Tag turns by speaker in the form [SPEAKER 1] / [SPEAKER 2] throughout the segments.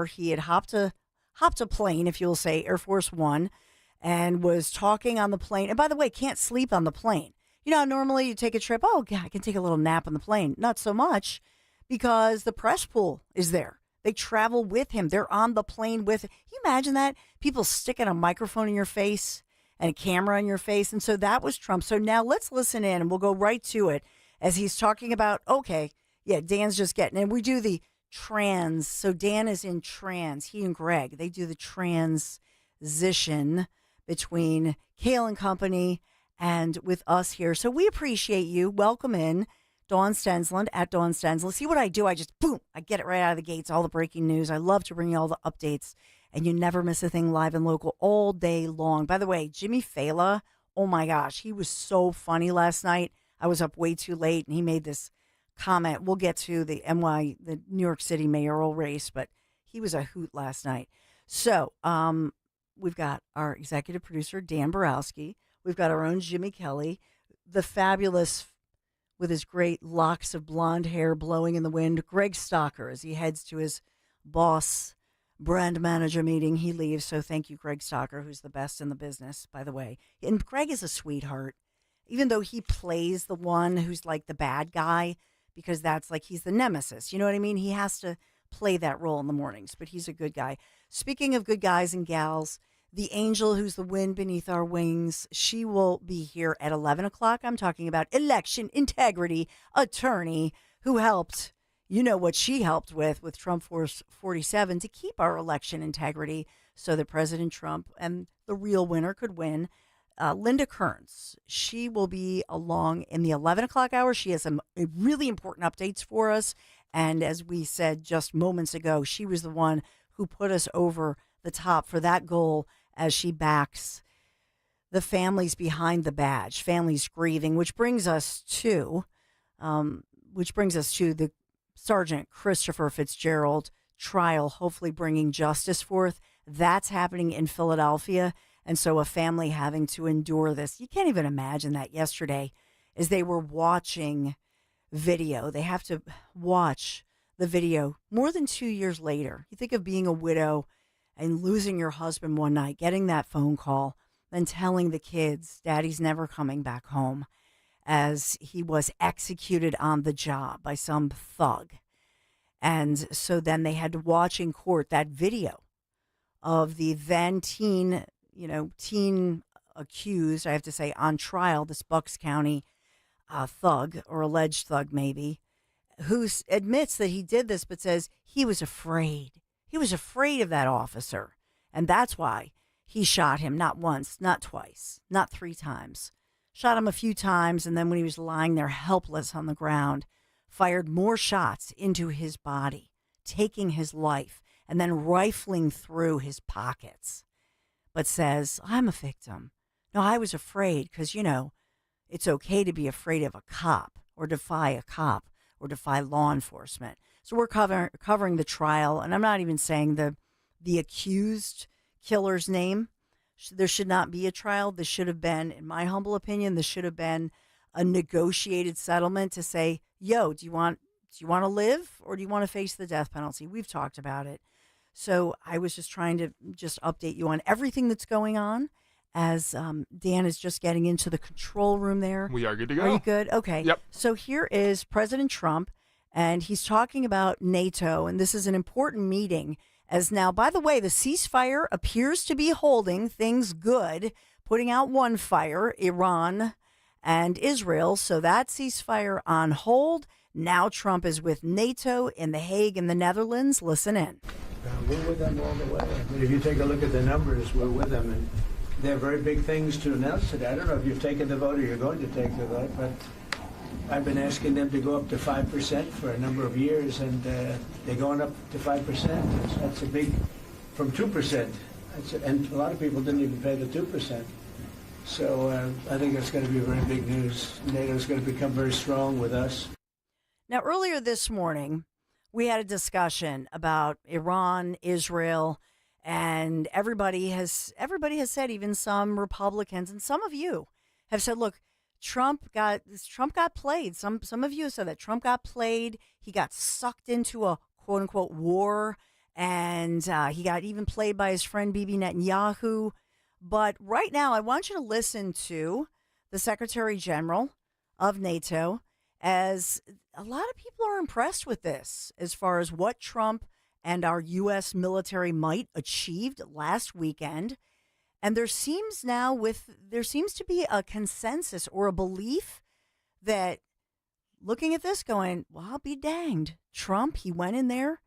[SPEAKER 1] hour, he had hopped a plane, if you'll say, Air Force One, and was talking on the plane. And by the way, can't sleep on the plane. You know, normally you take a trip, oh, God, I can take a little nap on the plane. Not so much, because the press pool is there. They travel with him. They're on the plane with him. Can you imagine that? People sticking a microphone in your face and a camera in your face. And so that was Trump. So now let's listen in, and we'll go right to it as he's talking about, okay, yeah, Dan's just getting, and we do the trans. So Dan is in trans. He and Greg, they do the transition between Kale and Company and with us here. So we appreciate you. Welcome in, Dawn Stensland at Dawn Stensland. See what I do? I just, boom, I get it right out of the gates, all the breaking news. I love to bring you all the updates, and you never miss a thing live and local all day long. By the way, Jimmy Fallon, oh my gosh, he was so funny last night. I was up way too late, and he made this comment. We'll get to the New York City mayoral race, but he was a hoot last night. So we've got our executive producer, Dan Borowski. We've got our own Jimmy Kelly, the fabulous, with his great locks of blonde hair blowing in the wind, Greg Stocker, as he heads to his boss brand manager meeting. He leaves. So thank you, Greg Stocker, who's the best in the business, by the way. And Greg is a sweetheart, even though he plays the one who's like the bad guy, because that's like he's the nemesis. You know what I mean? He has to play that role in the mornings, but he's a good guy. Speaking of good guys and gals, the angel who's the wind beneath our wings, she will be here at 11 o'clock. I'm talking about election integrity attorney who helped, you know what she helped with Trump Force 47 to keep our election integrity so that President Trump and the real winner could win. Linda Kearns, she will be along in the 11 o'clock hour. She has some really important updates for us. And as we said just moments ago, she was the one who put us over the top for that goal as she backs the families behind the badge, families grieving, which brings us to the Sergeant Christopher Fitzgerald trial, hopefully bringing justice forth. That's happening in Philadelphia. And so a family having to endure this. You can't even imagine that yesterday as they were watching video. They have to watch the video more than 2 years later. You think of being a widow and losing your husband one night, getting that phone call, then telling the kids, Daddy's never coming back home, as he was executed on the job by some thug. And so then they had to watch in court that video of the then teen accused, I have to say, on trial, this Bucks County thug, or alleged thug maybe, who admits that he did this, but says he was afraid. He was afraid of that officer, and that's why he shot him not once, not twice, not 3 times. Shot him a few times, and then when he was lying there helpless on the ground, fired more shots into his body, taking his life, and then rifling through his pockets. But says, I'm a victim. No, I was afraid because, it's okay to be afraid of a cop or defy a cop or defy law enforcement. So we're covering the trial, and I'm not even saying the accused killer's name. There should not be a trial. This should have been, in my humble opinion, this should have been a negotiated settlement to say, yo, do you want to live or do you want to face the death penalty? We've talked about it. So I was just trying to update you on everything that's going on as Dan is just getting into the control room there.
[SPEAKER 2] We are good to go.
[SPEAKER 1] Are you good? Okay.
[SPEAKER 2] Yep.
[SPEAKER 1] So here is President Trump, and he's talking about NATO, and this is an important meeting as now, by the way, the ceasefire appears to be holding things good, putting out one fire, Iran and Israel. So that ceasefire on hold. Now Trump is with NATO in The Hague in the Netherlands. Listen in.
[SPEAKER 3] We're with them all the way. I mean, if you take a look at the numbers, we're with them. And they have very big things to announce today. I don't know if you've taken the vote or you're going to take the vote, but I've been asking them to go up to 5% for a number of years, and they're going up to 5%. That's a big, from 2%. And a lot of people didn't even pay the 2%. So I think it's going to be very big news. NATO is going to become very strong with us.
[SPEAKER 1] Now, earlier this morning, we had a discussion about Iran, Israel, and everybody has said, even some Republicans and some of you have said, look, Trump got played. Some of you said that Trump got played. He got sucked into a quote unquote war, And he got even played by his friend Bibi Netanyahu. But right now, I want you to listen to the Secretary General of NATO, as a lot of people are impressed with this as far as what Trump and our U.S. military might achieved last weekend. And there seems to be a consensus or a belief that looking at this going, well, I'll be danged. Trump, he went in there,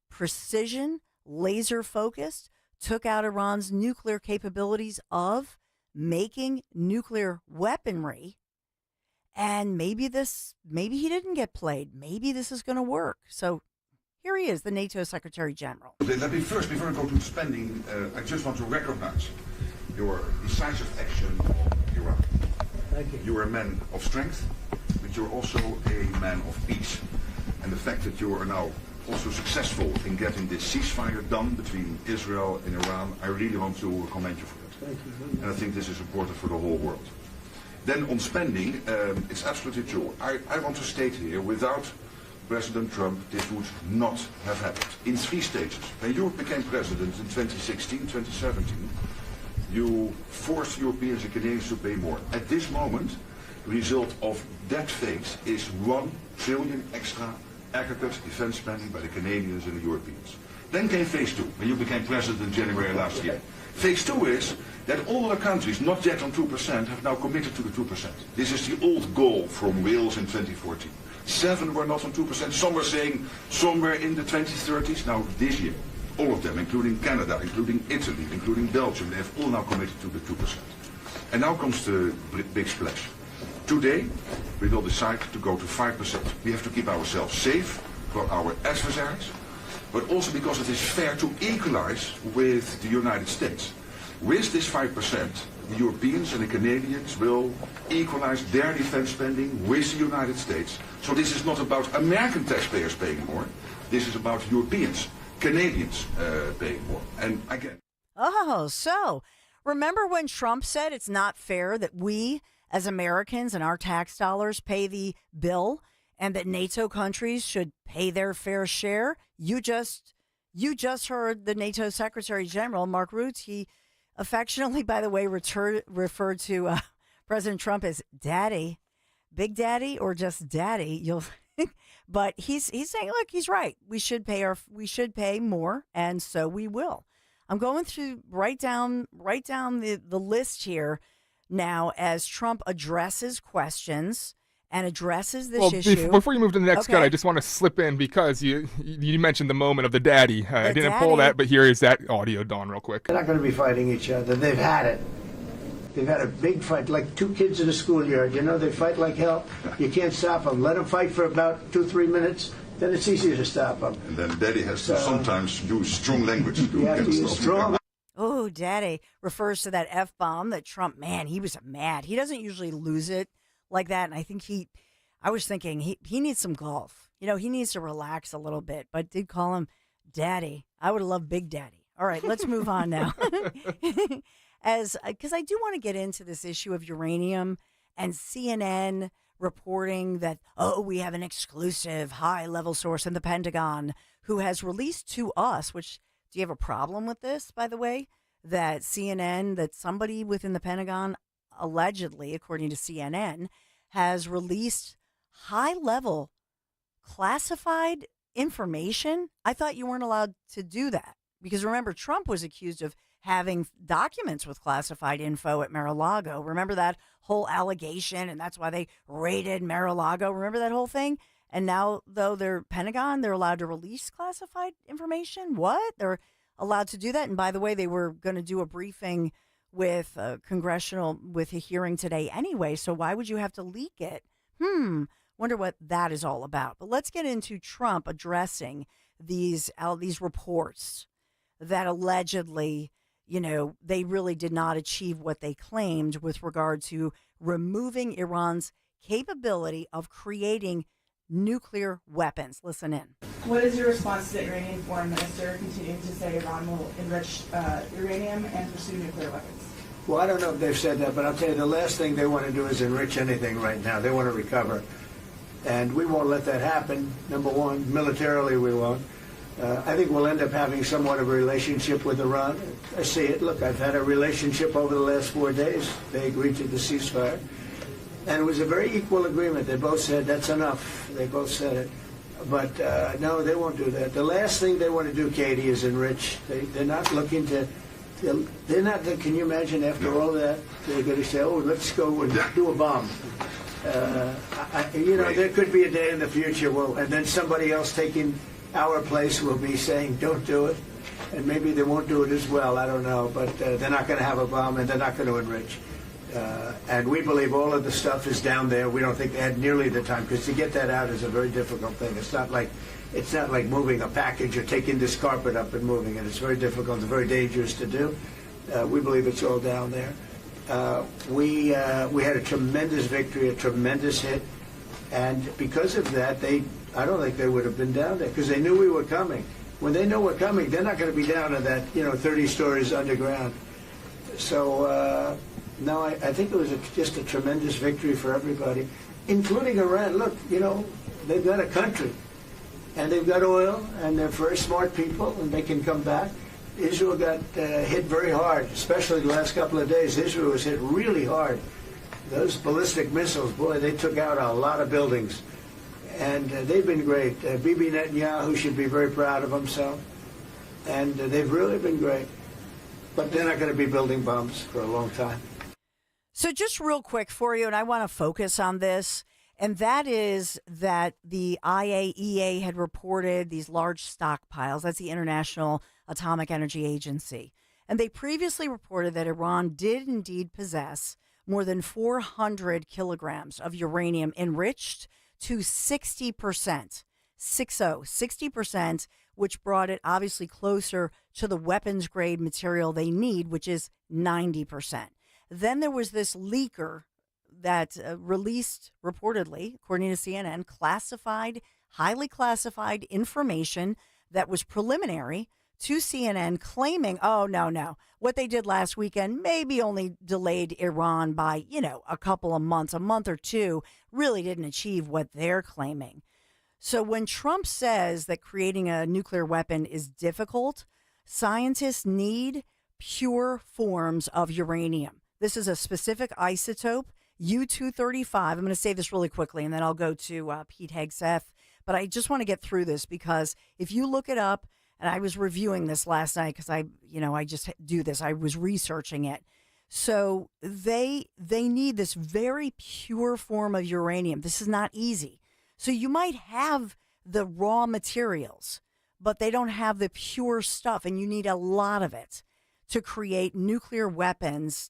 [SPEAKER 1] precision, laser focused, took out Iran's nuclear capabilities of making nuclear weaponry. And maybe he didn't get played. Maybe this is going to work. So here he is, the NATO Secretary General.
[SPEAKER 2] Let me first, before I go to spending, I just want to recognize your decisive action on Iran.
[SPEAKER 3] Thank you.
[SPEAKER 2] You are a man of strength, but you're also a man of peace. And the fact that you are now also successful in getting this ceasefire done between Israel and Iran, I really want to commend you for it.
[SPEAKER 3] Thank you.
[SPEAKER 2] And I think this is important for the whole world. Then on spending, it's absolutely true. I want to state here, without President Trump, this would not have happened. In 3 stages. When you became president in 2016, 2017, you forced Europeans and Canadians to pay more. At this moment, the result of that phase is $1 trillion extra aggregate defense spending by the Canadians and the Europeans. Then came phase 2, when you became president in January last year. Phase 2 is that all the countries not yet on 2% have now committed to the 2%. This is the old goal from Wales in 2014. 7 were not on 2%. Some were saying somewhere in the 2030s. Now this year, all of them, including Canada, including Italy, including Belgium, they have all now committed to the 2%. And now comes the big splash. Today, we will decide to go to 5%. We have to keep ourselves safe for our adversaries, but also because it is fair to equalize with the United States. With this 5%, the Europeans and the Canadians will equalize their defense spending with the United States. So this is not about American taxpayers paying more. This is about Europeans, Canadians paying more. And again.
[SPEAKER 1] Oh, so remember when Trump said it's not fair that we as Americans and our tax dollars pay the bill and that NATO countries should pay their fair share? You just heard the NATO Secretary General, Mark Rutte. He affectionately, by the way, referred to President Trump as Daddy, Big Daddy, or just Daddy. But he's saying, look, he's right. We should pay more, and so we will. I'm going through right down the list here now as Trump addresses questions and addresses this issue.
[SPEAKER 4] Before you move to the next cut,
[SPEAKER 1] Okay.
[SPEAKER 4] I just want to slip in because you mentioned the moment of the daddy. I didn't
[SPEAKER 1] daddy.
[SPEAKER 4] pull that, but here is that audio, Dawn, real quick.
[SPEAKER 3] They're not going to be fighting each other. They've had it. They've had a big fight, like 2 kids in a schoolyard. You know, they fight like hell. You can't stop them. Let them fight for about 2-3 minutes, then it's easier to stop them.
[SPEAKER 2] And then Daddy has to sometimes use strong language to
[SPEAKER 3] You have to
[SPEAKER 2] get
[SPEAKER 3] use
[SPEAKER 2] stuff.
[SPEAKER 3] strong.
[SPEAKER 1] Oh, Daddy refers to that F-bomb that Trump, man, he was mad. He doesn't usually lose it like that. And I think I was thinking he needs some golf. You know, he needs to relax a little bit, but did call him Daddy. I would have loved Big Daddy. All right, let's move on now. Because I do want to get into this issue of uranium and CNN reporting that, we have an exclusive high-level source in the Pentagon who has released to us, which, do you have a problem with this, by the way, that CNN, that somebody within the Pentagon, allegedly, according to CNN, has released high-level classified information? I thought you weren't allowed to do that because, remember, Trump was accused of having documents with classified info at Mar-a-Lago. Remember that whole allegation, and that's why they raided Mar-a-Lago. Remember that whole thing? And now, though, they're Pentagon, they're allowed to release classified information? What? They're allowed to do that? And by the way, they were going to do a briefing with a hearing today anyway, so why would you have to leak it? Wonder what that is all about. But let's get into Trump addressing these reports that allegedly, they really did not achieve what they claimed with regard to removing Iran's capability of creating nuclear weapons. Listen in.
[SPEAKER 5] What is your response to the Iranian foreign minister continuing to say Iran will enrich uranium and pursue nuclear weapons?
[SPEAKER 3] Well, I don't know if they've said that, but I'll tell you, the last thing they want to do is enrich anything right now. They want to recover. And we won't let that happen, number one. Militarily, we won't. I think we'll end up having somewhat of a relationship with Iran. I see it. Look, I've had a relationship over the last 4 days. They agreed to the ceasefire. And it was a very equal agreement. They both said, that's enough. They both said it. But no, they won't do that. The last thing they want to do, Katie, is enrich. They're not looking to, they're not, can you imagine after all that, they're going to say, oh, let's go and do a bomb. There could be a day in the future, and then somebody else taking our place will be saying, don't do it. And maybe they won't do it as well, I don't know. But they're not going to have a bomb, and they're not going to enrich. And we believe all of the stuff is down there. We don't think they had nearly the time, because to get that out is a very difficult thing. It's not like moving a package or taking this carpet up and moving it. It's very difficult and very dangerous to do. We believe it's all down there. We had a tremendous victory, a tremendous hit, and because of that, I don't think they would have been down there, because they knew we were coming. When they know we're coming, they're not going to be down to that 30 stories underground. So. No, I think it was just a tremendous victory for everybody, including Iran. Look, they've got a country, and they've got oil, and they're very smart people, and they can come back. Israel got hit very hard, especially the last couple of days. Israel was hit really hard. Those ballistic missiles, boy, they took out a lot of buildings, and they've been great. Bibi Netanyahu should be very proud of himself, and they've really been great. But they're not going to be building bombs for a long time.
[SPEAKER 1] So just real quick for you, and I want to focus on this, and that is that the IAEA had reported these large stockpiles. That's the International Atomic Energy Agency. And they previously reported that Iran did indeed possess more than 400 kilograms of uranium enriched to 60%, 60%, which brought it obviously closer to the weapons grade material they need, which is 90%. Then there was this leaker that released, reportedly, according to CNN, highly classified information that was preliminary to CNN, claiming, oh, no, what they did last weekend maybe only delayed Iran by, a couple of months, a month or two, really didn't achieve what they're claiming. So when Trump says that creating a nuclear weapon is difficult, scientists need pure forms of uranium. This is a specific isotope, U-235. I'm going to say this really quickly, and then I'll go to Pete Hegseth. But I just want to get through this, because if you look it up, and I was reviewing this last night because I just do this. I was researching it. So they need this very pure form of uranium. This is not easy. So you might have the raw materials, but they don't have the pure stuff, and you need a lot of it to create nuclear weapons.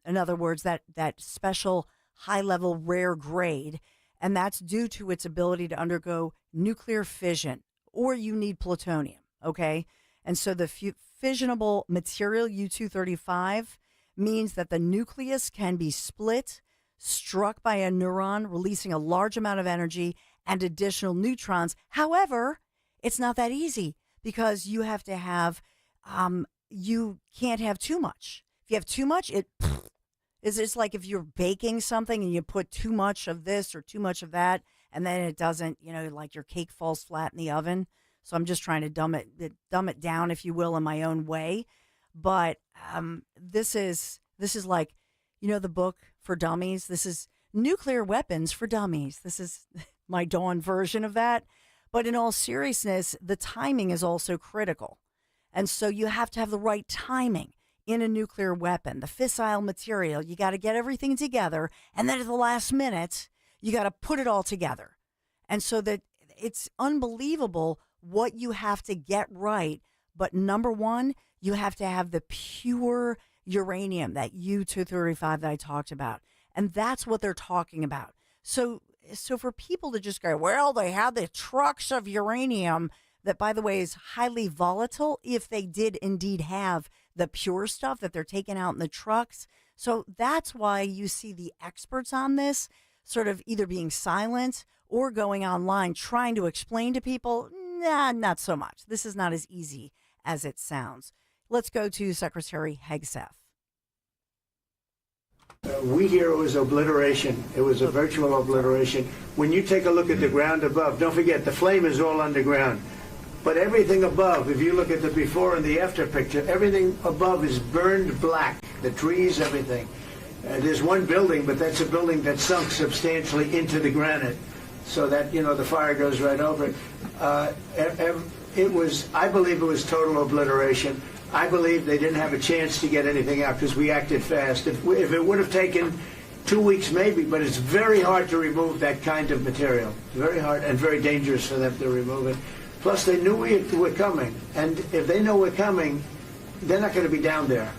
[SPEAKER 1] In other words, that special high-level rare grade, and that's due to its ability to undergo nuclear fission, or you need plutonium, okay? And so the fissionable material, U-235, means that the nucleus can be split, struck by a neuron, releasing a large amount of energy and additional neutrons. However, it's not that easy, because you have to have, you can't have too much. If you have too much, it's like if you're baking something and you put too much of this or too much of that, and then it doesn't, like your cake falls flat in the oven. So I'm just trying to dumb it down, if you will, in my own way. But this is like, the book for dummies. This is Nuclear Weapons for Dummies. This is my Dawn version of that. But in all seriousness, the timing is also critical. And so you have to have the right timing in a nuclear weapon. The fissile material, you got to get everything together. And then at the last minute, you got to put it all together. And so that it's unbelievable what you have to get right. But number one, you have to have the pure uranium, that U-235 that I talked about. And that's what they're talking about. So for people to just go, well, they have the trucks of uranium, that, by the way, is highly volatile if they did indeed have the pure stuff that they're taking out in the trucks. So that's why you see the experts on this sort of either being silent or going online trying to explain to people, nah, not so much. This is not as easy as it sounds. Let's go to Secretary Hegseth.
[SPEAKER 3] We hear it was obliteration. It was a virtual obliteration. When you take a look at the ground above, don't forget the flame is all underground. But everything above, if you look at the before and the after picture, everything above is burned black. The trees, everything. There's one building, but that's a building that sunk substantially into the granite, so that, the fire goes right over it. I believe it was total obliteration. I believe they didn't have a chance to get anything out because we acted fast. If it would have taken 2 weeks maybe, but it's very hard to remove that kind of material. Very hard and very dangerous for them to remove it. Plus, they knew we were coming, and if they know we're coming, they're not going to be down there.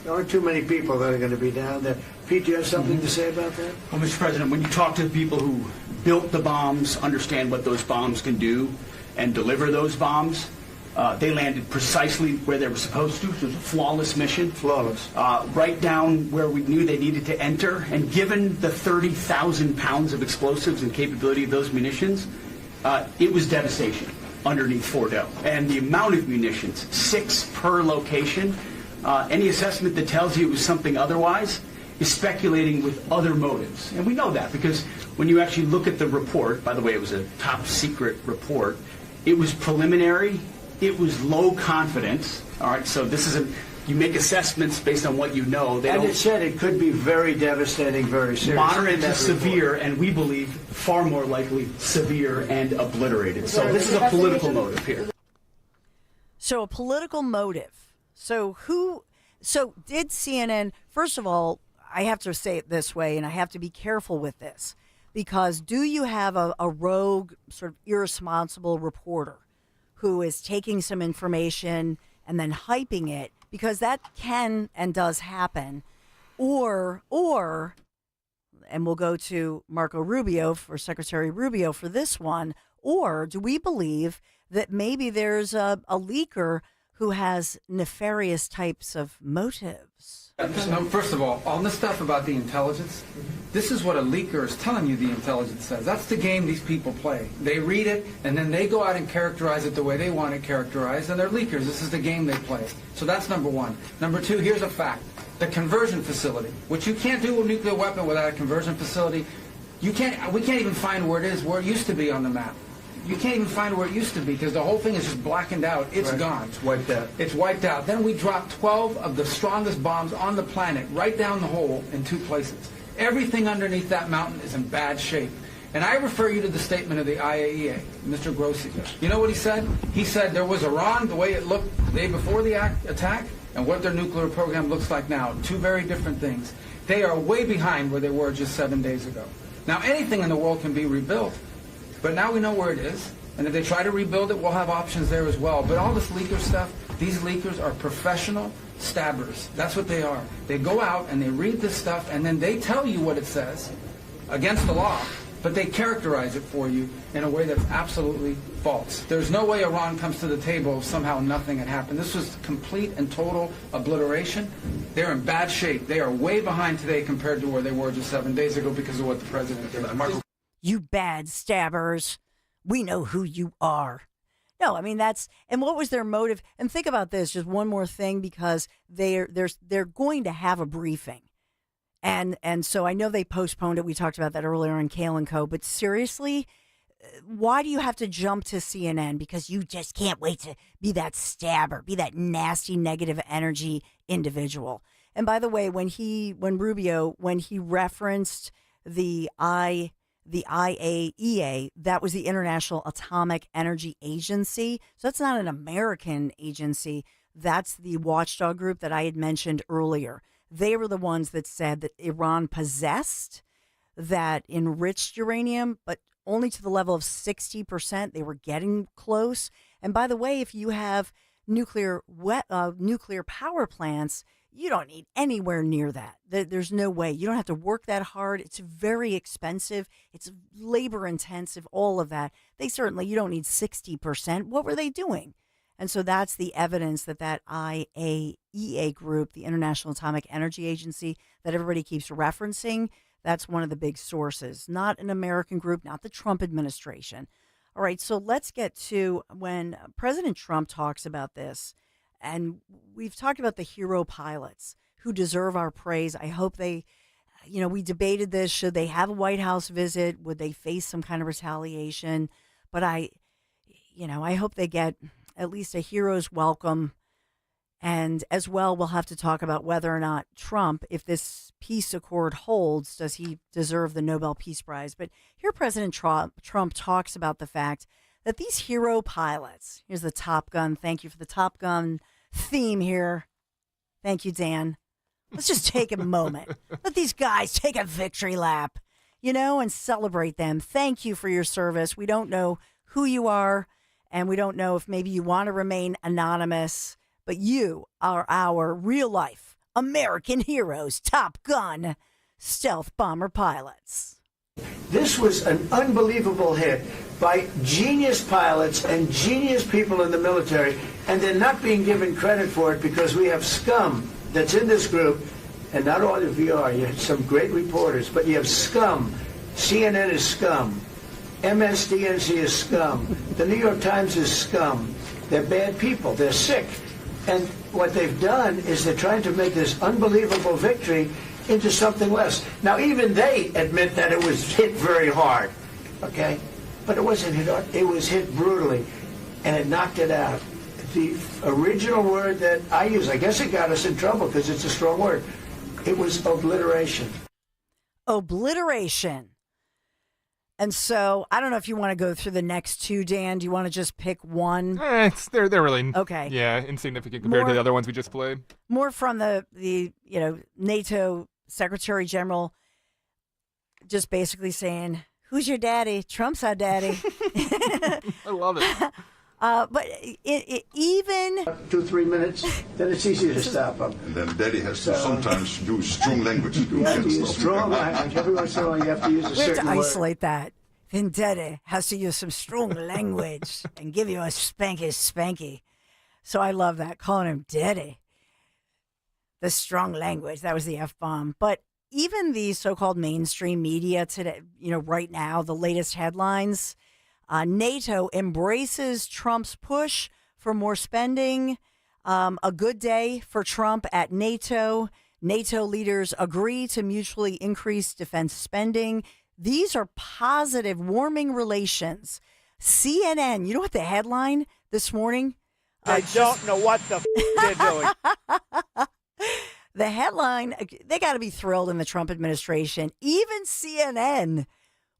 [SPEAKER 3] There aren't too many people that are going to be down there. Pete, do you have something to say about that?
[SPEAKER 6] Well, Mr. President, when you talk to the people who built the bombs, understand what those bombs can do, and deliver those bombs, they landed precisely where they were supposed to. It was a flawless mission.
[SPEAKER 3] Flawless.
[SPEAKER 6] Right down where we knew they needed to enter. And given the 30,000 pounds of explosives and capability of those munitions, it was devastation underneath Fordo. And the amount of munitions, 6 per location, any assessment that tells you it was something otherwise is speculating with other motives. And we know that because when you actually look at the report, by the way, it was a top secret report, it was preliminary, it was low confidence. All right, so this is you make assessments based on what you know.
[SPEAKER 3] And it said it could be very devastating, very serious.
[SPEAKER 6] Moderate to severe, and we believe far more likely severe and obliterated. So this is a political motive here.
[SPEAKER 1] So a political motive. So did CNN, first of all, I have to say it this way, and I have to be careful with this, because do you have a rogue, sort of irresponsible reporter who is taking some information and then hyping it, because that can and does happen, or, and we'll go to Marco Rubio, for Secretary Rubio for this one, or do we believe that maybe there's a leaker who has nefarious types of motives?
[SPEAKER 7] No, first of all this stuff about the intelligence, this is what a leaker is telling you the intelligence says. That's the game these people play. They read it, and then they go out and characterize it the way they want it characterized, and they're leakers. This is the game they play. So that's number one. Number two, here's a fact. The conversion facility, which you can't do a nuclear weapon without a conversion facility, we can't even find where it is, where it used to be on the map. You can't even find where it used to be because the whole thing is just blackened out. It's gone.
[SPEAKER 3] It's wiped out.
[SPEAKER 7] It's wiped out. Then we dropped 12 of the strongest bombs on the planet right down the hole in 2 places. Everything underneath that mountain is in bad shape. And I refer you to the statement of the IAEA, Mr. Grossi. You know what he said? He said there was Iran, the way it looked the day before the attack, and what their nuclear program looks like now. 2 very different things. They are way behind where they were just 7 days ago. Now, anything in the world can be rebuilt. But now we know where it is, and if they try to rebuild it, we'll have options there as well. But all this leaker stuff, these leakers are professional stabbers. That's what they are. They go out and they read this stuff, and then they tell you what it says against the law, but they characterize it for you in a way that's absolutely false. There's no way Iran comes to the table if somehow nothing had happened. This was complete and total obliteration. They're in bad shape. They are way behind today compared to where they were just 7 days ago because of what the president did.
[SPEAKER 1] You bad stabbers. We know who you are. No, I mean, and what was their motive? And think about this, just one more thing, because they're going to have a briefing. And so I know they postponed it. We talked about that earlier on Kale and Co. But seriously, why do you have to jump to CNN? Because you just can't wait to be that stabber, be that nasty, negative energy individual. And by the way, when Rubio referenced the IAEA, that was the International Atomic Energy Agency. So that's not an American agency. That's the watchdog group that I had mentioned earlier. They were the ones that said that Iran possessed that enriched uranium, but only to the level of 60%. They were getting close. And by the way, if you have nuclear power plants, you don't need anywhere near that. There's no way. You don't have to work that hard. It's very expensive. It's labor intensive, all of that. You don't need 60%. What were they doing? And so that's the evidence that IAEA group, the International Atomic Energy Agency, that everybody keeps referencing, that's one of the big sources. Not an American group, not the Trump administration. All right, so let's get to when President Trump talks about this. And we've talked about the hero pilots who deserve our praise. I hope we debated this. Should they have a White House visit? Would they face some kind of retaliation? But I hope they get at least a hero's welcome. And as well, we'll have to talk about whether or not Trump, if this peace accord holds, does he deserve the Nobel Peace Prize? But here President Trump talks about the fact that these hero pilots, here's the Top Gun. Thank you for the Top Gun theme here. Thank you, Dan. Let's just take a moment. Let these guys take a victory lap, and celebrate them. Thank you for your service. We don't know who you are, and we don't know if maybe you want to remain anonymous. But you are our real-life American heroes, Top Gun stealth bomber pilots.
[SPEAKER 3] This was an unbelievable hit by genius pilots and genius people in the military, and they're not being given credit for it because we have scum that's in this group, and not all of you are. You have some great reporters, but you have scum. CNN is scum. MSDNC is scum. The New York Times is scum. They're bad people. They're sick. And what they've done is they're trying to make this unbelievable victory into something less. Now, even they admit that it was hit very hard, okay? But it wasn't hit hard. It was hit brutally, and it knocked it out. The original word that I use, I guess it got us in trouble because it's a strong word. It was obliteration.
[SPEAKER 1] Obliteration. And so, I don't know if you want to go through the next two, Dan. Do you want to just pick one?
[SPEAKER 4] They're really
[SPEAKER 1] okay.
[SPEAKER 4] Yeah, insignificant compared to the other ones we just played.
[SPEAKER 1] More from the NATO Secretary General, just basically saying, "Who's your daddy? Trump's our daddy."
[SPEAKER 4] I love it.
[SPEAKER 1] But even
[SPEAKER 3] 2-3 minutes, then it's easy to stop them.
[SPEAKER 2] And then Daddy has to sometimes use strong language to
[SPEAKER 3] You have to use
[SPEAKER 2] stop
[SPEAKER 3] strong
[SPEAKER 2] them.
[SPEAKER 3] language. Every once in a while, you have to use a
[SPEAKER 1] we have
[SPEAKER 3] certain
[SPEAKER 1] to
[SPEAKER 3] word.
[SPEAKER 1] isolate that. Then Daddy has to use some strong language and give you a spanky. So I love that, calling him Daddy. The strong language, that was the F-bomb. But even the so-called mainstream media today, right now, the latest headlines, NATO embraces Trump's push for more spending. A good day for Trump at NATO. NATO leaders agree to mutually increase defense spending. These are positive, warming relations. CNN, you know what the headline this morning?
[SPEAKER 8] They don't know what the they're doing.
[SPEAKER 1] The headline, they got to be thrilled in the Trump administration. Even CNN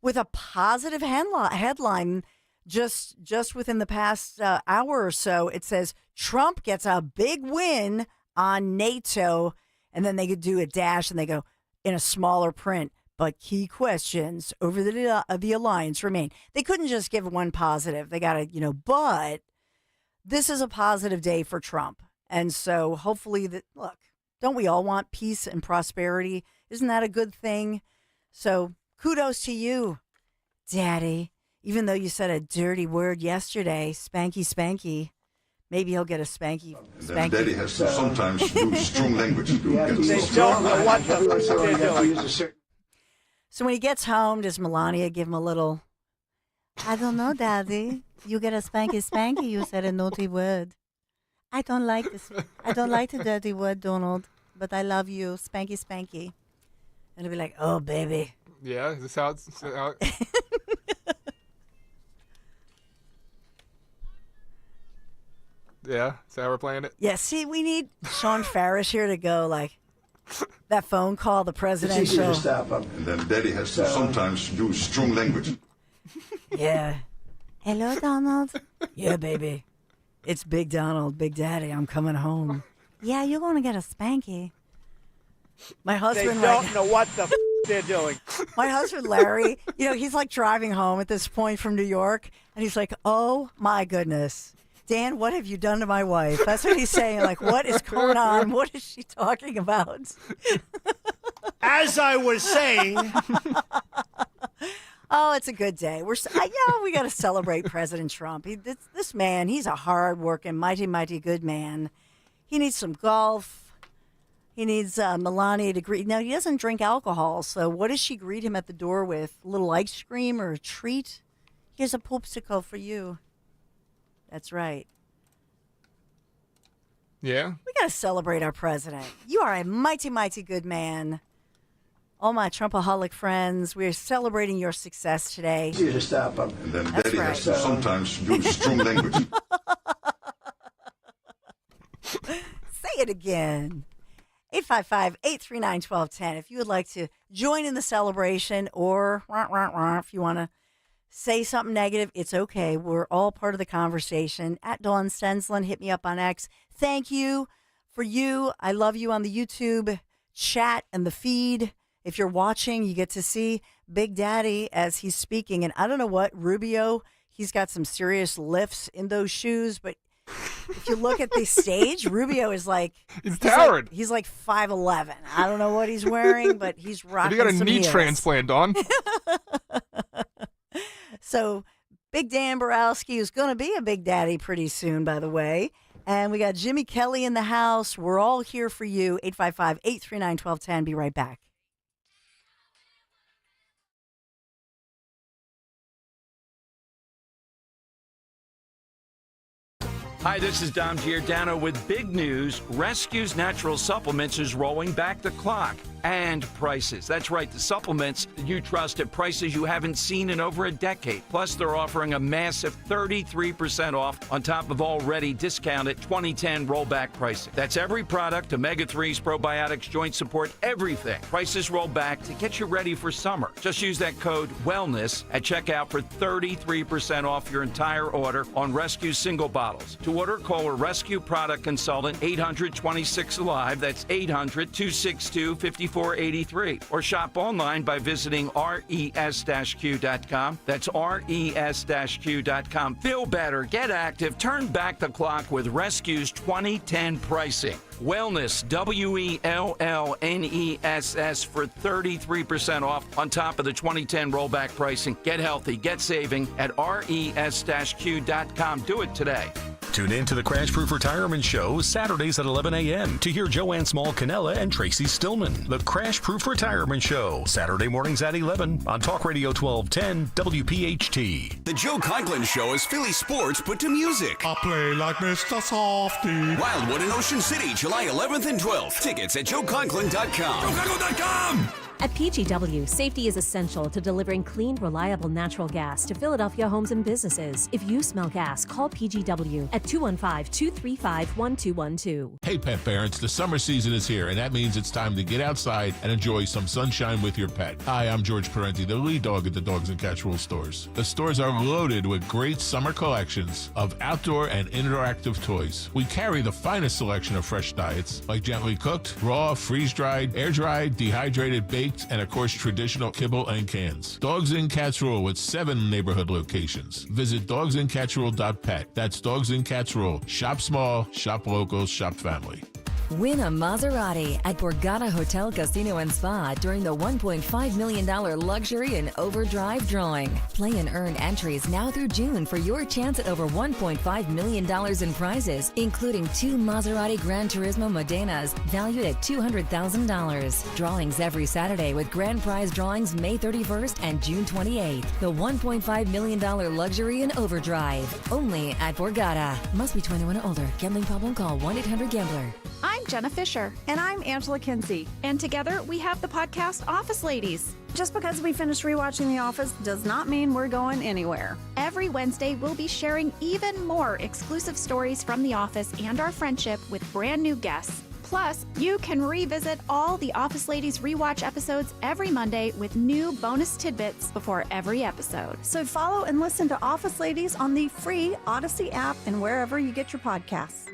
[SPEAKER 1] with a positive headline just within the past hour or so. It says Trump gets a big win on NATO, and then they could do a dash and they go in a smaller print. But key questions over the alliance remain. They couldn't just give one positive. They got to, but this is a positive day for Trump. And so hopefully look, don't we all want peace and prosperity? Isn't that a good thing? So kudos to you, Daddy. Even though you said a dirty word yesterday, spanky. Maybe he'll get a spanky.
[SPEAKER 2] And then Daddy has to sometimes use strong language to
[SPEAKER 8] They don't know what the they're doing.
[SPEAKER 1] So when he gets home, does Melania give him a little, I don't know, Daddy. You get a spanky. You said a naughty word. I don't like this. I don't like the dirty word, Donald, but I love you, spanky. And he'll be like, oh, baby.
[SPEAKER 4] Yeah, is this how it's... Yeah, is that how we're playing it?
[SPEAKER 1] Yeah, see, we need Sean Farish here to go like that phone call, the
[SPEAKER 3] It's easy
[SPEAKER 1] presidential.
[SPEAKER 3] to stop them.
[SPEAKER 2] And then Daddy has to sometimes use strong language.
[SPEAKER 1] Yeah. Hello, Donald. Yeah, baby. It's Big Donald, Big Daddy. I'm coming home. Yeah, you're going to get a spanky. My
[SPEAKER 8] They
[SPEAKER 1] husband,
[SPEAKER 8] don't know what the they're doing.
[SPEAKER 1] my husband Larry, he's like driving home at this point from New York, and he's like, "Oh my goodness, Dan, what have you done to my wife?" That's what he's saying. Like, what is going on? What is she talking about?
[SPEAKER 8] As I was saying,
[SPEAKER 1] Oh, it's a good day. We got to celebrate President Trump. This man, he's a hard-working, mighty good man. He needs some golf. He needs Melania to greet. Now, he doesn't drink alcohol, so what does she greet him at the door with? A little ice cream or a treat? Here's a popsicle for you. That's right.
[SPEAKER 4] Yeah?
[SPEAKER 1] We got to celebrate our president. You are a mighty good man. All my Trumpaholic friends, we're celebrating your success today.
[SPEAKER 3] Easy to stop them.
[SPEAKER 2] And then
[SPEAKER 1] That's
[SPEAKER 2] Daddy
[SPEAKER 1] right.
[SPEAKER 2] has to sometimes use strong language.
[SPEAKER 1] Say it again. 855-839-1210. If you would like to join in the celebration or if you want to say something negative, it's okay. We're all part of the conversation. At Dawn Stensland, hit me up on X. Thank you for you. I love you on the YouTube chat and the feed. If you're watching, you get to see Big Daddy as he's speaking. And I don't know what, Rubio, he's got some serious lifts in those shoes. But if you look at the stage, Rubio is like...
[SPEAKER 4] He's towering.
[SPEAKER 1] He's like 5'11". I don't know what he's wearing, but he's rocking
[SPEAKER 4] Have you got a
[SPEAKER 1] some
[SPEAKER 4] knee
[SPEAKER 1] heels.
[SPEAKER 4] transplant, Dawn?
[SPEAKER 1] So Big Dan Borowski is going to be a Big Daddy pretty soon, by the way. And we got Jimmy Kelly in the house. We're all here for you. 855-839-1210. Be right back.
[SPEAKER 9] Hi, this is Dom Giordano with big news. Rescue's Natural Supplements is rolling back the clock. And prices. That's right, the supplements you trust at prices you haven't seen in over a decade. Plus, they're offering a massive 33% off on top of already discounted 2010 rollback pricing. That's every product, omega-3s, probiotics, joint support, everything. Prices roll back to get you ready for summer. Just use that code WELLNESS at checkout for 33% off your entire order on Rescue single bottles. To order, call a Rescue product consultant, 800-26-ALIVE. That's 800-262-5483. Or shop online by visiting res-q.com. That's res-q.com. Feel better, get active, turn back the clock with Rescue's 2010 pricing. Wellness, WELLNESS for 33% off on top of the 2010 rollback pricing. Get healthy, get saving at res-q.com. Do it today.
[SPEAKER 10] Tune in to the Crash Proof Retirement Show Saturdays at 11 a.m. to hear Joanne Small-Canella and Tracy Stillman. The Crash Proof Retirement Show, Saturday mornings at 11 on Talk Radio 1210 WPHT.
[SPEAKER 11] The Joe Conklin Show is Philly sports put to music.
[SPEAKER 12] I play like Mr. Softy.
[SPEAKER 11] Wildwood in Ocean City, July 11th and 12th. Tickets at joeconklin.com. joeconklin.com!
[SPEAKER 13] At PGW, safety is essential to delivering clean, reliable natural gas to Philadelphia homes and businesses. If you smell gas, call PGW at 215-235-1212.
[SPEAKER 12] Hey, pet parents, the summer season is here, and that means it's time to get outside and enjoy some sunshine with your pet. Hi, I'm George Parenti, the lead dog at the Dogs and Cats Rule stores. The stores are loaded with great summer collections of outdoor and interactive toys. We carry the finest selection of fresh diets, like gently cooked, raw, freeze-dried, air-dried, dehydrated, baked, and of course traditional kibble and cans. Dogs and Cats Rule with 7 neighborhood locations. Visit dogsandcatsrule.pet. That's Dogs and Cats Rule. Shop small, shop local, shop family.
[SPEAKER 14] Win a Maserati at Borgata Hotel Casino and Spa during the $1.5 million Luxury and Overdrive drawing. Play and earn entries now through June for your chance at over $1.5 million in prizes, including 2 Maserati Gran Turismo Modenas valued at $200,000. Drawings every Saturday with grand prize drawings May 31st and June 28th. The $1.5 million Luxury and Overdrive. Only at Borgata. Must be 21 or older. Gambling problem? Call 1-800-GAMBLER.
[SPEAKER 15] I'm Jenna Fisher.
[SPEAKER 16] And I'm Angela Kinsey.
[SPEAKER 15] And together we have the podcast Office Ladies.
[SPEAKER 16] Just because we finished rewatching The Office does not mean we're going anywhere.
[SPEAKER 15] Every Wednesday, we'll be sharing even more exclusive stories from The Office and our friendship with brand new guests. Plus, you can revisit all the Office Ladies rewatch episodes every Monday with new bonus tidbits before every episode.
[SPEAKER 16] So follow and listen to Office Ladies on the free Odyssey app and wherever you get your podcasts.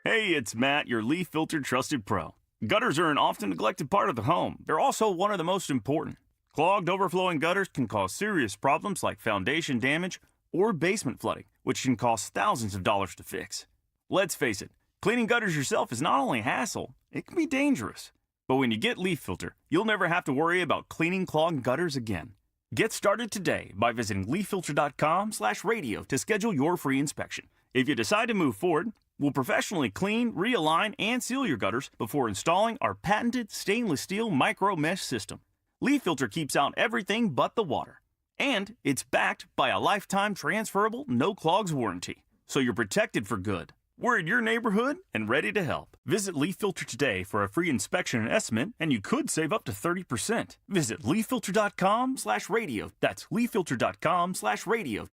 [SPEAKER 17] Hey, it's Matt, your leaf filter trusted pro. Gutters are an often neglected part of the home. They're also one of the most important. Clogged, overflowing gutters can cause serious problems like foundation damage or basement flooding, which can cost thousands of dollars to fix. Let's face it, cleaning gutters yourself is not only a hassle, it can be dangerous. But when you get Leaf Filter, you'll never have to worry about cleaning clogged gutters again. Get started today by visiting leaffilter.com/radio to schedule your free inspection. If you decide to move forward, we'll professionally clean, realign, and seal your gutters before installing our patented stainless steel micro mesh system. Leaf Filter keeps out everything but the water. And it's backed by a lifetime transferable no clogs warranty, so you're protected for good. We're in your neighborhood and ready to help. Visit Leaf Filter today for a free inspection and estimate, and you could save up to 30%. Visit leaffilter.com/radio. That's leaffilter.com/radio.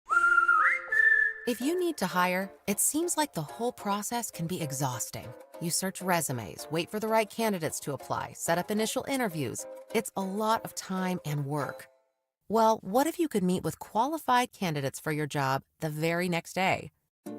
[SPEAKER 18] If you need to hire, it seems like the whole process can be exhausting. You search resumes, wait for the right candidates to apply, set up initial interviews. It's a lot of time and work. Well, what if you could meet with qualified candidates for your job the very next day?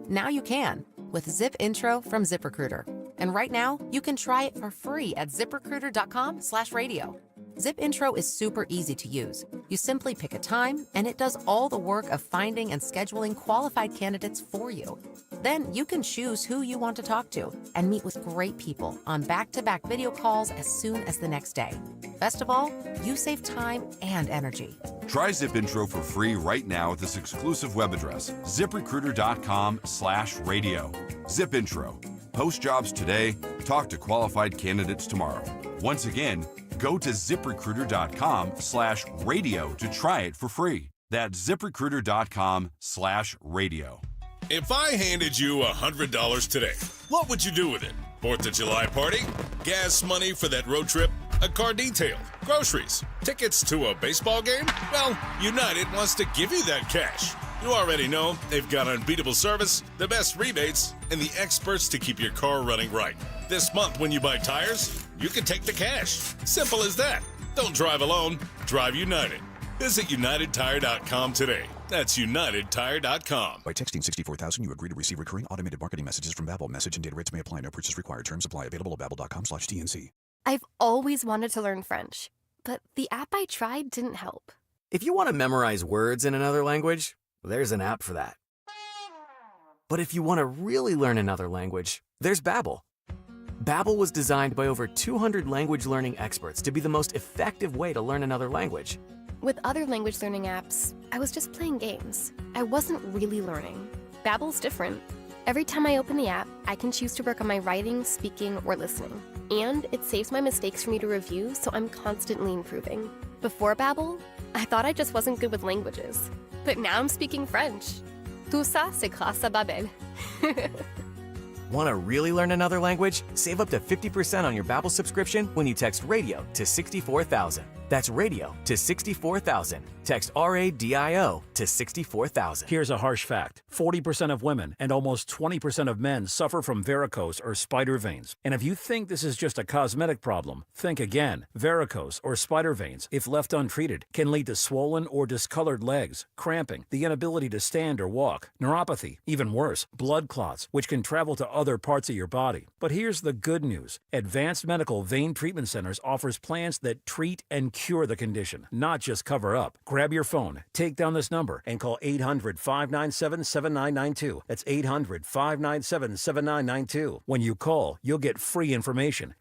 [SPEAKER 18] Now you can with Zip Intro from ZipRecruiter. And right now, you can try it for free at ziprecruiter.com/radio. Zip Intro is super easy to use. You simply pick a time, and it does all the work of finding and scheduling qualified candidates for you. Then you can choose who you want to talk to and meet with great people on back-to-back video calls as soon as the next day. Best of all, you save time and energy.
[SPEAKER 19] Try Zip Intro for free right now at this exclusive web address, ziprecruiter.com/radio. Zip Intro. Post jobs today, talk to qualified candidates tomorrow. Once again, go to ziprecruiter.com/radio to try it for free. That's ziprecruiter.com/radio.
[SPEAKER 20] If I handed you $100 today, what would you do with it? 4th of July party? Gas money for that road trip? A car detail? Groceries? Tickets to a baseball game? Well, United wants to give you that cash. You already know they've got unbeatable service, the best rebates, and the experts to keep your car running right. This month when you buy tires, you can take the cash. Simple as that. Don't drive alone. Drive United. Visit UnitedTire.com today. That's UnitedTire.com.
[SPEAKER 21] By texting 64,000, you agree to receive recurring automated marketing messages from Babbel. Message and data rates may apply. No purchase required. Terms apply. Available at babbel.com/TNC.
[SPEAKER 22] I've always wanted to learn French, but the app I tried didn't help.
[SPEAKER 23] If you want to memorize words in another language, there's an app for that. But if you want to really learn another language, there's Babbel. Babbel was designed by over 200 language learning experts to be the most effective way to learn another language.
[SPEAKER 22] With other language learning apps, I was just playing games. I wasn't really learning. Babbel's different. Every time I open the app, I can choose to work on my writing, speaking, or listening. And it saves my mistakes for me to review, so I'm constantly improving. Before Babbel, I thought I just wasn't good with languages. But now I'm speaking French. Tout ça, c'est grâce à Babbel.
[SPEAKER 23] Want to really learn another language? Save up to 50% on your Babbel subscription when you text radio to 64,000. That's radio to 64,000. Text RADIO to 64,000.
[SPEAKER 24] Here's a harsh fact. 40% of women and almost 20% of men suffer from varicose or spider veins. And if you think this is just a cosmetic problem, think again. Varicose or spider veins, if left untreated, can lead to swollen or discolored legs, cramping, the inability to stand or walk, neuropathy, even worse, blood clots, which can travel to other parts of your body. But here's the good news. Advanced Medical Vein Treatment Centers offers plans that treat and cure the condition, not just cover up. Grab your phone, take down this number, and call 800-597-7992. That's 800-597-7992. When you call, you'll get free information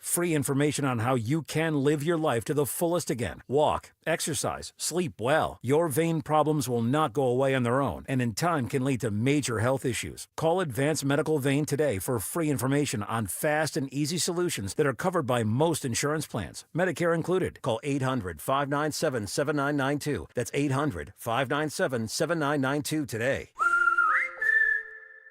[SPEAKER 24] on how you can live your life to the fullest again. Walk, exercise, sleep well. Your vein problems will not go away on their own, and in time can lead to major health issues. Call Advanced Medical Vein today for free information on fast and easy solutions that are covered by most insurance plans, Medicare included. Call 800-597-7992. That's 800-597-7992 today.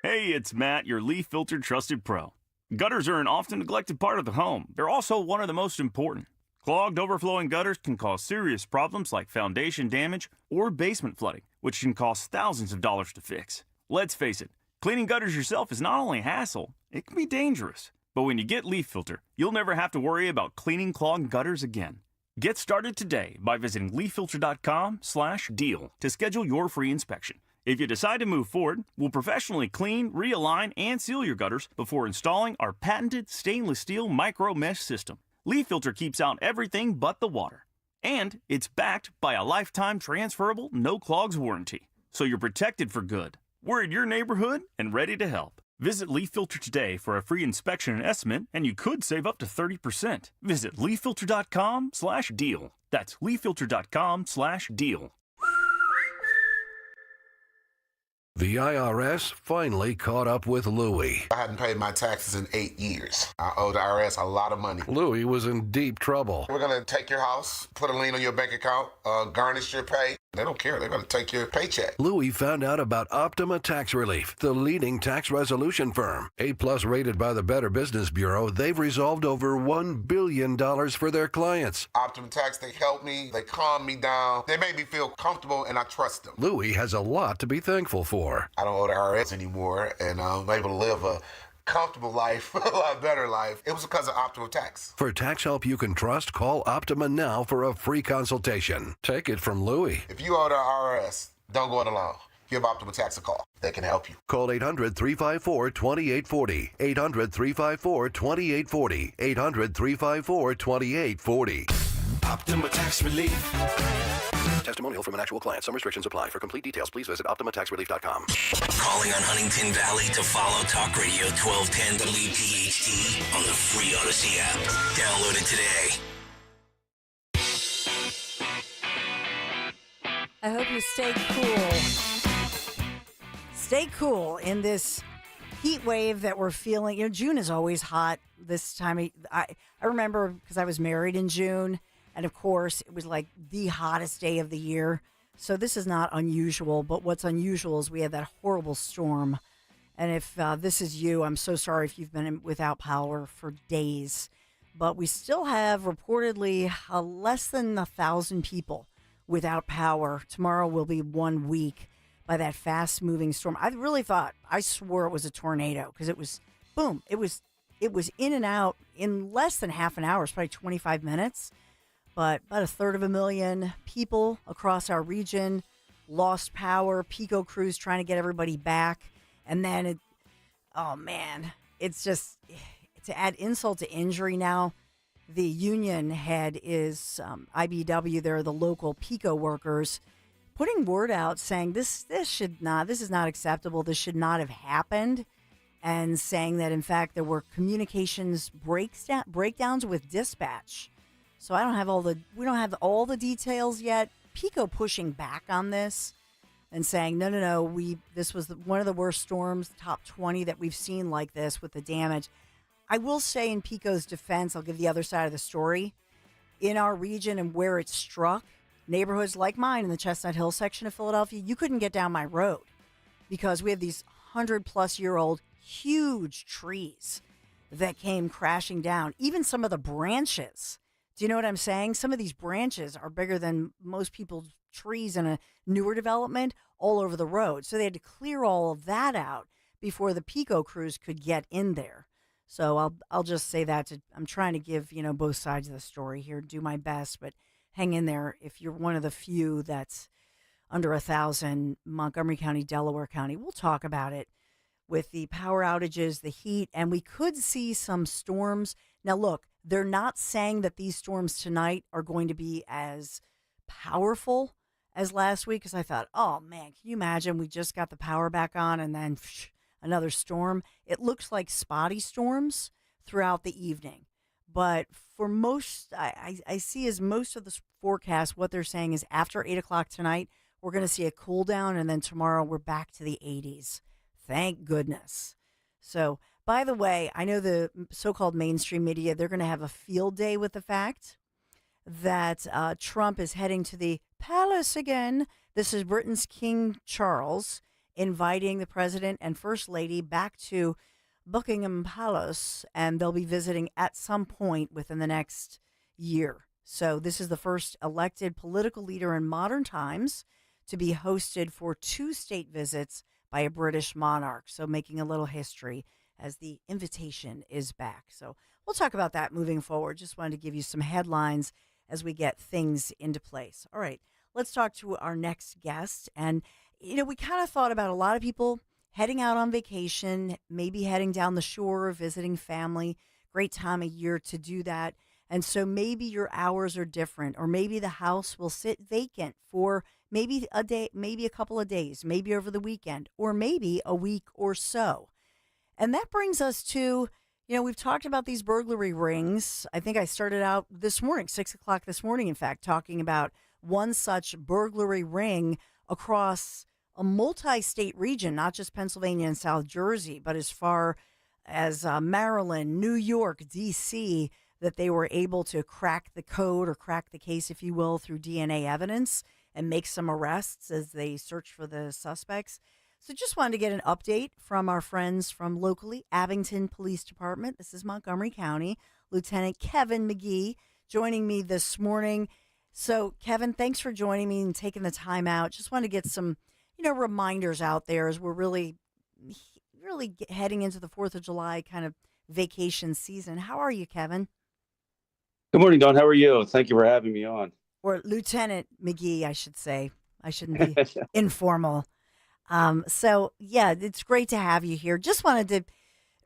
[SPEAKER 17] Hey, it's Matt, your leaf filter trusted pro. Gutters are an often neglected part of the home. They're also one of the most important. Clogged, overflowing gutters can cause serious problems like foundation damage or basement flooding, which can cost thousands of dollars to fix. Let's face it, cleaning gutters yourself is not only a hassle, it can be dangerous. But when you get Leaf Filter, you'll never have to worry about cleaning clogged gutters again. Get started today by visiting leaffilter.com/deal to schedule your free inspection. If you decide to move forward, we'll professionally clean, realign, and seal your gutters before installing our patented stainless steel micro mesh system. Leaf Filter keeps out everything but the water. And it's backed by a lifetime transferable no clogs warranty. So you're protected for good. We're in your neighborhood and ready to help. Visit Leaf Filter today for a free inspection and estimate, and you could save up to 30%. Visit leaffilter.com/deal. That's leaffilter.com/deal.
[SPEAKER 25] The IRS finally caught up with Louie.
[SPEAKER 26] I hadn't paid my taxes in 8 years. I owe the IRS a lot of money.
[SPEAKER 25] Louie was in deep trouble.
[SPEAKER 26] We're going to take your house, put a lien on your bank account, garnish your pay, They don't care. They're going to take your paycheck.
[SPEAKER 25] Louis found out about Optima Tax Relief, the leading tax resolution firm. A-plus rated by the Better Business Bureau, they've resolved over $1 billion for their clients.
[SPEAKER 26] Optima Tax, they help me. They calm me down. They make me feel comfortable, and I trust them.
[SPEAKER 25] Louis has a lot to be thankful for.
[SPEAKER 26] I don't owe the IRS anymore, and I'm able to live a comfortable life, a lot better life. It was because of Optima Tax.
[SPEAKER 25] For tax help you can trust, call Optima now for a free consultation. Take it from Louis.
[SPEAKER 26] If you owe the IRS, don't go it alone. Give Optima Tax a call. They can help you.
[SPEAKER 25] Call 800-354-2840. 800-354-2840. 800-354-2840.
[SPEAKER 11] Optima Tax Relief.
[SPEAKER 21] Testimonial from an actual client. Some restrictions apply. For complete details, please visit OptimaTaxRelief.com.
[SPEAKER 11] Calling on Huntington Valley to follow Talk Radio 1210 WPHT on the free Odyssey app. Download it today.
[SPEAKER 1] I hope you stay cool. Stay cool in this heat wave that we're feeling. You know, June is always hot this time. I remember because I was married in June. And, of course, it was like the hottest day of the year. So this is not unusual. But what's unusual is we had that horrible storm. And if this is you, I'm so sorry if you've been without power for days. But we still have reportedly less than 1,000 people without power. Tomorrow will be 1 week by that fast-moving storm. I really thought, I swore it was a tornado because it was, boom, it was in and out in less than half an hour. It's probably 25 minutes. But about 1/3 people across our region lost power. Pico crews trying to get everybody back. And then, it's just, to add insult to injury now, the union head is IBW. They're the local Pico workers putting word out saying this is not acceptable. This should not have happened. And saying that, in fact, there were communications breakdowns with dispatch. So we don't have all the details yet. Pico pushing back on this and saying, no, this was one of the worst storms, top 20 that we've seen like this with the damage. I will say in Pico's defense, I'll give the other side of the story. In our region and where it struck, neighborhoods like mine in the Chestnut Hill section of Philadelphia, you couldn't get down my road because we have these 100-plus-year-old huge trees that came crashing down. Even some of the branches. Do you know what I'm saying? Some of these branches are bigger than most people's trees in a newer development all over the road. So they had to clear all of that out before the Pico crews could get in there. So I'll just say that. I'm trying to give, both sides of the story here, do my best, but hang in there. If you're one of the few that's under 1,000, Montgomery County, Delaware County, we'll talk about it with the power outages, the heat, and we could see some storms. Now, look, they're not saying that these storms tonight are going to be as powerful as last week, because I thought, oh, man, can you imagine we just got the power back on and then another storm? It looks like spotty storms throughout the evening. But for most, I see as most of the forecast, what they're saying is after 8 o'clock tonight, we're going to see a cool down, and then tomorrow we're back to the 80s. Thank goodness. So, by the way, I know the so-called mainstream media, they're going to have a field day with the fact that Trump is heading to the palace again. This is Britain's King Charles inviting the president and first lady back to Buckingham Palace, and they'll be visiting at some point within the next year. So this is the first elected political leader in modern times to be hosted for 2 state visits by a British monarch. So making a little history as the invitation is back. So we'll talk about that moving forward. Just wanted to give you some headlines as we get things into place. All right, let's talk to our next guest. And, we kind of thought about a lot of people heading out on vacation, maybe heading down the shore, visiting family. Great time of year to do that. And so maybe your hours are different, or maybe the house will sit vacant for maybe a day, maybe a couple of days, maybe over the weekend, or maybe a week or so. And that brings us to, we've talked about these burglary rings. I think I started out this morning, 6 o'clock this morning, in fact, talking about one such burglary ring across a multi-state region, not just Pennsylvania and South Jersey, but as far as Maryland, New York, D.C., that they were able to crack the code or crack the case, if you will, through DNA evidence. and make some arrests as they search for the suspects. So just wanted to get an update from our friends from locally, Abington Police Department. This is Montgomery County. Lieutenant Kevin McGee joining me this morning. So, Kevin, thanks for joining me and taking the time out. Just want to get some, reminders out there as we're really heading into the 4th of July kind of vacation season. How are you, Kevin?
[SPEAKER 2] Good morning, Dawn. How are you? Thank you for having me on.
[SPEAKER 1] Or Lieutenant McGee, I should say. I shouldn't be informal. Yeah, it's great to have you here. Just wanted to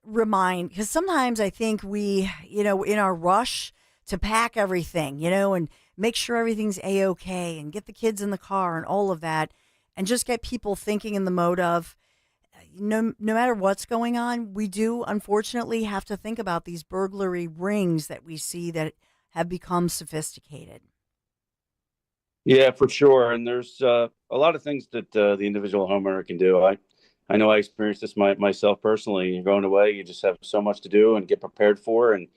[SPEAKER 1] remind, because sometimes I think we, in our rush to pack everything, and make sure everything's A-okay and get the kids in the car and all of that, and just get people thinking in the mode of, no matter what's going on, we do unfortunately have to think about these burglary rings that we see that have become sophisticated.
[SPEAKER 2] Yeah, for sure. And there's a lot of things that the individual homeowner can do. I know I experienced this myself personally. You're going away, you just have so much to do and get prepared for, and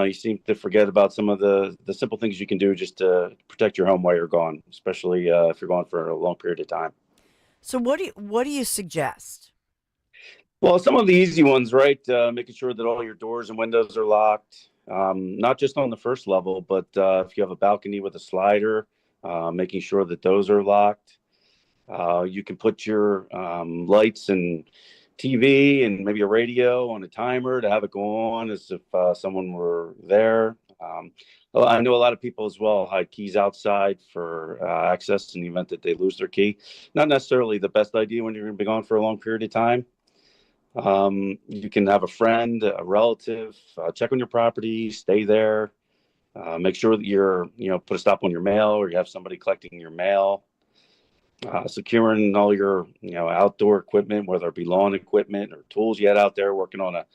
[SPEAKER 2] you seem to forget about some of the simple things you can do just to protect your home while you're gone, especially if you're gone for a long period of time.
[SPEAKER 1] So what do you suggest?
[SPEAKER 2] Well, some of the easy ones, right? Making sure that all your doors and windows are locked, not just on the first level, but if you have a balcony with a slider, making sure that those are locked. You can put your lights and TV and maybe a radio on a timer to have it go on as if someone were there. I know a lot of people as well hide keys outside for access in the event that they lose their key. Not necessarily the best idea when you're going to be gone for a long period of time. You can have a friend, a relative, check on your property, stay there, make sure that you're, put a stop on your mail or you have somebody collecting your mail, securing all your, outdoor equipment, whether it be lawn equipment or tools you had out there working on a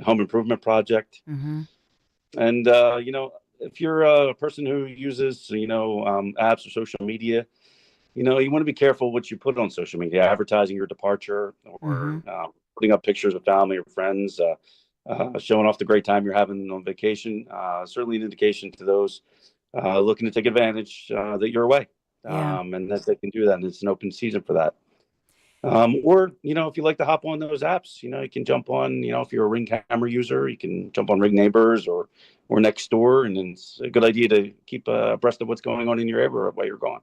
[SPEAKER 2] home improvement project.
[SPEAKER 1] Mm-hmm.
[SPEAKER 2] And, if you're a person who uses, apps or social media, you want to be careful what you put on social media, advertising your departure or putting up pictures of family or friends, showing off the great time you're having on vacation. Certainly an indication to those looking to take advantage that you're away, and that they can do that. And it's an open season for that. Or, if you like to hop on those apps, you can jump on, if you're a Ring camera user, you can jump on Ring Neighbors or Nextdoor. And it's a good idea to keep abreast of what's going on in your area while you're gone.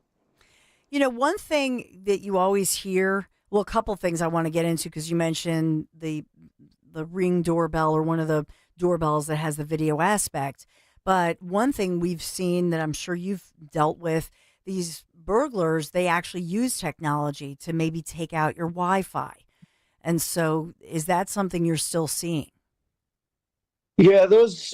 [SPEAKER 1] One thing that you always hear, well, a couple things I want to get into because you mentioned the Ring doorbell or one of the doorbells that has the video aspect. But one thing we've seen that I'm sure you've dealt with, these burglars, they actually use technology to maybe take out your Wi-Fi. And so is that something you're still seeing?
[SPEAKER 2] Yeah, that's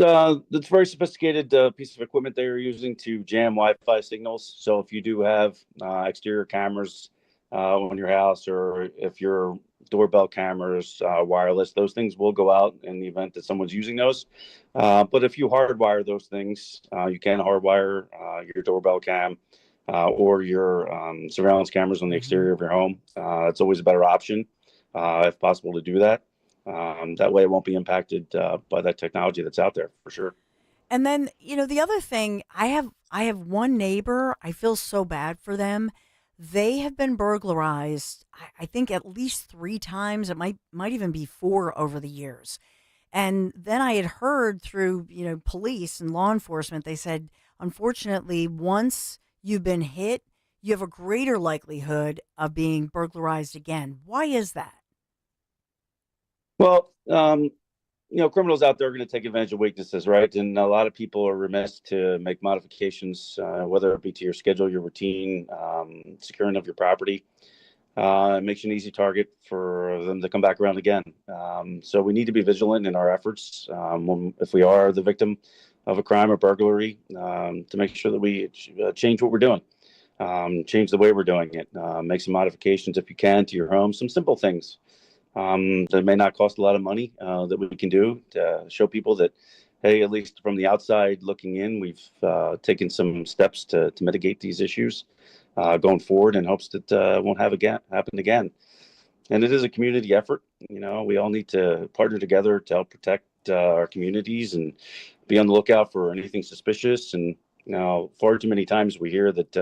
[SPEAKER 2] very sophisticated piece of equipment they are using to jam Wi-Fi signals. So if you do have exterior cameras on your house, or if your doorbell cameras wireless, those things will go out in the event that someone's using those. But if you hardwire those things, you can hardwire your doorbell cam or your surveillance cameras on the exterior of your home. It's always a better option if possible to do that. That way it won't be impacted by that technology that's out there for sure.
[SPEAKER 1] And then, the other thing, I have one neighbor, I feel so bad for them. They have been burglarized, I think at least 3 times. It might even be 4 over the years. And then I had heard through, police and law enforcement, they said, unfortunately, once you've been hit, you have a greater likelihood of being burglarized again. Why is that?
[SPEAKER 2] Well, criminals out there are going to take advantage of weaknesses, right? And a lot of people are remiss to make modifications, whether it be to your schedule, your routine, securing of your property. It makes you an easy target for them to come back around again. So we need to be vigilant in our efforts if we are the victim of a crime or burglary, to make sure that we change what we're doing, change the way we're doing it, make some modifications if you can to your home, some simple things. That may not cost a lot of money that we can do to show people that, hey, at least from the outside looking in, we've taken some steps to mitigate these issues going forward in hopes that won't happen again. And it is a community effort. We all need to partner together to help protect our communities and be on the lookout for anything suspicious. And far too many times we hear that,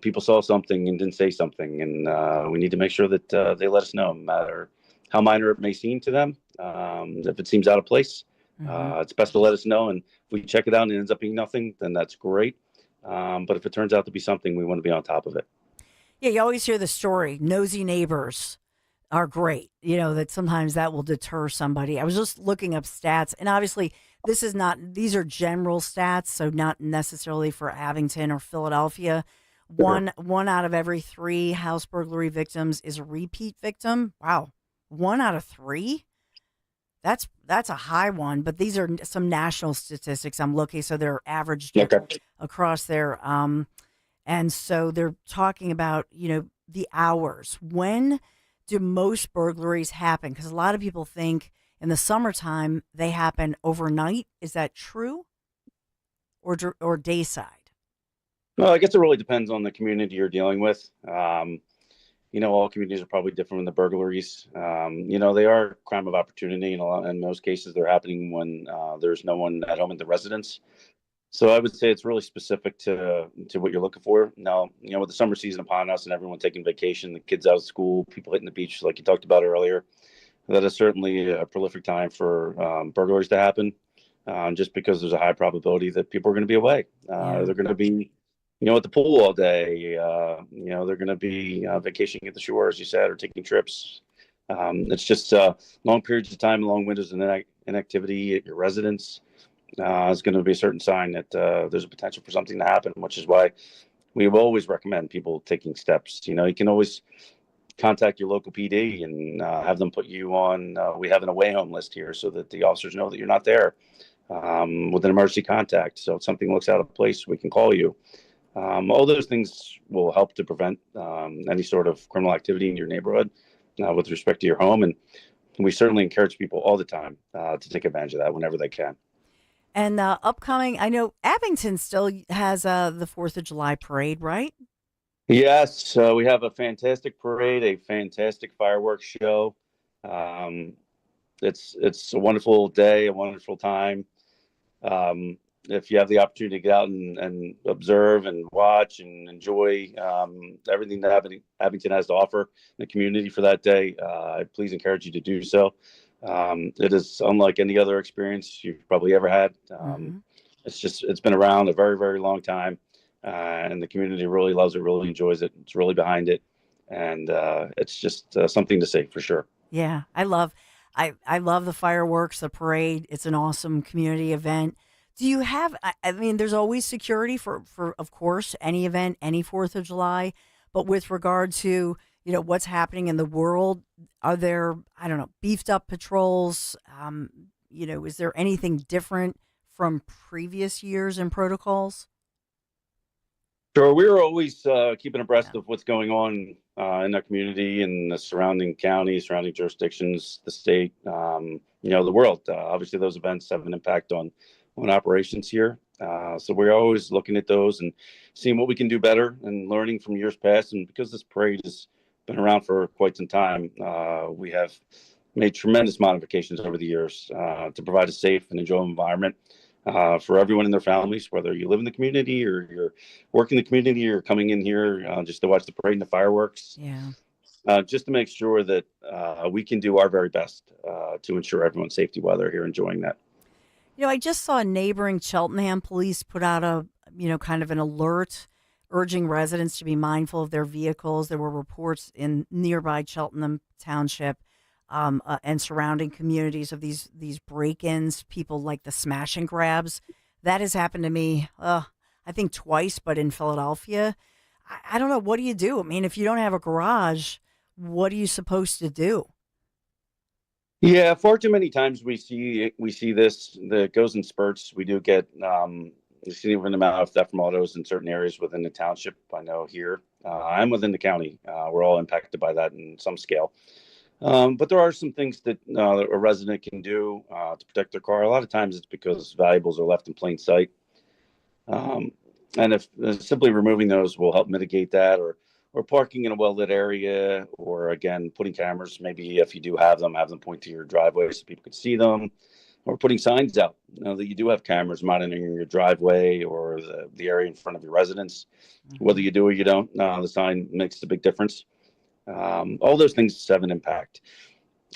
[SPEAKER 2] people saw something and didn't say something, and we need to make sure that they let us know, no matter how minor it may seem to them. If it seems out of place, it's best to let us know. And if we check it out and it ends up being nothing, then that's great. But if it turns out to be something, we want to be on top of it.
[SPEAKER 1] Yeah, you always hear the story. Nosy neighbors are great. That sometimes that will deter somebody. I was just looking up stats, and obviously these are general stats, so not necessarily for Abington or Philadelphia. One out of every 3 house burglary victims is a repeat victim. Wow. 1 out of 3? That's a high one, but these are some national statistics I'm looking, so they're averaged across there. And so they're talking about, the hours. When do most burglaries happen? Because a lot of people think in the summertime they happen overnight. Is that true? Or dayside?
[SPEAKER 2] Well, I guess it really depends on the community you're dealing with. All communities are probably different in the burglaries. They are crime of opportunity, and in most cases they're happening when there's no one at home in the residence. So I would say it's really specific to what you're looking for. Now, with the summer season upon us and everyone taking vacation, the kids out of school, people hitting the beach, like you talked about earlier, that is certainly a prolific time for burglaries to happen, just because there's a high probability that people are going to be away. They're going to be, at the pool all day. They're going to be vacationing at the shore, as you said, or taking trips. It's just long periods of time, long windows of inactivity at your residence. Is going to be a certain sign that there's a potential for something to happen, which is why we will always recommend people taking steps. You can always contact your local PD and have them put you on. We have an away home list here so that the officers know that you're not there with an emergency contact. So if something looks out of place, we can call you. All those things will help to prevent any sort of criminal activity in your neighborhood with respect to your home. And we certainly encourage people all the time to take advantage of that whenever they can.
[SPEAKER 1] And upcoming, I know Abington still has the 4th of July parade, right?
[SPEAKER 2] Yes, we have a fantastic parade, a fantastic fireworks show. It's a wonderful day, a wonderful time. If you have the opportunity to get out and observe and watch and enjoy everything that Abington has to offer in the community for that day, I please encourage you to do so. It is unlike any other experience you've probably ever had. It's been around a very, very long time, and the community really loves it, really enjoys it. It's really behind it, and it's just something to see for sure.
[SPEAKER 1] Yeah, I love the fireworks, the parade. It's an awesome community event. Do you have? I mean, there's always security for of course any event, any 4th of July, but with regard to what's happening in the world, are there, I don't know, beefed up patrols? Is there anything different from previous years and protocols?
[SPEAKER 2] Sure, we're always keeping abreast of what's going on in our community and the surrounding counties, surrounding jurisdictions, the state, the world. Obviously, those events have an impact on operations here. So we're always looking at those and seeing what we can do better and learning from years past. And because this parade has been around for quite some time, we have made tremendous modifications over the years to provide a safe and enjoyable environment for everyone and their families, whether you live in the community or you're working in the community or coming in here just to watch the parade and the fireworks.
[SPEAKER 1] Yeah.
[SPEAKER 2] Just to make sure that we can do our very best to ensure everyone's safety while they're here enjoying that.
[SPEAKER 1] I just saw neighboring Cheltenham police put out a, kind of an alert urging residents to be mindful of their vehicles. There were reports in nearby Cheltenham Township and surrounding communities of these break-ins, people like the smash and grabs. That has happened to me, I think twice, but in Philadelphia. I don't know. What do you do? I mean, if you don't have a garage, what are you supposed to do?
[SPEAKER 2] Yeah, far too many times we see this that goes in spurts. We do get a significant amount of theft from autos in certain areas within the township. I know here, I'm within the county. We're all impacted by that in some scale. But there are some things that a resident can do to protect their car. A lot of times it's because valuables are left in plain sight. And if simply removing those will help mitigate that, or parking in a well-lit area, or again, putting cameras, maybe if you do have them point to your driveway so people can see them. or putting signs out, that you do have cameras monitoring your driveway or the area in front of your residence. Whether you do or you don't, the sign makes a big difference. All those things have an impact.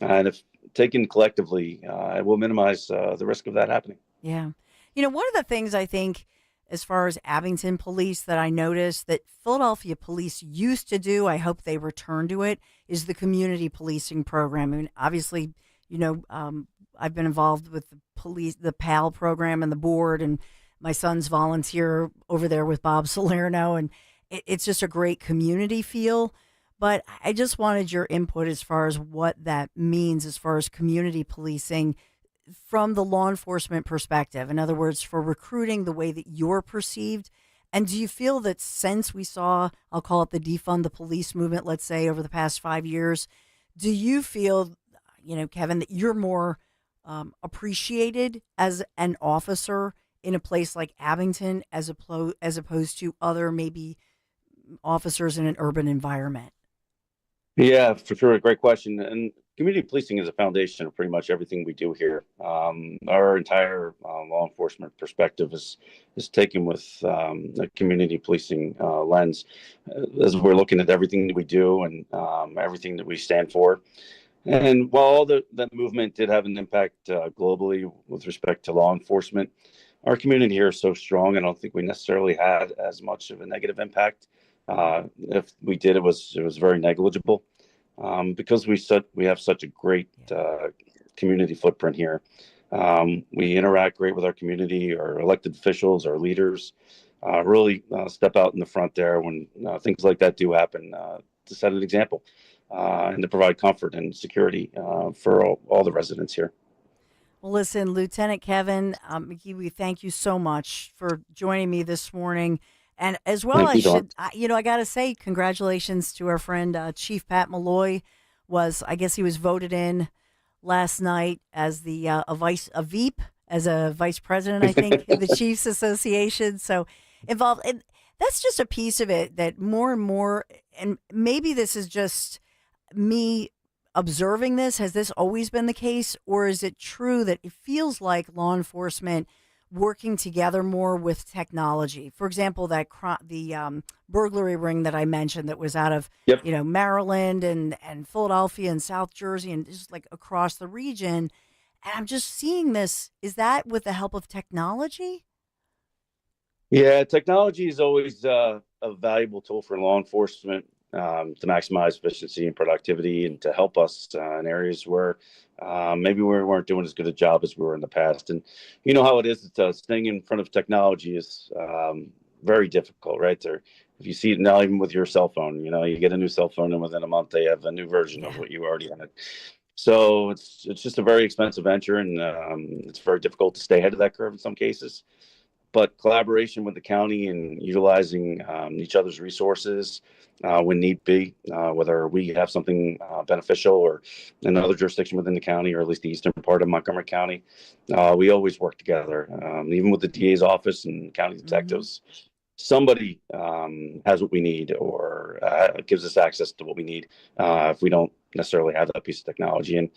[SPEAKER 2] And if taken collectively, it will minimize the risk of that happening.
[SPEAKER 1] Yeah. One of the things I think as far as Abington police that I noticed that Philadelphia police used to do, I hope they return to it, is the community policing program. I mean, obviously, I've been involved with the PAL program and the board, and my son's volunteer over there with Bob Salerno, and it's just a great community feel. But I just wanted your input as far as what that means as far as community policing from the law enforcement perspective. In other words, for recruiting, the way that you're perceived. And do you feel that since we saw, I'll call it the defund the police movement, let's say over the past 5 years, do you feel, Kevin, that you're more appreciated as an officer in a place like Abington as opposed to other maybe officers in an urban environment?
[SPEAKER 2] Yeah, for sure. A great question. And community policing is a foundation of pretty much everything we do here. Our entire law enforcement perspective is taken with a community policing lens as we're looking at everything that we do and everything that we stand for. And while all that movement did have an impact globally with respect to law enforcement, our community here is so strong, I don't think we necessarily had as much of a negative impact. If we did, it was very negligible because we have such a great community footprint here. We interact great with our community, our elected officials, our leaders. Really step out in the front there when things like that do happen to set an example and to provide comfort and security for all the residents here.
[SPEAKER 1] Well, listen, Lieutenant Kevin McGee, we thank you so much for joining me this morning. And as well, I got to say, congratulations to our friend Chief Pat Malloy. I guess he was voted in last night as a VP, as a vice president, I think, in the Chiefs Association. So involved. And that's just a piece of it that more and more, and maybe this is just me observing this. Has this always been the case? Or is it true that it feels like law enforcement working together more with technology? For example, the burglary ring that I mentioned that was out of Maryland and Philadelphia and South Jersey and just like across the region. And I'm just seeing this. Is that with the help of technology?
[SPEAKER 2] Yeah, technology is always a valuable tool for law enforcement to maximize efficiency and productivity and to help us in areas where maybe we weren't doing as good a job as we were in the past. And you know how it is. Staying in front of technology is very difficult, right? If you see it now, even with your cell phone, you get a new cell phone and within a month they have a new version of what you already had. So it's just a very expensive venture, and it's very difficult to stay ahead of that curve in some cases. But collaboration with the county and utilizing each other's resources when need be, whether we have something beneficial or another jurisdiction within the county, or at least the eastern part of Montgomery County, we always work together. Even with the DA's office and county detectives, somebody has what we need or gives us access to what we need if we don't necessarily have that piece of technology. And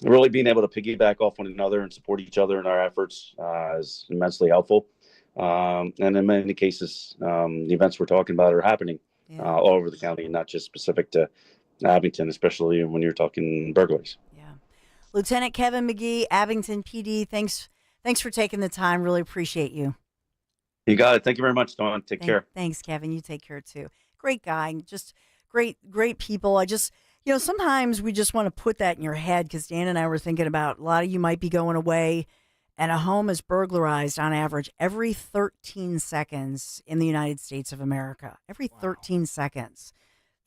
[SPEAKER 2] really being able to piggyback off one another and support each other in our efforts is immensely helpful. And in many cases, the events we're talking about are happening all over the county, and not just specific to Abington, especially when you're talking burglaries.
[SPEAKER 1] Yeah. Lieutenant Kevin McGee, Abington PD, thanks for taking the time. Really appreciate you.
[SPEAKER 2] You got it. Thank you very much, Dawn. Take care.
[SPEAKER 1] Thanks, Kevin. You take care, too. Great guy. Just great people. I just, sometimes we just want to put that in your head, because Dan and I were thinking about a lot of you might be going away and a home is burglarized on average every 13 seconds in the United States of America. Every 13 seconds.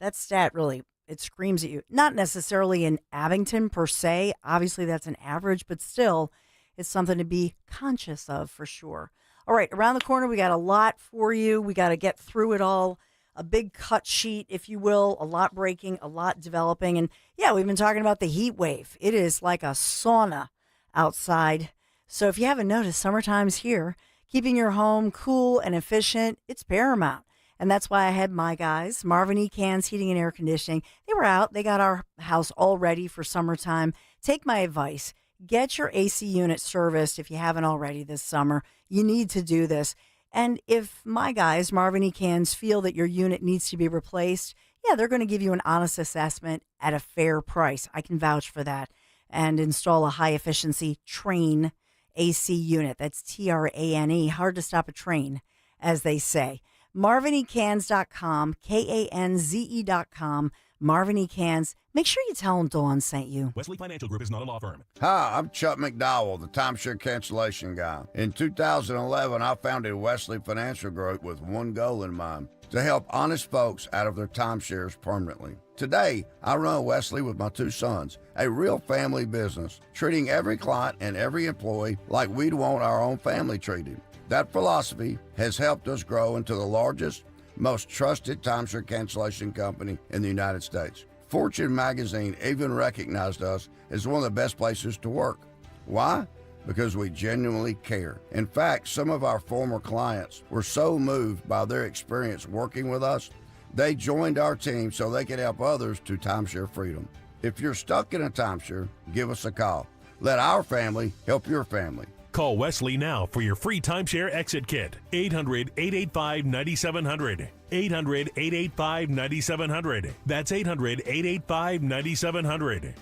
[SPEAKER 1] That stat really, it screams at you. Not necessarily in Abington per se. Obviously, that's an average, but still, it's something to be conscious of for sure. All right, around the corner, we got a lot for you. We got to get through it all. A big cut sheet, if you will, a lot breaking, a lot developing. And yeah, we've been talking about the heat wave. It is like a sauna outside. So if you haven't noticed, summertime's here. Keeping your home cool and efficient, it's paramount. And that's why I had my guys, Marvin E. Cans Heating and Air Conditioning. They were out. They got our house all ready for summertime. Take my advice. Get your AC unit serviced if you haven't already this summer. You need to do this. And if my guys, Marvin E. Cans, feel that your unit needs to be replaced, yeah, they're going to give you an honest assessment at a fair price. I can vouch for that. And install a high-efficiency Trane AC unit. That's Trane. Hard to stop a train, as they say. MarvinECans.com, KANZE.com. Marvin E. Cans. Make sure you tell them Dawn sent you.
[SPEAKER 10] Wesley Financial Group is not a law firm.
[SPEAKER 3] Hi, I'm Chuck McDowell, the timeshare cancellation guy. In 2011, I founded Wesley Financial Group with one goal in mind: to help honest folks out of their timeshares permanently. Today, I run Wesley with my two sons, a real family business, treating every client and every employee like we'd want our own family treated. That philosophy has helped us grow into the largest, most trusted timeshare cancellation company in the United States. Fortune magazine even recognized us as one of the best places to work. Why? Because we genuinely care. In fact, some of our former clients were so moved by their experience working with us, they joined our team so they could help others to timeshare freedom. If you're stuck in a timeshare, give us a call. Let our family help your family.
[SPEAKER 10] Call Wesley now for your free timeshare exit kit. 800-885-9700. 800-885-9700. That's 800-885-9700.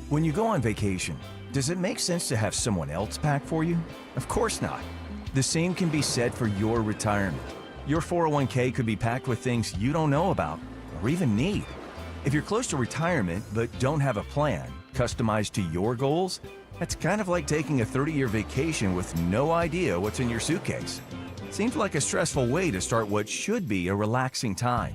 [SPEAKER 4] When you go on vacation, does it make sense to have someone else pack for you? Of course not. The same can be said for your retirement. Your 401k could be packed with things you don't know about or even need. If you're close to retirement but don't have a plan customized to your goals, that's kind of like taking a 30-year vacation with no idea what's in your suitcase. Seems like a stressful way to start what should be a relaxing time.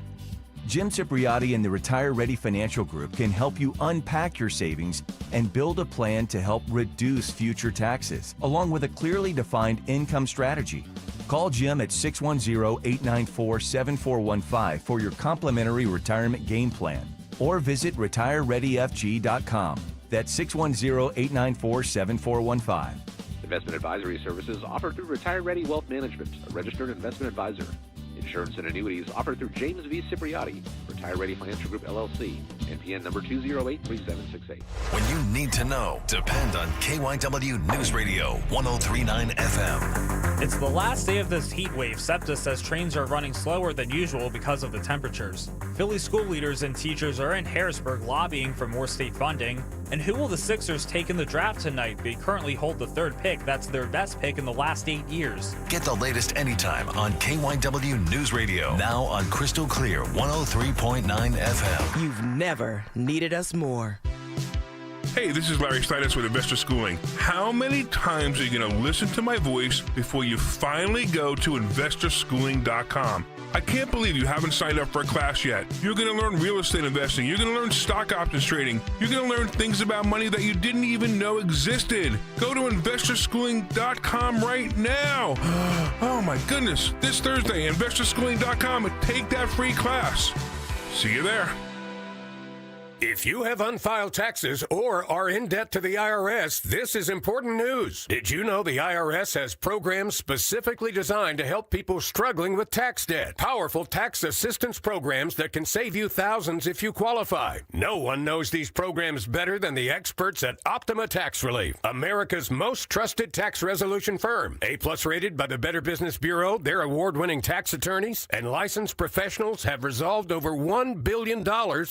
[SPEAKER 4] Jim Cipriotti and the Retire Ready Financial Group can help you unpack your savings and build a plan to help reduce future taxes, along with a clearly defined income strategy. Call Jim at 610-894-7415 for your complimentary retirement game plan, or visit retirereadyfg.com. That's 610-894-7415.
[SPEAKER 5] Investment advisory services offered through Retire Ready Wealth Management, a registered investment advisor. Insurance and annuities offered through James V. Cipriotti, Retire Ready Financial Group, LLC, NPN number 2083768.
[SPEAKER 6] When you need to know, depend on KYW News Radio 1039 FM.
[SPEAKER 7] It's the last day of this heat wave. SEPTA says trains are running slower than usual because of the temperatures. Philly school leaders and teachers are in Harrisburg lobbying for more state funding. And who will the Sixers take in the draft tonight? They currently hold the third pick. That's their best pick in the last 8 years.
[SPEAKER 6] Get the latest anytime on KYW News Radio. Now on Crystal Clear 103.9 FM.
[SPEAKER 8] You've never needed us more.
[SPEAKER 27] Hey, this is Larry Steinitz with Investor Schooling. How many times are you going to listen to my voice before you finally go to investorschooling.com? I can't believe you haven't signed up for a class yet. You're going to learn real estate investing. You're going to learn stock options trading. You're going to learn things about money that you didn't even know existed. Go to investorschooling.com right now. Oh my goodness. This Thursday, investorschooling.com, and take that free class. See you there.
[SPEAKER 28] If you have unfiled taxes or are in debt to the IRS, this is important news. Did you know the IRS has programs specifically designed to help people struggling with tax debt? Powerful tax assistance programs that can save you thousands if you qualify. No one knows these programs better than the experts at Optima Tax Relief, America's most trusted tax resolution firm. A+ rated by the Better Business Bureau, their award-winning tax attorneys and licensed professionals have resolved over $1 billion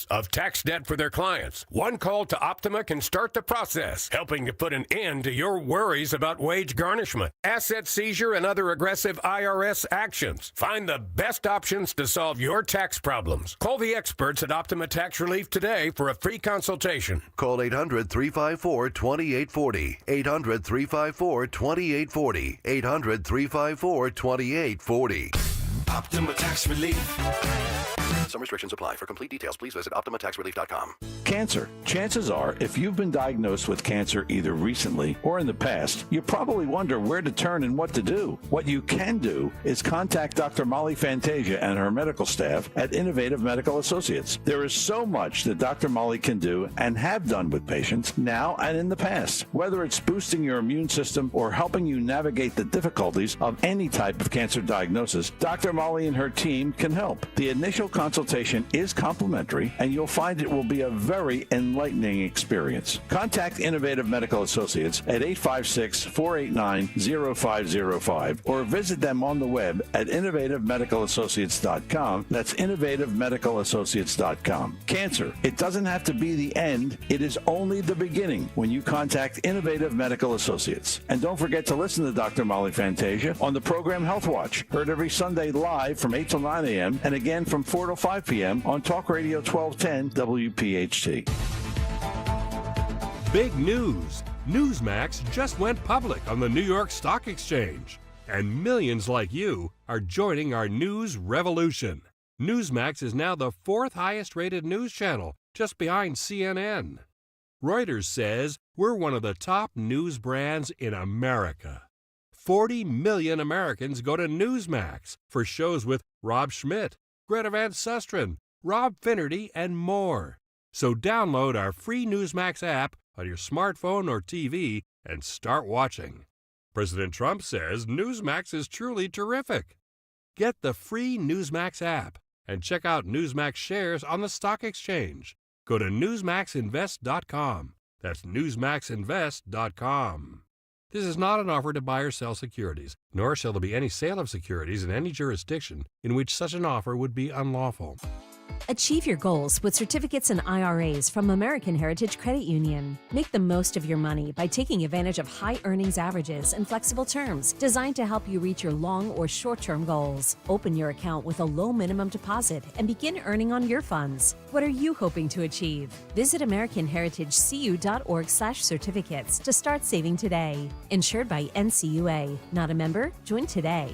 [SPEAKER 28] of tax debt for their clients. One call to Optima can start the process, helping to put an end to your worries about wage garnishment, asset seizure, and other aggressive IRS actions. Find the best options to solve your tax problems. Call the experts at Optima Tax Relief today for a free consultation.
[SPEAKER 25] Call 800-354-2840. 800-354-2840. 800-354-2840.
[SPEAKER 6] Optima Tax Relief.
[SPEAKER 25] Some restrictions apply. For complete details, please visit OptimaTaxRelief.com.
[SPEAKER 29] Cancer. Chances are, if you've been diagnosed with cancer either recently or in the past, you probably wonder where to turn and what to do. What you can do is contact Dr. Molly Fantasia and her medical staff at Innovative Medical Associates. There is so much that Dr. Molly can do and have done with patients now and in the past. Whether it's boosting your immune system or helping you navigate the difficulties of any type of cancer diagnosis, Dr. Molly and her team can help. The initial consultation is complimentary, and you'll find it will be a very enlightening experience. Contact Innovative Medical Associates at 856-489-0505 or visit them on the web at innovativemedicalassociates.com. That's innovativemedicalassociates.com. Cancer, it doesn't have to be the end. It is only the beginning when you contact Innovative Medical Associates. And don't forget to listen to Dr. Molly Fantasia on the program Health Watch, heard every Sunday live from 8 till 9 a.m. and again from 4 till 5 p.m. on Talk Radio 1210 WPHT.
[SPEAKER 28] Big news. Newsmax just went public on the New York Stock Exchange. And millions like you are joining our news revolution. Newsmax is now the 4th highest rated news channel, just behind CNN. Reuters says we're one of the top news brands in America. 40 million Americans go to Newsmax for shows with Rob Schmidt, Greta Van Susteren, Rob Finnerty, and more. So download our free Newsmax app on your smartphone or TV and start watching. President Trump says Newsmax is truly terrific. Get the free Newsmax app and check out Newsmax shares on the stock exchange. Go to newsmaxinvest.com. That's newsmaxinvest.com. This is not an offer to buy or sell securities, nor shall there be any sale of securities in any jurisdiction in which such an offer would be unlawful.
[SPEAKER 9] Achieve your goals with certificates and IRAs from American Heritage Credit Union. Make the most of your money by taking advantage of high earnings averages and flexible terms designed to help you reach your long or short-term goals. Open your account with a low minimum deposit and begin earning on your funds. What are you hoping to achieve? Visit AmericanHeritageCU.org/certificates to start saving today. Insured by NCUA. Not a member? Join today.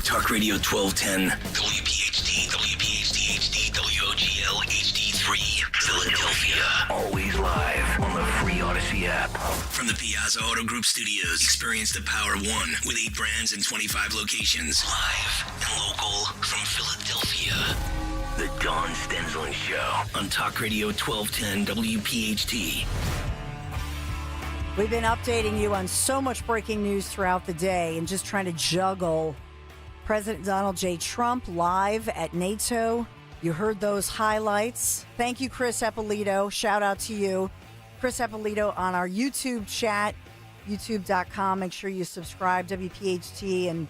[SPEAKER 11] Talk Radio 1210, WPHT, WPHT HD, WOGL HD3, Philadelphia. Always live on the free Odyssey app. From the Piazza Auto Group Studios, experience the power of one with 8 brands and 25 locations. Live and local from Philadelphia. The Dawn Stensland Show on Talk Radio 1210, WPHT.
[SPEAKER 1] We've been updating you on so much breaking news throughout the day and just trying to juggle President Donald J. Trump live at NATO. You heard those highlights. Thank you, Chris Eppolito. Shout out to you. Chris Eppolito on our YouTube chat, youtube.com. Make sure you subscribe, WPHT, and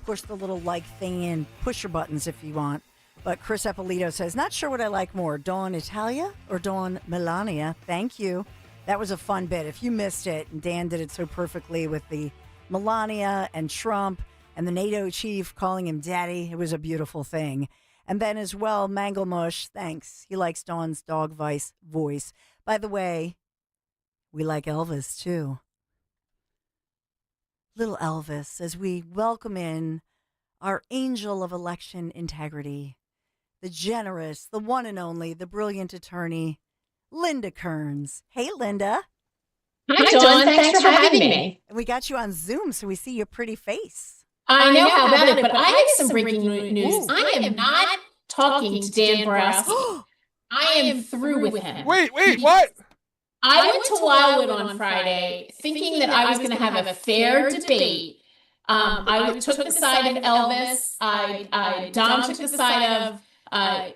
[SPEAKER 1] push the little like thing in. Push your buttons if you want. But Chris Eppolito says, not sure what I like more, Dawn Italia or Dawn Melania. Thank you. That was a fun bit. If you missed it, and Dan did it so perfectly with the Melania and Trump and the NATO chief calling him daddy. It was a beautiful thing. And then as well, Manglemush, thanks. He likes Dawn's dog voice. By the way, we like Elvis too. Little Elvis, as we welcome in our angel of election integrity, the generous, the one and only, the brilliant attorney, Linda Kearns. Hey, Linda.
[SPEAKER 12] Hi, Dawn. Thanks for having me.
[SPEAKER 1] And we got you on Zoom, so we see your pretty face.
[SPEAKER 12] I know how about it, but I have some breaking news. Ooh. I am not talking to Dan Borowski. I am through with him.
[SPEAKER 13] Wait, what?
[SPEAKER 12] I went to Wildwood on Friday thinking that I was going to have a fair debate. I took the side of Elvis. Dom took the side of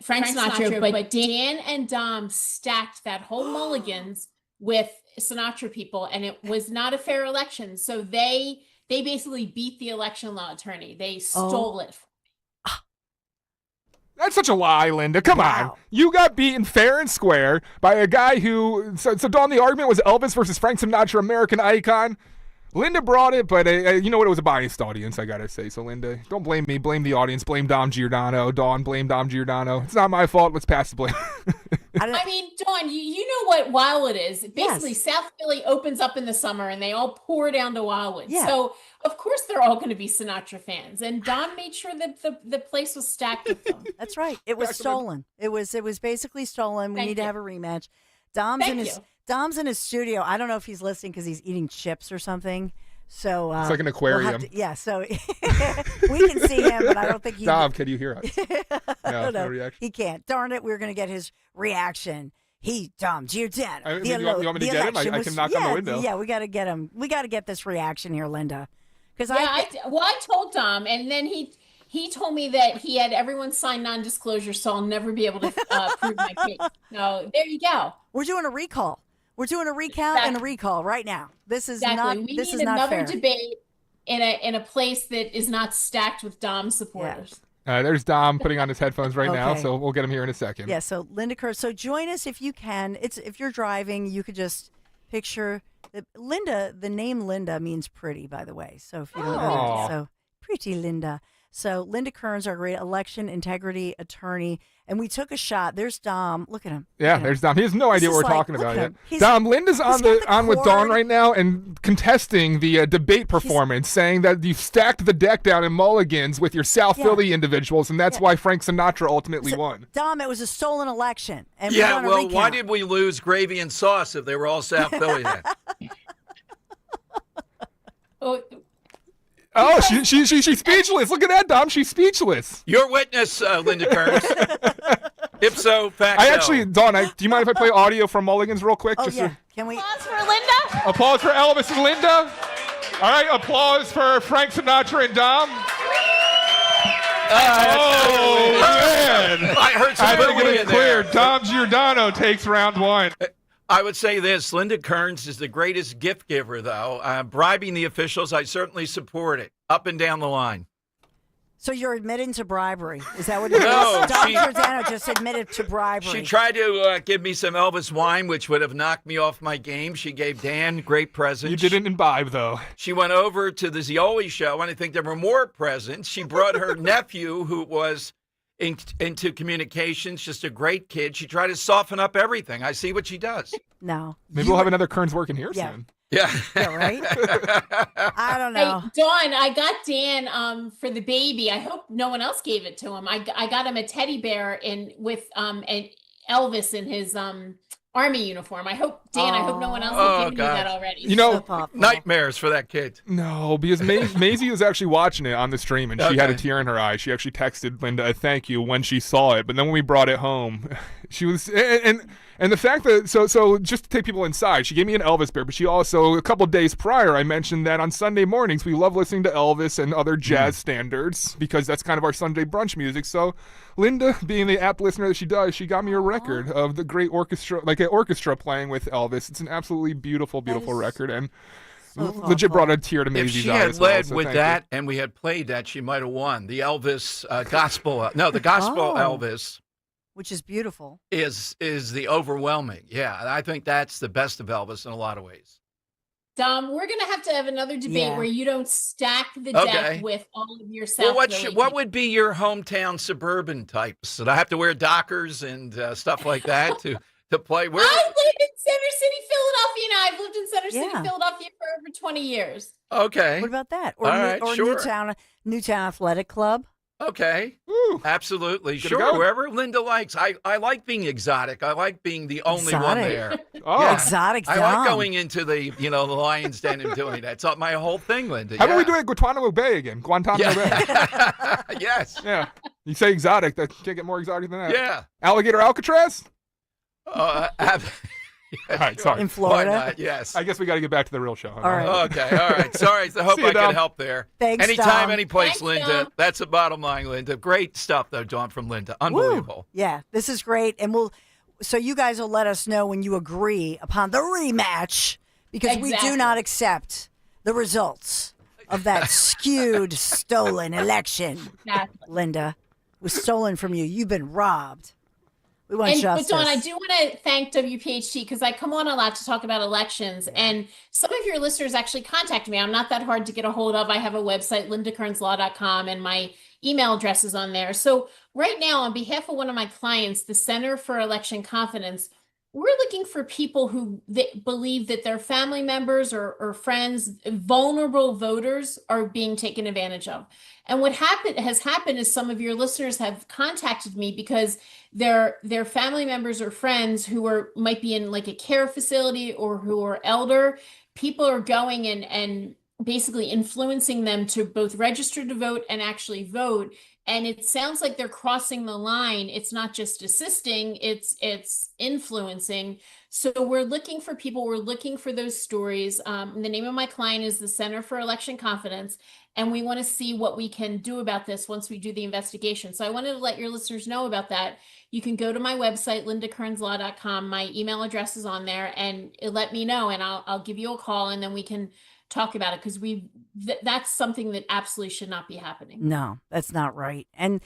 [SPEAKER 12] Frank Sinatra, but Dan and Dom stacked that whole Mulligan's with Sinatra people, and it was not a fair election. So they basically beat the election law attorney. They stole it.
[SPEAKER 13] That's such a lie, Linda. Come on. You got beaten fair and square by a guy who... So Dawn, the argument was Elvis versus Frank Sinatra, American icon. Linda brought it, but you know what? It was a biased audience, I gotta say. So, Linda, don't blame me. Blame the audience. Blame Dom Giordano. Dawn, blame Dom Giordano. It's not my fault. Let's pass the blame.
[SPEAKER 12] I mean, Dawn, you know what Wildwood is. Basically, yes. South Philly opens up in the summer, and they all pour down to Wildwood. Yeah. So, of course, they're all going to be Sinatra fans. And Dom made sure that the place was stacked with them.
[SPEAKER 1] That's right. It was stolen. It was basically stolen. We need to have a rematch. Dom's in his studio. I don't know if he's listening because he's eating chips or something. So
[SPEAKER 13] it's like an aquarium.
[SPEAKER 1] So we can see him, but I don't think he.
[SPEAKER 13] Dom, can you hear us?
[SPEAKER 1] No reaction. He can't. Darn it, we're going to get his reaction. Dom Giordano.
[SPEAKER 13] You want me to get him? I can knock on the window.
[SPEAKER 1] Yeah, we got to get him. We got to get this reaction here, Linda. Because
[SPEAKER 12] I told Dom, and then he told me that he had everyone sign non-disclosure, so I'll never be able to prove my case. So there you go.
[SPEAKER 1] We're doing a recall. We're doing a recount and a recall right now. This is not.
[SPEAKER 12] We
[SPEAKER 1] This
[SPEAKER 12] need
[SPEAKER 1] is not
[SPEAKER 12] another
[SPEAKER 1] fair.
[SPEAKER 12] debate in a place that is not stacked with Dom supporters.
[SPEAKER 13] There's Dom putting on his headphones right now,
[SPEAKER 1] Okay.
[SPEAKER 13] so we'll get him here in a second.
[SPEAKER 1] Yeah. So Linda Kearns. So join us if you can. If you're driving, you could just picture Linda. The name Linda means pretty, by the way. So if you don't know, so pretty Linda. So Linda Kearns, our great election integrity attorney, and we took a shot. There's Dom. Look at him.
[SPEAKER 13] Yeah, there's Dom. He has no idea what we're talking about yet. Dom, Linda's on with Dawn right now and contesting the debate performance, saying that you stacked the deck down in mulligans with your South Philly individuals, and that's why Frank Sinatra ultimately won.
[SPEAKER 1] Dom, it was a stolen election. And
[SPEAKER 14] yeah,
[SPEAKER 1] we're on a recount.
[SPEAKER 14] why did we lose gravy and sauce if they were all South Philly then?
[SPEAKER 13] Oh, she's speechless. Look at that, Dom. She's speechless.
[SPEAKER 14] Your witness, Linda Kearns. Ipso facto.
[SPEAKER 13] Dawn, do you mind if I play audio from Mulligan's real quick?
[SPEAKER 1] Can we?
[SPEAKER 12] Applause for Linda.
[SPEAKER 13] Applause for Elvis and Linda. All right, applause for Frank Sinatra and Dom. Man.
[SPEAKER 14] I heard some
[SPEAKER 13] I think
[SPEAKER 14] booing
[SPEAKER 13] it
[SPEAKER 14] in
[SPEAKER 13] is clear.
[SPEAKER 14] there.
[SPEAKER 13] Dom Giordano takes round one.
[SPEAKER 14] I would say this, Linda Kearns is the greatest gift giver, though. Bribing the officials, I certainly support it, up and down the line.
[SPEAKER 1] So you're admitting to bribery? Is that what it
[SPEAKER 14] No,
[SPEAKER 1] is? Dom Giordano just admitted to bribery.
[SPEAKER 14] She tried to give me some Elvis wine, which would have knocked me off my game. She gave Dan great presents.
[SPEAKER 13] You didn't imbibe, though.
[SPEAKER 14] She went over to the Zioli show, and I think there were more presents. She brought her nephew, who was into communications, just a great kid. She tried to soften up everything. I see what she does.
[SPEAKER 1] No.
[SPEAKER 13] Maybe we'll have another Kearns working here soon.
[SPEAKER 14] Yeah.
[SPEAKER 1] Yeah, right? I don't know.
[SPEAKER 12] Hey, Dawn, I got Dan for the baby. I hope no one else gave it to him. I got him a teddy bear with and Elvis in his army uniform. I hope no one else has given you that already.
[SPEAKER 13] You know,
[SPEAKER 14] nightmares for that kid.
[SPEAKER 13] No, because Maisie was actually watching it on the stream, and she had a tear in her eye. She actually texted Linda a thank you when she saw it, but then when we brought it home, she was and the fact that so just to take people inside, she gave me an Elvis bear, but she also a couple days prior I mentioned that on Sunday mornings we love listening to Elvis and other jazz standards because that's kind of our Sunday brunch music. So Linda, being the apt listener that she does, she got me a record of the great orchestra, like an orchestra playing with Elvis. It's an absolutely beautiful record, and legit brought a tear to
[SPEAKER 14] If
[SPEAKER 13] Maisie's
[SPEAKER 14] she
[SPEAKER 13] eye
[SPEAKER 14] had
[SPEAKER 13] as well,
[SPEAKER 14] led
[SPEAKER 13] so
[SPEAKER 14] with
[SPEAKER 13] thank
[SPEAKER 14] that and we had played that, she might have won. The Elvis gospel. No, the gospel Elvis.
[SPEAKER 1] Which is beautiful.
[SPEAKER 14] Is the overwhelming. Yeah, I think that's the best of Elvis in a lot of ways.
[SPEAKER 12] Dom, we're going to have another debate where you don't stack the
[SPEAKER 14] Okay.
[SPEAKER 12] deck with all of your South
[SPEAKER 14] Well,
[SPEAKER 12] Philly
[SPEAKER 14] what would be your hometown suburban types? Did I have to wear Dockers and stuff like that to play? Where?
[SPEAKER 12] I live in Center City, Philadelphia, and I've lived in Center City, Philadelphia for over 20 years.
[SPEAKER 14] Okay.
[SPEAKER 1] What about that? Or,
[SPEAKER 14] All right, sure.
[SPEAKER 1] Newtown Athletic Club.
[SPEAKER 14] Okay. Absolutely.
[SPEAKER 1] Good to
[SPEAKER 14] Sure.
[SPEAKER 1] go.
[SPEAKER 14] Wherever Linda likes. I like being exotic. I like being the only one
[SPEAKER 1] Exotic.
[SPEAKER 14] there.
[SPEAKER 1] Oh. Exotic
[SPEAKER 14] I
[SPEAKER 1] Dom.
[SPEAKER 14] like going into the Lion's Den and doing that. It's not my whole thing, Linda.
[SPEAKER 13] How about we do it at Guantanamo Bay again? Guantanamo Bay.
[SPEAKER 14] Yes.
[SPEAKER 13] Yeah. You say exotic. That can't get more exotic than that.
[SPEAKER 14] Yeah.
[SPEAKER 13] Alligator Alcatraz?
[SPEAKER 14] All
[SPEAKER 13] right, sorry.
[SPEAKER 1] In Florida?
[SPEAKER 14] Why not? Yes.
[SPEAKER 13] I guess we got to get back to the real show. Huh?
[SPEAKER 1] All right.
[SPEAKER 14] Okay. All right. Sorry. I hope
[SPEAKER 13] See you,
[SPEAKER 14] I could
[SPEAKER 13] Dom.
[SPEAKER 14] help there.
[SPEAKER 1] Thanks,
[SPEAKER 14] Anytime,
[SPEAKER 1] Dom.
[SPEAKER 14] any place,
[SPEAKER 1] Thanks,
[SPEAKER 14] Linda.
[SPEAKER 1] Dom.
[SPEAKER 14] That's the bottom line, Linda. Great stuff, though, Dawn, from Linda. Unbelievable.
[SPEAKER 1] Yeah, this is great. And so you guys will let us know when you agree upon the rematch because we
[SPEAKER 12] Exactly.
[SPEAKER 1] do not accept the results of that skewed, stolen election.
[SPEAKER 12] Exactly.
[SPEAKER 1] Linda, it was stolen from you. You've been robbed. We want
[SPEAKER 12] But
[SPEAKER 1] justice.
[SPEAKER 12] Dawn, I do want to thank WPHT because I come on a lot to talk about elections, and some of your listeners actually contact me. I'm not that hard to get a hold of. I have a website, lindakearnslaw.com, and my email address is on there. So right now, on behalf of one of my clients, the Center for Election Confidence, we're looking for people who believe that their family members or friends, vulnerable voters, are being taken advantage of. And what has happened is some of your listeners have contacted me because their family members or friends who might be in like a care facility or who are elder, people are going and basically influencing them to both register to vote and actually vote. And it sounds like they're crossing the line. It's not just assisting, it's influencing. So we're looking for people, we're looking for those stories. The name of my client is the Center for Election Confidence, and we want to see what we can do about this once we do the investigation. So I wanted to let your listeners know about that. You can go to my website, lindakearnslaw.com. My email address is on there, and let me know, and I'll give you a call, and then we can talk about it, because that's something that absolutely should not be happening.
[SPEAKER 1] No, that's not right. And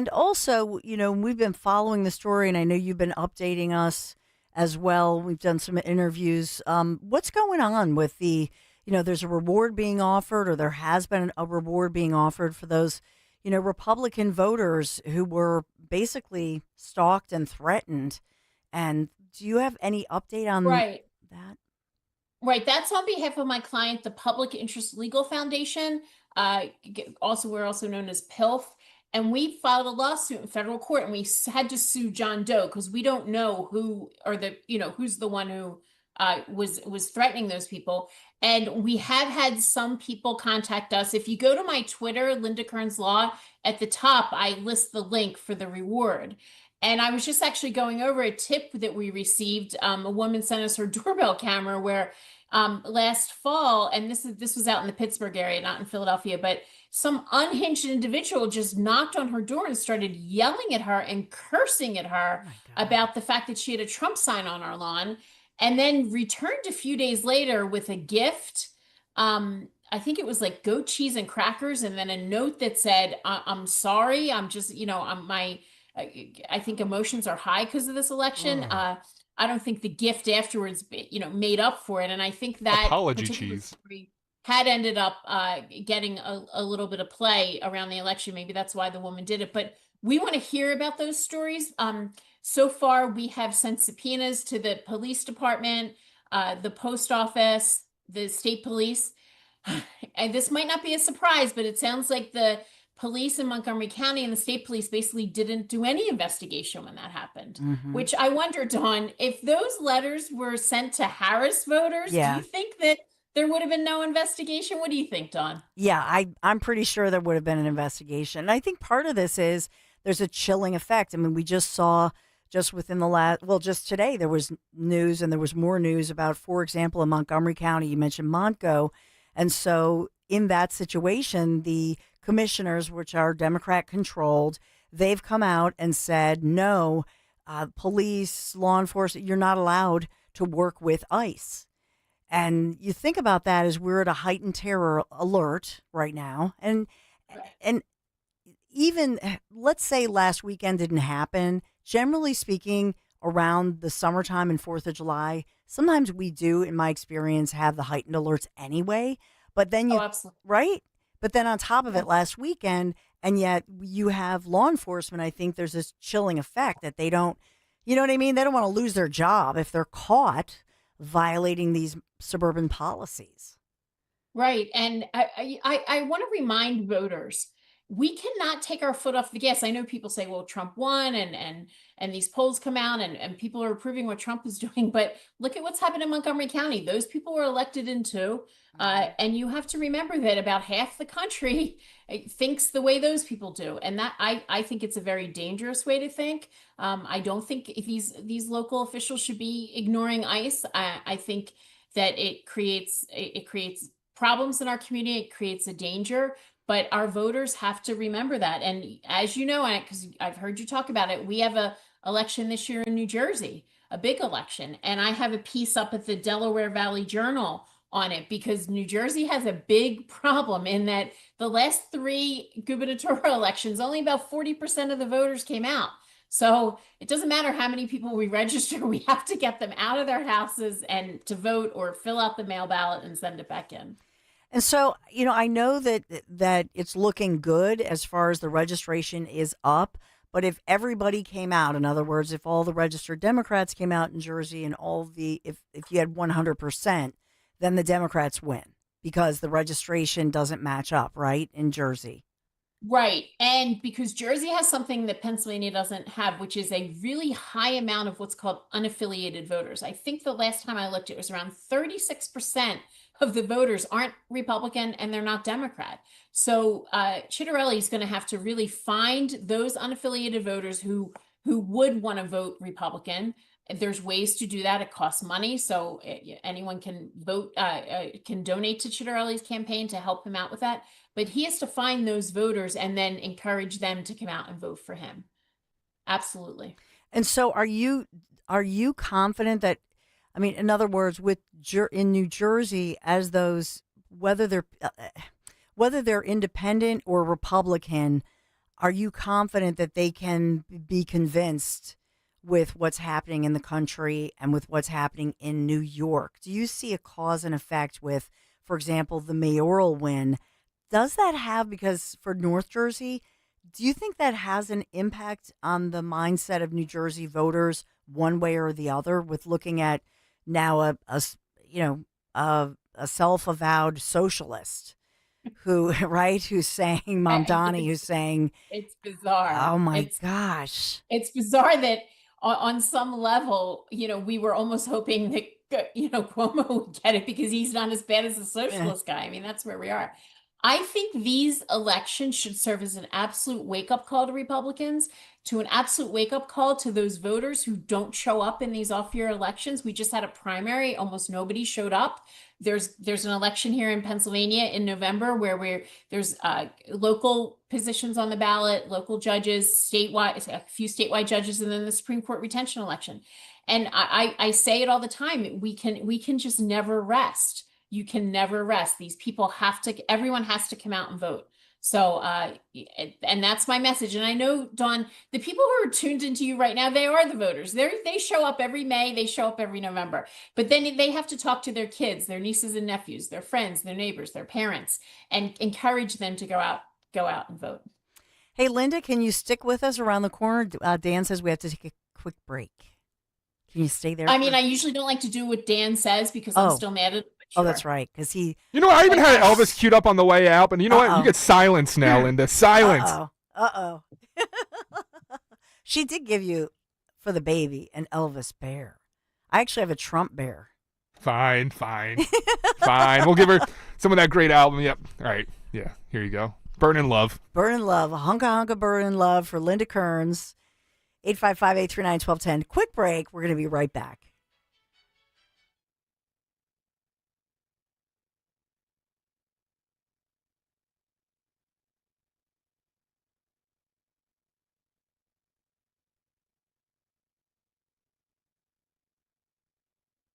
[SPEAKER 1] also, we've been following the story, and I know you've been updating us as well. We've done some interviews. What's going on with there's a reward being offered, or there has been a reward being offered for those, Republican voters who were basically stalked and threatened. And do you have any update on
[SPEAKER 12] Right.
[SPEAKER 1] that?
[SPEAKER 12] Right. That's on behalf of my client, the Public Interest Legal Foundation. We're also known as PILF. And we filed a lawsuit in federal court, and we had to sue John Doe, because we don't know who's the one who was threatening those people. And we have had some people contact us. If you go to my Twitter, Linda Kearns Law, at the top, I list the link for the reward. And I was just actually going over a tip that we received. A woman sent us her doorbell camera where last fall, and this was out in the Pittsburgh area, not in Philadelphia, but some unhinged individual just knocked on her door and started yelling at her and cursing at her about the fact that she had a Trump sign on our lawn, and then returned a few days later with a gift. I think it was like goat cheese and crackers, and then a note that said, I'm sorry. I'm just, I think emotions are high because of this election. I don't think the gift afterwards, made up for it. And I think that
[SPEAKER 13] apology
[SPEAKER 12] particular
[SPEAKER 13] cheese
[SPEAKER 12] story had ended up getting a little bit of play around the election. Maybe that's why the woman did it. But we want to hear about those stories. So far, we have sent subpoenas to the police department, the post office, the state police. And this might not be a surprise, but it sounds like the police in Montgomery County and the state police basically didn't do any investigation when that happened.
[SPEAKER 1] Mhm.
[SPEAKER 12] Which I wonder, Dawn, if those letters were sent to Harris voters, do
[SPEAKER 1] Yeah.
[SPEAKER 12] you think that there would have been no investigation? What do you think, Dawn?
[SPEAKER 1] Yeah, I'm pretty sure there would have been an investigation. And I think part of this is there's a chilling effect. I mean, we just saw just within just today, there was news, and there was more news about, for example, in Montgomery County, you mentioned Montgo. And so in that situation, the commissioners, which are Democrat controlled, they've come out and said, no, police, law enforcement, you're not allowed to work with ICE. And you think about that as we're at a heightened terror alert right now. And even, let's say last weekend didn't happen, generally speaking, around the summertime and 4th of July, sometimes we do, in my experience, have the heightened alerts anyway. But then right? But then on top of it, last weekend, and yet you have law enforcement, I think there's this chilling effect that they don't, you know what I mean? They don't want to lose their job if they're caught violating these suburban policies.
[SPEAKER 12] Right. And I want to remind voters, we cannot take our foot off the gas. I know people say, well, Trump won, and these polls come out, and people are approving what Trump is doing. But look at what's happened in Montgomery County. Those people were elected in too. And you have to remember that about half the country thinks the way those people do. And that I think it's a very dangerous way to think. I don't think these local officials should be ignoring ICE. I think that it creates problems in our community. It creates a danger. But our voters have to remember that. And as you know, because I've heard you talk about it, we have a election this year in New Jersey, a big election. And I have a piece up at the Delaware Valley Journal on it, because New Jersey has a big problem in that the last 3 gubernatorial elections, only about 40% of the voters came out. So it doesn't matter how many people we register, we have to get them out of their houses and to vote, or fill out the mail ballot and send it back in.
[SPEAKER 1] And so, I know that it's looking good as far as the registration is up. But if everybody came out, in other words, if all the registered Democrats came out in Jersey, and if you had 100%, then the Democrats win, because the registration doesn't match up, right, in Jersey.
[SPEAKER 12] Right. And because Jersey has something that Pennsylvania doesn't have, which is a really high amount of what's called unaffiliated voters. I think the last time I looked, it was around 36% of the voters aren't Republican, and they're not Democrat. So Chitterelli is going to have to really find those unaffiliated voters who would want to vote Republican. There's ways to do that. It costs money, so anyone can vote, can donate to Chitterelli's campaign to help him out with that. But he has to find those voters and then encourage them to come out and vote for him. Absolutely.
[SPEAKER 1] And so, are you confident that, I mean, in other words, with in New Jersey, as those whether they're independent or Republican, are you confident that they can be convinced with what's happening in the country and with what's happening in New York? Do you see a cause and effect with, for example, the mayoral win? Does that have, because for North Jersey, do you think that has an impact on the mindset of New Jersey voters one way or the other, with looking at now a self-avowed socialist who's saying, Mamdani, who's saying,
[SPEAKER 12] it's bizarre.
[SPEAKER 1] Oh my gosh.
[SPEAKER 12] It's bizarre that on some level, we were almost hoping that, Cuomo would get it because he's not as bad as the socialist guy. I mean, that's where we are. I think these elections should serve as an absolute wake-up call to Republicans, to an absolute wake-up call to those voters who don't show up in these off-year elections. We just had a primary. Almost nobody showed up. There's an election here in Pennsylvania in November where there's local positions on the ballot, local judges, statewide, a few statewide judges, and then the Supreme Court retention election. And I say it all the time. We can just never rest. You can never rest. These people everyone has to come out and vote. So, and that's my message. And I know, Dawn, the people who are tuned into you right now, they are the voters. They show up every May, they show up every November, but then they have to talk to their kids, their nieces and nephews, their friends, their neighbors, their parents, and encourage them to go out and vote.
[SPEAKER 1] Hey, Linda, can you stick with us around the corner? Dan says we have to take a quick break. Can you stay there?
[SPEAKER 12] I mean, I usually don't like to do what Dan says because I'm still mad at him.
[SPEAKER 1] Sure. Oh, that's right. Because he.
[SPEAKER 13] I even had Elvis queued up on the way out, and you know what? You get silence now, Linda. Silence.
[SPEAKER 1] Uh-oh. She did give you, for the baby, an Elvis bear. I actually have a Trump bear.
[SPEAKER 13] Fine. Fine. We'll give her some of that great album. Yep. All right. Yeah. Here you go. Burn in Love.
[SPEAKER 1] Burn in Love. Hunka Hunka Burn in Love for Linda Kearns. 855-839-1210. Quick break. We're going to be right back.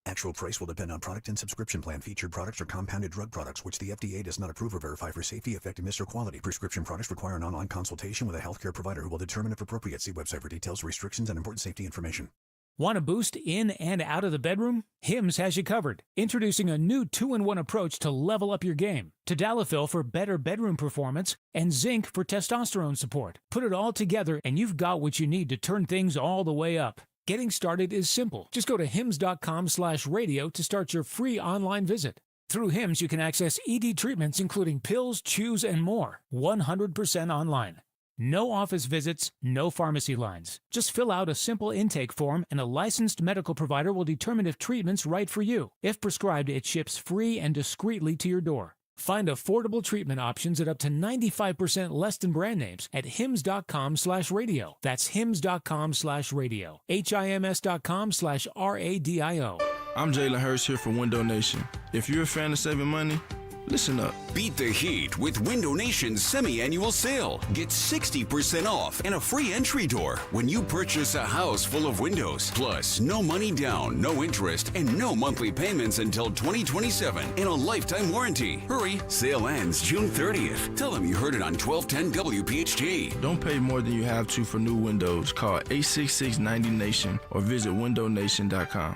[SPEAKER 21] Actual price will depend on product and subscription plan. Featured products are compounded drug products, which the FDA does not approve or verify for safety, effectiveness, or quality. Prescription products require an online consultation with a healthcare provider who will determine if appropriate. See website for details, restrictions, and important safety information.
[SPEAKER 15] Want a boost in and out of the bedroom? Hims has you covered. Introducing a new 2-in-1 approach to level up your game. Tadalafil for better bedroom performance and zinc for testosterone support. Put it all together and you've got what you need to turn things all the way up. Getting started is simple. Just go to hims.com/radio to start your free online visit. Through Hims, you can access ED treatments including pills, chews, and more. 100% online. No office visits, no pharmacy lines. Just fill out a simple intake form and a licensed medical provider will determine if treatment's right for you. If prescribed, it ships free and discreetly to your door. Find affordable treatment options at up to 95% less than brand names at hims.com/radio. That's hims.com/radio. HIMS.com/RADIO.
[SPEAKER 16] I'm Jalen Hurst here for Window Nation. If you're a fan of saving money, listen up.
[SPEAKER 17] Beat the heat with Window Nation's semi-annual sale. Get 60% off and a free entry door when you purchase a house full of windows. Plus, no money down, no interest, and no monthly payments until 2027 and a lifetime warranty. Hurry, sale ends June 30th. Tell them you heard it on 1210 WPHT.
[SPEAKER 16] Don't pay more than you have to for new windows. Call 866-90-NATION or visit windownation.com.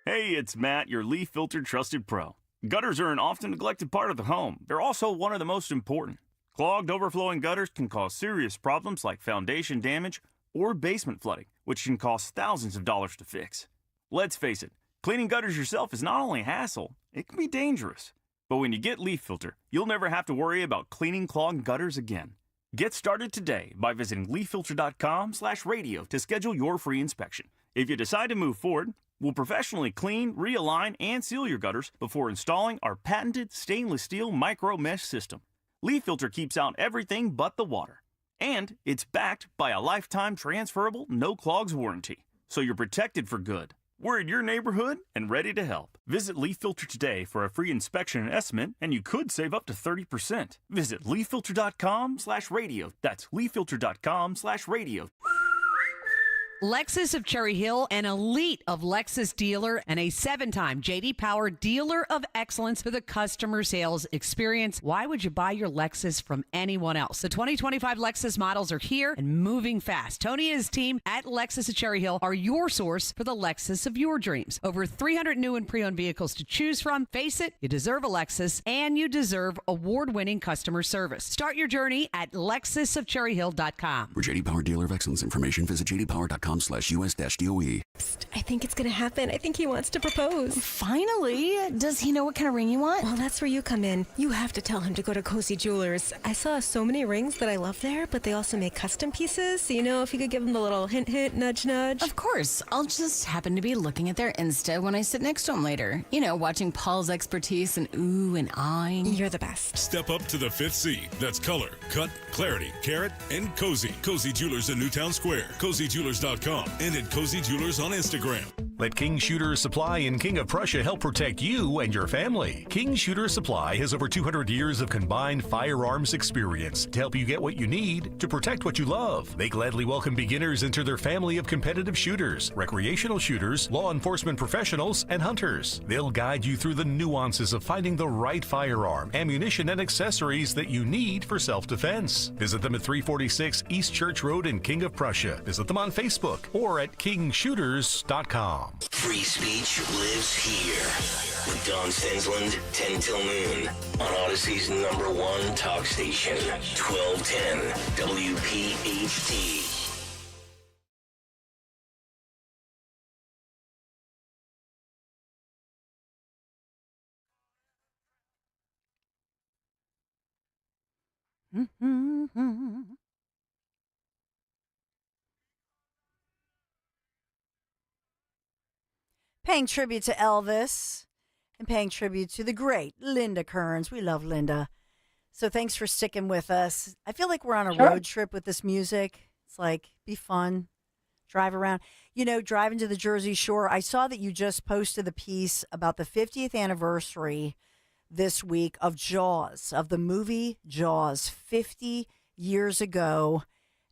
[SPEAKER 18] Hey, it's Matt, your leaf filter trusted pro. Gutters are an often neglected part of the home. They're also one of the most important. Clogged, overflowing gutters can cause serious problems like foundation damage or basement flooding, which can cost thousands of dollars to fix. Let's face it, cleaning gutters yourself is not only a hassle, it can be dangerous. But when you get Leaf Filter, you'll never have to worry about cleaning clogged gutters again. Get started today by visiting leaffilter.com/radio to schedule your free inspection. If you decide to move forward, we'll professionally clean, realign, and seal your gutters before installing our patented stainless steel micro mesh system. Leaf Filter keeps out everything but the water. And it's backed by a lifetime transferable no clogs warranty. so you're protected for good. We're in your neighborhood and ready to help. Visit Leaf Filter today for a free inspection and estimate, and you could save up to 30%. Visit leaffilter.com/radio. That's leaffilter.com/radio.
[SPEAKER 2] Lexus of Cherry Hill, an elite of Lexus dealer and a 7-time J.D. Power Dealer of Excellence for the customer sales experience. Why would you buy your Lexus from anyone else? The 2025 Lexus models are here and moving fast. Tony and his team at Lexus of Cherry Hill are your source for the Lexus of your dreams. Over 300 new and pre-owned vehicles to choose from. Face it, you deserve a Lexus, and you deserve award-winning customer service. Start your journey at lexusofcherryhill.com.
[SPEAKER 17] For J.D. Power Dealer of Excellence information, visit jdpower.com/US-DOE.
[SPEAKER 3] I think it's going to happen. I think he wants to propose.
[SPEAKER 10] Finally. Does he know what kind of ring you want?
[SPEAKER 3] Well, that's where you come in. You have to tell him to go to Cozy Jewelers. I saw so many rings that I love there, but they also make custom pieces. So, if you could give him the little hint, hint, nudge, nudge.
[SPEAKER 10] Of course. I'll just happen to be looking at their Insta when I sit next to him later. Watching Paul's expertise and ooh and eyeing.
[SPEAKER 3] You're the best.
[SPEAKER 19] Step up to the 5th C. That's color, cut, clarity, carat, and cozy. Cozy Jewelers in Newtown Square. CozyJewelers.com and at Cozy Jewelers on Instagram.
[SPEAKER 6] Let King Shooter Supply in King of Prussia help protect you and your family. King Shooter Supply has over 200 years of combined firearms experience to help you get what you need to protect what you love. They gladly welcome beginners into their family of competitive shooters, recreational shooters, law enforcement professionals, and hunters. They'll guide you through the nuances of finding the right firearm, ammunition, and accessories that you need for self-defense. Visit them at 346 East Church Road in King of Prussia. Visit them on Facebook or at kingshooters.com.
[SPEAKER 11] Free speech lives here with Don Stensland, 10 till noon on Odyssey's #1 talk station, 1210 WPHT.
[SPEAKER 1] Paying tribute to Elvis and paying tribute to the great Linda Kearns. We love Linda. So thanks for sticking with us. I feel like we're on a road trip with this music. It's like, be fun, drive around. Driving to the Jersey Shore, I saw that you just posted the piece about the 50th anniversary this week of Jaws, of the movie Jaws, 50 years ago.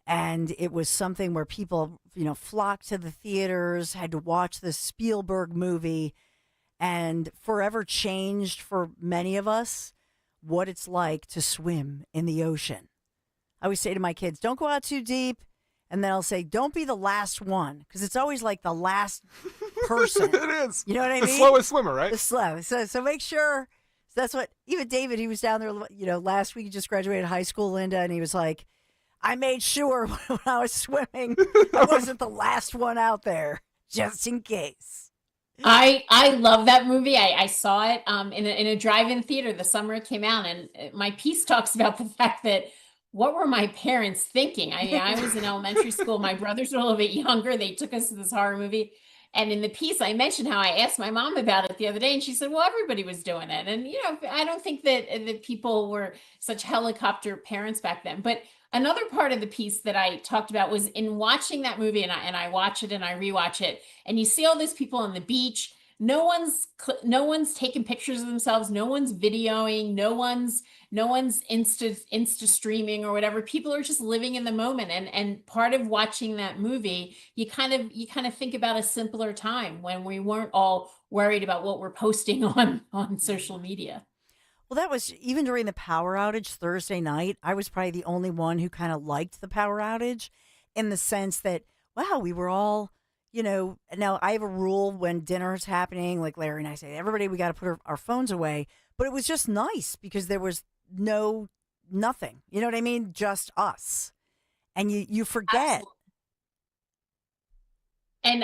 [SPEAKER 1] And it was something where people, flocked to the theaters, had to watch the Spielberg movie, and forever changed for many of us what it's like to swim in the ocean. I always say to my kids, don't go out too deep. And then I'll say, don't be the last one, because it's always like the last person.
[SPEAKER 13] It is.
[SPEAKER 1] You know what I mean?
[SPEAKER 13] The slowest swimmer, right?
[SPEAKER 1] The slow. So make sure. So that's what, even David, he was down there, last week, he just graduated high school, Linda, and he was like, I made sure when I was swimming, I wasn't the last one out there, just in case.
[SPEAKER 12] I love that movie. I saw it in a drive-in theater the summer it came out, and my piece talks about the fact that what were my parents thinking? I mean, I was in elementary school. My brothers were a little bit younger. They took us to this horror movie. And in the piece, I mentioned how I asked my mom about it the other day, and she said, well, everybody was doing it. And, I don't think that people were such helicopter parents back then. But another part of the piece that I talked about was in watching that movie, and I watch it and I rewatch it, and you see all these people on the beach. No one's taking pictures of themselves. No one's videoing. No one's Insta streaming or whatever. People are just living in the moment. And part of watching that movie, you kind of think about a simpler time when we weren't all worried about what we're posting on social media.
[SPEAKER 1] Well, that was even during the power outage Thursday night. I was probably the only one who kind of liked the power outage, in the sense that, wow, we were all, now I have a rule when dinner's happening, like Larry and I say, everybody, we got to put our phones away. But it was just nice because there was nothing. You know what I mean? Just us. And you forget.
[SPEAKER 12] Absolutely. And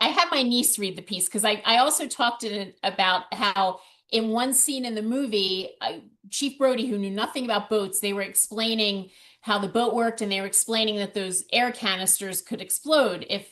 [SPEAKER 12] I had my niece read the piece, because I also talked about how in one scene in the movie, Chief Brody, who knew nothing about boats, they were explaining how the boat worked, and they were explaining that those air canisters could explode if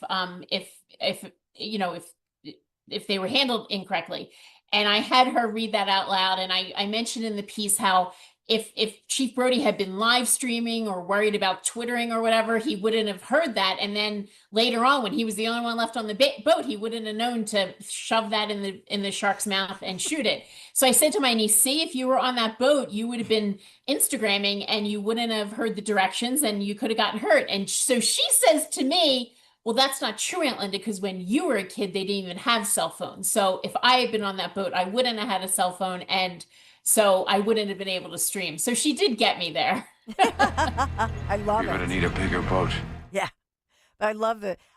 [SPEAKER 12] they were handled incorrectly. And I had her read that out loud, and I mentioned in the piece how if Chief Brody had been live streaming or worried about twittering or whatever, he wouldn't have heard that. And then later on, when he was the only one left on the boat, he wouldn't have known to shove that in the shark's mouth and shoot it. So I said to my niece, see, if you were on that boat, you would have been Instagramming and you wouldn't have heard the directions and you could have gotten hurt. And so she says to me, well, that's not true, Aunt Linda, because when you were a kid, they didn't even have cell phones. So if I had been on that boat, I wouldn't have had a cell phone, and so I wouldn't have been able to stream. So she did get me there.
[SPEAKER 1] I love it.
[SPEAKER 4] You're going to need a bigger boat.
[SPEAKER 1] Yeah. But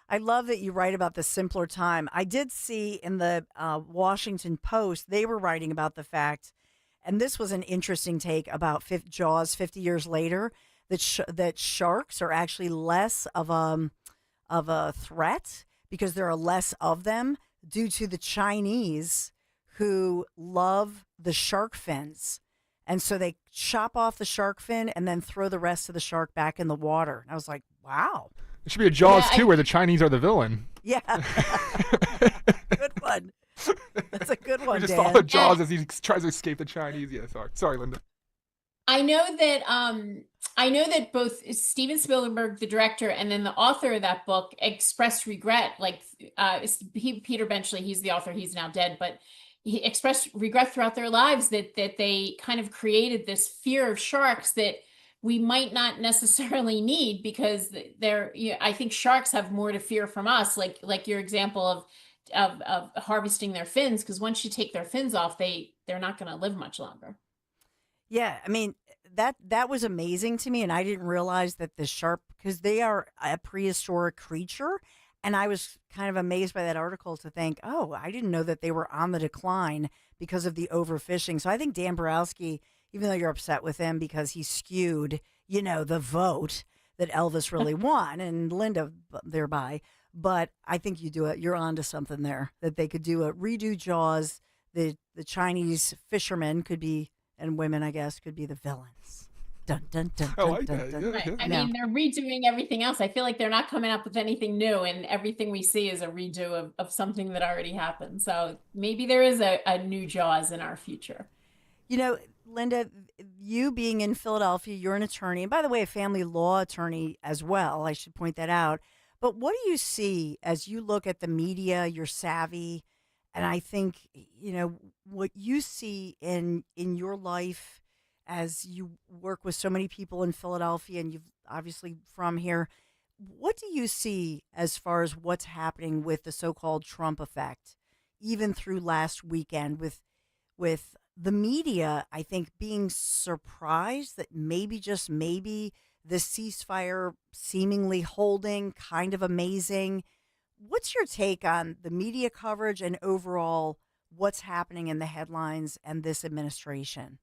[SPEAKER 1] I love that you write about the simpler time. I did see in the Washington Post, they were writing about the fact, and this was an interesting take about Jaws 50 years later, that sharks are actually less of a threat because there are less of them due to the Chinese who love the shark fins. And so they chop off the shark fin and then throw the rest of the shark back in the water. And I was like, wow.
[SPEAKER 13] It should be a Jaws too, where the Chinese are the villain.
[SPEAKER 1] Yeah. Good one. That's a good one,
[SPEAKER 13] We just
[SPEAKER 1] Dan.
[SPEAKER 13] follow Jaws as he tries to escape the Chinese. Yeah, sorry, Linda.
[SPEAKER 12] I know that both Steven Spielberg, the director, and then the author of that book expressed regret. Like Peter Benchley, he's the author. He's now dead, but he expressed regret throughout their lives that they kind of created this fear of sharks that we might not necessarily need, because I think sharks have more to fear from us. Like your example of harvesting their fins, because once you take their fins off, they're not going to live much longer.
[SPEAKER 1] Yeah, I mean, that was amazing to me, and I didn't realize that the shark, because they are a prehistoric creature, and I was kind of amazed by that article to think, oh, I didn't know that they were on the decline because of the overfishing. So I think Dan Borowski, even though you're upset with him because he skewed, the vote that Elvis really won, and Linda thereby, but I think you're onto something there, that they could redo Jaws. The Chinese fishermen could be, and women, I guess, could be the villains. Dun, dun, dun,
[SPEAKER 13] I
[SPEAKER 1] dun,
[SPEAKER 13] like
[SPEAKER 1] dun,
[SPEAKER 13] that.
[SPEAKER 1] dun.
[SPEAKER 13] Yeah,
[SPEAKER 12] Right.
[SPEAKER 13] yeah.
[SPEAKER 12] I mean, they're redoing everything else. I feel like they're not coming up with anything new, and everything we see is a redo of something that already happened. So maybe there is a new Jaws in our future.
[SPEAKER 1] Linda, you being in Philadelphia, you're an attorney, and by the way, a family law attorney as well. I should point that out. But what do you see as you look at the media? You're savvy, and I think what you see in your life as you work with so many people in Philadelphia, and you've obviously from here. What do you see as far as what's happening with the so-called Trump effect, even through last weekend with the media, I think, being surprised that maybe, just maybe, the ceasefire seemingly holding, kind of amazing. What's your take on the media coverage and overall what's happening in the headlines and this administration?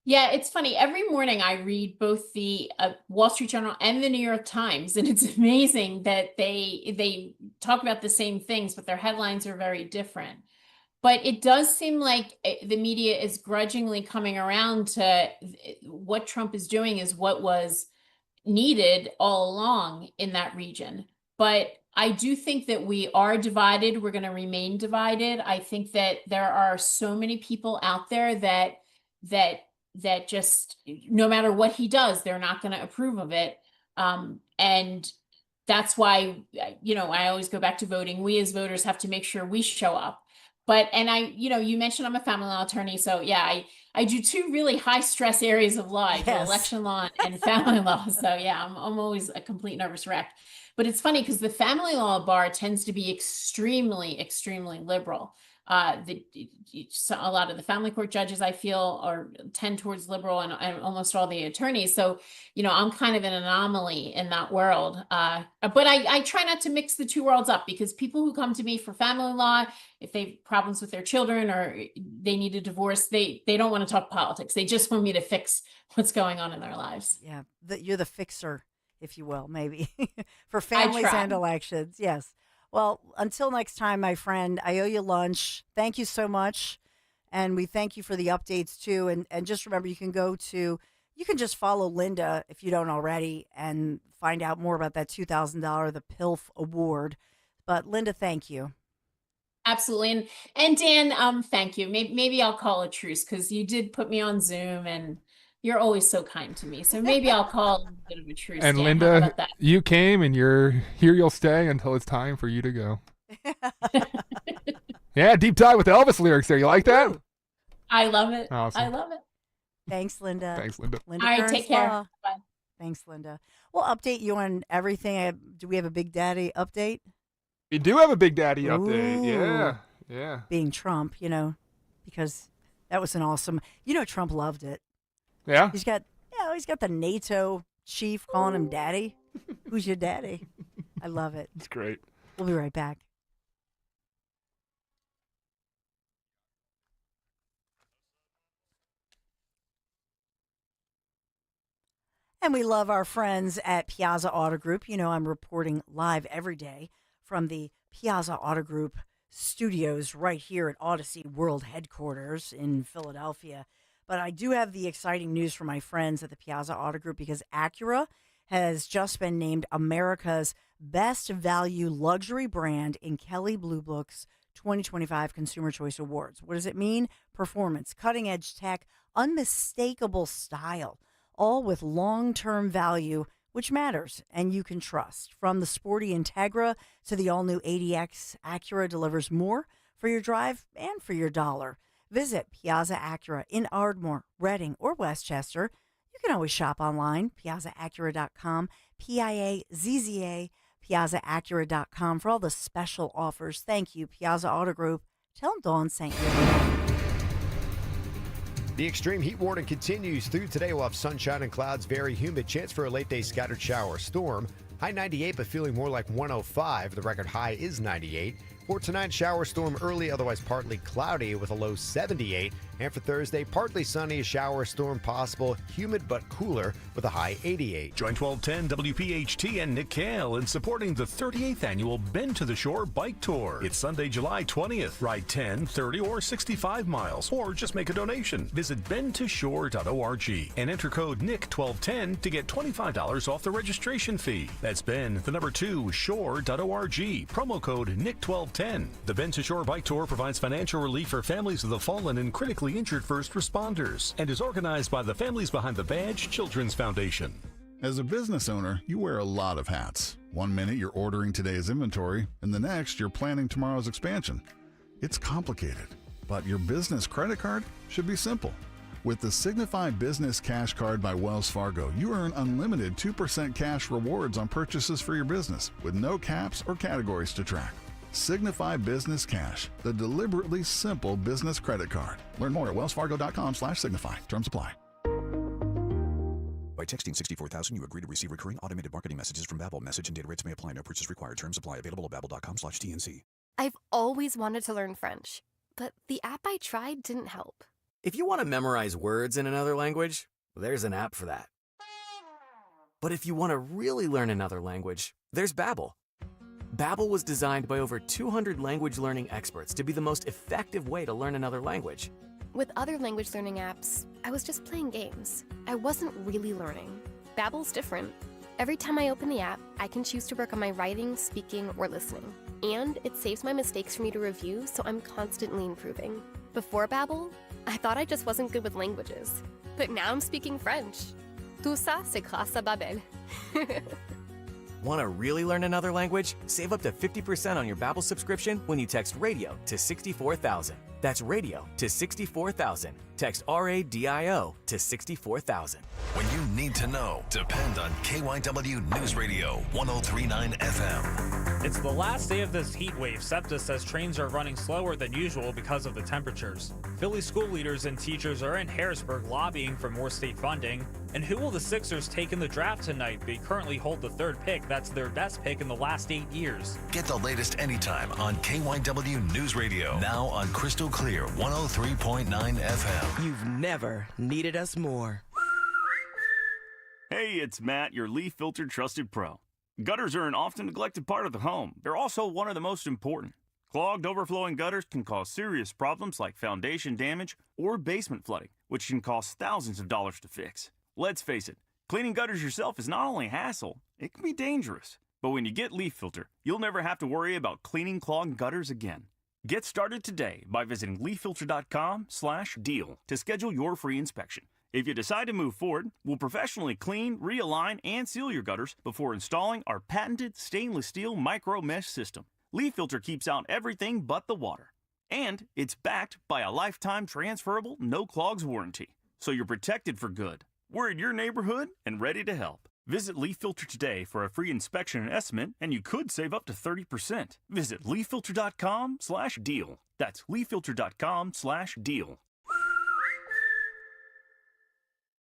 [SPEAKER 12] Yeah, it's funny. Every morning I read both the Wall Street Journal and the New York Times, and it's amazing that they talk about the same things, but their headlines are very different. But it does seem like the media is grudgingly coming around to what Trump is doing is what was needed all along in that region. But I do think that we are divided. We're going to remain divided. I think that there are so many people out there that just, no matter what he does, they're not going to approve of it. And that's why, I always go back to voting. We as voters have to make sure we show up. You mentioned I'm a family law attorney. So yeah, I do two really high stress areas of law, election law and family law. So yeah, I'm always a complete nervous wreck. But it's funny because the family law bar tends to be extremely, extremely liberal. A lot of the family court judges, I feel, tend towards liberal, and almost all the attorneys. So, I'm kind of an anomaly in that world. But I try not to mix the two worlds up, because people who come to me for family law, if they have problems with their children or they need a divorce, they don't want to talk politics. They just want me to fix what's going on in their lives.
[SPEAKER 1] Yeah, you're the fixer, if you will, maybe, for families and elections. Yes. Well, until next time, my friend, I owe you lunch. Thank you so much. And we thank you for the updates, too. And just remember, you can just follow Linda, if you don't already, and find out more about that $2,000, the PILF award. But Linda, thank you.
[SPEAKER 12] Absolutely. And Dan, thank you. Maybe I'll call a truce because you did put me on Zoom and you're always so kind to me. So maybe I'll call a bit of a truce,
[SPEAKER 13] And
[SPEAKER 12] Dan. How
[SPEAKER 13] Linda,
[SPEAKER 12] about that?
[SPEAKER 13] you came and you're here. You'll stay until it's time for you to go. Yeah, deep dive with the Elvis lyrics there. You like that?
[SPEAKER 12] I love it.
[SPEAKER 13] Awesome.
[SPEAKER 12] I love it.
[SPEAKER 1] Thanks, Linda.
[SPEAKER 13] Thanks, Linda.
[SPEAKER 1] Linda
[SPEAKER 12] All right,
[SPEAKER 1] Kearns
[SPEAKER 12] take care.
[SPEAKER 1] Law.
[SPEAKER 12] Bye.
[SPEAKER 1] Thanks, Linda. We'll update you on everything. Do we have a Big Daddy update?
[SPEAKER 13] We do have a Big Daddy update.
[SPEAKER 1] Ooh.
[SPEAKER 13] Yeah.
[SPEAKER 1] Being Trump, because that was an awesome. Trump loved it.
[SPEAKER 13] Yeah?
[SPEAKER 1] He's got the NATO chief calling him daddy. Who's your daddy? I love it.
[SPEAKER 13] It's great.
[SPEAKER 1] We'll be right back. And we love our friends at Piazza Auto Group. I'm reporting live every day from the Piazza Auto Group studios right here at Odyssey World Headquarters in Philadelphia. But I do have the exciting news for my friends at the Piazza Auto Group because Acura has just been named America's Best Value Luxury Brand in Kelley Blue Book's 2025 Consumer Choice Awards. What does it mean? Performance, cutting-edge tech, unmistakable style, all with long-term value, which matters and you can trust. From the sporty Integra to the all-new ADX, Acura delivers more for your drive and for your dollar. Visit Piazza Acura in Ardmore, Reading, or Westchester. You can always shop online, piazzaacura.com, Piazza, piazzaacura.com for all the special offers. Thank you, Piazza Auto Group. Tell them Dawn sent you.
[SPEAKER 4] The extreme heat warning continues through today. We'll have sunshine and clouds, very humid, chance for a late day scattered shower storm. High 98, but feeling more like 105. The record high is 98. For tonight, shower storm early, otherwise partly cloudy with a low 78. And for Thursday, partly sunny, a shower storm possible, humid but cooler with a high 88.
[SPEAKER 6] Join 1210 WPHT and Nick Kale in supporting the 38th annual Bend to the Shore Bike Tour. It's Sunday, July 20th. Ride 10, 30, or 65 miles, or just make a donation. Visit bendtoshore.org and enter code NICK1210 to get $25 off the registration fee. That's Bend, the number 2, shore.org. Promo code NICK1210. The Bend to Shore Bike Tour provides financial relief for families of the fallen and critically injured first responders and is organized by the Families Behind the Badge Children's Foundation.
[SPEAKER 5] As a business owner, you wear a lot of hats. One minute you're ordering today's inventory, and the next you're planning tomorrow's expansion. It's complicated, but your business credit card should be simple. With the Signify Business Cash Card by Wells Fargo, you earn unlimited 2% cash rewards on purchases for your business with no caps or categories to track. Signify Business Cash, the deliberately simple business credit card. Learn more at wellsfargo.com/signify. Terms apply.
[SPEAKER 21] By texting 64,000, you agree to receive recurring automated marketing messages from Babbel. Message and data rates may apply. No purchase required. Terms apply. Available at babbel.com/TNC.
[SPEAKER 7] I've always wanted to learn French, but the app I tried didn't help.
[SPEAKER 8] If you want to memorize words in another language, there's an app for that. But if you want to really learn another language, there's Babbel. Babbel was designed by over 200 language learning experts to be the most effective way to learn another language.
[SPEAKER 7] With other language learning apps, I was just playing games. I wasn't really learning. Babbel's different. Every time I open the app, I can choose to work on my writing, speaking, or listening. And it saves my mistakes for me to review, so I'm constantly improving. Before Babbel, I thought I just wasn't good with languages. But now I'm speaking French. Tout ça, c'est grâce à Babbel.
[SPEAKER 8] Want to really learn another language? Save up to 50% on your Babbel subscription when you text RADIO to 64,000. That's RADIO to 64,000. Text RADIO to 64,000.
[SPEAKER 11] When you need to know, depend on KYW News Radio 103.9 FM.
[SPEAKER 20] It's the last day of this heat wave. SEPTA says trains are running slower than usual because of the temperatures. Philly school leaders and teachers are in Harrisburg lobbying for more state funding. And who will the Sixers take in the draft tonight? They currently hold the 3rd pick. That's their best pick in the last 8 years.
[SPEAKER 11] Get the latest anytime on KYW News Radio. Now on Crystal Clear 103.9 FM.
[SPEAKER 22] You've never needed us more.
[SPEAKER 18] Hey, it's Matt, your leaf filter trusted pro. Gutters are an often neglected part of the home. They're also one of the most important. Clogged, overflowing gutters can cause serious problems like foundation damage or basement flooding, which can cost thousands of dollars to fix. Let's face it, cleaning gutters yourself is not only a hassle, it can be dangerous. But when you get Leaf Filter, you'll never have to worry about cleaning clogged gutters again. Get started today by visiting leaffilter.com/deal to schedule your free inspection. If you decide to move forward, we'll professionally clean, realign, and seal your gutters before installing our patented stainless steel micro mesh system. Leaf Filter keeps out everything but the water. And it's backed by a lifetime transferable no clogs warranty. So you're protected for good. We're in your neighborhood and ready to help. Visit Leaf Filter today for a free inspection and estimate, and you could save up to 30%. Visit leaffilter.com/deal. That's leaffilter.com/deal.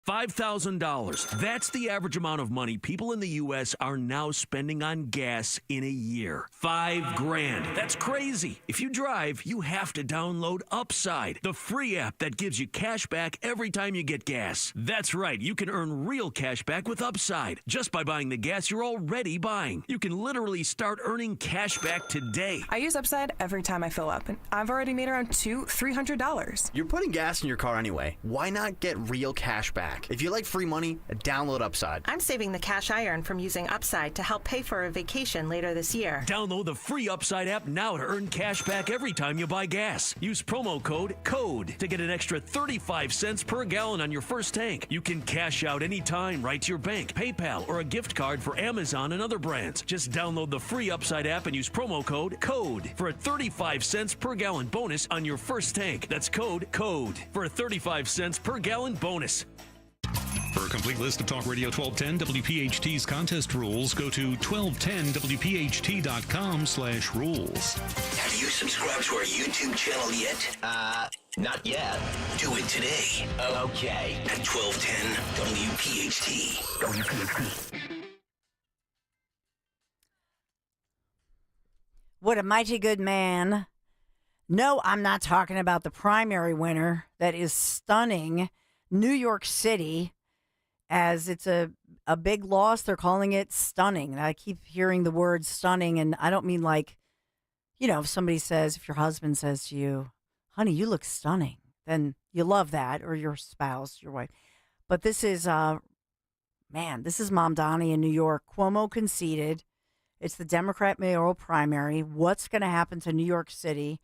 [SPEAKER 9] $5,000. That's the average amount of money people in the U.S. are now spending on gas in a year. $5,000. That's crazy. If you drive, you have to download Upside, the free app that gives you cash back every time you get gas. That's right. You can earn real cash back with Upside just by buying the gas you're already buying. You can literally start earning cash back today.
[SPEAKER 14] I use Upside every time I fill up, and I've already made around $200-$300.
[SPEAKER 23] You're putting gas in your car anyway. Why not get real cash back? If you like free money, download Upside.
[SPEAKER 24] I'm saving the cash I earn from using Upside to help pay for a vacation later this year.
[SPEAKER 9] Download the free Upside app now to earn cash back every time you buy gas. Use promo code CODE to get an extra 35 cents per gallon on your first tank. You can cash out anytime right to your bank, PayPal, or a gift card for Amazon and other brands. Just download the free Upside app and use promo code CODE for a 35 cents per gallon bonus on your first tank. That's code CODE for a 35 cents per gallon bonus.
[SPEAKER 19] For a complete list of Talk Radio 1210 WPHT's contest rules, go to 1210WPHT.com/rules.
[SPEAKER 11] Have you subscribed to our YouTube channel yet?
[SPEAKER 23] Not yet.
[SPEAKER 11] Do it today. Okay. At 1210 WPHT.
[SPEAKER 1] What a mighty good man. No, I'm not talking about the primary winner that is stunning New York City, as it's a big loss. They're calling it stunning. And I keep hearing the word stunning, and I don't mean like, if somebody says, if your husband says to you, honey, you look stunning, then you love that, or your spouse, your wife. But this is, this is Mamdani in New York. Cuomo conceded. It's the Democrat mayoral primary. What's going to happen to New York City?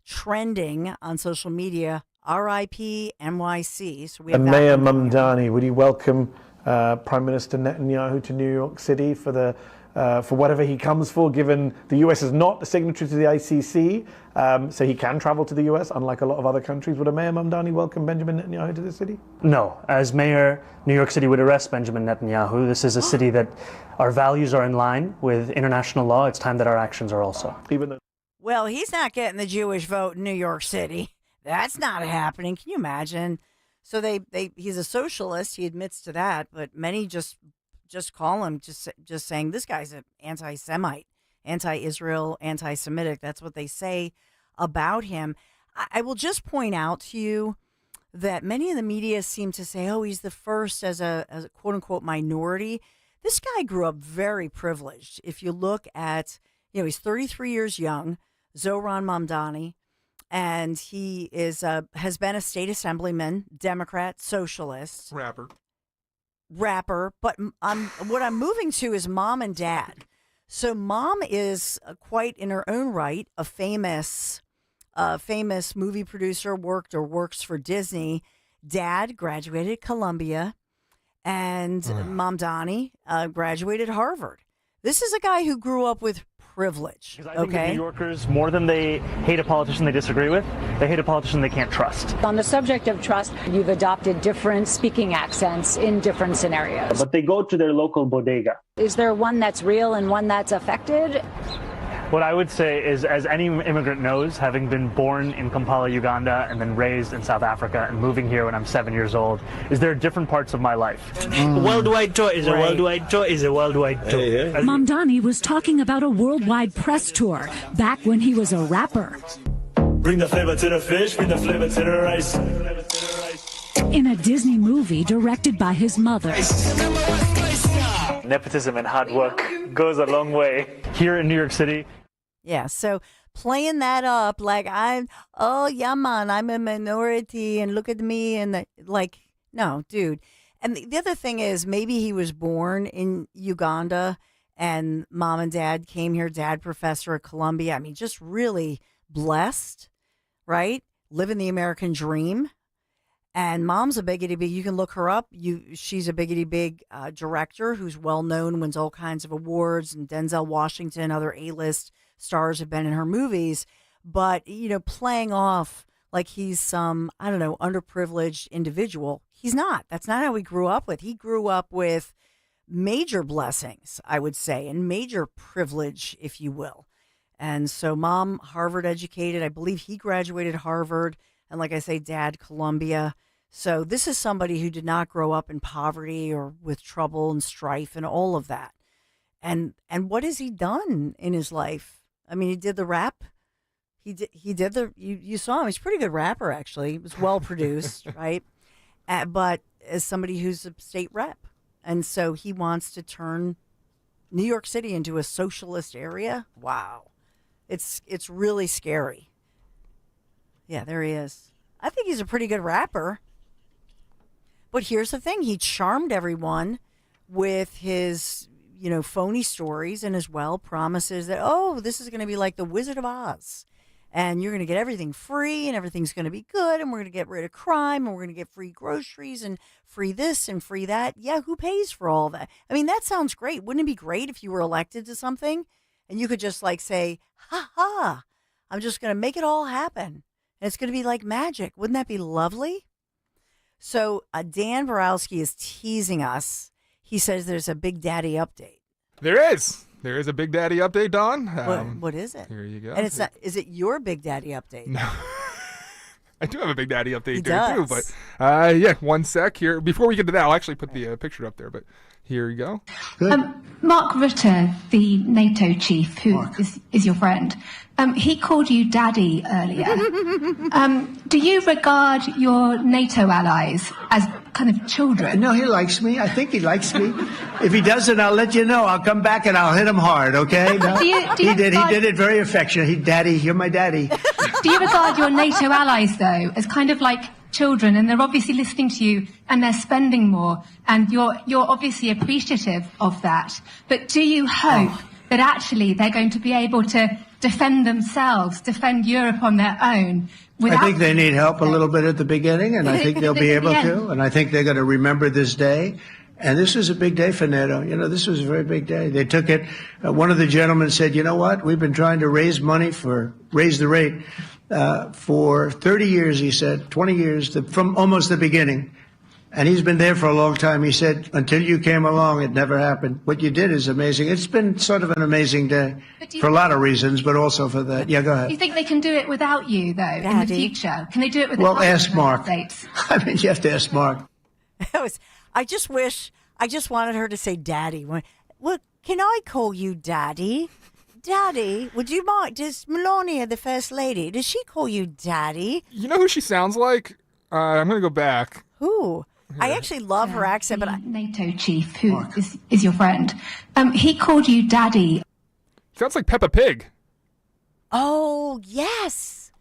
[SPEAKER 1] Trending on social media, RIP NYC. So we have
[SPEAKER 25] Mayor Mamdani, would you welcome Prime Minister Netanyahu to New York City for whatever he comes for, given the U.S. is not a signatory to the ICC, so he can travel to the U.S., unlike a lot of other countries. Would a Mayor Mamdani welcome Benjamin Netanyahu to the city?
[SPEAKER 26] No. As mayor, New York City would arrest Benjamin Netanyahu. This is a city that our values are in line with international law. It's time that our actions are also.
[SPEAKER 1] Well, he's not getting the Jewish vote in New York City. That's not happening. Can you imagine? So he's a socialist. He admits to that, but many just call him just saying this guy's an anti-Semite, anti-Israel, anti-Semitic. That's what they say about him. I will just point out to you that many of the media seem to say, oh, he's the first as a quote unquote minority. This guy grew up very privileged. If you look at, he's 33 years young, Zohran Mamdani, and he has been a state assemblyman, Democrat, socialist.
[SPEAKER 13] Rapper.
[SPEAKER 1] But what I'm moving to is mom and dad. So mom is quite in her own right a famous movie producer, works for Disney. Dad graduated Columbia, and Mamdani graduated Harvard. This is a guy who grew up with privilege.
[SPEAKER 26] I think that New Yorkers, more than they hate a politician they disagree with, they hate a politician they can't trust.
[SPEAKER 27] On the subject of trust, you've adopted different speaking accents in different scenarios.
[SPEAKER 26] But they go to their local bodega.
[SPEAKER 27] Is there one that's real and one that's affected?
[SPEAKER 26] What I would say is, as any immigrant knows, having been born in Kampala, Uganda, and then raised in South Africa and moving here when I'm 7 years old, is there are different parts of my life.
[SPEAKER 28] Worldwide tour is a worldwide tour is a worldwide tour.
[SPEAKER 29] Mamdani was talking about a worldwide press tour back when he was a rapper.
[SPEAKER 28] Bring the flavor to the fish, bring the flavor to the rice.
[SPEAKER 29] In a Disney movie directed by his mother.
[SPEAKER 26] Nepotism and hard work goes a long way. Here in New York City.
[SPEAKER 1] Yeah, so playing that up like I'm a minority and look at me and no, dude. And the other thing is maybe he was born in Uganda and mom and dad came here, dad professor at Columbia. I mean, just really blessed, right? Living the American dream. And mom's a biggity big. You can look her up. She's a biggity big director who's well known, wins all kinds of awards. And Denzel Washington, other A-list stars have been in her movies. But, playing off like he's some, I don't know, underprivileged individual. He's not. That's not how he grew up with. He grew up with major blessings, I would say, and major privilege, if you will. And so mom, Harvard educated. I believe he graduated Harvard. And like I say, dad, Columbia. So this is somebody who did not grow up in poverty or with trouble and strife and all of that. And what has he done in his life? I mean, he did the rap. He did you saw him. He's a pretty good rapper, actually. It was well produced, right? But as somebody who's a state rep. And so he wants to turn New York City into a socialist area. Wow. It's really scary. Yeah, there he is. I think he's a pretty good rapper. But here's the thing. He charmed everyone with his, phony stories and as well promises that, this is going to be like the Wizard of Oz. And you're going to get everything free and everything's going to be good. And we're going to get rid of crime and we're going to get free groceries and free this and free that. Yeah, who pays for all that? I mean, that sounds great. Wouldn't it be great if you were elected to something and you could just say, ha ha, I'm just going to make it all happen. And it's going to be like magic. Wouldn't that be lovely? So Dan Borowski is teasing us. He says there's a Big Daddy update.
[SPEAKER 13] There is. There is a Big Daddy update, Dawn.
[SPEAKER 1] What is it?
[SPEAKER 13] Here you go.
[SPEAKER 1] And it's not. Is it your Big Daddy update?
[SPEAKER 13] No. I do have a Big Daddy update
[SPEAKER 1] too,
[SPEAKER 13] but one sec here. Before we get to that, I'll actually put the picture up there, but here you go.
[SPEAKER 2] Mark Rutte, the NATO chief, who is your friend, he called you daddy earlier. Do you regard your NATO allies as kind of children?
[SPEAKER 3] No, he likes me. I think he likes me. If he doesn't, I'll let you know. I'll come back and I'll hit him hard, okay? No? He did it very affectionate. Daddy, you're my daddy.
[SPEAKER 2] Do you regard your NATO allies, though, as kind of like children, and they're obviously listening to you and they're spending more, and you're obviously appreciative of that, but do you hope that actually they're going to be able to defend themselves, defend Europe on their own?
[SPEAKER 3] I think they need help a little bit at the beginning, and I think they'll be able to, and I think they're going to remember this day. And this was a big day for NATO. This was a very big day. They took it. One of the gentlemen said, you know what? We've been trying to raise the rate for 30 years, he said, 20 years, from almost the beginning. And he's been there for a long time. He said, until you came along, it never happened. What you did is amazing. It's been sort of an amazing day for a lot of reasons, but also for that. Yeah, go ahead.
[SPEAKER 2] Do you think they can do it without you, though, in the future? Can they do it without
[SPEAKER 3] Well, ask Mark.
[SPEAKER 2] States?
[SPEAKER 3] I mean, you have to ask Mark.
[SPEAKER 1] I just wanted her to say daddy. Well, can I call you daddy? Daddy, would you mind? Does Melania, the first lady, does she call you daddy?
[SPEAKER 13] You know who she sounds like? I'm going to go back.
[SPEAKER 1] Who? I actually love her accent, but
[SPEAKER 2] NATO chief, who is your friend, he called you daddy.
[SPEAKER 13] Sounds like Peppa Pig.
[SPEAKER 1] Oh, yes.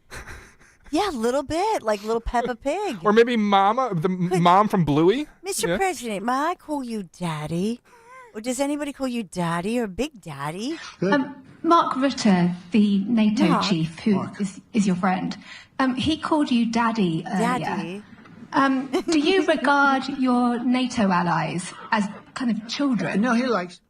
[SPEAKER 1] Yeah, a little bit, like little Peppa Pig.
[SPEAKER 13] Or maybe Mama, the mom from Bluey.
[SPEAKER 1] Mr. President, may I call you daddy? Or does anybody call you daddy or Big Daddy?
[SPEAKER 2] Mark Rutte, the NATO chief, who is your friend, he called you daddy earlier.
[SPEAKER 1] Daddy?
[SPEAKER 2] Do you regard your NATO allies as kind of children?
[SPEAKER 3] No, he likes.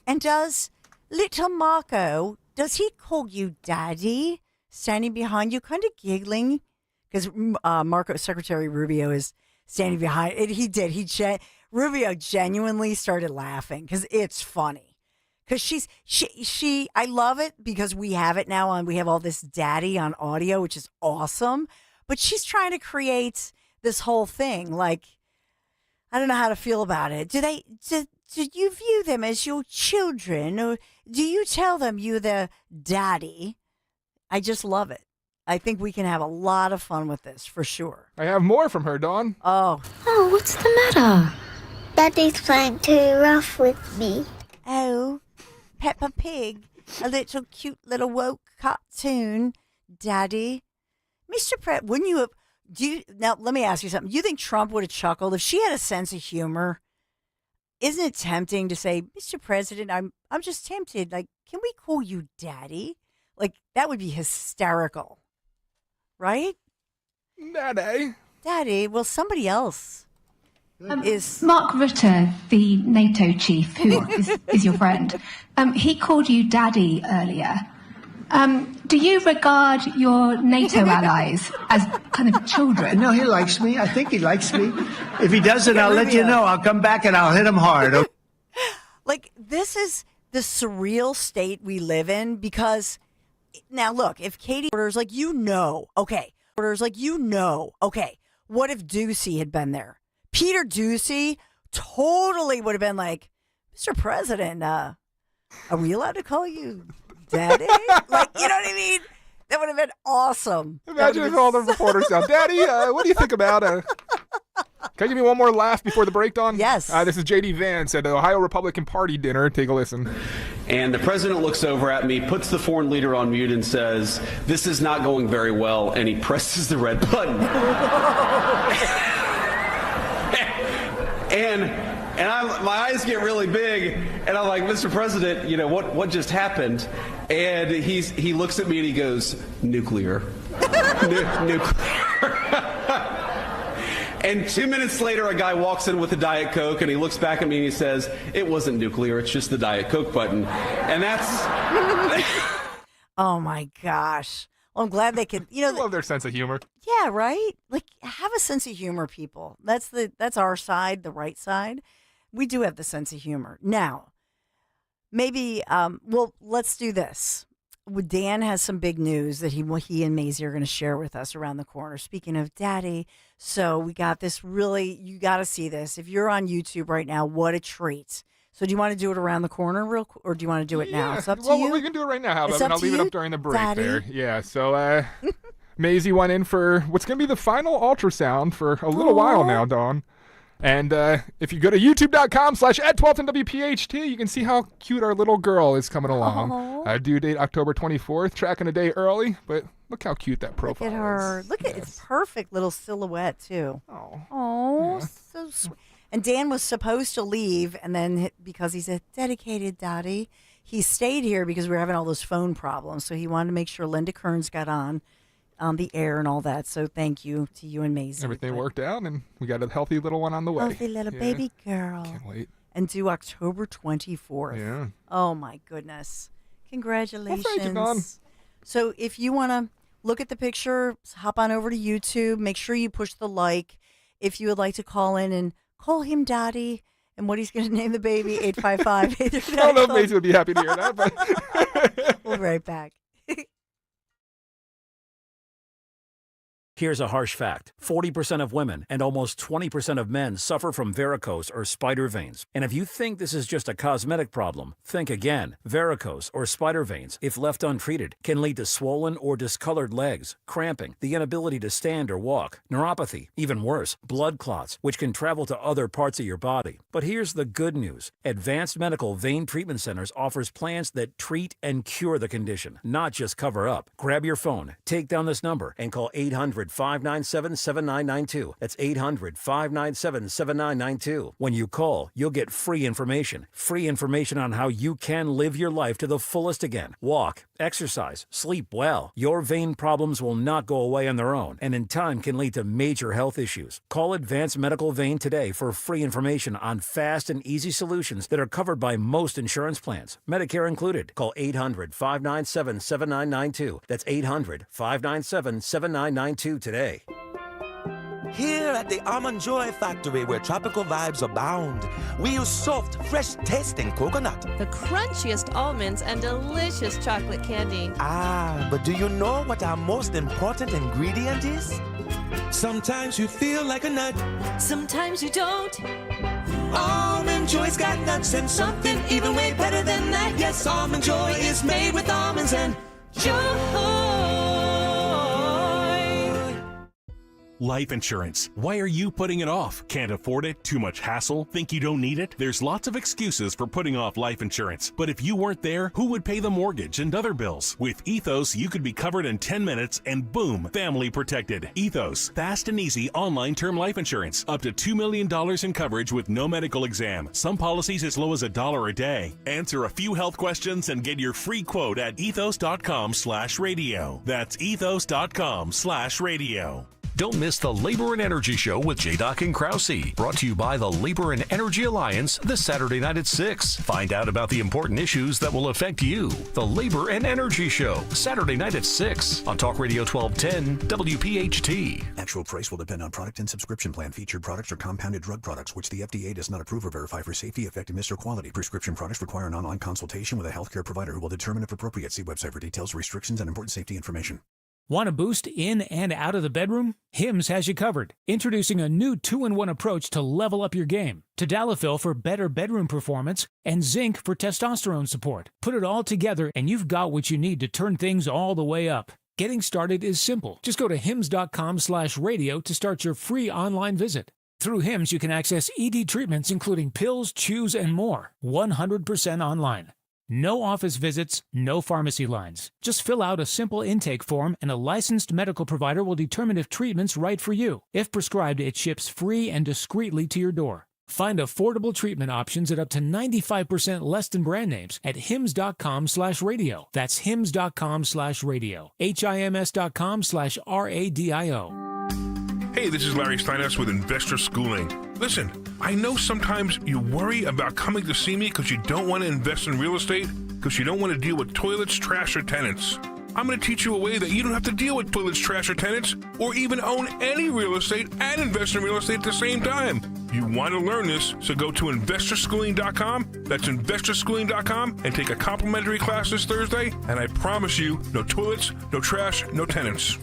[SPEAKER 1] And does little Marco, does he call you daddy? Standing behind you, kind of giggling? Because Marco, Secretary Rubio is standing behind it. He did. Rubio genuinely started laughing because it's funny. Because she, I love it because we have it now on, we have all this daddy on audio, which is awesome. But she's trying to create this whole thing. Like, I don't know how to feel about it. Do you view them as your children, or do you tell them you're their daddy? I just love it. I think we can have a lot of fun with this, for sure.
[SPEAKER 13] I have more from her, Dawn.
[SPEAKER 1] Oh,
[SPEAKER 4] what's the matter? Daddy's playing too rough with me.
[SPEAKER 1] Oh, Peppa Pig, a little cute little woke cartoon, Daddy. Mr. Pratt, wouldn't you have... Now, let me ask you something. Do you think Trump would have chuckled if she had a sense of humor? isn't it tempting to say, Mr. President, I'm just tempted. Like, can we call you Daddy? Like, that would be hysterical, right? Daddy. Well, somebody else is
[SPEAKER 2] Mark Rutte, the NATO chief, who is your friend. He called you Daddy earlier. Do you regard your NATO allies as kind of children?
[SPEAKER 3] No, he likes me. I think he likes me. If he doesn't, I'll let you know. I'll come back and I'll hit him hard. Okay?
[SPEAKER 1] Like, this is the surreal state we live in because now look, if Katie orders like, okay, what if Ducey had been there? Peter Ducey totally would have been like, Mr. President, are we allowed to call you Daddy? Like, you know what I mean? That would have been awesome.
[SPEAKER 13] Imagine if all the reporters now, Daddy, what do you think about Can you give me one more laugh before the breakdown?
[SPEAKER 1] Yes.
[SPEAKER 13] This is J.D. Vance at the Ohio Republican Party dinner. Take a listen.
[SPEAKER 5] And the president looks over at me, puts the foreign leader on mute, and says, "This is not going very well," and he presses the red button. And my eyes get really big, and I'm like, "Mr. President, what just happened?" And he looks at me and he goes, "Nuclear." Nuclear. And 2 minutes later, a guy walks in with a Diet Coke, and he looks back at me and he says, "It wasn't nuclear, it's just the Diet Coke button." And that's...
[SPEAKER 1] Oh, my gosh. Well, I'm glad they could,
[SPEAKER 13] I love their sense of humor.
[SPEAKER 1] Yeah, right? Like, have a sense of humor, people. That's our side, the right side. We do have the sense of humor. Now, maybe, let's do this. Dan has some big news that he and Maisie are going to share with us around the corner. Speaking of Daddy, so we got this you got to see this. If you're on YouTube right now, what a treat. So do you want to do it around the corner real quick, or do you want to do it now? It's up to you.
[SPEAKER 13] Well, we can do it right now. How about
[SPEAKER 1] it?
[SPEAKER 13] I'll leave it up during the break
[SPEAKER 1] Daddy?
[SPEAKER 13] there. Yeah, so Maisie went in for what's going to be the final ultrasound for a little while now, Dawn. And if you go to youtube.com/@1210WPHT, you can see how cute our little girl is coming along. Due date October 24th, tracking a day early, but look how cute that profile is.
[SPEAKER 1] Look at her. Look at it's perfect little silhouette, too. Oh, so sweet. And Dan was supposed to leave, and then because he's a dedicated daddy, he stayed here because we were having all those phone problems. So he wanted to make sure Linda Kearns got on the air and all that. So thank you to you and Maisie.
[SPEAKER 13] Everything worked out, and we got a healthy little one on the way.
[SPEAKER 1] Healthy little baby girl.
[SPEAKER 13] Can't wait.
[SPEAKER 1] And due October 24th.
[SPEAKER 13] Yeah.
[SPEAKER 1] Oh, my goodness. Congratulations.
[SPEAKER 13] Well, thank you, Dawn.
[SPEAKER 1] So if you want to look at the picture, hop on over to YouTube. Make sure you push the like. If you would like to call in and call him Daddy and what he's going to name the baby, 855-839.
[SPEAKER 13] I don't know if Maisie would be happy to hear that, but
[SPEAKER 1] we'll be right back.
[SPEAKER 6] Here's a harsh fact. 40% of women and almost 20% of men suffer from varicose or spider veins. And if you think this is just a cosmetic problem, think again. Varicose or spider veins, if left untreated, can lead to swollen or discolored legs, cramping, the inability to stand or walk, neuropathy, even worse, blood clots, which can travel to other parts of your body. But here's the good news. Advanced Medical Vein Treatment Centers offers plans that treat and cure the condition, not just cover up. Grab your phone, take down this number, and call 800-597-7992. That's 800-597-7992. When you call, you'll get free information on how you can live your life to the fullest again. Walk, exercise, sleep well. Your vein problems will not go away on their own, and in time can lead to major health issues. Call Advanced Medical Vein today for free information on fast and easy solutions that are covered by most insurance plans, Medicare included. Call 800-597-7992. That's 800-597-7992 today.
[SPEAKER 7] Here at the Almond Joy Factory, where tropical vibes abound, we use soft, fresh-tasting coconut.
[SPEAKER 10] The crunchiest almonds and delicious chocolate candy.
[SPEAKER 7] Ah, but do you know what our most important ingredient is? Sometimes you feel like a nut.
[SPEAKER 10] Sometimes you don't.
[SPEAKER 7] Almond Joy's got nuts and something even way better than that. Yes, Almond Joy is made with almonds and joy.
[SPEAKER 19] Life insurance. Why are you putting it off? Can't afford it? Too much hassle? Think you don't need it? There's lots of excuses for putting off life insurance. But if you weren't there, who would pay the mortgage and other bills? With Ethos, you could be covered in 10 minutes and boom, family protected. Ethos, fast and easy online term life insurance. Up to $2 million in coverage with no medical exam. Some policies as low as $1 a day. Answer a few health questions and get your free quote at ethos.com/radio. That's ethos.com/radio.
[SPEAKER 8] Don't miss the Labor and Energy Show with J-Doc and Krause. Brought to you by the Labor and Energy Alliance this Saturday night at 6. Find out about the important issues that will affect you. The Labor and Energy Show, Saturday night at 6 on Talk Radio 1210 WPHT.
[SPEAKER 12] Actual price will depend on product and subscription plan. Featured products are compounded drug products, which the FDA does not approve or verify for safety, effectiveness, or quality. Prescription products require an online consultation with a healthcare provider who will determine if appropriate. See website for details, restrictions, and important safety information.
[SPEAKER 15] Want a boost in and out of the bedroom? Hims has you covered. Introducing a new 2-in-1 approach to level up your game. Tadalafil for better bedroom performance and zinc for testosterone support. Put it all together and you've got what you need to turn things all the way up. Getting started is simple. Just go to hims.com/radio to start your free online visit. Through Hims, you can access ED treatments including pills, chews, and more. 100% online. No office visits, no pharmacy lines. Just fill out a simple intake form and a licensed medical provider will determine if treatment's right for you. If prescribed, it ships free and discreetly to your door. Find affordable treatment options at up to 95% less than brand names at hims.com/radio. That's hims.com/radio. HIMS.com/RADIO.
[SPEAKER 16] Hey, this is Larry Steinhaus with Investor Schooling. Listen, I know sometimes you worry about coming to see me because you don't want to invest in real estate, because you don't want to deal with toilets, trash, or tenants. I'm going to teach you a way that you don't have to deal with toilets, trash, or tenants, or even own any real estate and invest in real estate at the same time. You want to learn this, so go to investorschooling.com. That's investorschooling.com and take a complimentary class this Thursday, and I promise you, no toilets, no trash, no tenants.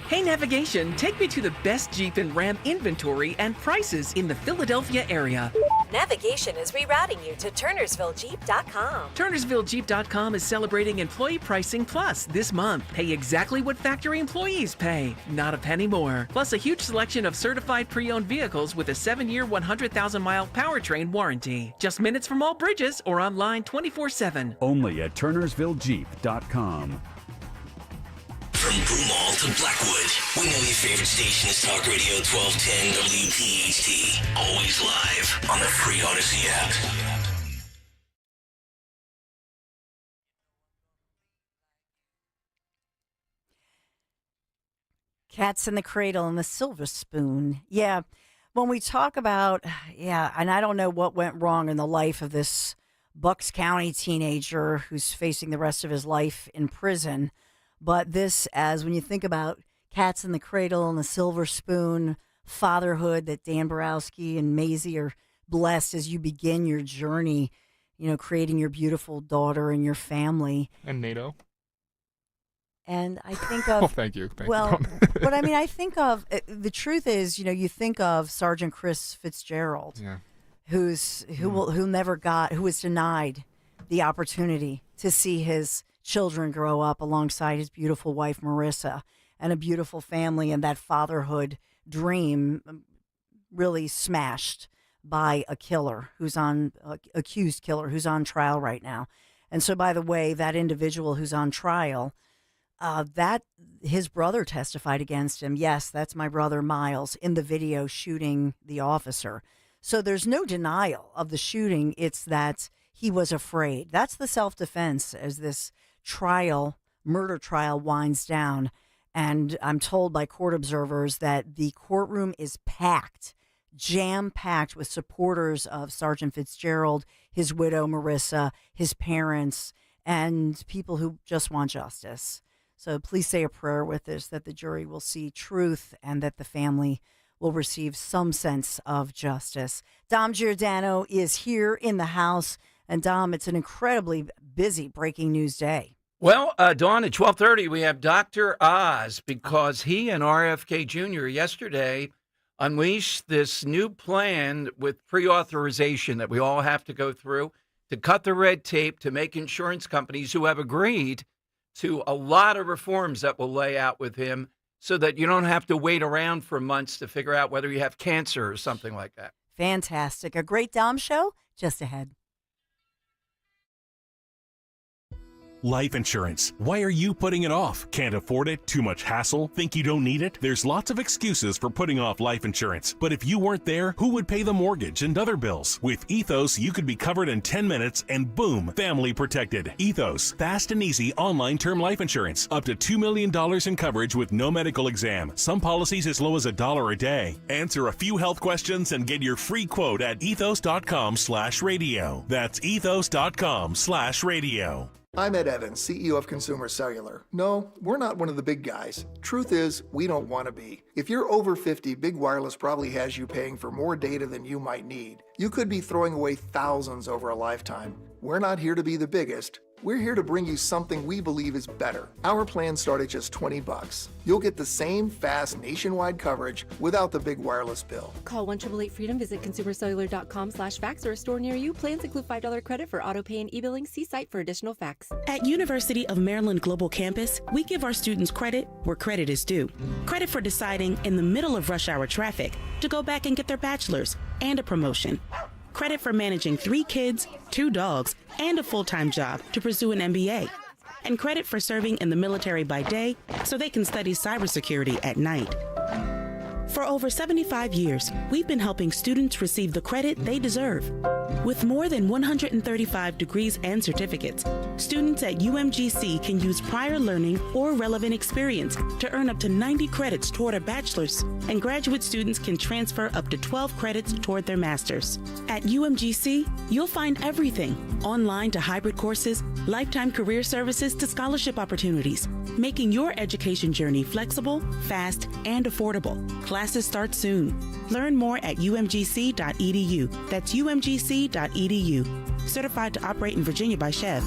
[SPEAKER 17] Hey Navigation, take me to the best Jeep and Ram inventory and prices in the Philadelphia area.
[SPEAKER 18] Navigation is rerouting you to TurnersvilleJeep.com.
[SPEAKER 17] TurnersvilleJeep.com is celebrating Employee Pricing Plus this month. Pay exactly what factory employees pay, not a penny more. Plus a huge selection of certified pre-owned vehicles with a 7-year, 100,000-mile powertrain warranty. Just minutes from all bridges or online 24/7.
[SPEAKER 20] Only at TurnersvilleJeep.com.
[SPEAKER 11] From Broomall to Blackwood, we know your favorite station is Talk Radio 1210 WPHT. Always live on the free Odyssey app.
[SPEAKER 1] Cats in the Cradle and the Silver Spoon. Yeah, when we talk about, and I don't know what went wrong in the life of this Bucks County teenager who's facing the rest of his life in prison. But this, as when you think about Cats in the Cradle and the Silver Spoon, fatherhood, that Dan Borowski and Maisie are blessed as you begin your journey, creating your beautiful daughter and your family.
[SPEAKER 13] And NATO.
[SPEAKER 1] And I think of...
[SPEAKER 13] Thank you.
[SPEAKER 1] But I mean, I think of, the truth is, you think of Sergeant Chris Fitzgerald, who was denied the opportunity to see his children grow up alongside his beautiful wife, Marissa, and a beautiful family, and that fatherhood dream really smashed by a killer accused killer who's on trial right now. And so, by the way, that individual who's on trial, that his brother testified against him. Yes, that's my brother, Miles, in the video shooting the officer. So there's no denial of the shooting. It's that he was afraid. That's the self-defense as this murder trial winds down. And I'm told by court observers that the courtroom is packed, jam-packed with supporters of Sergeant Fitzgerald, his widow, Marissa, his parents, and people who just want justice. So please say a prayer with this, that the jury will see truth and that the family will receive some sense of justice. Dom Giordano is here in the house. And Dom, it's an incredibly busy breaking news day.
[SPEAKER 21] Well, Dawn, at 12:30, we have Dr. Oz, because he and RFK Jr. yesterday unleashed this new plan with pre-authorization that we all have to go through to cut the red tape, to make insurance companies who have agreed to a lot of reforms that we'll lay out with him so that you don't have to wait around for months to figure out whether you have cancer or something like that.
[SPEAKER 1] Fantastic. A great Dom show just ahead.
[SPEAKER 19] Life insurance. Why are you putting it off? Can't afford it? Too much hassle? Think you don't need it? There's lots of excuses for putting off life insurance. But if you weren't there, who would pay the mortgage and other bills? With Ethos, you could be covered in 10 minutes and boom, family protected. Ethos, fast and easy online term life insurance. Up to $2 million in coverage with no medical exam. Some policies as low as $1 a day. Answer a few health questions and get your free quote at ethos.com/radio. That's ethos.com/radio.
[SPEAKER 9] I'm Ed Evans, CEO of Consumer Cellular. No, we're not one of the big guys. Truth is, we don't want to be. If you're over 50, Big Wireless probably has you paying for more data than you might need. You could be throwing away thousands over a lifetime. We're not here to be the biggest. We're here to bring you something we believe is better. Our plans start at just $20. You'll get the same fast nationwide coverage without the big wireless bill.
[SPEAKER 14] Call 1-888-FREEDOM, visit consumercellular.com/facts or a store near you. Plans include $5 credit for auto pay and e-billing. See site for additional facts.
[SPEAKER 22] At University of Maryland Global Campus, we give our students credit where credit is due. Credit for deciding in the middle of rush hour traffic to go back and get their bachelor's and a promotion. Credit for managing 3 kids, 2 dogs, and a full-time job to pursue an MBA. And credit for serving in the military by day so they can study cybersecurity at night. For over 75 years, we've been helping students receive the credit they deserve. With more than 135 degrees and certificates, students at UMGC can use prior learning or relevant experience to earn up to 90 credits toward a bachelor's, and graduate students can transfer up to 12 credits toward their master's. At UMGC, you'll find everything, online to hybrid courses, lifetime career services to scholarship opportunities, making your education journey flexible, fast, and affordable. Classes start soon. Learn more at umgc.edu. That's umgc.edu. Certified to operate in Virginia by Chev.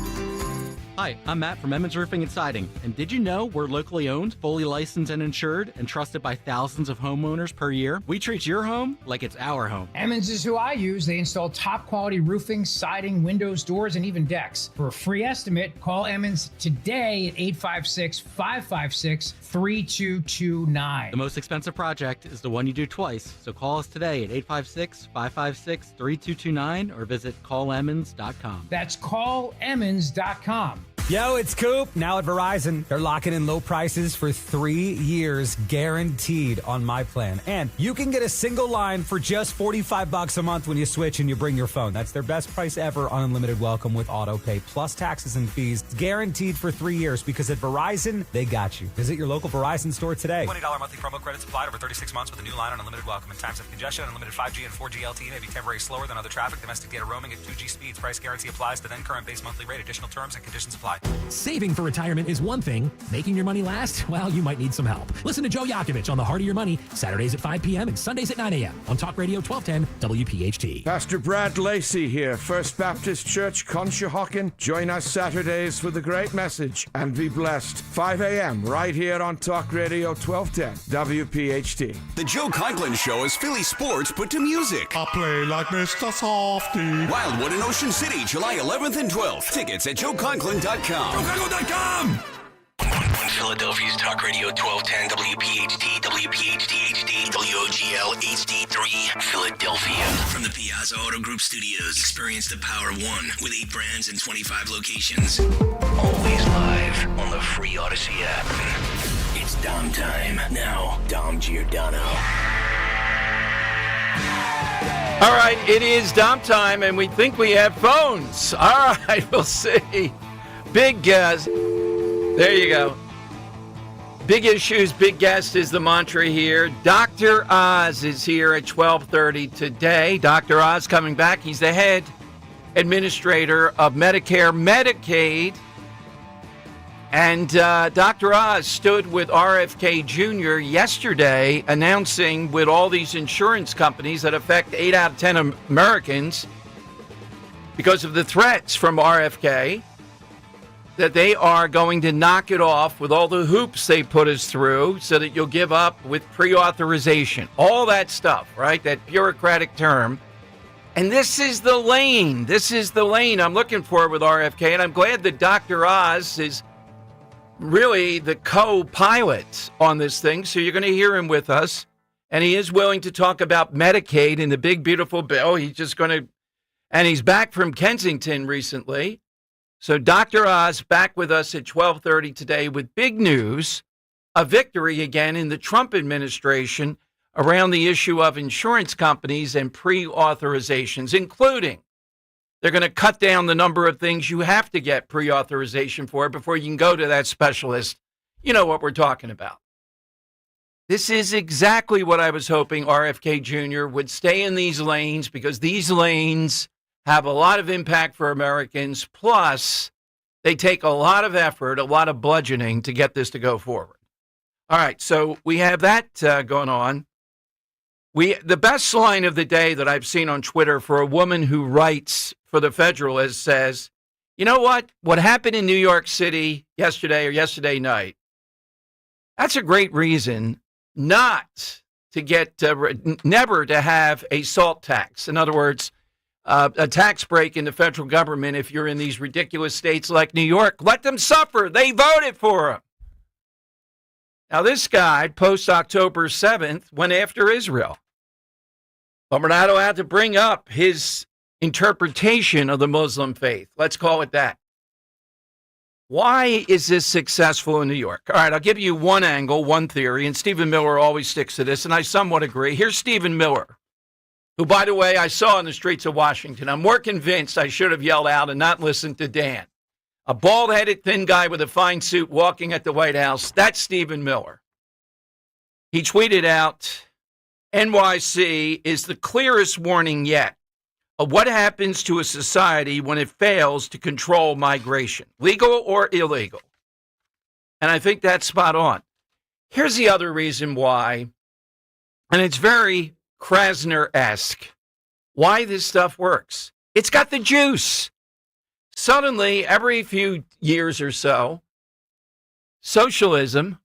[SPEAKER 23] Hi, I'm Matt from Emmons Roofing and Siding. And did you know we're locally owned, fully licensed and insured, and trusted by thousands of homeowners per year? We treat your home like it's our home.
[SPEAKER 24] Emmons is who I use. They install top quality roofing, siding, windows, doors, and even decks. For a free estimate, call Emmons today at 856-556-3229.
[SPEAKER 23] The most expensive project is the one you do twice. So call us today at 856-556-3229 or visit callemmons.com.
[SPEAKER 24] That's callemmons.com.
[SPEAKER 25] Yo, it's Coop. Now at Verizon, they're locking in low prices for 3 years guaranteed on my plan. And you can get a single line for just $45 a month when you switch and you bring your phone. That's their best price ever on unlimited welcome with auto pay plus taxes and fees. It's guaranteed for 3 years because at Verizon, they got you. Visit your local Verizon store today.
[SPEAKER 27] $20 monthly promo credits applied over 36 months with a new line on unlimited welcome. In times of congestion, unlimited 5G and 4G LTE may be temporarily slower than other traffic. Domestic data roaming at 2G speeds. Price guarantee applies to then current base monthly rate. Additional terms and conditions apply.
[SPEAKER 15] Saving for retirement is one thing. Making your money last? Well, you might need some help. Listen to Joe Yakovich on The Heart of Your Money, Saturdays at 5 p.m. and Sundays at 9 a.m. on Talk Radio 1210 WPHT.
[SPEAKER 28] Pastor Brad Lacey here, First Baptist Church, Conshohocken. Join us Saturdays for the great message and be blessed. 5 a.m. right here on Talk Radio 1210 WPHT.
[SPEAKER 29] The Joe Conklin Show is Philly sports put to music.
[SPEAKER 30] I play like Mr. Softy.
[SPEAKER 29] Wildwood in Ocean City, July 11th and 12th. Tickets at joeconklin.com.
[SPEAKER 11] JoeConklin.com! On Philadelphia's Talk Radio 1210 WPHT, WPHT HD, WOGL HD3, Philadelphia. From the Piazza Auto Group Studios, experience the power of one with 8 brands and 25 locations. Always live on the free Odyssey app. It's Dom time. Now, Dom Giordano.
[SPEAKER 21] All right, it is Dom time, and we think we have phones. All right, we'll see. Big guest. There you go. Big issues, big guest is the mantra here. Dr. Oz is here at 12:30 today. Dr. Oz coming back. He's the head administrator of Medicare, Medicaid. And Dr. Oz stood with RFK Jr. yesterday announcing with all these insurance companies that affect 8 out of 10 Americans because of the threats from RFK that they are going to knock it off with all the hoops they put us through so that you'll give up with pre-authorization. All that stuff, right? That bureaucratic term. And this is the lane. This is the lane I'm looking for with RFK. And I'm glad that Dr. Oz is really the co-pilot on this thing, so you're going to hear him with us. And he is willing to talk about Medicaid in the big, beautiful bill. He's just going to, and he's back from Kensington recently. So Dr. Oz back with us at 12:30 today with big news, a victory again in the Trump administration around the issue of insurance companies and pre-authorizations, including they're going to cut down the number of things you have to get pre-authorization for before you can go to that specialist. You know what we're talking about. This is exactly what I was hoping RFK Jr. would stay in these lanes, because these lanes have a lot of impact for Americans. Plus, they take a lot of effort, a lot of bludgeoning to get this to go forward. All right, so we have that going on. The best line of the day that I've seen on Twitter for a woman who writes for the Federalist says, you know what? What happened in New York City yesterday or yesterday night, that's a great reason not to get, never to have a SALT tax. In other words, a tax break in the federal government if you're in these ridiculous states like New York. Let them suffer. They voted for him. Now, this guy, post-October 7th, went after Israel. But we're not allowed to bring up his interpretation of the Muslim faith. Let's call it that. Why is this successful in New York? All right, I'll give you one angle, one theory, and Stephen Miller always sticks to this, and I somewhat agree. Here's Stephen Miller, who, by the way, I saw on the streets of Washington. I'm more convinced I should have yelled out and not listened to Dan. A bald-headed, thin guy with a fine suit walking at the White House, that's Stephen Miller. He tweeted out, NYC is the clearest warning yet of what happens to a society when it fails to control migration, legal or illegal. And I think that's spot on. Here's the other reason why, and it's very Krasner-esque, why this stuff works. It's got the juice. Suddenly, every few years or so, socialism,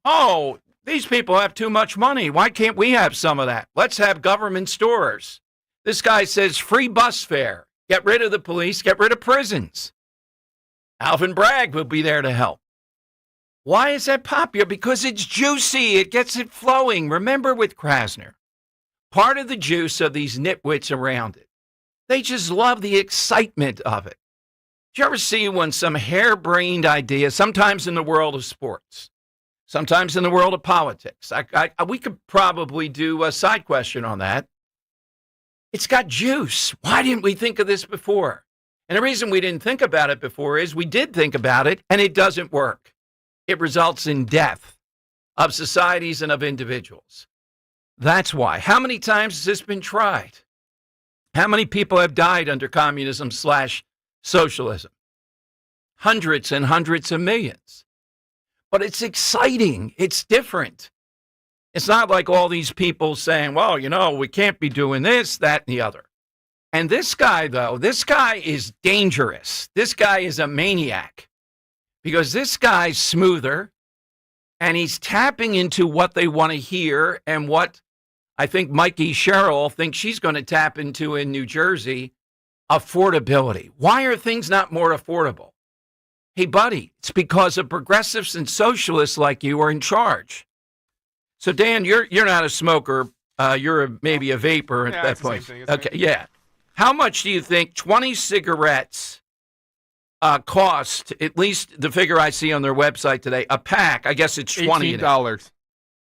[SPEAKER 21] these people have too much money. Why can't we have some of that? Let's have government stores. This guy says free bus fare. Get rid of the police. Get rid of prisons. Alvin Bragg will be there to help. Why is that popular? Because it's juicy. It gets it flowing. Remember with Krasner, part of the juice of these nitwits around it, they just love the excitement of it. Did you ever see when some harebrained idea, sometimes in the world of sports, sometimes in the world of politics, we could probably do a side question on that. It's got juice. Why didn't we think of this before? And the reason we didn't think about it before is we did think about it, and it doesn't work. It results in death of societies and of individuals. That's why. How many times has this been tried? How many people have died under communism/socialism? Hundreds and hundreds of millions. But it's exciting. It's different. It's not like all these people saying, well, we can't be doing this, that, and the other. And this guy, though, this guy is dangerous. This guy is a maniac, because this guy's smoother, and he's tapping into what they want to hear and what I think Mikey Sherrill thinks she's going to tap into in New Jersey, affordability. Why are things not more affordable? Hey, buddy, it's because of progressives and socialists like you are in charge. So, Dan, you're not a smoker. You're maybe a vapor at that point. Okay, yeah. How much do you think 20 cigarettes cost, at least the figure I see on their website today, a pack? I guess it's $20.
[SPEAKER 13] $18.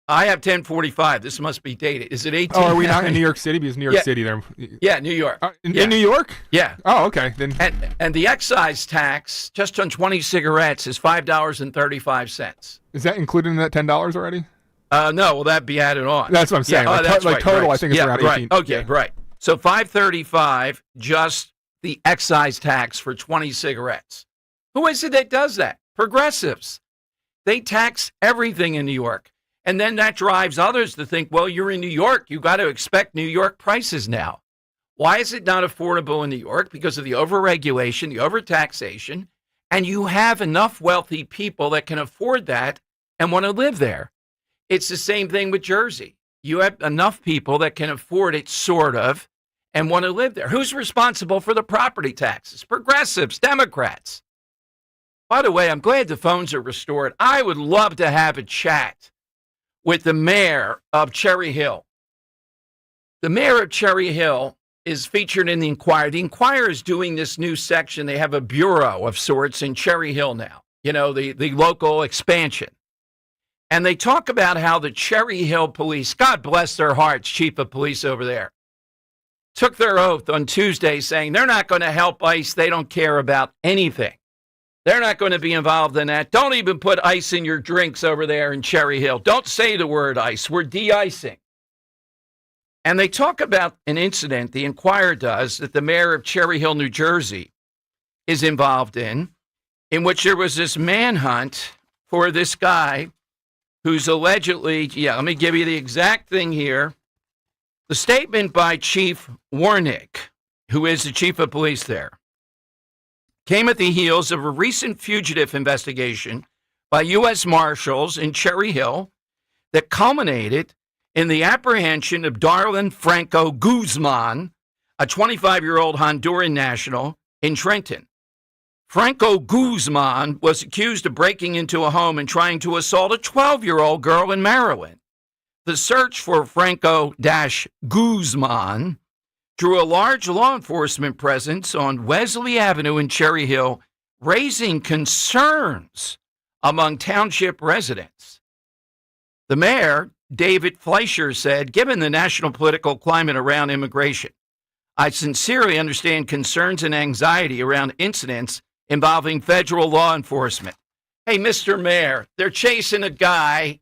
[SPEAKER 21] I have 1045. This must be dated. Is it 18?
[SPEAKER 13] Oh, are we not in New York City? Because New York City there.
[SPEAKER 21] Yeah, New York.
[SPEAKER 13] In New York?
[SPEAKER 21] Yeah.
[SPEAKER 13] Oh, okay. Then.
[SPEAKER 21] And the excise tax just on 20 cigarettes is $5.35.
[SPEAKER 13] Is that included in that $10 already?
[SPEAKER 21] No, will that be added on?
[SPEAKER 13] That's what I'm saying.
[SPEAKER 21] Yeah, that's right,
[SPEAKER 13] total,
[SPEAKER 21] right.
[SPEAKER 13] I think it's around 18.
[SPEAKER 21] Okay, right. So $5.35, just the excise tax for 20 cigarettes. Who is it that does that? Progressives. They tax everything in New York. And then that drives others to think, well, you're in New York. You got to expect New York prices now. Why is it not affordable in New York? Because of the overregulation, the overtaxation, and you have enough wealthy people that can afford that and want to live there. It's the same thing with Jersey. You have enough people that can afford it, sort of, and want to live there. Who's responsible for the property taxes? Progressives, Democrats. By the way, I'm glad the phones are restored. I would love to have a chat with the mayor of Cherry Hill. The mayor of Cherry Hill is featured in the Inquirer. The Inquirer is doing this new section. They have a bureau of sorts in Cherry Hill now, the local expansion. And they talk about how the Cherry Hill police, God bless their hearts, chief of police over there, took their oath on Tuesday saying they're not going to help ICE. They don't care about anything. They're not going to be involved in that. Don't even put ice in your drinks over there in Cherry Hill. Don't say the word ice. We're de-icing. And they talk about an incident, the Inquirer does, that the mayor of Cherry Hill, New Jersey, is involved in which there was this manhunt for this guy who's allegedly, let me give you the exact thing here. The statement by Chief Warnick, who is the chief of police there, came at the heels of a recent fugitive investigation by U.S. Marshals in Cherry Hill that culminated in the apprehension of Darlin Franco Guzman, a 25-year-old Honduran national in Trenton. Franco Guzman was accused of breaking into a home and trying to assault a 12-year-old girl in Maryland. The search for Franco-Guzman drew a large law enforcement presence on Wesley Avenue in Cherry Hill, raising concerns among township residents. The mayor, David Fleischer, said, given the national political climate around immigration, I sincerely understand concerns and anxiety around incidents involving federal law enforcement. Hey, Mr. Mayor, they're chasing a guy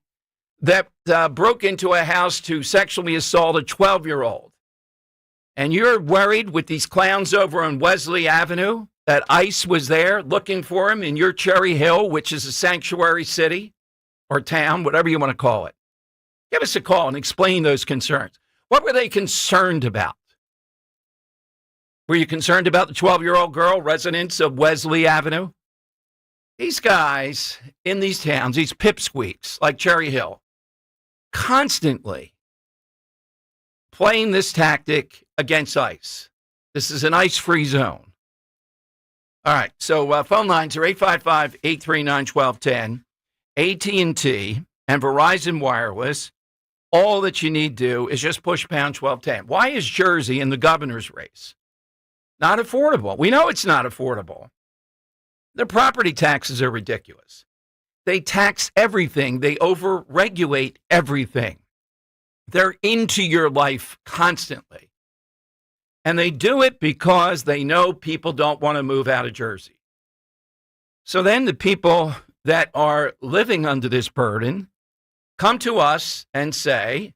[SPEAKER 21] that broke into a house to sexually assault a 12-year-old. And you're worried with these clowns over on Wesley Avenue that ICE was there looking for him in your Cherry Hill, which is a sanctuary city or town, whatever you want to call it. Give us a call and explain those concerns. What were they concerned about? Were you concerned about the 12-year-old girl, residents of Wesley Avenue? These guys in these towns, these pipsqueaks like Cherry Hill, constantly playing this tactic against ICE. This is an ICE-free zone. All right, so phone lines are 855-839-1210, AT&T, and Verizon Wireless. All that you need to do is just push pound 1210. Why is Jersey in the governor's race? Not affordable. We know it's not affordable. Their property taxes are ridiculous. They tax everything. They over-regulate everything. They're into your life constantly. And they do it because they know people don't want to move out of Jersey. So then the people that are living under this burden come to us and say,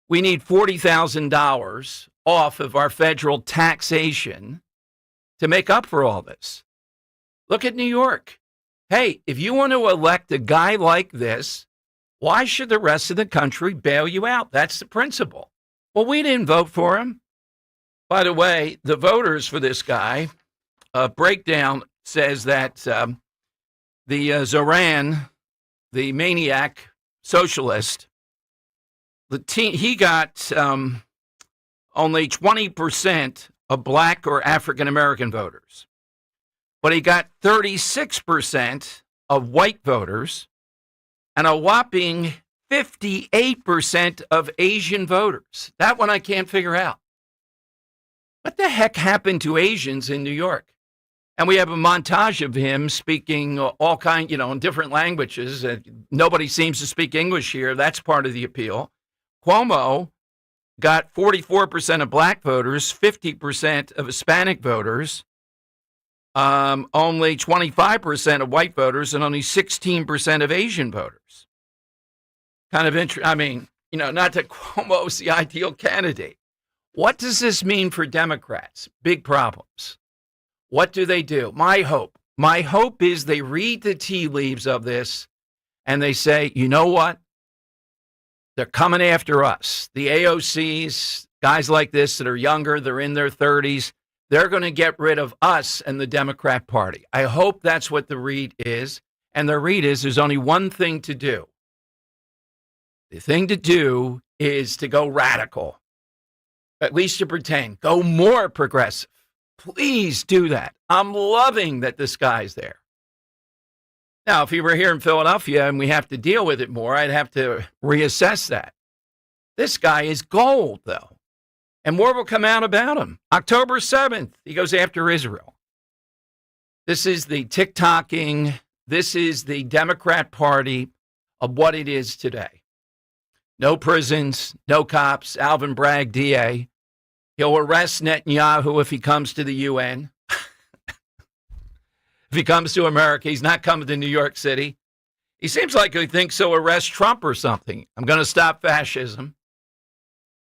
[SPEAKER 21] we need $40,000 off of our federal taxation to make up for all this. Look at New York. Hey, if you want to elect a guy like this, why should the rest of the country bail you out? That's the principle. Well, we didn't vote for him. By the way, the voters for this guy, breakdown says that the Zoran, the maniac socialist, he got only 20% of black or African American voters, but he got 36% of white voters and a whopping 58% of Asian voters. That one I can't figure out. What the heck happened to Asians in New York? And we have a montage of him speaking all kinds, in different languages. Nobody seems to speak English here. That's part of the appeal. Cuomo got 44% of black voters, 50% of Hispanic voters, only 25% of white voters, and only 16% of Asian voters. Kind of interesting. I mean, not that Cuomo's the ideal candidate. What does this mean for Democrats? Big problems. What do? My hope is they read the tea leaves of this and they say, you know what? They're coming after us. The AOCs, guys like this that are younger, they're in their 30s, they're going to get rid of us and the Democrat Party. I hope that's what the read is. And the read is there's only one thing to do. The thing to do is to go radical, at least to pretend, go more progressive. Please do that. I'm loving that this guy's there. Now, if he were here in Philadelphia and we have to deal with it more, I'd have to reassess that. This guy is gold, though. And more will come out about him. October 7th, he goes after Israel. This is the tick-tocking, this is the Democrat Party of what it is today. No prisons, no cops, Alvin Bragg, DA. He'll arrest Netanyahu if he comes to the UN. If he comes to America, he's not coming to New York City. He seems like he thinks he'll arrest Trump or something. I'm going to stop fascism.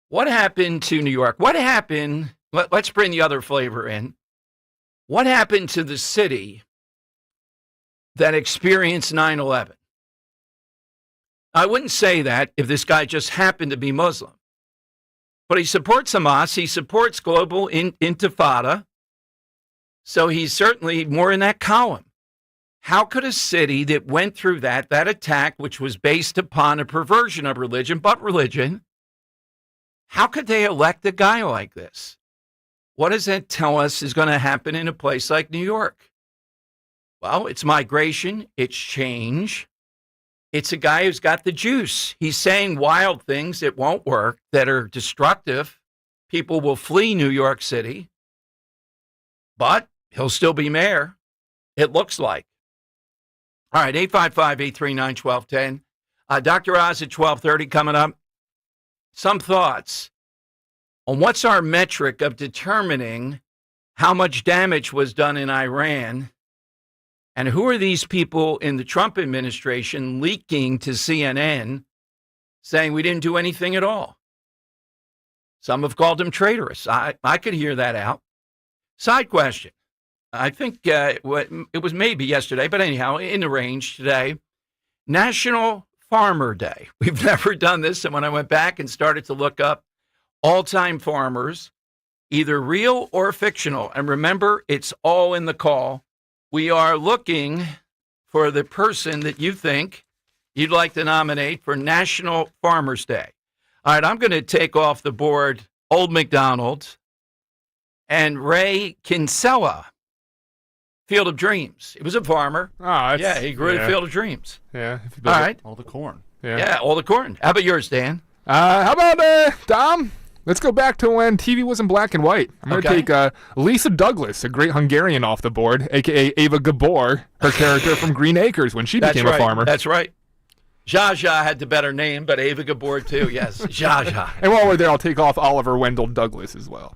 [SPEAKER 21] What happened to New York? What happened? Let's bring the other flavor in. What happened to the city that experienced 9/11? I wouldn't say that if this guy just happened to be Muslim. But he supports Hamas. He supports global intifada. So he's certainly more in that column. How could a city that went through that attack, which was based upon a perversion of religion, but religion, how could they elect a guy like this? What does that tell us is going to happen in a place like New York? Well, it's migration. It's change. It's a guy who's got the juice. He's saying wild things that won't work, that are destructive. People will flee New York City. But he'll still be mayor, it looks like. All right, 855-839-1210. Dr. Oz at 1230 coming up. Some thoughts on what's our metric of determining how much damage was done in Iran, and who are these people in the Trump administration leaking to CNN saying we didn't do anything at all? Some have called him traitorous. I could hear that out. Side question. I think it was maybe yesterday, but anyhow, in the range today. National Farmer Day. We've never done this. And when I went back and started to look up all-time farmers, either real or fictional, and remember, it's all in the call. We are looking for the person that you think you'd like to nominate for National Farmers Day. All right, I'm going to take off the board Old MacDonald and Ray Kinsella, Field of Dreams. He was a farmer. Yeah, he grew the Field of Dreams.
[SPEAKER 13] Yeah.
[SPEAKER 21] All right.
[SPEAKER 2] All the corn.
[SPEAKER 21] Yeah, all the corn. How about yours, Dan?
[SPEAKER 13] How about Dom? Let's go back to when TV was in black and white. I'm going to take Lisa Douglas, a great Hungarian, off the board, a.k.a. Ava Gabor, her character from Green Acres when she became a farmer.
[SPEAKER 21] That's right. Zsa Zsa had the better name, but Ava Gabor too, yes. Zsa Zsa.
[SPEAKER 13] And while we're there, I'll take off Oliver Wendell Douglas as well.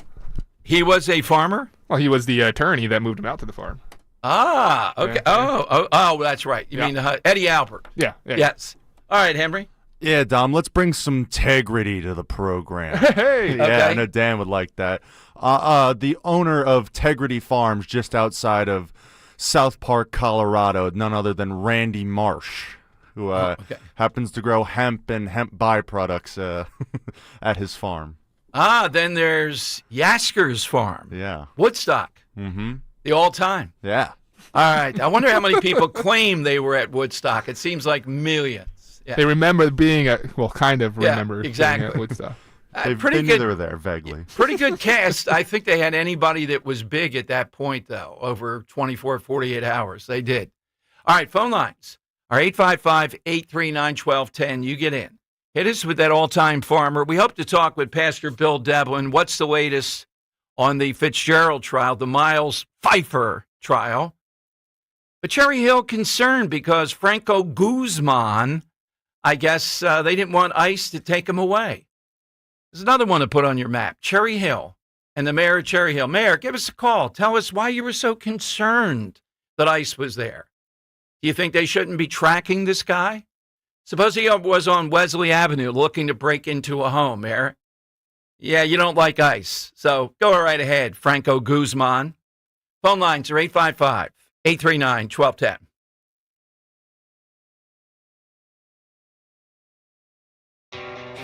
[SPEAKER 21] He was a farmer?
[SPEAKER 13] Well, he was the attorney that moved him out to the farm.
[SPEAKER 21] Ah, okay.
[SPEAKER 13] Yeah.
[SPEAKER 21] Oh, that's right. You mean Eddie Albert.
[SPEAKER 13] Yeah.
[SPEAKER 21] Yes. All right, Henry.
[SPEAKER 2] Yeah, Dom, let's bring some integrity to the program.
[SPEAKER 13] Hey.
[SPEAKER 2] Yeah,
[SPEAKER 21] Okay.
[SPEAKER 2] I know Dan would like that. The owner of Tegrity Farms just outside of South Park, Colorado, none other than Randy Marsh, who happens to grow hemp and hemp byproducts at his farm.
[SPEAKER 21] Then there's Yasker's farm.
[SPEAKER 2] Yeah.
[SPEAKER 21] Woodstock.
[SPEAKER 2] Mm-hmm.
[SPEAKER 21] The all-time.
[SPEAKER 2] Yeah.
[SPEAKER 21] All right. I wonder how many people claim they were at Woodstock. It seems like millions. Yeah.
[SPEAKER 13] They remember being kind of remember
[SPEAKER 21] exactly.
[SPEAKER 13] being at Woodstock.
[SPEAKER 21] Pretty
[SPEAKER 2] they
[SPEAKER 21] good.
[SPEAKER 2] knew they were there vaguely.
[SPEAKER 21] Pretty good cast. I think they had anybody that was big at that point, though, over 24, 48 hours. They did. All right, phone lines are 855-839-1210. You get in. Hit us with that all-time farmer. We hope to talk with Pastor Bill Devlin. What's the latest on the Fitzgerald trial, the Miles Pfeiffer trial? But Cherry Hill concerned because Franco Guzman, I guess they didn't want ICE to take him away. There's another one to put on your map, Cherry Hill and the mayor of Cherry Hill. Mayor, give us a call. Tell us why you were so concerned that ICE was there. Do you think they shouldn't be tracking this guy? Suppose he was on Wesley Avenue looking to break into a home, Mayor. Yeah, you don't like ICE. So go right ahead, Franco Guzman. Phone lines are 855-839-1210.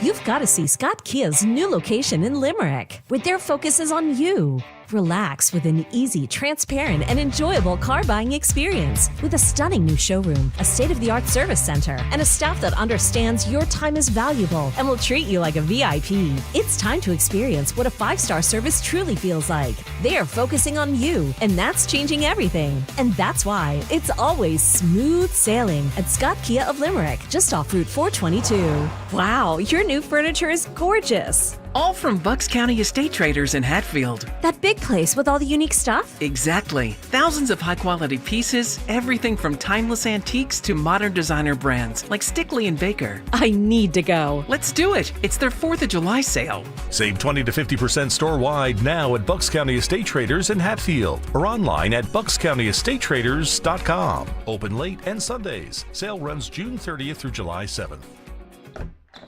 [SPEAKER 3] You've got to see Scott Kia's new location in Limerick. With their focuses on you, Relax with an easy, transparent, and enjoyable car buying experience. With a stunning new showroom, a state-of-the-art service center, and a staff that understands your time is valuable and will treat you like a VIP. It's time to experience what a 5-star service truly feels like. They are focusing on you, and that's changing everything. And that's why it's always smooth sailing at Scott Kia of Limerick, just off Route 422. Wow, your new furniture is gorgeous.
[SPEAKER 17] All from Bucks County Estate Traders in Hatfield.
[SPEAKER 3] That big place with all the unique stuff?
[SPEAKER 17] Exactly. Thousands of high-quality pieces, everything from timeless antiques to modern designer brands like Stickley and Baker.
[SPEAKER 3] I need to go.
[SPEAKER 17] Let's do it. It's their 4th of July sale.
[SPEAKER 19] Save 20 to 50% store-wide now at Bucks County Estate Traders in Hatfield or online at buckscountyestatetraders.com. Open late and Sundays. Sale runs June 30th through July 7th.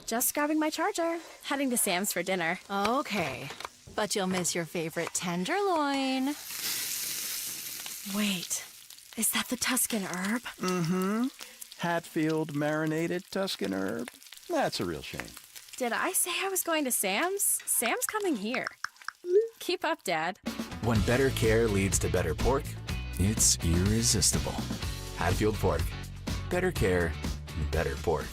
[SPEAKER 4] Just grabbing my charger. Heading to Sam's for dinner.
[SPEAKER 5] Okay, but you'll miss your favorite tenderloin.
[SPEAKER 4] Wait, is that the Tuscan herb?
[SPEAKER 6] Mm-hmm. Hatfield marinated Tuscan herb. That's a real shame.
[SPEAKER 4] Did I say I was going to Sam's? Sam's coming here. Keep up, Dad.
[SPEAKER 7] When better care leads to better pork, it's irresistible. Hatfield Pork. Better care, better pork.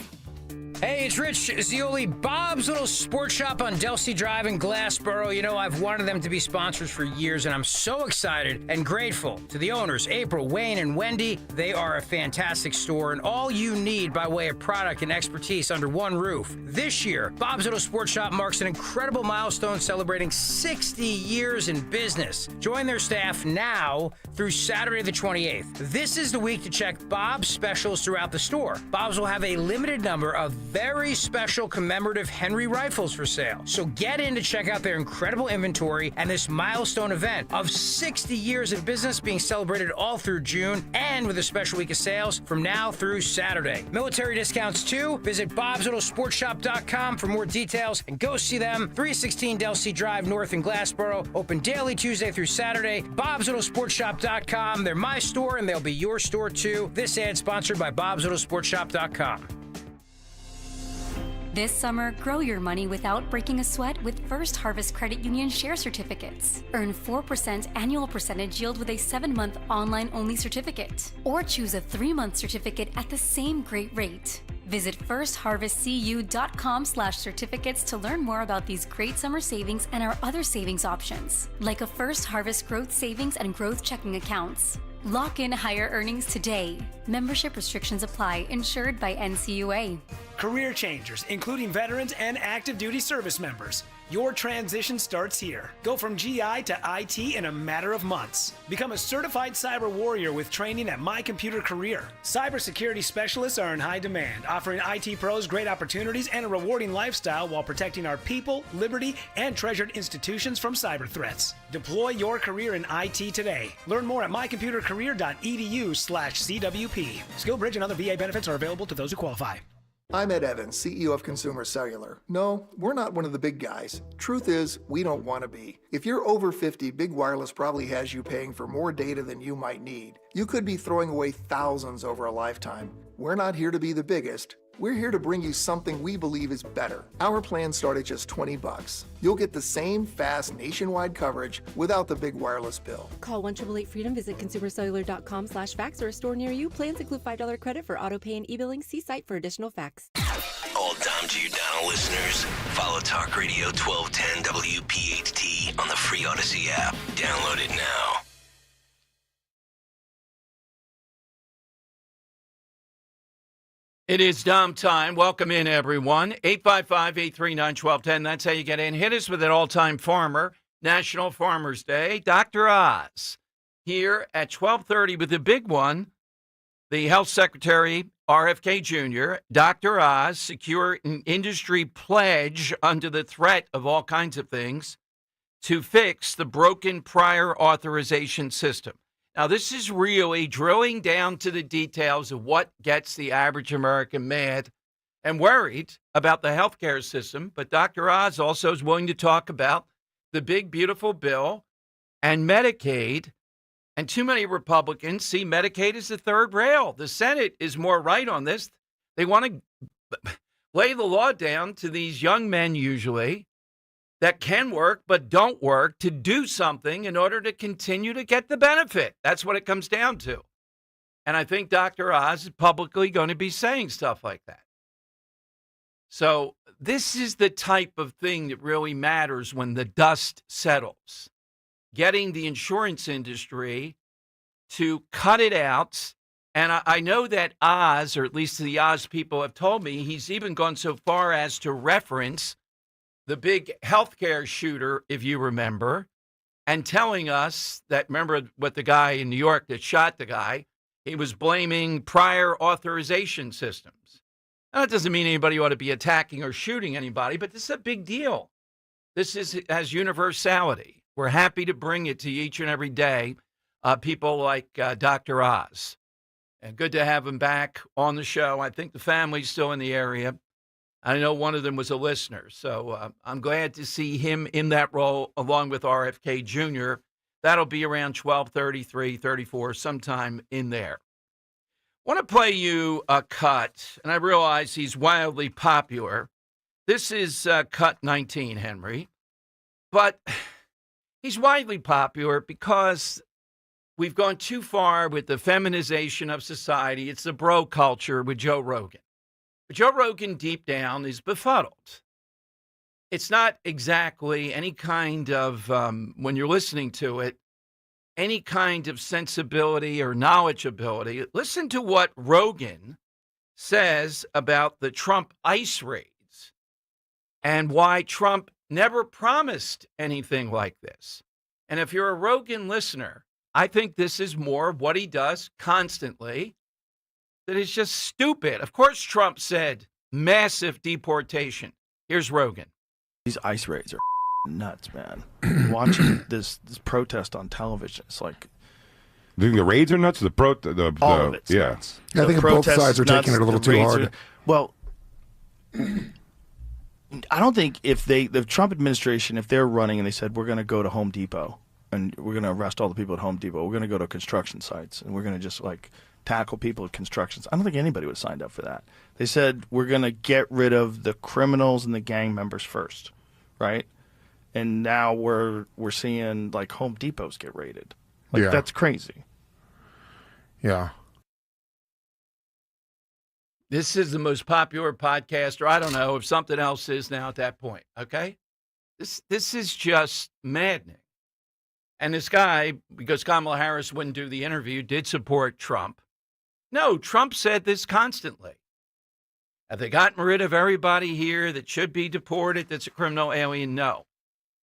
[SPEAKER 8] Hey, it's Rich Zioli, Bob's Little Sports Shop on Delsey Drive in Glassboro. You know, I've wanted them to be sponsors for years, and I'm so excited and grateful to the owners, April, Wayne, and Wendy. They are a fantastic store, and all you need by way of product and expertise under one roof. This year, Bob's Little Sports Shop marks an incredible milestone celebrating 60 years in business. Join their staff now through Saturday the 28th. This is the week to check Bob's specials throughout the store. Bob's will have a limited number of very special commemorative Henry rifles for sale. So get in to check out their incredible inventory and this milestone event of 60 years in business being celebrated all through June and with a special week of sales from now through Saturday. Military discounts too. Visit bobslittlesportshop.com for more details and go see them. 316 Delsey Drive North in Glassboro. Open daily Tuesday through Saturday. bobslittlesportshop.com. They're my store and they'll be your store too. This ad sponsored by bobslittlesportshop.com.
[SPEAKER 10] This summer, grow your money without breaking a sweat with First Harvest Credit Union share certificates. Earn 4% annual percentage yield with a 7-month online-only certificate. Or choose a 3-month certificate at the same great rate. Visit firstharvestcu.com/certificates to learn more about these great summer savings and our other savings options, like a First Harvest Growth Savings and Growth Checking accounts. Lock in higher earnings today. Membership restrictions apply. Insured by NCUA.
[SPEAKER 12] Career changers, including veterans and active duty service members. Your transition starts here. Go from GI to IT in a matter of months. Become a certified cyber warrior with training at My Computer Career. Cybersecurity specialists are in high demand, offering IT pros great opportunities and a rewarding lifestyle while protecting our people, liberty, and treasured institutions from cyber threats. Deploy your career in IT today. Learn more at mycomputercareer.edu/CWP. SkillBridge and other VA benefits are available to those who qualify.
[SPEAKER 9] I'm Ed Evans, CEO of Consumer Cellular. No, we're not one of the big guys. Truth is, we don't want to be. If you're over 50, Big Wireless probably has you paying for more data than you might need. You could be throwing away thousands over a lifetime. We're not here to be the biggest. We're here to bring you something we believe is better. Our plans start at just $20. You'll get the same fast nationwide coverage without the big wireless bill.
[SPEAKER 14] Call 1-888-FREEDOM, visit consumercellular.com/facts or a store near you. Plans include $5 credit for auto pay and e-billing. See site for additional facts.
[SPEAKER 11] All Dom Giordano listeners, follow Talk Radio 1210 WPHT on the free Odyssey app. Download it now.
[SPEAKER 21] It is Dom time. Welcome in, everyone. 855-839-1210. That's how you get in. Hit us with an all-time farmer, National Farmers Day. Dr. Oz here at 1230 with the big one. The Health Secretary, RFK Jr., Dr. Oz, secure an industry pledge under the threat of all kinds of things to fix the broken prior authorization system. Now, this is really drilling down to the details of what gets the average American mad and worried about the healthcare system. But Dr. Oz also is willing to talk about the big, beautiful bill and Medicaid. And too many Republicans see Medicaid as the third rail. The Senate is more right on this. They want to lay the law down to these young men, usually, that can work but don't work to do something in order to continue to get the benefit. That's what it comes down to. And I think Dr. Oz is publicly going to be saying stuff like that. So this is the type of thing that really matters when the dust settles. Getting the insurance industry to cut it out. And I know that Oz, or at least the Oz people have told me, he's even gone so far as to reference the big healthcare shooter, if you remember, and telling us that, remember what the guy in New York that shot the guy, he was blaming prior authorization systems. Now, that doesn't mean anybody ought to be attacking or shooting anybody, but this is a big deal. This has universality. We're happy to bring it to you each and every day, people like Dr. Oz. And good to have him back on the show. I think the family's still in the area. I know one of them was a listener, so I'm glad to see him in that role along with RFK Jr. That'll be around 12:33, 34, sometime in there. I want to play you a cut, and I realize he's wildly popular. This is cut 19, Henry. But he's widely popular because we've gone too far with the feminization of society. It's the bro culture with Joe Rogan. But Joe Rogan, deep down, is befuddled. It's not exactly any kind of, when you're listening to it, any kind of sensibility or knowledgeability. Listen to what Rogan says about the Trump ICE raids and why Trump never promised anything like this. And if you're a Rogan listener, I think this is more of what he does constantly that is just stupid. Of course, Trump said massive deportation. Here's Rogan.
[SPEAKER 6] These ICE raids are nuts, man. Watching this protest on television, it's like
[SPEAKER 1] Do you think the raids are nuts? Or
[SPEAKER 6] all of it's
[SPEAKER 1] yeah.
[SPEAKER 6] nuts.
[SPEAKER 16] I think both sides are taking it a little too hard.
[SPEAKER 6] Well, I don't think if the Trump administration, if they're running and they said we're going to go to Home Depot and we're going to arrest all the people at Home Depot, we're going to go to construction sites and we're going to just like tackle people at constructions. I don't think anybody would have signed up for that. They said we're going to get rid of the criminals and the gang members first, right? And now we're seeing like Home Depots get raided. Like that's crazy.
[SPEAKER 16] Yeah.
[SPEAKER 21] This is the most popular podcast, or I don't know if something else is now at that point. Okay, this is just maddening. And this guy, because Kamala Harris wouldn't do the interview, did support Trump. No, Trump said this constantly. Have they gotten rid of everybody here that should be deported that's a criminal alien? No.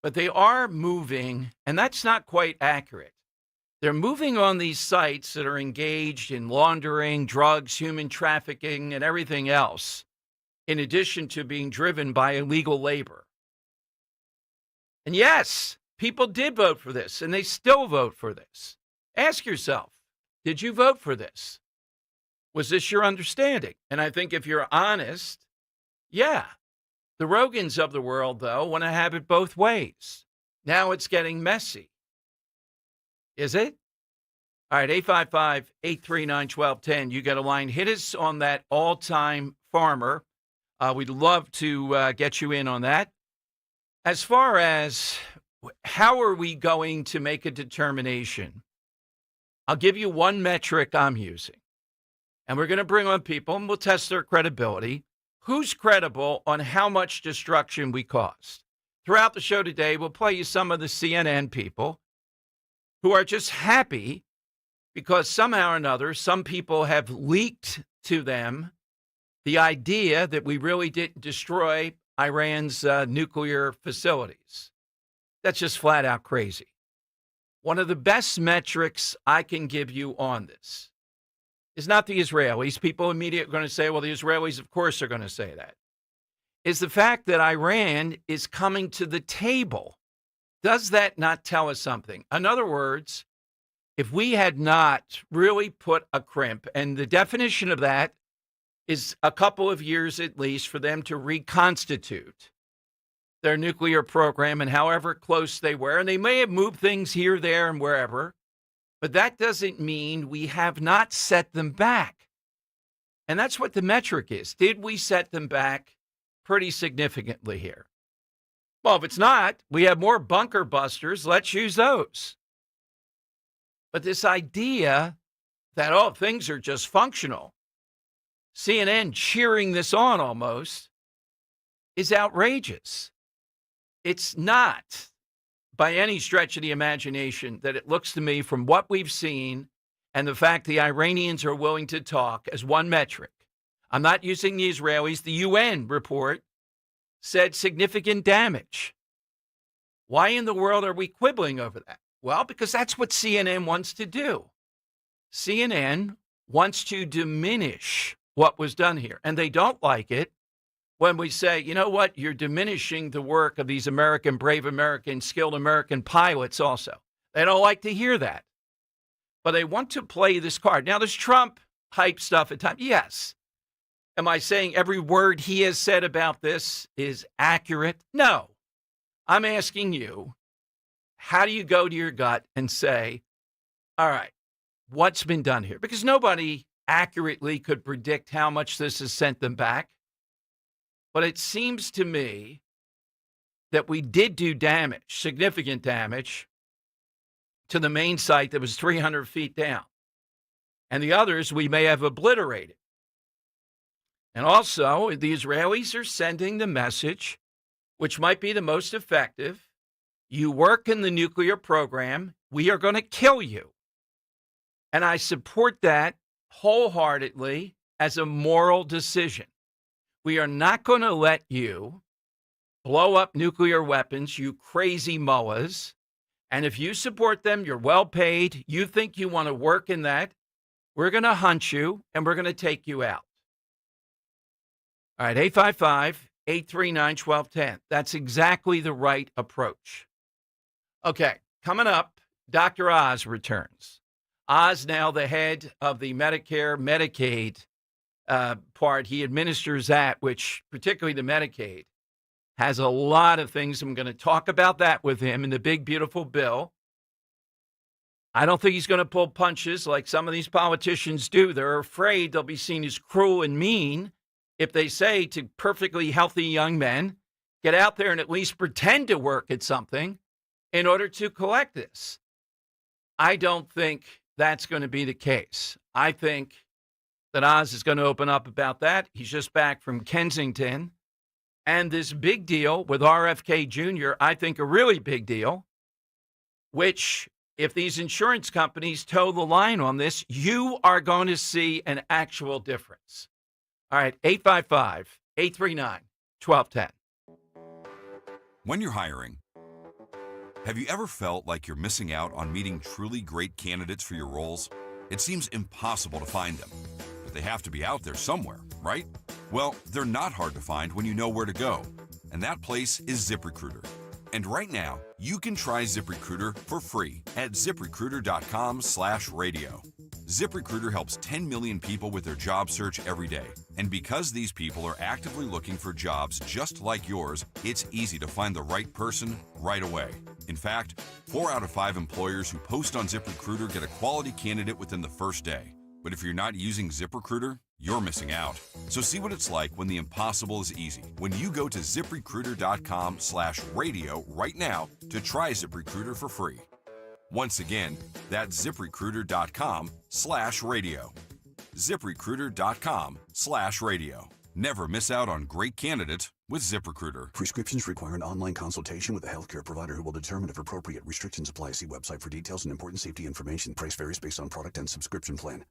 [SPEAKER 21] But they are moving, and that's not quite accurate. They're moving on these sites that are engaged in laundering, drugs, human trafficking, and everything else, in addition to being driven by illegal labor. And yes, people did vote for this, and they still vote for this. Ask yourself, did you vote for this? Was this your understanding? And I think if you're honest, yeah. The Rogans of the world, though, want to have it both ways. Now it's getting messy. Is it? All right, 855-839-1210. You got a line. Hit us on that all-time farmer. We'd love to get you in on that. As far as how are we going to make a determination, I'll give you one metric I'm using. And we're going to bring on people, and we'll test their credibility. Who's credible on how much destruction we caused? Throughout the show today, we'll play you some of the CNN people who are just happy because somehow or another, some people have leaked to them the idea that we really didn't destroy Iran's nuclear facilities. That's just flat out crazy. One of the best metrics I can give you on this is not the Israelis. People immediately are going to say, well, the Israelis, of course, are going to say that. Is the fact that Iran is coming to the table. Does that not tell us something? In other words, if we had not really put a crimp, and the definition of that is a couple of years at least for them to reconstitute their nuclear program and however close they were, and they may have moved things here, there, and wherever, but that doesn't mean we have not set them back. And that's what the metric is. Did we set them back pretty significantly here? Well, if it's not, we have more bunker busters. Let's use those. But this idea that, oh, things are just functional, CNN cheering this on almost, is outrageous. It's not, by any stretch of the imagination, that it looks to me from what we've seen and the fact the Iranians are willing to talk as one metric. I'm not using the Israelis. The UN report said significant damage. Why in the world are we quibbling over that? Well, because that's what CNN wants to do. CNN wants to diminish what was done here, and they don't like it when we say, you know what, you're diminishing the work of these American, brave American, skilled American pilots also. They don't like to hear that. But they want to play this card. Now, there's Trump hype stuff at times. Yes. Am I saying every word he has said about this is accurate? No. I'm asking you, how do you go to your gut and say, all right, what's been done here? Because nobody accurately could predict how much this has sent them back. But it seems to me that we did do damage, significant damage, to the main site that was 300 feet down. And the others we may have obliterated. And also, the Israelis are sending the message, which might be the most effective. You work in the nuclear program, we are going to kill you. And I support that wholeheartedly as a moral decision. We are not going to let you blow up nuclear weapons, you crazy mullahs. And if you support them, you're well paid, you think you want to work in that, we're going to hunt you and we're going to take you out. All right, 855-839-1210. That's exactly the right approach. Okay, coming up, Dr. Oz returns. Oz now the head of the Medicare, Medicaid part. He administers that, which particularly the Medicaid, has a lot of things. I'm going to talk about that with him in the big, beautiful bill. I don't think he's going to pull punches like some of these politicians do. They're afraid they'll be seen as cruel and mean if they say to perfectly healthy young men, get out there and at least pretend to work at something in order to collect this. I don't think that's going to be the case. I think that Oz is going to open up about that. He's just back from Kensington. And this big deal with RFK Jr., I think a really big deal, which if these insurance companies toe the line on this, you are going to see an actual difference. All right, 855-839-1210.
[SPEAKER 15] When you're hiring, have you ever felt like you're missing out on meeting truly great candidates for your roles? It seems impossible to find them, but they have to be out there somewhere, right? Well, they're not hard to find when you know where to go, and that place is ZipRecruiter. And right now, you can try ZipRecruiter for free at ZipRecruiter.com/radio. ZipRecruiter helps 10 million people with their job search every day. And because these people are actively looking for jobs just like yours, it's easy to find the right person right away. In fact, 4 out of 5 employers who post on ZipRecruiter get a quality candidate within the first day. But if you're not using ZipRecruiter, you're missing out. So see what it's like when the impossible is easy. When you go to ZipRecruiter.com/radio right now to try ZipRecruiter for free. Once again, that's ZipRecruiter.com/radio. ZipRecruiter.com/radio. Never miss out on great candidates with ZipRecruiter.
[SPEAKER 18] Prescriptions require an online consultation with a healthcare provider who will determine if appropriate. Restrictions apply. See website for details and important safety information. Price varies based on product and subscription plan.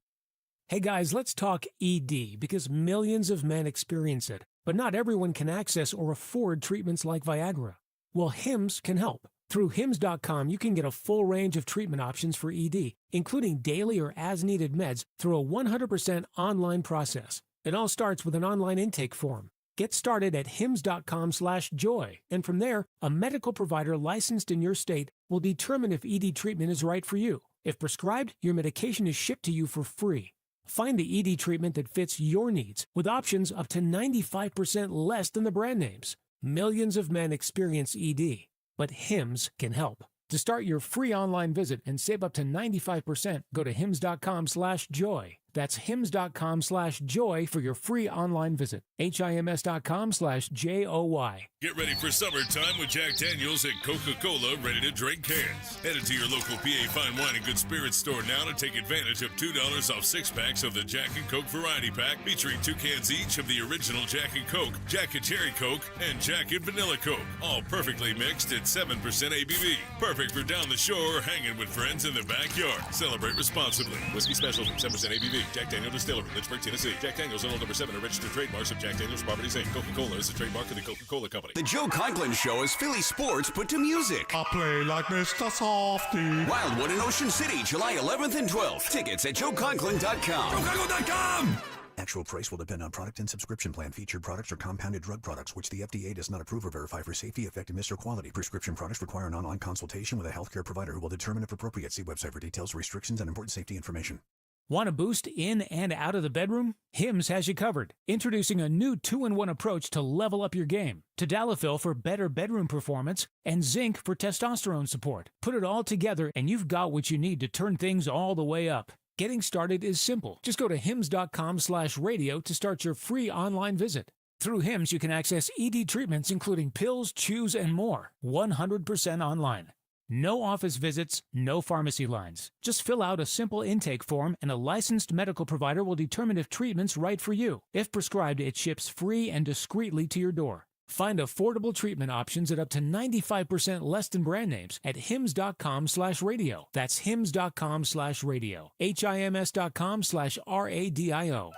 [SPEAKER 20] Hey guys, let's talk ED because millions of men experience it, but not everyone can access or afford treatments like Viagra. Well, Hims can help. Through Hims.com, you can get a full range of treatment options for ED, including daily or as-needed meds through a 100% online process. It all starts with an online intake form. Get started at hims.com/joy, and from there, a medical provider licensed in your state will determine if ED treatment is right for you. If prescribed, your medication is shipped to you for free. Find the ED treatment that fits your needs with options up to 95% less than the brand names. Millions of men experience ED, but Hims can help. To start your free online visit and save up to 95%, go to hims.com/joy. That's hims.com/joy for your free online visit. HIMS.com/JOY.
[SPEAKER 13] Get ready for summertime with Jack Daniels and Coca-Cola ready-to-drink cans. Headed to your local PA Fine Wine and Good Spirits store now to take advantage of $2 off 6-packs of the Jack and Coke Variety Pack, featuring 2 cans each of the original Jack and Coke, Jack and Cherry Coke, and Jack and Vanilla Coke, all perfectly mixed at 7% ABV. Perfect for down the shore or hanging with friends in the backyard. Celebrate responsibly. Whiskey Specialty, 7% ABV. Jack Daniel Distillery, Lynchburg, Tennessee. Jack Daniels, Old No. 7, are registered trademarks of Jack Daniels Properties, Inc. Coca-Cola is a trademark of the Coca-Cola Company.
[SPEAKER 18] The Joe Conklin Show is Philly sports put to music.
[SPEAKER 16] I play like Mr. Softy.
[SPEAKER 18] Wildwood in Ocean City, July 11th and 12th. Tickets at joeconklin.com.
[SPEAKER 11] JoeConklin.com!
[SPEAKER 18] Actual price will depend on product and subscription plan. Featured products are compounded drug products, which the FDA does not approve or verify for safety, effectiveness, or quality. Prescription products require an online consultation with a healthcare provider who will determine if appropriate. See website for details, restrictions, and important safety information.
[SPEAKER 20] Want a boost in and out of the bedroom? Hims has you covered. Introducing a new 2-in-1 approach to level up your game. Tadalafil for better bedroom performance and zinc for testosterone support. Put it all together and you've got what you need to turn things all the way up. Getting started is simple. Just go to hims.com/radio to start your free online visit. Through Hims, you can access ED treatments including pills, chews, and more. 100% online. No office visits, no pharmacy lines. Just fill out a simple intake form and a licensed medical provider will determine if treatment's right for you. If prescribed, it ships free and discreetly to your door. Find affordable treatment options at up to 95% less than brand names at hims.com/radio. That's hims.com/radio. HIMS.com/RADIO.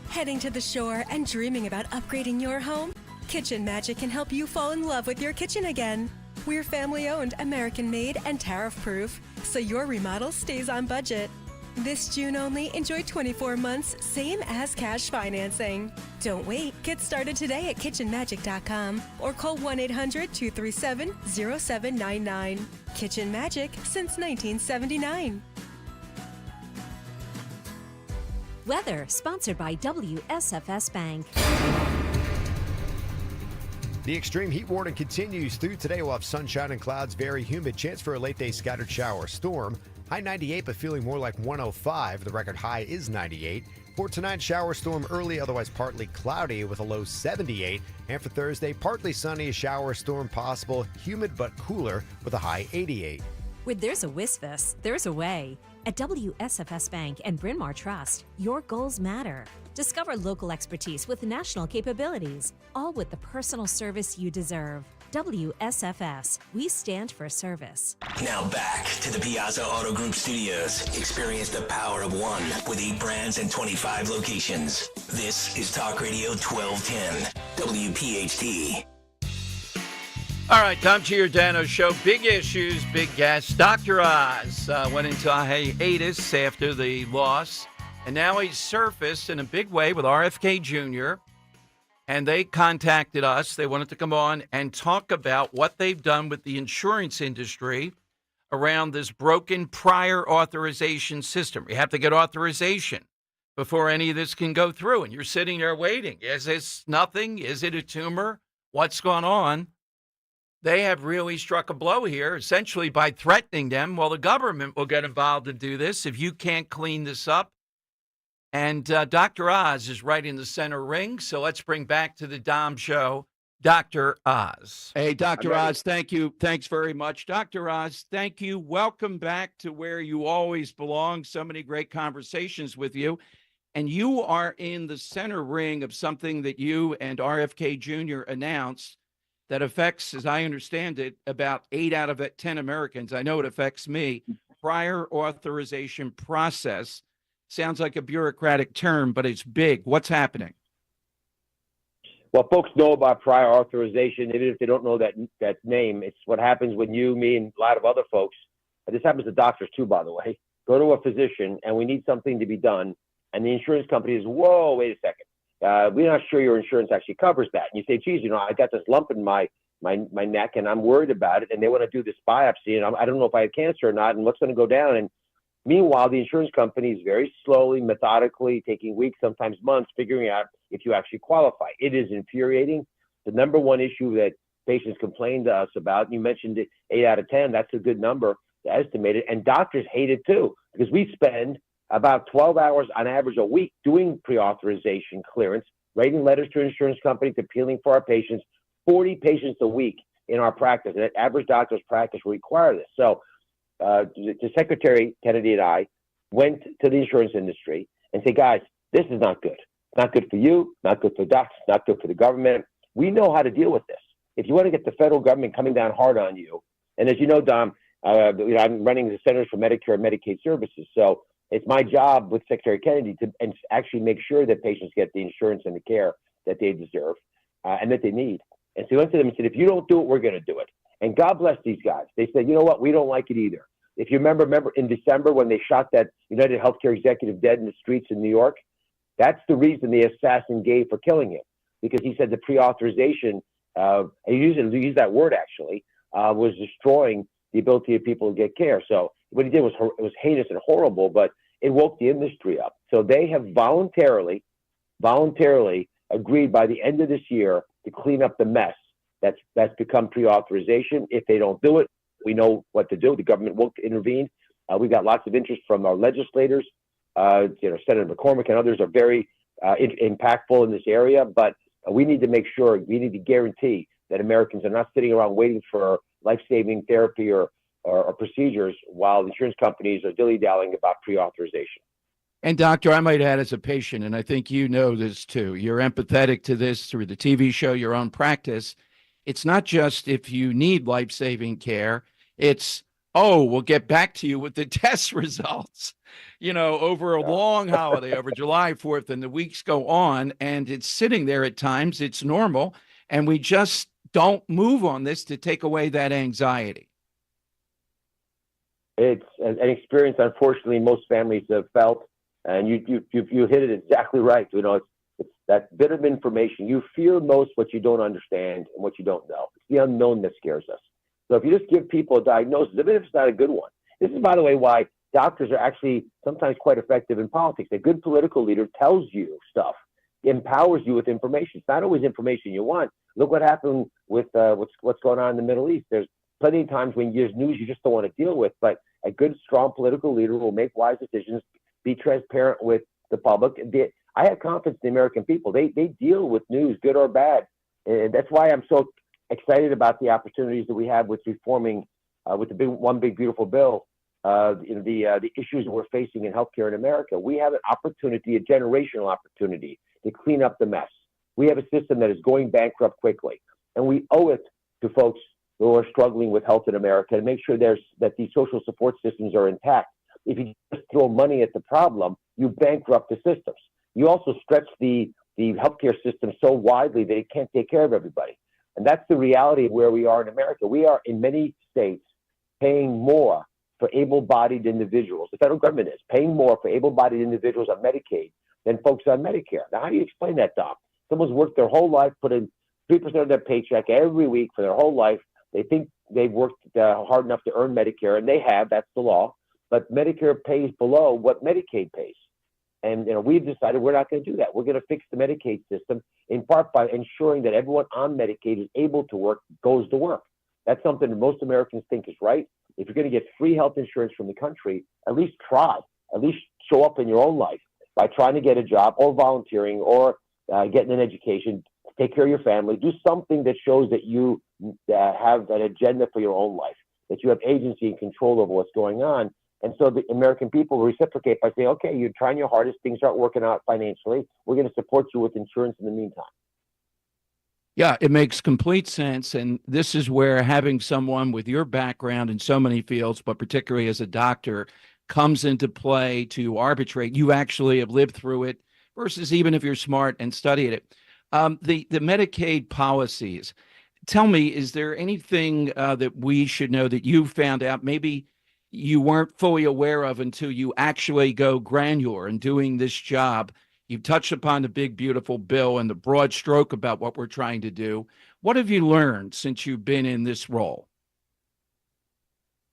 [SPEAKER 22] Heading to the shore and dreaming about upgrading your home? Kitchen Magic can help you fall in love with your kitchen again. We're family-owned, American-made, and tariff-proof, so your remodel stays on budget. This June only, enjoy 24 months, same as cash financing. Don't wait. Get started today at kitchenmagic.com or call 1-800-237-0799. Kitchen Magic since 1979.
[SPEAKER 3] Weather, sponsored by WSFS Bank.
[SPEAKER 23] The extreme heat warning continues through today. We'll have sunshine and clouds, very humid. Chance for a late day scattered shower storm. High 98, but feeling more like 105. The record high is 98. For tonight, shower storm early, otherwise partly cloudy with a low 78. And for Thursday, partly sunny, a shower storm possible, humid but cooler with a high 88.
[SPEAKER 3] Where there's a Wisvis, there's a way. At WSFS Bank and Bryn Mawr Trust, your goals matter. Discover local expertise with national capabilities, all with the personal service you deserve. WSFS, we stand for service.
[SPEAKER 11] Now back to the Piazza Auto Group studios. Experience the power of one with 8 brands and 25 locations. This is Talk Radio 1210, WPHT.
[SPEAKER 21] All right, Tom Giordano Show. Big issues, big guests. Dr. Oz went into a hiatus after the loss, and now he's surfaced in a big way with RFK Jr., and they contacted us. They wanted to come on and talk about what they've done with the insurance industry around this broken prior authorization system. You have to get authorization before any of this can go through, and you're sitting there waiting. Is this nothing? Is it a tumor? What's going on? They have really struck a blow here, essentially by threatening them. Well, the government will get involved and do this if you can't clean this up. And Dr. Oz is right in the center ring. So let's bring back to the Dom Show, Dr. Oz. Hey, Dr. Oz, thank you. Thanks very much. Dr. Oz, thank you. Welcome back to where you always belong. So many great conversations with you. And you are in the center ring of something that you and RFK Jr. announced that affects, as I understand it, about 8 out of 10 Americans. I know it affects me. Prior authorization process. Sounds like a bureaucratic term, but it's big. What's happening?
[SPEAKER 24] Well, folks know about prior authorization, even if they don't know that name. It's what happens when you, me, and a lot of other folks, this happens to doctors too, by the way, go to a physician and we need something to be done. And the insurance company is, whoa, wait a second. We're not sure your insurance actually covers that. And you say, geez, I got this lump in my neck and I'm worried about it. And they want to do this biopsy and I don't know if I have cancer or not and what's going to go down. And meanwhile, the insurance company is very slowly, methodically, taking weeks, sometimes months, figuring out if you actually qualify. It is infuriating. The number one issue that patients complain to us about, you mentioned it, 8 out of 10, that's a good number to estimate it. And doctors hate it too, because we spend about 12 hours on average a week doing pre-authorization clearance, writing letters to insurance companies, appealing for our patients, 40 patients a week in our practice. And average doctor's practice will require this. So the Secretary Kennedy and I went to the insurance industry and said, guys, this is not good. It's not good for you, not good for doctors, not good for the government. We know how to deal with this. If you want to get the federal government coming down hard on you, and as you know, Dom, I'm running the Centers for Medicare and Medicaid Services. So it's my job with Secretary Kennedy to actually make sure that patients get the insurance and the care that they deserve and that they need. And so he went to them and said, if you don't do it, we're going to do it. And God bless these guys. They said, you know what? We don't like it either. If you remember in December when they shot that United Healthcare executive dead in the streets in New York, that's the reason the assassin gave for killing him, because he said the pre-authorization, he used that word actually, was destroying the ability of people to get care. So what he did was it was heinous and horrible, but it woke the industry up. So they have voluntarily agreed by the end of this year to clean up the mess that's become pre-authorization. If they don't do it, we know what to do. The government will intervene. We got lots of interest from our legislators. Senator McCormick and others are very impactful in this area, but we need to make sure, we need to guarantee that Americans are not sitting around waiting for life-saving therapy or procedures while insurance companies are dilly-dallying about pre-authorization.
[SPEAKER 21] And doctor, I might add as a patient, and I think you know this too, you're empathetic to this through the TV show, your own practice. It's not just if you need life-saving care, it's, oh, we'll get back to you with the test results, over a long holiday, over July 4th, and the weeks go on, and it's sitting there at times, it's normal, and we just don't move on this to take away that anxiety. It's
[SPEAKER 24] an experience, unfortunately, most families have felt, and you hit it exactly right. It's that bit of information. You fear most what you don't understand and what you don't know. It's the unknown that scares us. So if you just give people a diagnosis, even if it's not a good one, this is, by the way, why doctors are actually sometimes quite effective in politics. A good political leader tells you stuff, empowers you with information. It's not always information you want. Look what happened with what's going on in the Middle East. There's plenty of times when there's news you just don't want to deal with, but a good, strong political leader will make wise decisions, be transparent with the public. I have confidence in the American people. They deal with news, good or bad. And that's why I'm so excited about the opportunities that we have with reforming, with the one big beautiful bill, the issues that we're facing in healthcare in America. We have an opportunity, a generational opportunity, to clean up the mess. We have a system that is going bankrupt quickly, and we owe it to folks who are struggling with health in America to make sure that these social support systems are intact. If you just throw money at the problem, you bankrupt the systems. You also stretch the healthcare system so widely that it can't take care of everybody. And that's the reality of where we are in America. We are, in many states, paying more for able-bodied individuals. The federal government is paying more for able-bodied individuals on Medicaid than folks on Medicare. Now, how do you explain that, Doc? Someone's worked their whole life, put in 3% of their paycheck every week for their whole life. They think they've worked hard enough to earn Medicare, and they have. That's the law. But Medicare pays below what Medicaid pays. And we've decided we're not going to do that. We're going to fix the Medicaid system in part by ensuring that everyone on Medicaid who's able to work goes to work. That's something that most Americans think is right. If you're going to get free health insurance from the country, at least try. At least show up in your own life by trying to get a job or volunteering or getting an education, take care of your family. Do something that shows that you have an agenda for your own life, that you have agency and control over what's going on. And so the American people reciprocate by saying, okay, you're trying your hardest, things aren't working out financially. We're going to support you with insurance in the meantime.
[SPEAKER 21] Yeah, it makes complete sense. And this is where having someone with your background in so many fields, but particularly as a doctor, comes into play to arbitrate. You actually have lived through it versus even if you're smart and studied it. The Medicaid policies, tell me, is there anything that we should know that you found out maybe you weren't fully aware of until you actually go granular in doing this job? You've touched upon the big, beautiful bill and the broad stroke about what we're trying to do. What have you learned since you've been in this role?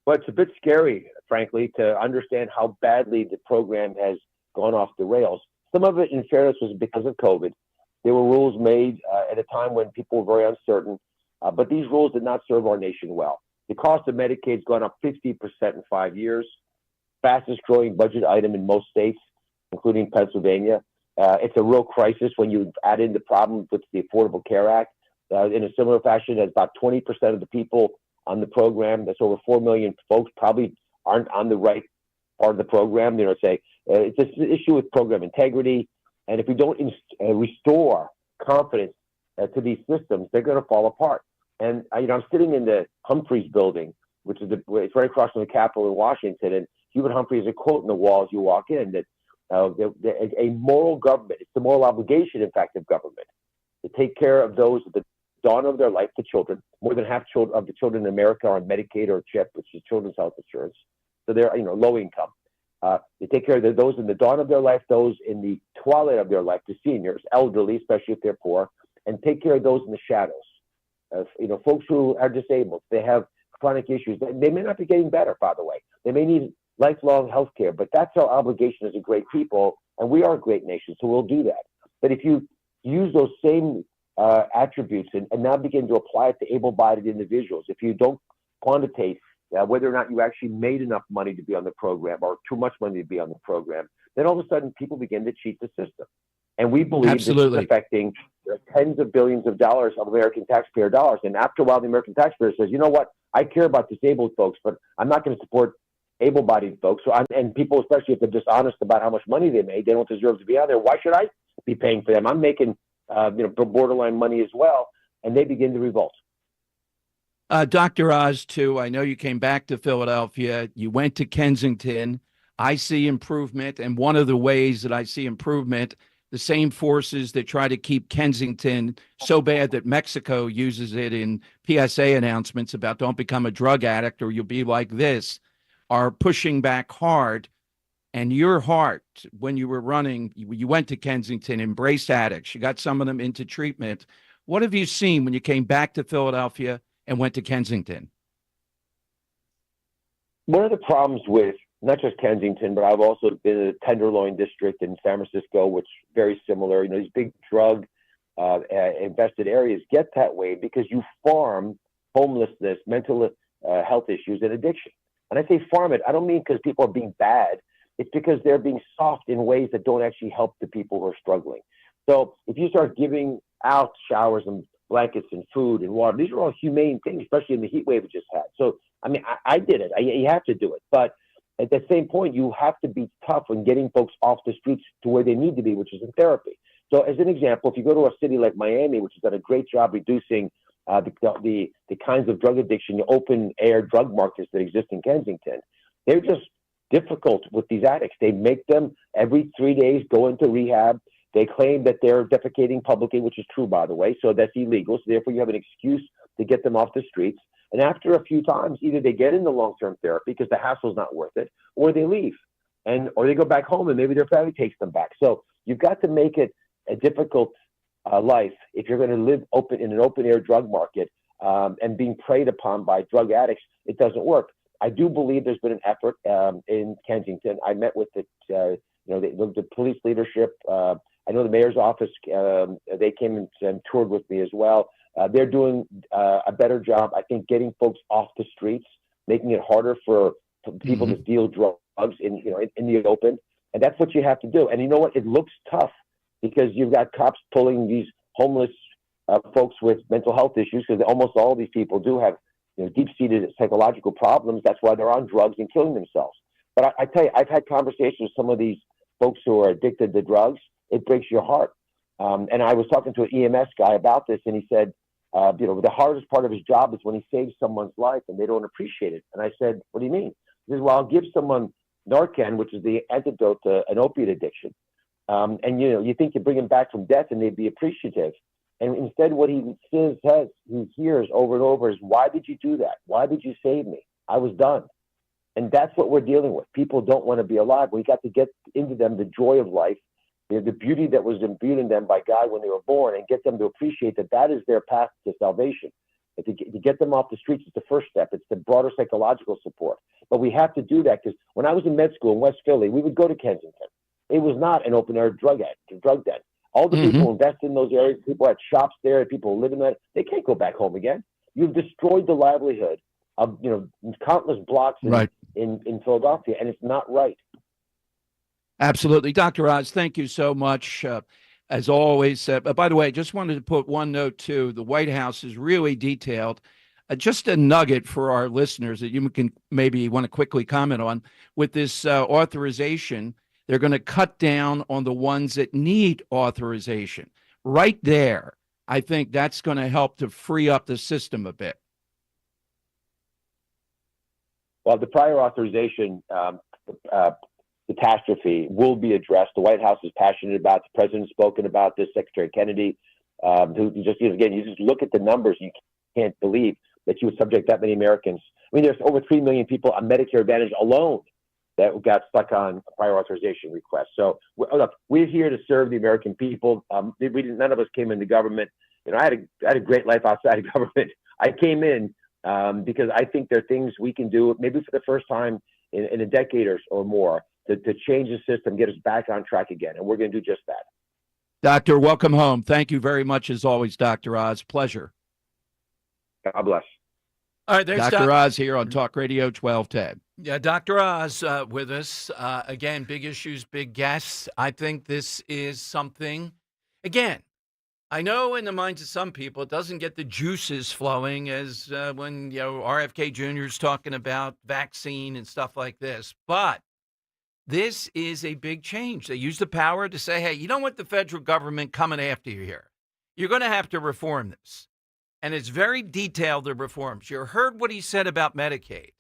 [SPEAKER 24] Well, it's a bit scary, frankly, to understand how badly the program has gone off the rails. Some of it, in fairness, was because of COVID. There were rules made at a time when people were very uncertain, but these rules did not serve our nation well. The cost of Medicaid has gone up 50% in 5 years. fastest growing budget item in most states, including Pennsylvania. It's a real crisis when you add in the problem with the Affordable Care Act. In a similar fashion, as about 20% of the people on the program, that's over 4 million folks, probably aren't on the right part of the program. It's just an issue with program integrity. And if we don't restore confidence to these systems, they're going to fall apart. And I'm sitting in the Humphreys building, which is it's right across from the Capitol in Washington. And Hubert Humphrey has a quote in the wall as you walk in that a moral government, it's the moral obligation, in fact, of government to take care of those at the dawn of their life, the children. More than half of the children in America are on Medicaid or CHIP, which is Children's Health Insurance. So they're low income. They take care of those in the dawn of their life, those in the twilight of their life, the seniors, elderly, especially if they're poor, and take care of those in the shadows. Folks who are disabled, they have chronic issues. They may not be getting better, by the way. They may need lifelong health care, but that's our obligation as a great people, and we are a great nation, so we'll do that. But if you use those same attributes and now begin to apply it to able-bodied individuals, if you don't quantitate whether or not you actually made enough money to be on the program or too much money to be on the program, then all of a sudden people begin to cheat the system. And we believe this is affecting tens of billions of dollars of American taxpayer dollars. And after a while, the American taxpayer says, you know what, I care about disabled folks, but I'm not going to support able-bodied folks. And people, especially if they're dishonest about how much money they made, they don't deserve to be on there. Why should I be paying for them? I'm making borderline money as well. And they begin to revolt.
[SPEAKER 21] Dr. Oz, too, I know you came back to Philadelphia. You went to Kensington. I see improvement. And one of the ways that I see improvement, the same forces that try to keep Kensington so bad that Mexico uses it in PSA announcements about don't become a drug addict or you'll be like this, are pushing back hard. And your heart, when you were running, you went to Kensington, embraced addicts. You got some of them into treatment. What have you seen when you came back to Philadelphia and went to Kensington?
[SPEAKER 24] One of the problems with not just Kensington, but I've also been in the Tenderloin district in San Francisco, which is very similar. These big drug invested areas get that way because you farm homelessness, mental health issues, and addiction. And I say farm it, I don't mean because people are being bad. It's because they're being soft in ways that don't actually help the people who are struggling. So if you start giving out showers and blankets and food and water, these are all humane things, especially in the heat wave we just had. So, I did it. You have to do it. But at the same point, you have to be tough in getting folks off the streets to where they need to be, which is in therapy. So as an example, if you go to a city like Miami, which has done a great job reducing the kinds of drug addiction, the open air drug markets that exist in Kensington, they're just difficult with these addicts. They make them every 3 days go into rehab. They claim that they're defecating publicly, which is true, by the way. So that's illegal. So therefore, you have an excuse to get them off the streets. And after a few times, either they get into long-term therapy because the hassle's not worth it, or they leave, or they go back home and maybe their family takes them back. So you've got to make it a difficult life if you're going to live in an open-air drug market and being preyed upon by drug addicts. It doesn't work. I do believe there's been an effort in Kensington. I met with the police leadership. I know the mayor's office, they came and toured with me as well. They're doing a better job, I think, getting folks off the streets, making it harder for people to deal drugs in the open. And that's what you have to do. And you know what? It looks tough because you've got cops pulling these homeless folks with mental health issues, because almost all of these people do have deep-seated psychological problems. That's why they're on drugs and killing themselves. But I tell you, I've had conversations with some of these folks who are addicted to drugs. It breaks your heart. And I was talking to an EMS guy about this, and he said, the hardest part of his job is when he saves someone's life and they don't appreciate it. And I said, what do you mean? He says, well, I'll give someone Narcan, which is the antidote to an opiate addiction. And you think you bring him back from death and they'd be appreciative. And instead what he hears over and over is, why did you do that? Why did you save me? I was done. And that's what we're dealing with. People don't want to be alive. We got to get into them the joy of life, the beauty that was imbued in them by God when they were born, and get them to appreciate that that is their path to salvation. And to get them off the streets is the first step. It's the broader psychological support. But we have to do that because when I was in med school in West Philly, we would go to Kensington. It was not an open-air drug den. All the people who invested in those areas, people had shops there, people who live in that, they can't go back home again. You've destroyed the livelihood of countless blocks and in Philadelphia, and it's not right.
[SPEAKER 21] Absolutely. Dr. Oz, thank you so much. As always, by the way, just wanted to put one note too. The White House is really detailed. Just a nugget for our listeners that you can maybe want to quickly comment on. With this authorization, they're going to cut down on the ones that need authorization. Right there, I think that's going to help to free up the system a bit.
[SPEAKER 24] Well, the prior authorization catastrophe will be addressed. The White House is passionate about it. The president's spoken about this. Secretary Kennedy, who just, again, you just look at the numbers, you can't believe that you would subject that many Americans. I mean, there's over 3 million people on Medicare Advantage alone that got stuck on prior authorization requests. So look, we're here to serve the American people. None of us came into government. You know, I had a great life outside of government. I came in because I think there are things we can do, maybe for the first time in a decade or more, to change the system, get us back on track again. And we're going to do just that.
[SPEAKER 21] Doctor, welcome home. Thank you very much, as always, Dr. Oz. Pleasure.
[SPEAKER 24] God bless.
[SPEAKER 21] All right, there's Dr. Oz here on Talk Radio 1210. Yeah, Dr. Oz with us. Again, big issues, big guests. I think this is something, again, I know in the minds of some people, it doesn't get the juices flowing as when, RFK Jr. is talking about vaccine and stuff like this. But this is a big change. They use the power to say, hey, you don't want the federal government coming after you here. You're going to have to reform this. And it's very detailed, the reforms. You heard what he said about Medicaid.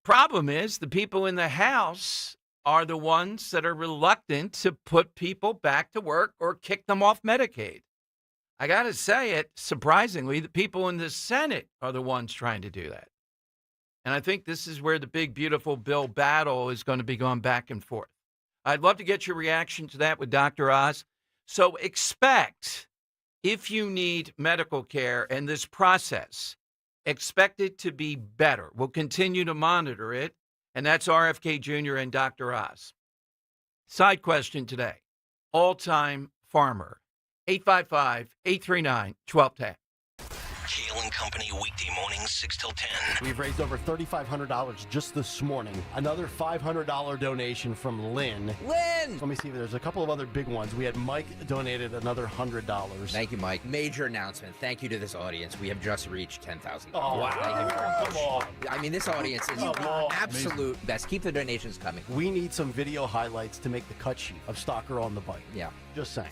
[SPEAKER 21] Problem is, the people in the House are the ones that are reluctant to put people back to work or kick them off Medicaid. I got to say it, surprisingly, the people in the Senate are the ones trying to do that. And I think this is where the big, beautiful bill battle is going to be going back and forth. I'd love to get your reaction to that with Dr. Oz. So expect, if you need medical care in this process, expect it to be better. We'll continue to monitor it. And that's RFK Jr. and Dr. Oz. Side question today. All-time farmer. 855-839-1210.
[SPEAKER 11] Kale and Company weekday mornings 6 till 10.
[SPEAKER 2] We've raised over $3,500 just this morning. Another $500 donation from Lynn.
[SPEAKER 5] Lynn!
[SPEAKER 2] Let me see. There's a couple of other big ones. We had Mike donated another $100.
[SPEAKER 5] Thank you, Mike. Major announcement. Thank you to this audience. We have just reached 10,000.
[SPEAKER 2] Oh, wow.
[SPEAKER 5] Thank you very much.
[SPEAKER 2] Come on.
[SPEAKER 5] I mean, this audience is absolute best. Keep the donations coming.
[SPEAKER 2] We need some video highlights to make the cut sheet of Stalker on the Bike.
[SPEAKER 5] Yeah.
[SPEAKER 2] Just saying.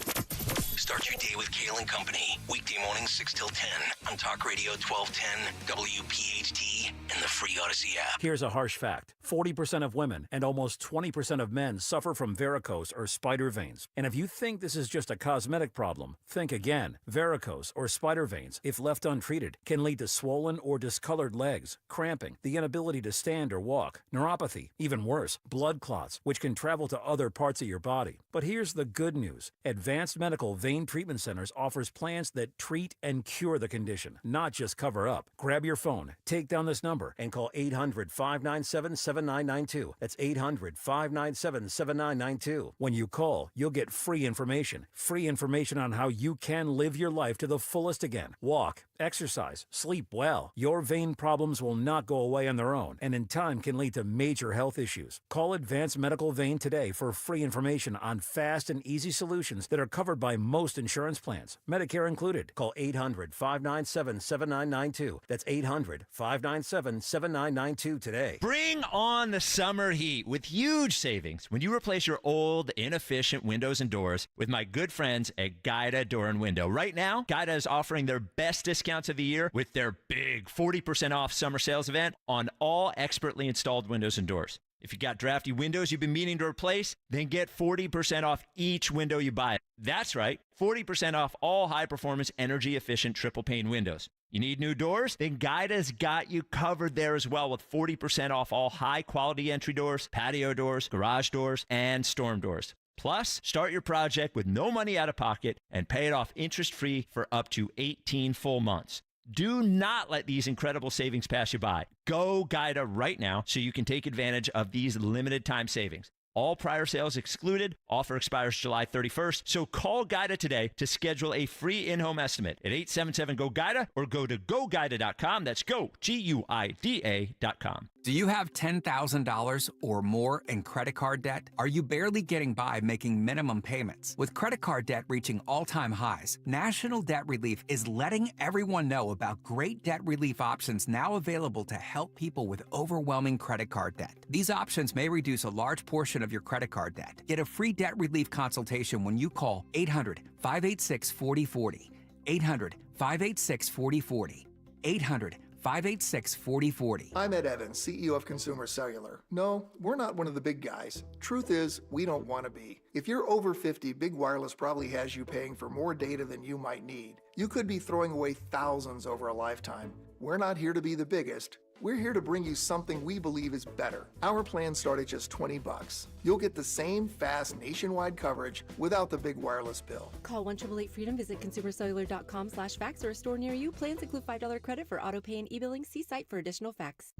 [SPEAKER 11] Start your day with Kale and Company. Weekday mornings 6 till 10 on Talk Radio 1210, WPHT, and the free Odyssey app.
[SPEAKER 17] Here's a harsh fact. 40% of women and almost 20% of men suffer from varicose or spider veins. And if you think this is just a cosmetic problem, think again. Varicose or spider veins, if left untreated, can lead to swollen or discolored legs, cramping, the inability to stand or walk, neuropathy, even worse, blood clots, which can travel to other parts of your body. But here's the good news. Advanced Medical Vein Treatment Centers offers plans that treat and cure the condition, not just cover up. Grab your phone, take down this number, and call 800-597-7992. That's 800-597-7992. When you call, you'll get free information. Free information on how you can live your life to the fullest again. Walk, exercise, sleep well. Your vein problems will not go away on their own, and in time can lead to major health issues. Call Advanced Medical Vein today for free information on fast and easy solutions that are covered by most insurance plans, Medicare included. Call 800-597-7992. That's 800-597-7992 today.
[SPEAKER 19] Bring on the summer heat with huge savings when you replace your old, inefficient windows and doors with my good friends at Guida Door and Window. Right now, Guida is offering their best discounts of the year with their big 40% off summer sales event on all expertly installed windows and doors. If you got drafty windows you've been meaning to replace, then get 40% off each window you buy. That's right, 40% off all high-performance, energy-efficient triple-pane windows. You need new doors? Then Guida's got you covered there as well with 40% off all high-quality entry doors, patio doors, garage doors, and storm doors. Plus, start your project with no money out of pocket and pay it off interest-free for up to 18 full months. Do not let these incredible savings pass you by. Go Guida right now so you can take advantage of these limited time savings. All prior sales excluded. Offer expires July 31st. So call Guida today to schedule a free in-home estimate at 877-GO-GUIDA or go to GoGuida.com. That's go, Guida.com.
[SPEAKER 4] Do you have $10,000 or more in credit card debt? Are you barely getting by making minimum payments? With credit card debt reaching all-time highs, National Debt Relief is letting everyone know about great debt relief options now available to help people with overwhelming credit card debt. These options may reduce a large portion of your credit card debt. Get a free debt relief consultation when you call 800-586-4040. 800-586-4040. 800-586-4040.
[SPEAKER 9] I'm Ed Evans, CEO of Consumer Cellular. No, we're not one of the big guys. Truth is, we don't want to be. If you're over 50, Big Wireless probably has you paying for more data than you might need. You could be throwing away thousands over a lifetime. We're not here to be the biggest. We're here to bring you something we believe is better. Our plans start at just $20. You'll get the same fast nationwide coverage without the big wireless bill.
[SPEAKER 14] Call 1-888-FREEDOM, visit consumercellular.com/fax or a store near you. Plans include $5 credit for auto pay and e-billing. See site for additional facts.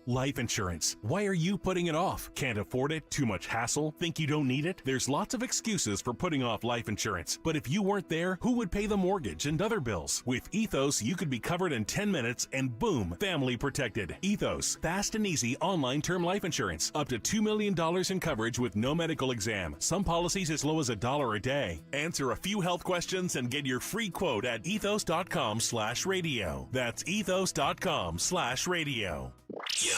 [SPEAKER 7] Life insurance. Why are you putting it off? Can't afford it? Too much hassle? Think you don't need it? There's lots of excuses for putting off life insurance. But if you weren't there, who would pay the mortgage and other bills? With Ethos, you could be covered in 10 minutes and boom, family protected. Ethos, fast and easy online term life insurance. Up to $2 million in coverage with no medical exam. Some policies as low as $1 a day. Answer a few health questions and get your free quote at ethos.com/radio. That's ethos.com/radio.
[SPEAKER 11] Yo,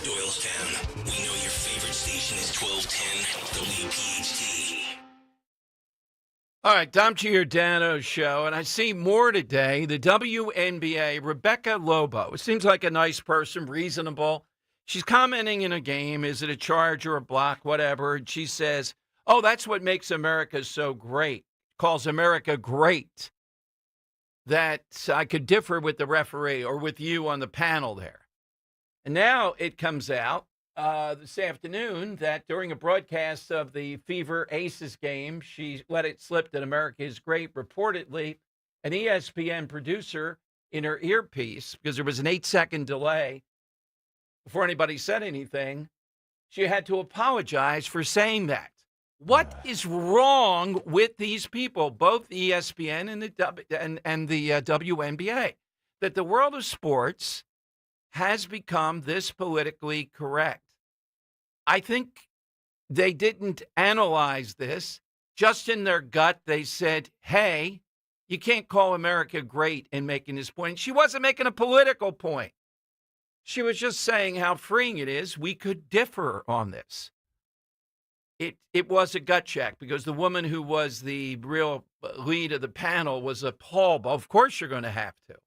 [SPEAKER 11] Doylestown, we know your favorite station is 1210 WPHT.
[SPEAKER 21] All right, Dom Giordano show, and I see more today. The WNBA, Rebecca Lobo. It seems like a nice person, reasonable. She's commenting in a game. Is it a charge or a block, whatever? And she says, oh, that's what makes America so great. Calls America great. That I could differ with the referee or with you on the panel there. And now it comes out this afternoon that during a broadcast of the Fever Aces game, she let it slip that America is great. Reportedly, an ESPN producer in her earpiece, because there was an 8-second delay before anybody said anything, she had to apologize for saying that. What is wrong with these people, both ESPN and the WNBA? That the world of sports has become this politically correct. I think they didn't analyze this. Just in their gut, they said, hey, you can't call America great in making this point. She wasn't making a political point. She was just saying how freeing it is. We could differ on this. It was a gut check because the woman who was the real lead of the panel was appalled. Of course you're going to have to.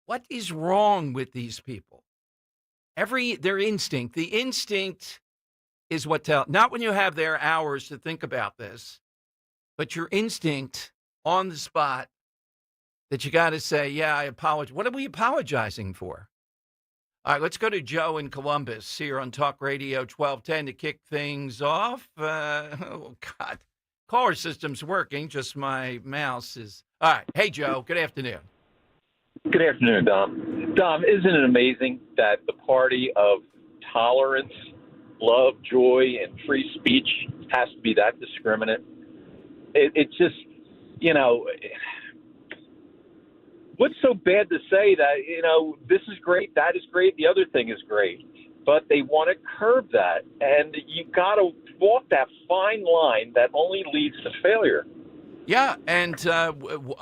[SPEAKER 21] What is wrong with these people? Their instinct. The instinct is what not when you have their hours to think about this, but your instinct on the spot that you got to say, yeah, I apologize. What are we apologizing for? All right, let's go to Joe in Columbus here on Talk Radio 1210 to kick things off. Oh, God. Caller system's working. Just my mouse is. All right. Hey, Joe. Good afternoon.
[SPEAKER 8] Good afternoon, Dom. Dom, isn't it amazing that the party of tolerance, love, joy, and free speech has to be that discriminate? It's just, what's so bad to say that, this is great, that is great, the other thing is great. But they want to curb that. And you got to walk that fine line that only leads to failure.
[SPEAKER 21] Yeah, and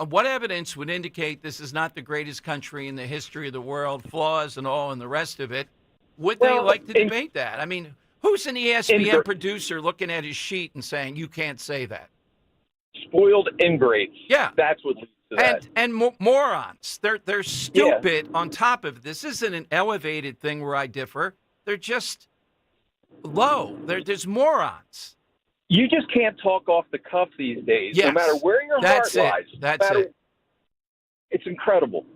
[SPEAKER 21] what evidence would indicate this is not the greatest country in the history of the world, flaws and all and the rest of it? Would they like to debate that? I mean, who's an ESPN producer looking at his sheet and saying, you can't say that?
[SPEAKER 8] Spoiled ingrates.
[SPEAKER 21] Yeah.
[SPEAKER 8] That's what leads to that.
[SPEAKER 21] And morons. They're stupid on top of this. This isn't an elevated thing where I differ. They're just low. There's morons.
[SPEAKER 8] You just can't talk off the cuff these days,
[SPEAKER 21] yes,
[SPEAKER 8] no matter where your heart lies.
[SPEAKER 21] That's it.
[SPEAKER 8] It's incredible.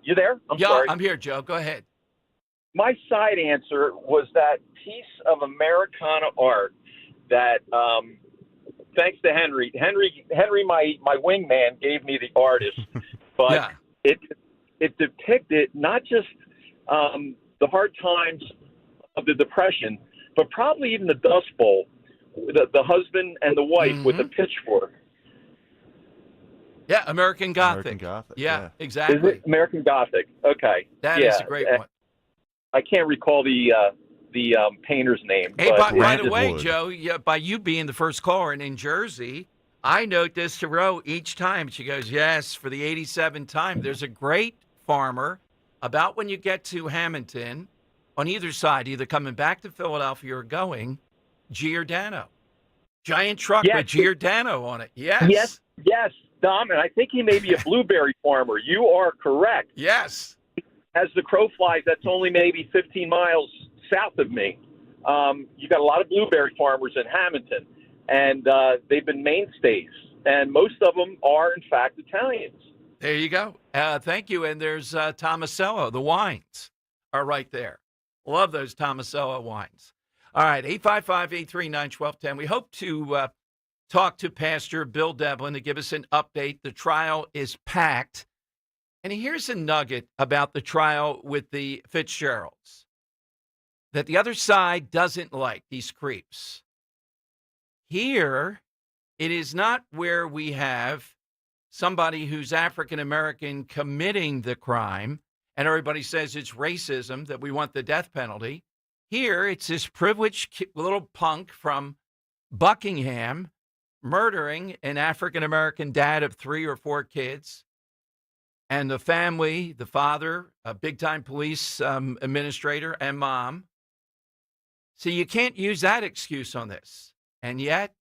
[SPEAKER 8] You there? I'm sorry.
[SPEAKER 21] I'm here, Joe. Go ahead.
[SPEAKER 8] My side answer was that piece of Americana art that, thanks to Henry, my wingman, gave me the artist, but it depicted not just the hard times of the Depression, but probably even the Dust Bowl, the husband and the wife with the pitchfork.
[SPEAKER 21] Yeah, American Gothic.
[SPEAKER 1] American Gothic.
[SPEAKER 21] Yeah, exactly.
[SPEAKER 8] Is it American Gothic? Okay.
[SPEAKER 21] That is a great one.
[SPEAKER 8] I can't recall the painter's name.
[SPEAKER 21] Hey,
[SPEAKER 8] but
[SPEAKER 21] by the way, Joe, by you being the first caller and in Jersey, I note this to Ro each time. She goes, yes, for the 87th time. There's a great farmer about when you get to Hamilton, on either side, either coming back to Philadelphia or going, Giordano. Giant truck with Giordano on it. Yes.
[SPEAKER 8] Yes, Dom, and I think he may be a blueberry farmer. You are correct.
[SPEAKER 21] Yes.
[SPEAKER 8] As the crow flies, that's only maybe 15 miles south of me. You got a lot of blueberry farmers in Hamilton, and they've been mainstays, and most of them are, in fact, Italians.
[SPEAKER 21] There you go. Thank you. And there's Tomasello. The wines are right there. Love those Tomasello wines. All right, 855-839-1210. We hope to talk to Pastor Bill Devlin to give us an update. The trial is packed. And here's a nugget about the trial with the Fitzgeralds that the other side doesn't like, these creeps. Here, it is not where we have somebody who's African-American committing the crime, and everybody says it's racism, that we want the death penalty. Here, it's this privileged little punk from Buckingham murdering an African-American dad of 3 or 4 kids, and the family, the father, a big-time police administrator, and mom. So you can't use that excuse on this. And yet,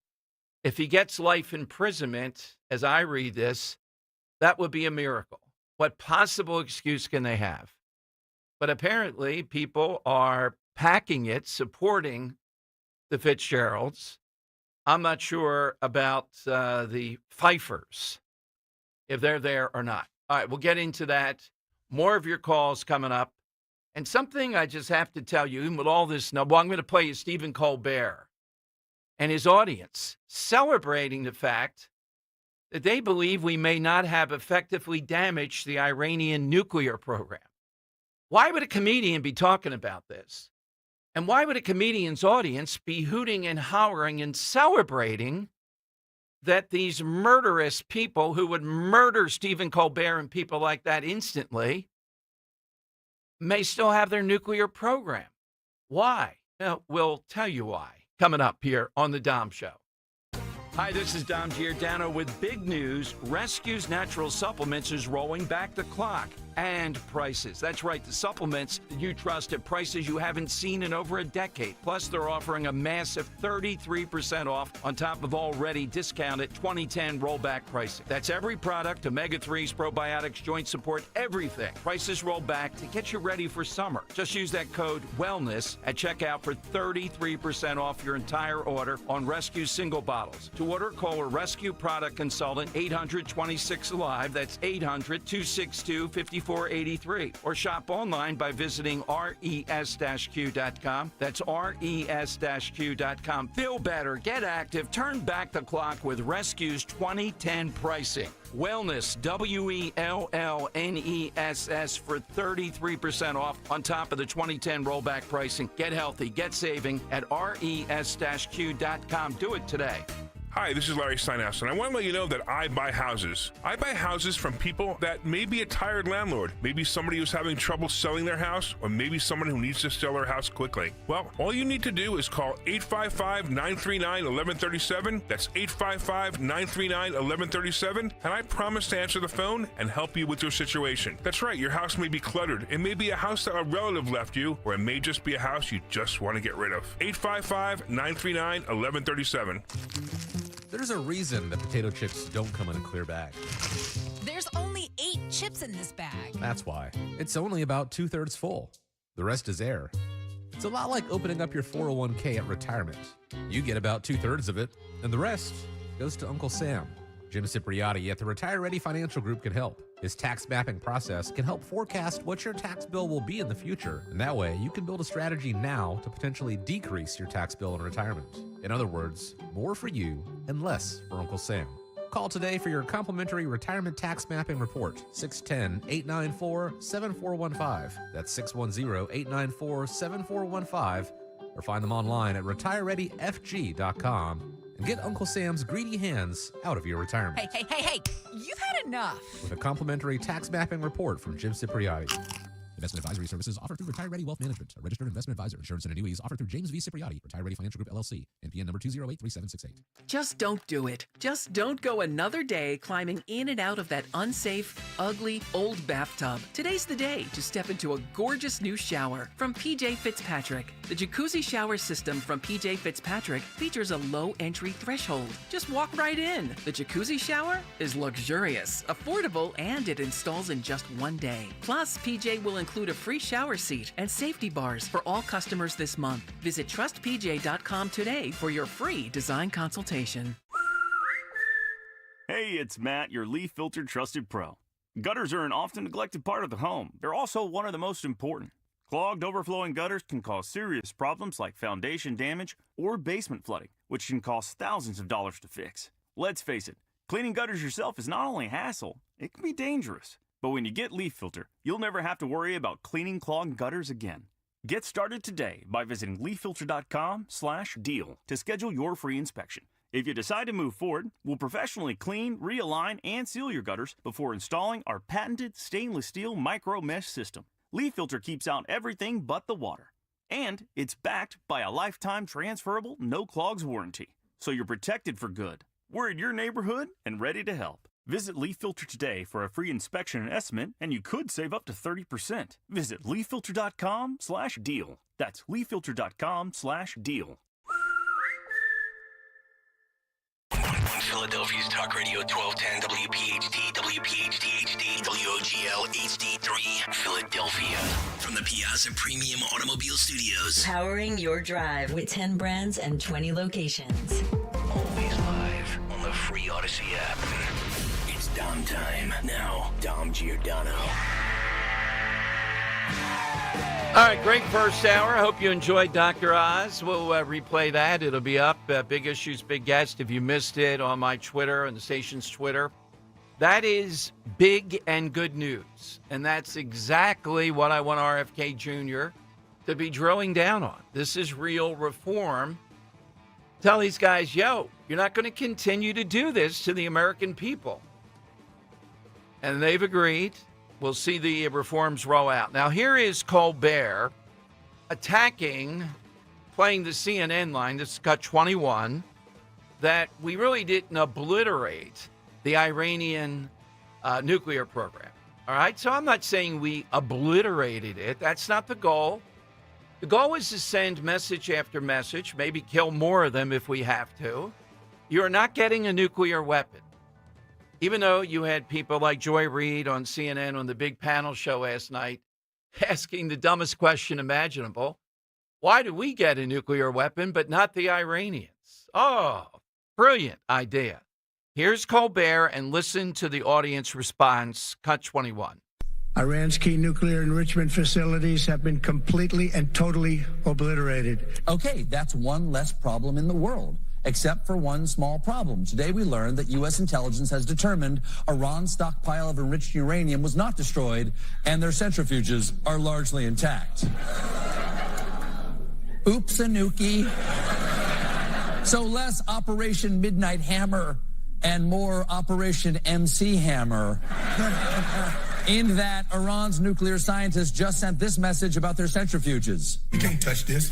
[SPEAKER 21] if he gets life imprisonment, as I read this, that would be a miracle. What possible excuse can they have? But apparently, people are packing it, supporting the Fitzgeralds. I'm not sure about the Pfeiffers, if they're there or not. All right, we'll get into that. More of your calls coming up. And something I just have to tell you, even with all this, I'm going to play you Stephen Colbert and his audience celebrating the fact that they believe we may not have effectively damaged the Iranian nuclear program. Why would a comedian be talking about this? And why would a comedian's audience be hooting and hollering and celebrating that these murderous people who would murder Stephen Colbert and people like that instantly may still have their nuclear program? Why? Well, we'll tell you why. Coming up here on The Dom Show. Hi, this is Dom Giordano with big news. Rescue's Natural Supplements is rolling back the clock. And prices. That's right, the supplements that you trust at prices you haven't seen in over a decade. Plus, they're offering a massive 33% off on top of already discounted 2010 rollback pricing. That's every product, omega-3s, probiotics, joint support, everything. Prices roll back to get you ready for summer. Just use that code WELLNESS at checkout for 33% off your entire order on Rescue single bottles. To order, call a Rescue product consultant, 800-26-ALIVE. That's 800-262-5483. Or shop online by visiting res-q.com. That's res-q.com. Feel better, get active, turn back the clock with Rescue's 2010 pricing. Wellness, WELLNESS, for 33% off on top of the 2010 rollback pricing. Get healthy, get saving at res-q.com. Do it today.
[SPEAKER 6] Hi, this is Larry Steinhaus, and I want to let you know that I buy houses. I buy houses from people that may be a tired landlord, maybe somebody who's having trouble selling their house, or maybe someone who needs to sell their house quickly. Well, all you need to do is call 855-939-1137. That's 855-939-1137, and I promise to answer the phone and help you with your situation. That's right, your house may be cluttered. It may be a house that a relative left you, or it may just be a house you just want to get rid of. 855-939-1137.
[SPEAKER 10] There's a reason that potato chips don't come in a clear bag.
[SPEAKER 12] There's only 8 chips in this bag.
[SPEAKER 10] That's why. It's only about 2/3 full. The rest is air. It's a lot like opening up your 401k at retirement. You get about 2/3 of it, and the rest goes to Uncle Sam. Jim Cipriotti at the Retire Ready Financial Group can help. His tax mapping process can help forecast what your tax bill will be in the future. And that way, you can build a strategy now to potentially decrease your tax bill in retirement. In other words, more for you and less for Uncle Sam. Call today for your complimentary retirement tax mapping report, 610-894-7415. That's 610-894-7415. Or find them online at retirereadyfg.com. Get Uncle Sam's greedy hands out of your retirement
[SPEAKER 12] Hey, you've had enough.
[SPEAKER 10] with a complimentary tax mapping report from Jim Cipriotti. Investment advisory services offered through Retire Ready Wealth Management, a registered investment advisor. Insurance and annuities offered through James V. Cipriotti, Retire Ready Financial Group, LLC, NPN number 2083768.
[SPEAKER 1] Just don't do it. Just don't go another day climbing in and out of that unsafe, ugly, old bathtub. Today's the day to step into a gorgeous new shower from PJ Fitzpatrick. The jacuzzi shower system from PJ Fitzpatrick features a low entry threshold. Just walk right in. The jacuzzi shower is luxurious, affordable, and it installs in just one day. Plus, PJ will include a free shower seat and safety bars for all customers this month. Visit trustpj.com today for your free design consultation.
[SPEAKER 13] Hey, it's Matt, your leaf filter trusted pro. Gutters are an often neglected part of the home. They're also one of the most important. Clogged, overflowing gutters can cause serious problems like foundation damage or basement flooding, which can cost thousands of dollars to fix. Let's face it, cleaning gutters yourself is not only a hassle, it can be dangerous. But when you get Leaf Filter, you'll never have to worry about cleaning clogged gutters again. Get started today by visiting leaffilter.com/deal to schedule your free inspection. If you decide to move forward, we'll professionally clean, realign, and seal your gutters before installing our patented stainless steel micro mesh system. Leaf Filter keeps out everything but the water. And it's backed by a lifetime transferable no clogs warranty. So you're protected for good. We're in your neighborhood and ready to help. Visit Leaf Filter today for a free inspection and estimate, and you could save up to 30%. Visit leaffilter.com/deal. That's leaffilter.com/deal.
[SPEAKER 11] Philadelphia's Talk Radio 1210 WPHT, WPHT HD, WOGL HD3, Philadelphia. From the Piazza Premium Automobile Studios.
[SPEAKER 15] Powering your drive with 10 brands and 20 locations.
[SPEAKER 11] Always live on the free Odyssey app. It's Dom time. Now, Dom Giordano.
[SPEAKER 21] All right, great first hour. I hope you enjoyed Dr. Oz. We'll replay that. It'll be up. Big Issues, Big Guest. If you missed it, on my Twitter and the station's Twitter. That is big and good news. And that's exactly what I want RFK Jr. to be drilling down on. This is real reform. Tell these guys, yo, you're not going to continue to do this to the American people. And they've agreed. We'll see the reforms roll out. Now, here is Colbert attacking, playing the CNN line, this is cut 21, that we really didn't obliterate the Iranian nuclear program. All right? So I'm not saying we obliterated it. That's not the goal. The goal is to send message after message, maybe kill more of them if we have to. You're not getting a nuclear weapon. Even though you had people like Joy Reid on CNN on the big panel show last night asking the dumbest question imaginable, why do we get a nuclear weapon but not the Iranians? Oh, brilliant idea. Here's Colbert, and listen to the audience response, cut 21.
[SPEAKER 16] Iran's key nuclear enrichment facilities have been completely and totally obliterated.
[SPEAKER 25] Okay, that's one less problem in the world. Except for one small problem. Today we learned that U.S. intelligence has determined Iran's stockpile of enriched uranium was not destroyed, and their centrifuges are largely intact. Oops-a-nookie. So less Operation Midnight Hammer and more Operation MC Hammer. In that, Iran's nuclear scientists just sent this message about their centrifuges.
[SPEAKER 16] You can't touch this.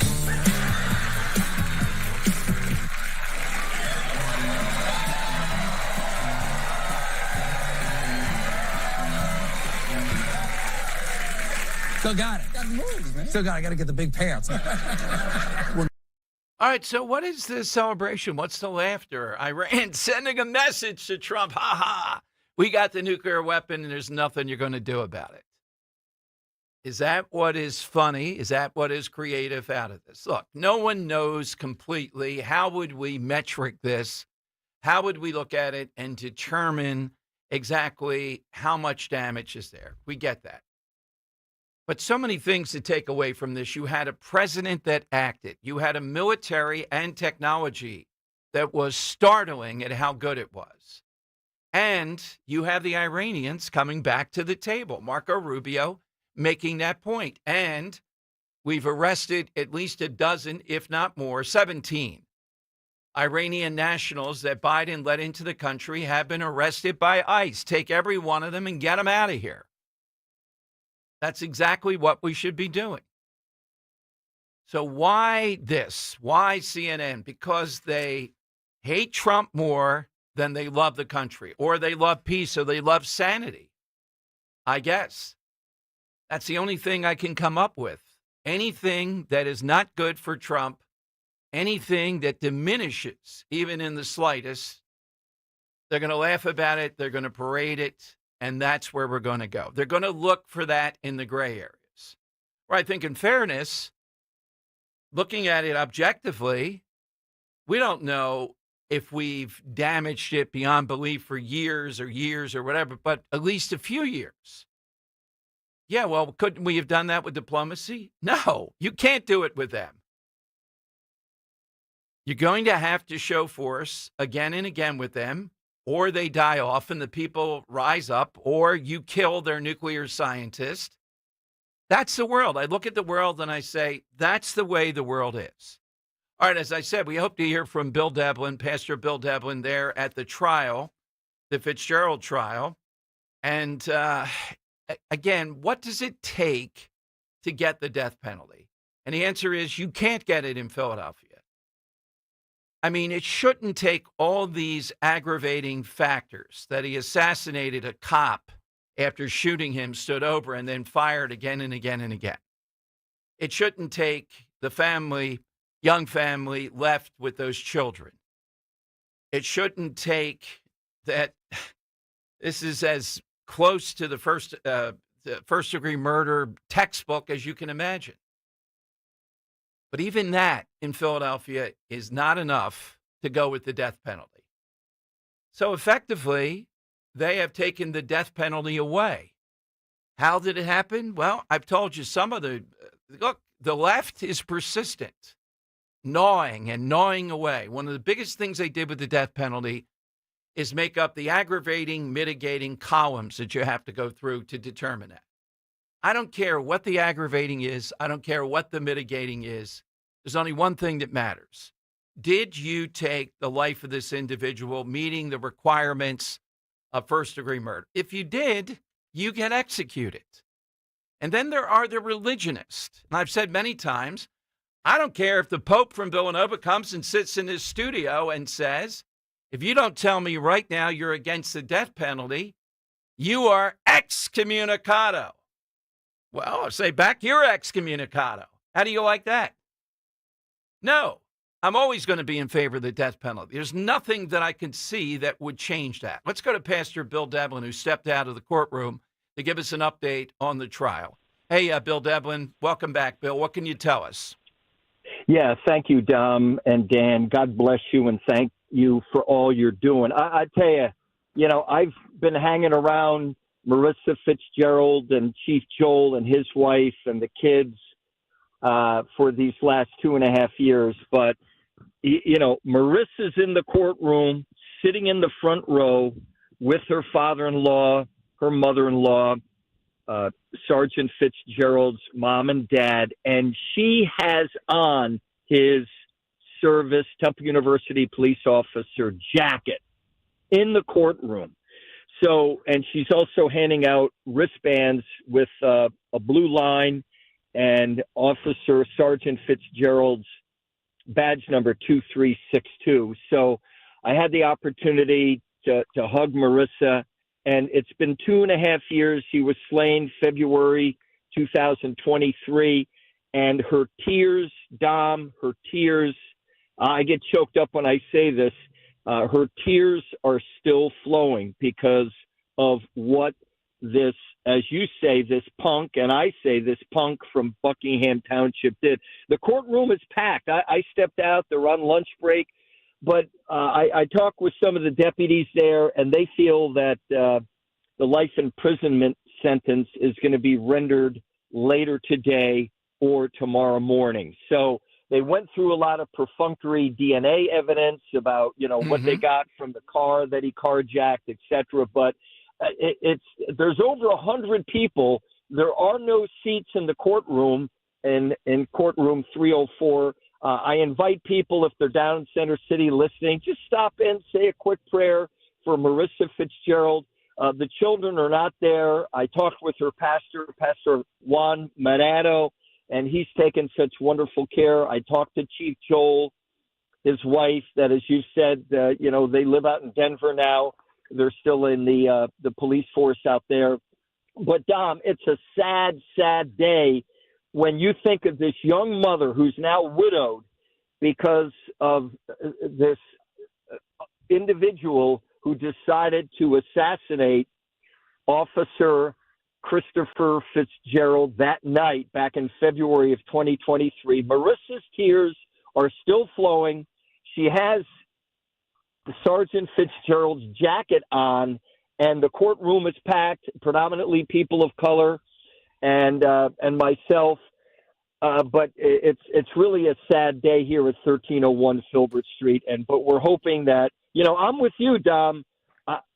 [SPEAKER 25] Still got it. Still got it. I got to get the big pants.
[SPEAKER 21] All right, so what is the celebration? What's the laughter? Iran sending a message to Trump. Ha ha. We got the nuclear weapon and there's nothing you're going to do about it. Is that what is funny? Is that what is creative out of this? Look, no one knows completely. How would we metric this? How would we look at it and determine exactly how much damage is there? We get that. But so many things to take away from this. You had a president that acted. You had a military and technology that was startling at how good it was. And you have the Iranians coming back to the table. Marco Rubio making that point. And we've arrested at least a dozen, if not more, 17 Iranian nationals that Biden let into the country have been arrested by ICE. Take every one of them and get them out of here. That's exactly what we should be doing. So why this? Why CNN? Because they hate Trump more than they love the country, or they love peace, or they love sanity. I guess. That's the only thing I can come up with. Anything that is not good for Trump, anything that diminishes, even in the slightest, they're going to laugh about it, they're going to parade it, and that's where we're going to go. They're going to look for that in the gray areas. Where I think in fairness, looking at it objectively, we don't know if we've damaged it beyond belief for years or whatever, but at least a few years. Yeah, well, couldn't we have done that with diplomacy? No, you can't do it with them. You're going to have to show force again and again with them, or they die off and the people rise up, or you kill their nuclear scientist. That's the world. I look at the world and I say, that's the way the world is. All right, as I said, we hope to hear from Bill Devlin, Pastor Bill Devlin, there at the trial, the Fitzgerald trial. And again, what does it take to get the death penalty? And the answer is you can't get it in Philadelphia. I mean, it shouldn't take all these aggravating factors that he assassinated a cop after shooting him, stood over, and then fired again and again and again. It shouldn't take the family, young family left with those children. It shouldn't take that. This is as close to the first-degree murder textbook as you can imagine. But even that in Philadelphia is not enough to go with the death penalty. So effectively, they have taken the death penalty away. How did it happen? Well, I've told you some of look, the left is persistent, gnawing and gnawing away. One of the biggest things they did with the death penalty is make up the aggravating, mitigating columns that you have to go through to determine that. I don't care what the aggravating is. I don't care what the mitigating is. There's only one thing that matters. Did you take the life of this individual, meeting the requirements of first-degree murder? If you did, you get executed. And then there are the religionists. And I've said many times, I don't care if the Pope from Villanova comes and sits in his studio and says, if you don't tell me right now you're against the death penalty, you are excommunicado. Well, I say back, you're excommunicado. How do you like that? No, I'm always going to be in favor of the death penalty. There's nothing that I can see that would change that. Let's go to Pastor Bill Devlin, who stepped out of the courtroom to give us an update on the trial. Hey, Bill Devlin, welcome back, Bill. What can you tell us?
[SPEAKER 24] Yeah, thank you, Dom and Dan. God bless you, and thank you for all you're doing. I tell you, I've been hanging around Marissa Fitzgerald and Chief Joel and his wife and the kids for these last 2.5 years. But, Marissa's in the courtroom, sitting in the front row with her father-in-law, her mother-in-law, Sergeant Fitzgerald's mom and dad, and she has on his service Temple University police officer jacket in the courtroom. So, and she's also handing out wristbands with a blue line and Officer Sergeant Fitzgerald's badge number 2362. So I had the opportunity to hug Marissa, and it's been 2.5 years. He was slain February 2023, and her tears, Dom, her tears, I get choked up when I say this, her tears are still flowing because of what this, as you say, this punk, and I say this punk from Buckingham Township did. The courtroom is packed. I stepped out. They're on lunch break. But I talked with some of the deputies there, and they feel that the life imprisonment sentence is going to be rendered later today or tomorrow morning. So they went through a lot of perfunctory DNA evidence about, what they got from the car that he carjacked, et cetera. But there's over 100 people. There are no seats in the courtroom, in courtroom 304.
[SPEAKER 8] I invite people, if they're down in Center City listening, just stop in, say a quick prayer for Marissa Fitzgerald. The children are not there. I talked with her pastor, Pastor Juan Manado, and he's taken such wonderful care. I talked to Chief Joel, his wife, that, as you said, they live out in Denver now. They're still in the police force out there. But, Dom, it's a sad, sad day when you think of this young mother who's now widowed because of this individual who decided to assassinate Officer Christopher Fitzgerald that night back in February of 2023. Marissa's tears are still flowing. She has Sergeant Fitzgerald's jacket on, and the courtroom is packed, predominantly people of color, and myself. But it's really a sad day here at 1301 Filbert Street, but we're hoping that, I'm with you, Dom.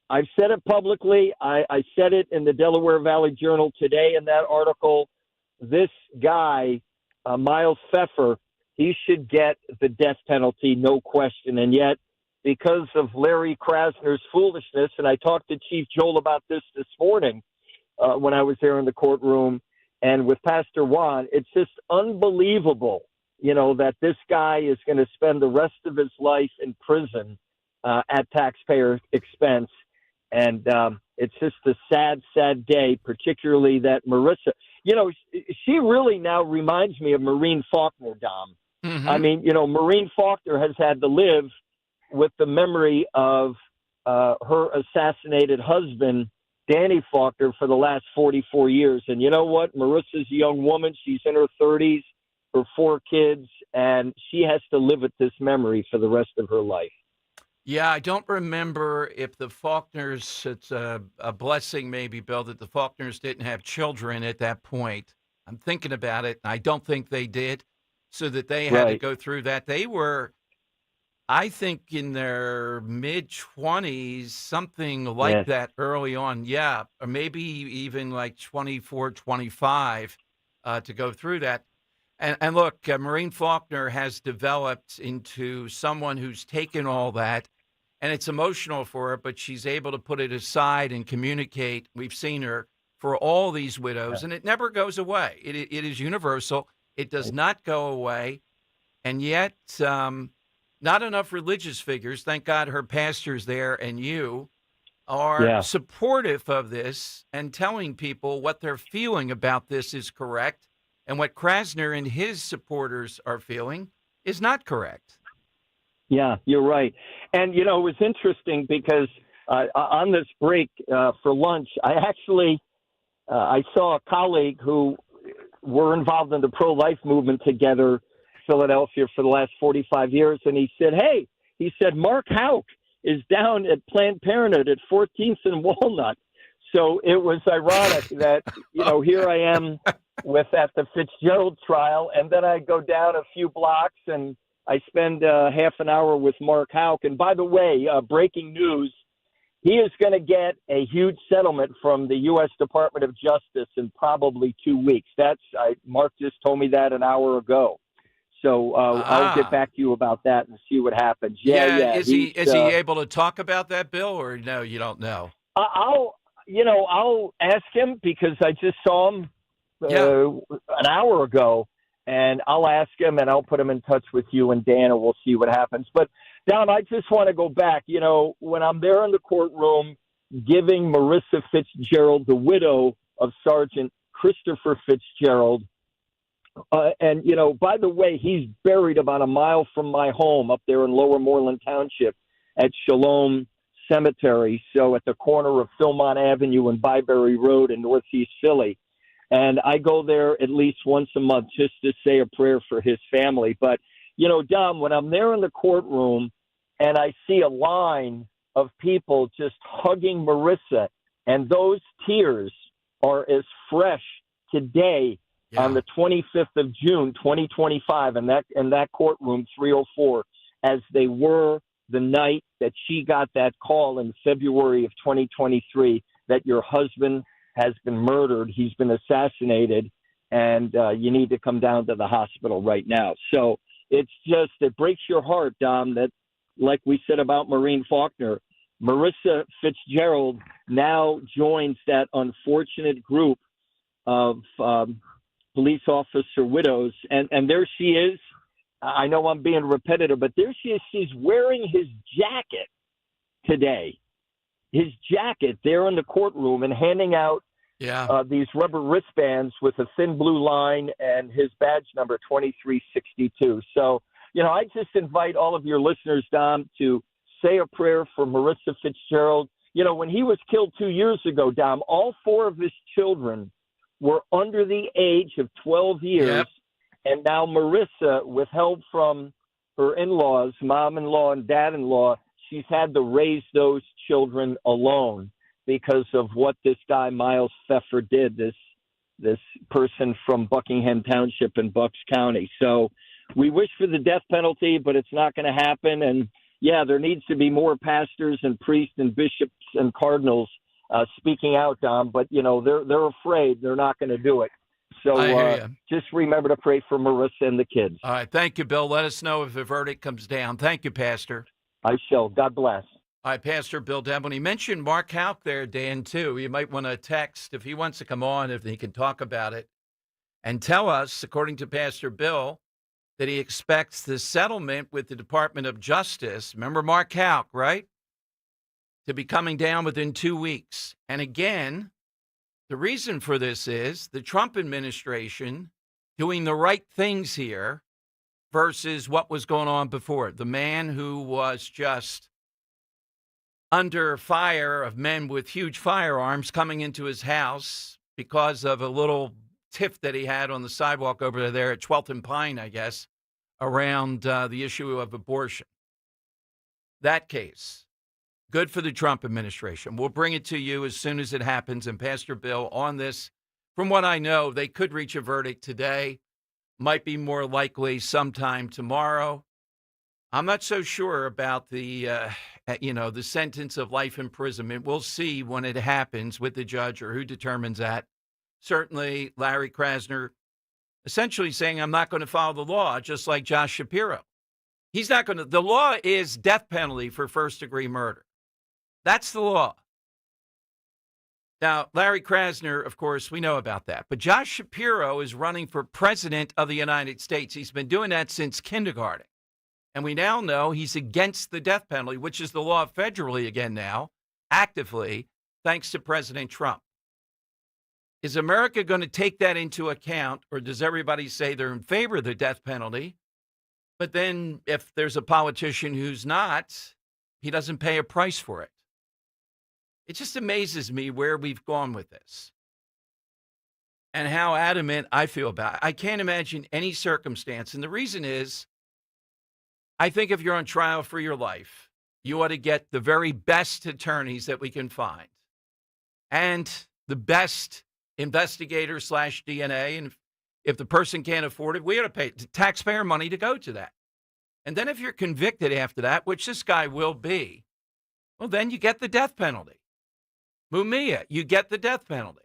[SPEAKER 8] I've said it publicly. I said it in the Delaware Valley Journal today in that article. This guy, Miles Pfeffer, he should get the death penalty, no question. And yet, because of Larry Krasner's foolishness, and I talked to Chief Joel about this morning when I was there in the courtroom, and with Pastor Juan, it's just unbelievable, that this guy is going to spend the rest of his life in prison at taxpayer expense. And it's just a sad, sad day, particularly that Marissa, she really now reminds me of Maureen Faulkner, Dom. Mm-hmm. I mean, Maureen Faulkner has had to live with the memory of her assassinated husband, Danny Faulkner, for the last 44 years. And you know what? Marissa's a young woman. She's in her 30s, her 4 kids, and she has to live with this memory for the rest of her life.
[SPEAKER 21] Yeah, I don't remember if the Faulkners, it's a blessing maybe, Bill, that the Faulkners didn't have children at that point. I'm thinking about it, and I don't think they did, so that they had to go through that. They were, I think, in their mid-20s, something like that early on. Yeah, or maybe even like 24, 25 to go through that. And look, Maureen Faulkner has developed into someone who's taken all that, and it's emotional for her, but she's able to put it aside and communicate. We've seen her for all these widows, and it never goes away. It is universal. It does not go away. And yet, not enough religious figures, thank God her pastor's there and you, are supportive of this and telling people what they're feeling about this is correct, and what Krasner and his supporters are feeling is not correct.
[SPEAKER 8] Yeah, you're right. And, it was interesting because on this break for lunch, I saw a colleague who were involved in the pro-life movement together, Philadelphia, for the last 45 years. And he said, Mark Houck is down at Planned Parenthood at 14th and Walnut. So it was ironic that, here I am at the Fitzgerald trial, and then I go down a few blocks and I spend half an hour with Mark Houck. And by the way, breaking news, he is going to get a huge settlement from the U.S. Department of Justice in probably 2 weeks. Mark just told me that an hour ago. So I'll get back to you about that and see what happens. Yeah.
[SPEAKER 21] Is he able to talk about that, Bill, or no, you don't know?
[SPEAKER 8] I'll ask him because I just saw him an hour ago. And I'll ask him, and I'll put him in touch with you and Dan, and we'll see what happens. But, Dom, I just want to go back. When I'm there in the courtroom giving Marissa Fitzgerald, the widow of Sergeant Christopher Fitzgerald, and, by the way, he's buried about a mile from my home up there in Lower Moreland Township at Shalom Cemetery, so at the corner of Philmont Avenue and Byberry Road in Northeast Philly. And I go there at least once a month just to say a prayer for his family. But, Dom, when I'm there in the courtroom and I see a line of people just hugging Marissa, and those tears are as fresh today on the 25th of June, 2025, in that courtroom, 304, as they were the night that she got that call in February of 2023 that your husband has been murdered, he's been assassinated, and you need to come down to the hospital right now. So
[SPEAKER 24] It breaks your heart, Dom, that, like we said about Maureen Faulkner, Marissa Fitzgerald now joins that unfortunate group of police officer widows. And there she is. I know I'm being repetitive, but there she is. She's wearing his jacket today. His jacket there in the courtroom and handing out these rubber wristbands with a thin blue line and his badge number 2362. So, I just invite all of your listeners, Dom, to say a prayer for Marissa Fitzgerald. When he was killed 2 years ago, Dom, all 4 of his children were under the age of 12 years.
[SPEAKER 21] Yep.
[SPEAKER 24] And now Marissa, with help from her in-laws, mom-in-law and dad-in-law, she's had to raise those children alone because of what this guy, Miles Pfeffer, did, this person from Buckingham Township in Bucks County. So we wish for the death penalty, but it's not going to happen. And, there needs to be more pastors and priests and bishops and cardinals speaking out, Dom. But, they're afraid they're not going to do it. So just remember to pray for Marissa and the kids.
[SPEAKER 21] All right. Thank you, Bill. Let us know if the verdict comes down. Thank you, Pastor.
[SPEAKER 24] I shall. God bless.
[SPEAKER 21] All right, Pastor Bill Deb. When he mentioned Mark Houck there, Dan, too, you might want to text if he wants to come on, if he can talk about it, and tell us, according to Pastor Bill, that he expects the settlement with the Department of Justice, remember Mark Houck, right, to be coming down within 2 weeks. And again, the reason for this is the Trump administration doing the right things here versus what was going on before. The man who was just under fire of men with huge firearms coming into his house because of a little tiff that he had on the sidewalk over there at 12th and Pine, I guess, around the issue of abortion. That case. Good for the Trump administration. We'll bring it to you as soon as it happens. And Pastor Bill, on this, from what I know, they could reach a verdict today. Might be more likely sometime tomorrow. I'm not so sure about the sentence of life imprisonment. We'll see when it happens with the judge or who determines that. Certainly, Larry Krasner essentially saying, I'm not going to follow the law, just like Josh Shapiro. He's not going to. The law is death penalty for first-degree murder. That's the law. Now, Larry Krasner, of course, we know about that. But Josh Shapiro is running for president of the United States. He's been doing that since kindergarten. And we now know he's against the death penalty, which is the law federally again now, actively, thanks to President Trump. Is America going to take that into account, or does everybody say they're in favor of the death penalty? But then if there's a politician who's not, he doesn't pay a price for it. It just amazes me where we've gone with this and how adamant I feel about it. I can't imagine any circumstance. And the reason is, I think if you're on trial for your life, you ought to get the very best attorneys that we can find and the best investigators / DNA. And if the person can't afford it, we ought to pay taxpayer money to go to that. And then if you're convicted after that, which this guy will be, well, then you get the death penalty. Mumia, you get the death penalty.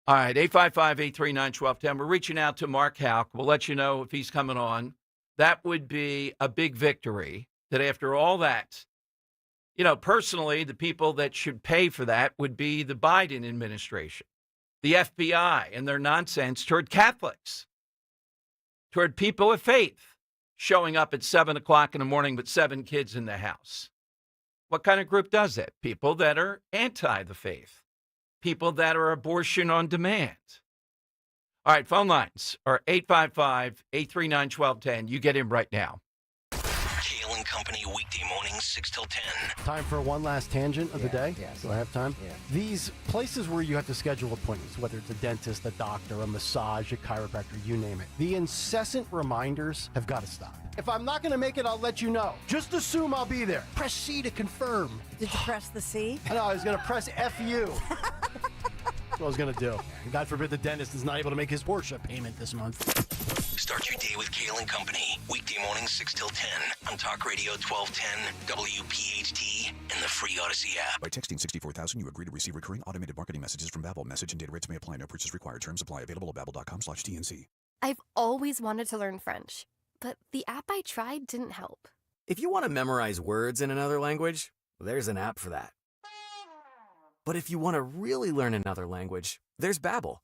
[SPEAKER 21] All right, 855-839-1210. We're reaching out to Mark Houck. We'll let you know if he's coming on. That would be a big victory, that after all that, personally, the people that should pay for that would be the Biden administration, the FBI and their nonsense toward Catholics, toward people of faith, showing up at 7 o'clock in the morning with 7 kids in the house. What kind of group does that? People that are anti the faith, people that are abortion on demand. All right, phone lines are 855-839-1210. You get in right now.
[SPEAKER 11] Kale and Company, weekday mornings, 6 till 10.
[SPEAKER 2] Time for one last tangent of the day.
[SPEAKER 5] Yes.
[SPEAKER 2] Do I have time?
[SPEAKER 5] Yeah.
[SPEAKER 2] These places where you have to schedule appointments, whether it's a dentist, a doctor, a massage, a chiropractor, you name it. The incessant reminders have got to stop. If I'm not going to make it, I'll let you know. Just assume I'll be there. Press C to confirm.
[SPEAKER 3] Did you press the C?
[SPEAKER 2] I know, I was going to press FU. That's what I was going to do. God forbid the dentist is not able to make his Porsche payment this month.
[SPEAKER 11] Start your day with Kale and Company. Weekday mornings 6 till 10 on Talk Radio 1210, WPHT, and the free Odyssey app.
[SPEAKER 18] By texting 64000, you agree to receive recurring automated marketing messages from Babbel. Message and data rates may apply. No purchase required. Terms apply. Available at babbel.com/TNC.
[SPEAKER 3] I've always wanted to learn French, but the app I tried didn't help.
[SPEAKER 17] If you want to memorize words in another language, there's an app for that. But if you want to really learn another language, there's Babbel.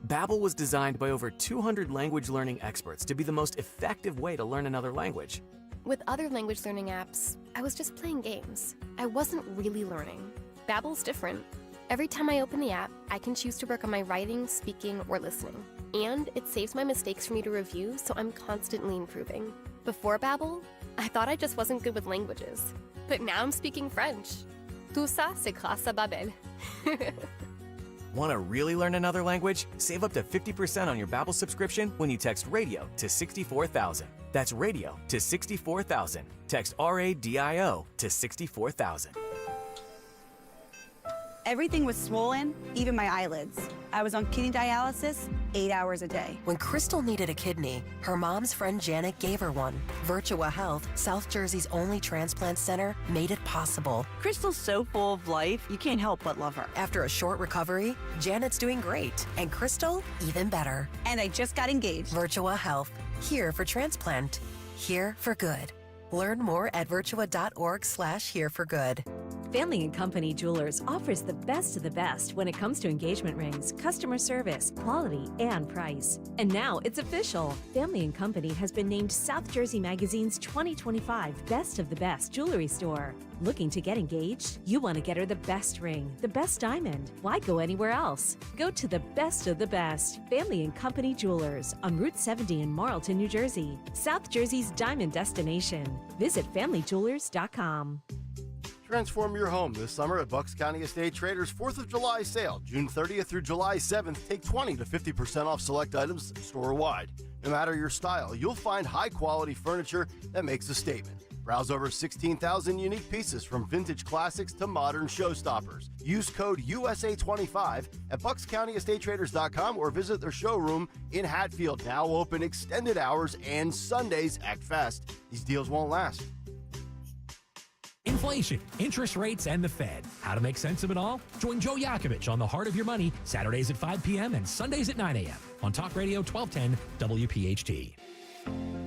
[SPEAKER 17] Babbel was designed by over 200 language learning experts to be the most effective way to learn another language.
[SPEAKER 3] With other language learning apps, I was just playing games. I wasn't really learning. Babbel's different. Every time I open the app, I can choose to work on my writing, speaking, or listening. And it saves my mistakes for me to review, so I'm constantly improving. Before Babbel, I thought I just wasn't good with languages. But now I'm speaking French. Tout ça, c'est grâce à Babbel.
[SPEAKER 17] Want to really learn another language? Save up to 50% on your Babbel subscription when you text RADIO to 64,000. That's RADIO to 64,000. Text RADIO to 64,000.
[SPEAKER 20] Everything was swollen, even my eyelids. I was on kidney dialysis 8 hours a day.
[SPEAKER 22] When Crystal needed a kidney, her mom's friend Janet gave her one. Virtua Health, South Jersey's only transplant center, made it possible.
[SPEAKER 20] Crystal's so full of life, you can't help but love her.
[SPEAKER 22] After a short recovery, Janet's doing great, and Crystal, even better.
[SPEAKER 20] And I just got engaged.
[SPEAKER 22] Virtua Health, here for transplant, here for good. Learn more at virtua.org/hereforgood.
[SPEAKER 14] Family & Company Jewelers offers the best of the best when it comes to engagement rings, customer service, quality, and price. And now it's official. Family & Company has been named South Jersey Magazine's 2025 Best of the Best Jewelry Store. Looking to get engaged? You want to get her the best ring, the best diamond. Why go anywhere else? Go to the best of the best. Family & Company Jewelers on Route 70 in Marlton, New Jersey. South Jersey's diamond destination. Visit FamilyJewelers.com.
[SPEAKER 2] Transform your home this summer at Bucks County Estate Traders 4th of July sale. June 30th through July 7th, take 20 to 50% off select items store-wide. No matter your style, you'll find high-quality furniture that makes a statement. Browse over 16,000 unique pieces from vintage classics to modern showstoppers. Use code USA25 at buckscountyestatetraders.com or visit their showroom in Hatfield. Now open extended hours and Sundays at Fest. These deals won't last.
[SPEAKER 23] Inflation, interest rates, and the Fed. How to make sense of it all? Join Joe Yakovich on The Heart of Your Money, Saturdays at 5 p.m. and Sundays at 9 a.m. on Talk Radio 1210 WPHT.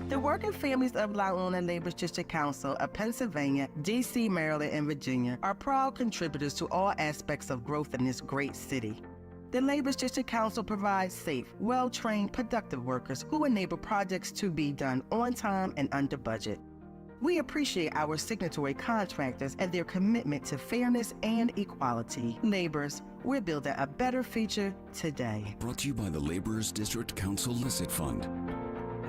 [SPEAKER 26] The working families of La Una Labor's District Council of Pennsylvania, D.C., Maryland, and Virginia are proud contributors to all aspects of growth in this great city. The Labor's District Council provides safe, well-trained, productive workers who enable projects to be done on time and under budget. We appreciate our signatory contractors and their commitment to fairness and equality. Laborers, we're building a better future today.
[SPEAKER 18] Brought to you by the Laborers District Council Licit Fund.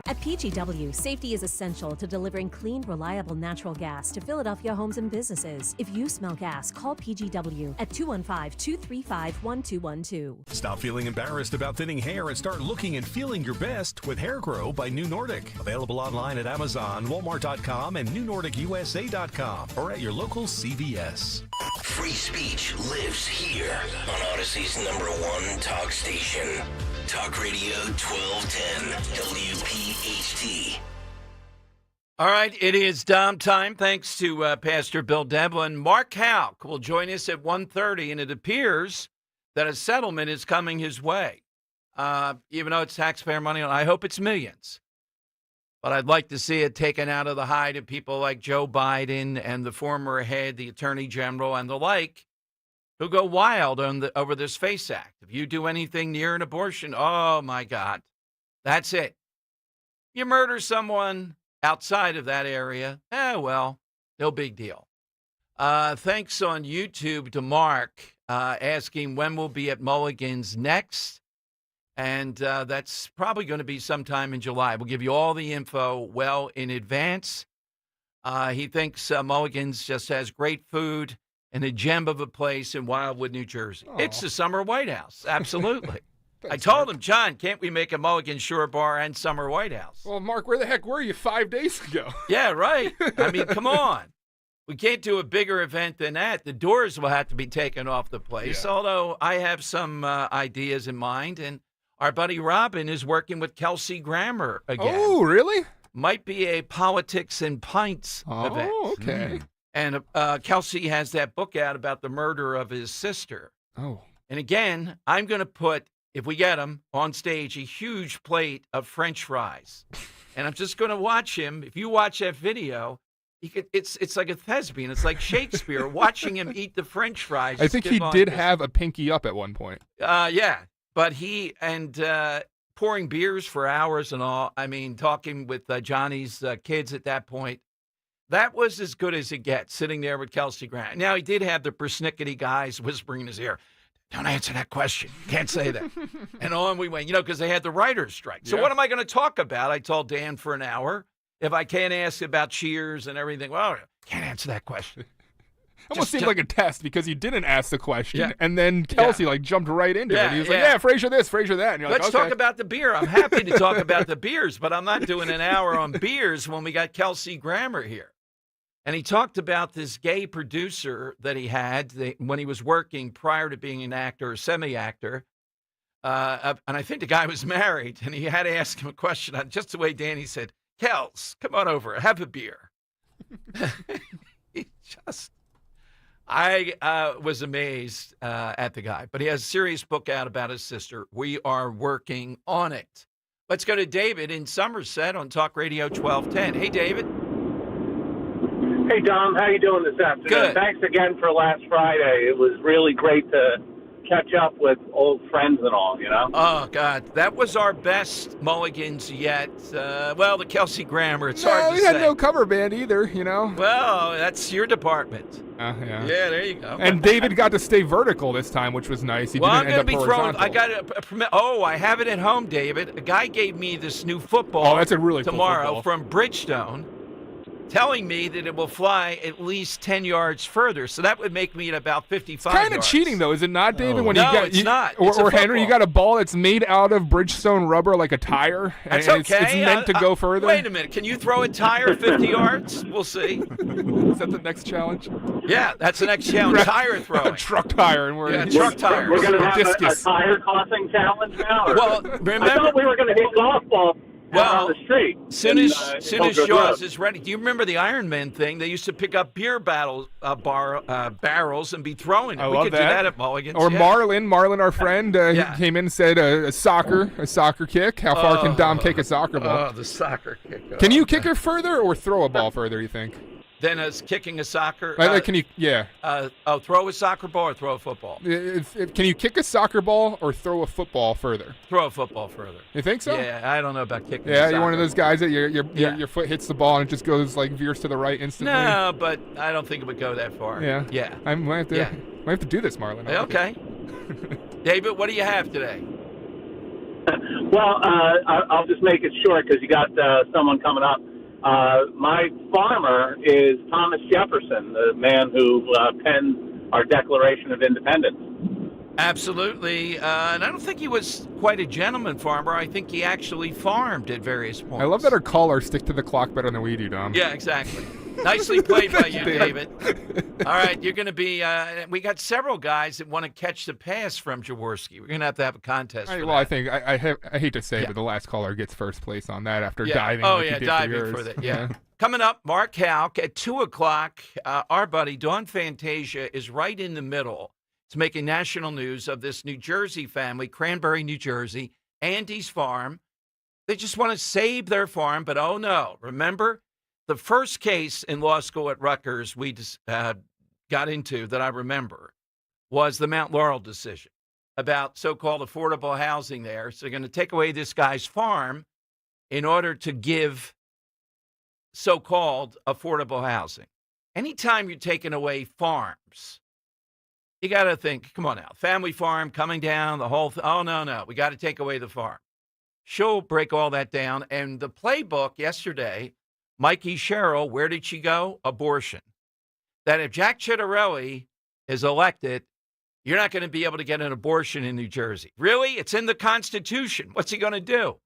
[SPEAKER 14] At PGW, safety is essential to delivering clean, reliable natural gas to Philadelphia homes and businesses. If you smell gas, call PGW at 215-235-1212.
[SPEAKER 27] Stop feeling embarrassed about thinning hair and start looking and feeling your best with Hair Grow by New Nordic. Available online at Amazon, Walmart.com, and NewNordicUSA.com or at your local CVS.
[SPEAKER 11] Free speech lives here on Odyssey's #1 talk station. Talk Radio 1210 WPHT.
[SPEAKER 21] All right, it is Dom time. Thanks to Pastor Bill Devlin. Mark Houck will join us at 1:30, and it appears that a settlement is coming his way. Even though it's taxpayer money, I hope it's millions. But I'd like to see it taken out of the hide of people like Joe Biden and the former head, the Attorney General, and the like, who go wild over this FACE Act. If you do anything near an abortion, oh, my God, that's it. You murder someone outside of that area, well, no big deal. Thanks on YouTube to Mark asking when we'll be at Mulligan's next. And that's probably going to be sometime in July. We'll give you all the info well in advance. He thinks Mulligan's just has great food and a gem of a place in Wildwood, New Jersey.
[SPEAKER 28] Aww.
[SPEAKER 21] It's the Summer White House. Absolutely. I told him, John, can't we make a Mulligan Shore Bar and Summer White House?
[SPEAKER 28] Well, Mark, where the heck were you 5 days ago?
[SPEAKER 21] Yeah, right. I mean, come on. We can't do a bigger event than that. The doors will have to be taken off the place, although I have some ideas in mind. And our buddy Robin is working with Kelsey Grammer again.
[SPEAKER 28] Oh, really?
[SPEAKER 21] Might be a Politics and Pints event.
[SPEAKER 28] Oh, okay.
[SPEAKER 21] And Kelsey has that book out about the murder of his sister.
[SPEAKER 28] Oh.
[SPEAKER 21] And again, I'm going to put if we get him on stage, a huge plate of French fries. And I'm just going to watch him. If you watch that video, it's like a thespian. It's like Shakespeare watching him eat the French fries.
[SPEAKER 1] I think he did have a pinky up at one point.
[SPEAKER 21] Yeah, but pouring beers for hours and all. I mean, talking with Johnny's kids at that point. That was as good as it gets, sitting there with Kelsey Grant. Now, he did have the persnickety guys whispering in his ear, don't answer that question. Can't say that. And on we went, because they had the writer's strike. So what am I going to talk about? I told Dan for an hour. If I can't ask about Cheers and everything, well, can't answer that question.
[SPEAKER 1] Almost seemed like a test because you didn't ask the question, and then Kelsey jumped right into it. He was like, Frazier this, Frazier that. And you're
[SPEAKER 21] Let's
[SPEAKER 1] like, okay.
[SPEAKER 21] talk about the beer. I'm happy to talk about the beers, but I'm not doing an hour on beers when we got Kelsey Grammer here. And he talked about this gay producer that he had when he was working prior to being an actor or semi-actor. And I think the guy was married, and he had to ask him a question on just the way Danny said, Kels, come on over, have a beer. I was amazed at the guy, but he has a serious book out about his sister. We are working on it. Let's go to David in Somerset on Talk Radio 1210. Hey, David.
[SPEAKER 4] Hey, Dom. How you doing this afternoon?
[SPEAKER 21] Good.
[SPEAKER 4] Thanks again for last Friday. It was really great to catch up with old friends and all,
[SPEAKER 21] Oh, God. That was our best mulligans yet. The Kelsey Grammer, it's hard to
[SPEAKER 1] we
[SPEAKER 21] say.
[SPEAKER 1] had no cover band either,
[SPEAKER 21] Well, that's your department.
[SPEAKER 1] Yeah,
[SPEAKER 21] there you go.
[SPEAKER 1] And David got to stay vertical this time, which was nice. He
[SPEAKER 21] I'm
[SPEAKER 1] didn't
[SPEAKER 21] going
[SPEAKER 1] end
[SPEAKER 21] to
[SPEAKER 1] up
[SPEAKER 21] be throwing.
[SPEAKER 1] horizontal.
[SPEAKER 21] I have it at home, David. A guy gave me this new football.
[SPEAKER 1] Oh, that's a really cool
[SPEAKER 21] tomorrow
[SPEAKER 1] football.
[SPEAKER 21] from Bridgestone, telling me that it will fly at least 10 yards further. So that would make me at about 55
[SPEAKER 1] Kind of
[SPEAKER 21] yards.
[SPEAKER 1] cheating, though, is it not, David? When
[SPEAKER 21] No, it's not. It's a
[SPEAKER 1] Or Henry, you
[SPEAKER 21] football.
[SPEAKER 1] got a ball that's made out of Bridgestone rubber like a tire.
[SPEAKER 21] That's
[SPEAKER 1] and
[SPEAKER 21] okay.
[SPEAKER 1] It's meant to go further.
[SPEAKER 21] Wait a minute. Can you throw a tire 50 yards? We'll see.
[SPEAKER 1] Is that the next challenge?
[SPEAKER 21] Yeah, that's the next challenge. Tire throwing.
[SPEAKER 1] Truck tire. And we're
[SPEAKER 21] truck tires.
[SPEAKER 4] We're going to have a
[SPEAKER 1] discus.
[SPEAKER 4] tire tossing challenge now? Or?
[SPEAKER 21] Well,
[SPEAKER 4] I
[SPEAKER 21] remember.
[SPEAKER 4] thought we were going to hit golf balls out on the street.
[SPEAKER 21] Soon as
[SPEAKER 4] Colebrook
[SPEAKER 21] Jaws
[SPEAKER 4] Road.
[SPEAKER 21] is ready. Do you remember the Iron Man thing? They used to pick up beer barrels and be throwing it.
[SPEAKER 1] I
[SPEAKER 21] We
[SPEAKER 1] love
[SPEAKER 21] could do that at Mulligan's.
[SPEAKER 1] Or
[SPEAKER 21] yeah.
[SPEAKER 1] Marlon, our friend,
[SPEAKER 21] Yeah.
[SPEAKER 1] he came in and said a soccer kick. How far can Dom kick a soccer ball?
[SPEAKER 21] Oh, the soccer kick.
[SPEAKER 1] Can you kick it further or throw a ball further, you think?
[SPEAKER 21] Then as kicking a soccer.
[SPEAKER 1] Can you? Yeah.
[SPEAKER 21] Throw a soccer ball or throw a football?
[SPEAKER 1] Can you kick a soccer ball or throw a football further?
[SPEAKER 21] Throw a football further.
[SPEAKER 1] You think so?
[SPEAKER 21] Yeah, I don't know about kicking.
[SPEAKER 1] Yeah,
[SPEAKER 21] a
[SPEAKER 1] you're one of
[SPEAKER 21] soccer.
[SPEAKER 1] those guys that your foot hits the ball and it just goes veers to the right instantly.
[SPEAKER 21] No, but I don't think it would go that far.
[SPEAKER 1] Yeah.
[SPEAKER 21] Yeah.
[SPEAKER 1] I might have to do this, Marlon.
[SPEAKER 21] Okay. David, what do you have today?
[SPEAKER 4] Well, I'll just make it short because you got someone coming up. My farmer is Thomas Jefferson, the man who penned our Declaration of Independence.
[SPEAKER 21] Absolutely. And I don't think he was quite a gentleman farmer. I think he actually farmed at various points.
[SPEAKER 1] I love that our callers stick to the clock better than we do, Dom.
[SPEAKER 21] Yeah, exactly. Nicely played by you,
[SPEAKER 1] David.
[SPEAKER 21] All right, you're going to be we got several guys that want to catch the pass from Jaworski. We're going to have a contest for
[SPEAKER 1] Well,
[SPEAKER 21] that.
[SPEAKER 1] I think I hate to say it, but the last caller gets first place on that after diving.
[SPEAKER 21] Oh,
[SPEAKER 1] like
[SPEAKER 21] yeah,
[SPEAKER 1] he did
[SPEAKER 21] diving
[SPEAKER 1] for, yours.
[SPEAKER 21] for that. Yeah. Coming up, Mark Halk at 2 o'clock. Our buddy Dawn Fantasia is right in the middle. It's making national news of this New Jersey family, Cranberry, New Jersey, Andy's farm. They just want to save their farm, but oh no. Remember, the first case in law school at Rutgers we got into that I remember was the Mount Laurel decision about so-called affordable housing there. So they're going to take away this guy's farm in order to give so-called affordable housing. Anytime you're taking away farms, you got to think, come on now, family farm coming down, the whole thing. Oh, no, we got to take away the farm. She'll break all that down. And the playbook yesterday, Mikey Sherrill, where did she go? Abortion. That if Jack Ciattarelli is elected, you're not going to be able to get an abortion in New Jersey. Really? It's in the Constitution. What's he going to do?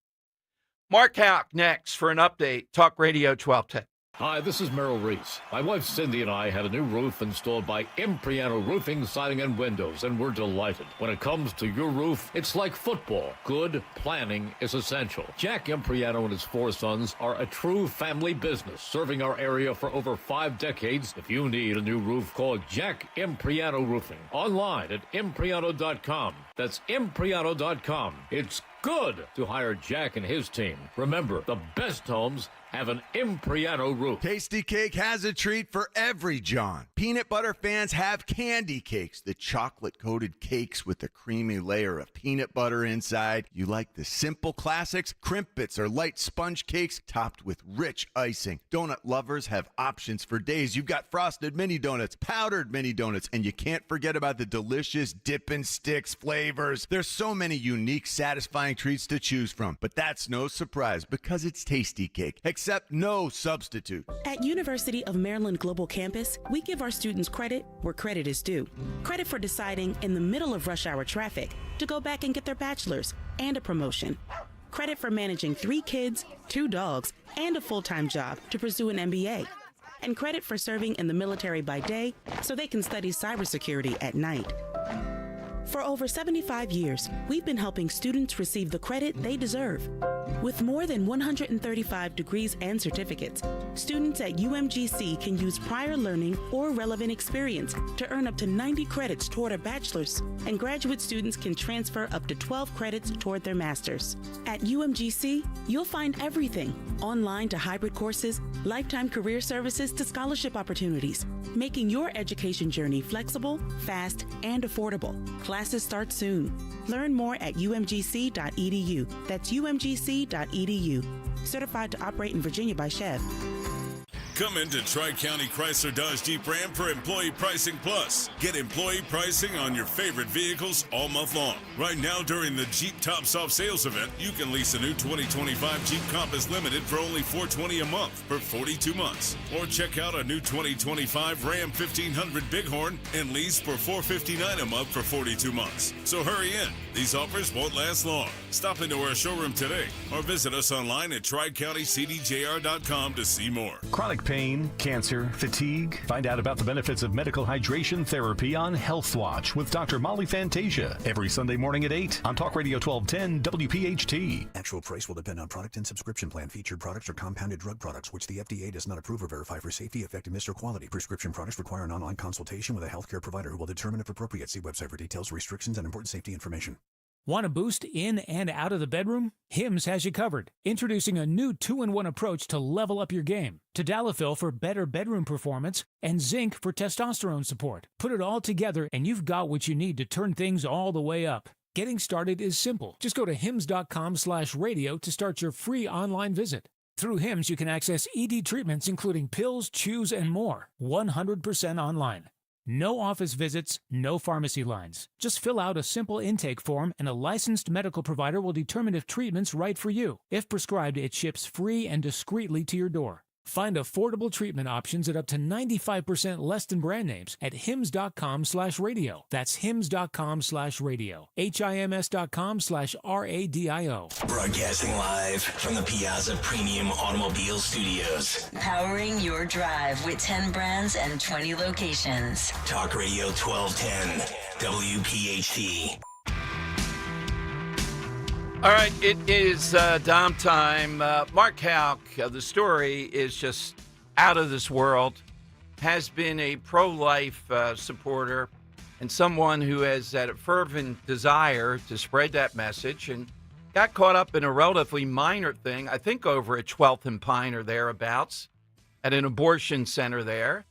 [SPEAKER 21] Mark Halk next for an update. Talk Radio 1210.
[SPEAKER 6] Hi, this is Merrill Reese. My wife Cindy and I had a new roof installed by Impriano Roofing, Siding, and Windows, and we're delighted. When it comes to your roof, it's like football. Good planning is essential. Jack Impriano and his 4 sons are a true family business, serving our area for over 5 decades. If you need a new roof, call Jack Impriano Roofing. Online at Impriano.com. That's Impriano.com. It's good to hire Jack and his team. Remember, the best homes have an Impriano roof.
[SPEAKER 7] Tasty Cake has a treat for every John. Peanut butter fans have Candy Cakes, the chocolate-coated cakes with a creamy layer of peanut butter inside. You like the simple classics? Crimpets or light sponge cakes topped with rich icing. Donut lovers have options for days. You've got frosted mini donuts, powdered mini donuts, and you can't forget about the delicious Dippin' Sticks flavors. There's so many unique, satisfying treats to choose from, but that's no surprise because it's Tasty Cake. Except no substitute.
[SPEAKER 9] At University of Maryland Global Campus, we give our students credit where credit is due. Credit for deciding in the middle of rush hour traffic to go back and get their bachelor's and a promotion. Credit for managing 3 kids, 2 dogs, and a full-time job to pursue an MBA. And credit for serving in the military by day so they can study cybersecurity at night. For over 75 years, we've been helping students receive the credit they deserve. With more than 135 degrees and certificates, students at UMGC can use prior learning or relevant experience to earn up to 90 credits toward a bachelor's, and graduate students can transfer up to 12 credits toward their master's. At UMGC, you'll find everything, online to hybrid courses, lifetime career services to scholarship opportunities, making your education journey flexible, fast, and affordable. Classes start soon. Learn more at umgc.edu. That's umgc.edu. Certified to operate in Virginia by Chev.
[SPEAKER 10] Come into Tri-County Chrysler Dodge Jeep Ram for Employee Pricing Plus. Get employee pricing on your favorite vehicles all month long. Right now, during the Jeep Tops Off sales event, you can lease a new 2025 Jeep Compass Limited for only $420 a month for 42 months. Or check out a new 2025 Ram 1500 Bighorn and lease for $459 a month for 42 months. So hurry in. These offers won't last long. Stop into our showroom today or visit us online at tricountycdjr.com to see more.
[SPEAKER 27] Chronic pain, cancer, fatigue. Find out about the benefits of medical hydration therapy on Health Watch with Dr. Molly Fantasia every Sunday morning at 8 on Talk Radio 1210 WPHT.
[SPEAKER 12] Actual price will depend on product and subscription plan. Featured products are compounded drug products, which the FDA does not approve or verify for safety, effectiveness, or quality. Prescription products require an online consultation with a healthcare provider who will determine if appropriate. See website for details, restrictions, and important safety information.
[SPEAKER 23] Want a boost in and out of the bedroom? Hims has you covered. Introducing a new 2-in-1 approach to level up your game. Tadalafil for better bedroom performance and zinc for testosterone support. Put it all together and you've got what you need to turn things all the way up. Getting started is simple. Just go to hims.com/radio to start your free online visit. Through Hims, you can access ED treatments including pills, chews, and more. 100% online. No office visits, no pharmacy lines. Just fill out a simple intake form and a licensed medical provider will determine if treatment's right for you. If prescribed, it ships free and discreetly to your door. Find affordable treatment options at up to 95% less than brand names at hims.com/radio. That's hims.com/radio. HIMS.com/RADIO.
[SPEAKER 11] Broadcasting live from the Piazza Premium Automobile Studios.
[SPEAKER 13] Powering your drive with 10 brands and 20 locations.
[SPEAKER 11] Talk Radio 1210 WPHT.
[SPEAKER 21] All right, it is Dom time. Mark Houck, the story is just out of this world, has been a pro-life supporter and someone who has had a fervent desire to spread that message and got caught up in a relatively minor thing, I think over at 12th and Pine or thereabouts, at an abortion center there.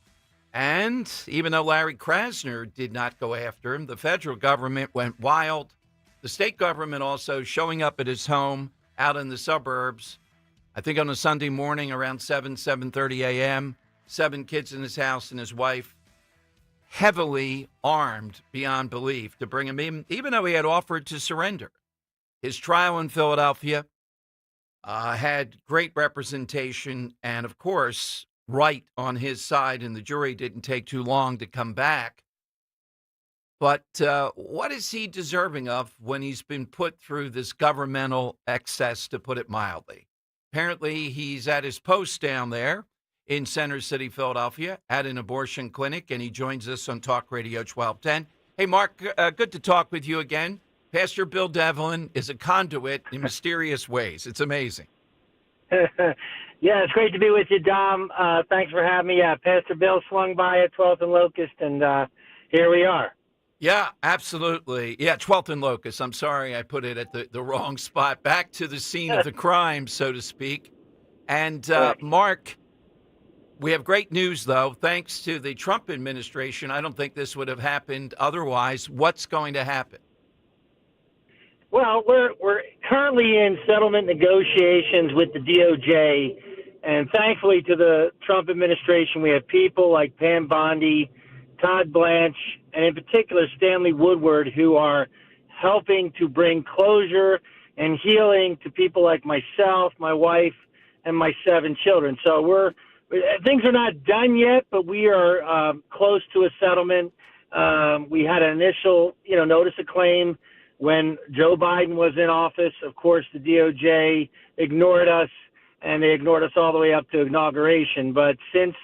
[SPEAKER 21] And even though Larry Krasner did not go after him, the federal government went wild. The state government also showing up at his home out in the suburbs, I think on a Sunday morning around 7:30 a.m., 7 kids in his house and his wife, heavily armed beyond belief to bring him in, even though he had offered to surrender. His trial in Philadelphia had great representation and, of course, right on his side, and the jury didn't take too long to come back. But what is he deserving of when he's been put through this governmental excess, to put it mildly? Apparently, he's at his post down there. in Center City, Philadelphia, at an abortion clinic, and he joins us on Talk Radio 1210. Hey, Mark, good to talk with you again. Pastor Bill Devlin is a conduit in mysterious ways. It's amazing.
[SPEAKER 3] Yeah, it's great to be with you, Dom. Thanks for having me. Yeah, Pastor Bill swung by at 12th and Locust, and here we are.
[SPEAKER 21] Yeah, absolutely. Yeah, 12th and Locust. I'm sorry I put it at the wrong spot. Back to the scene of the crime, so to speak. And, Mark, we have great news, though. Thanks to the Trump administration, I don't think this would have happened otherwise. What's going to happen?
[SPEAKER 3] Well, we're currently in settlement negotiations with the DOJ, and thankfully to the Trump administration, we have people like Pam Bondi, Todd Blanche, and in particular Stanley Woodward, who are helping to bring closure and healing to people like myself, my wife, and my 7 children. So things are not done yet, but we are close to a settlement. We had an initial, notice of claim when Joe Biden was in office. Of course, the DOJ ignored us, and they ignored us all the way up to inauguration. But since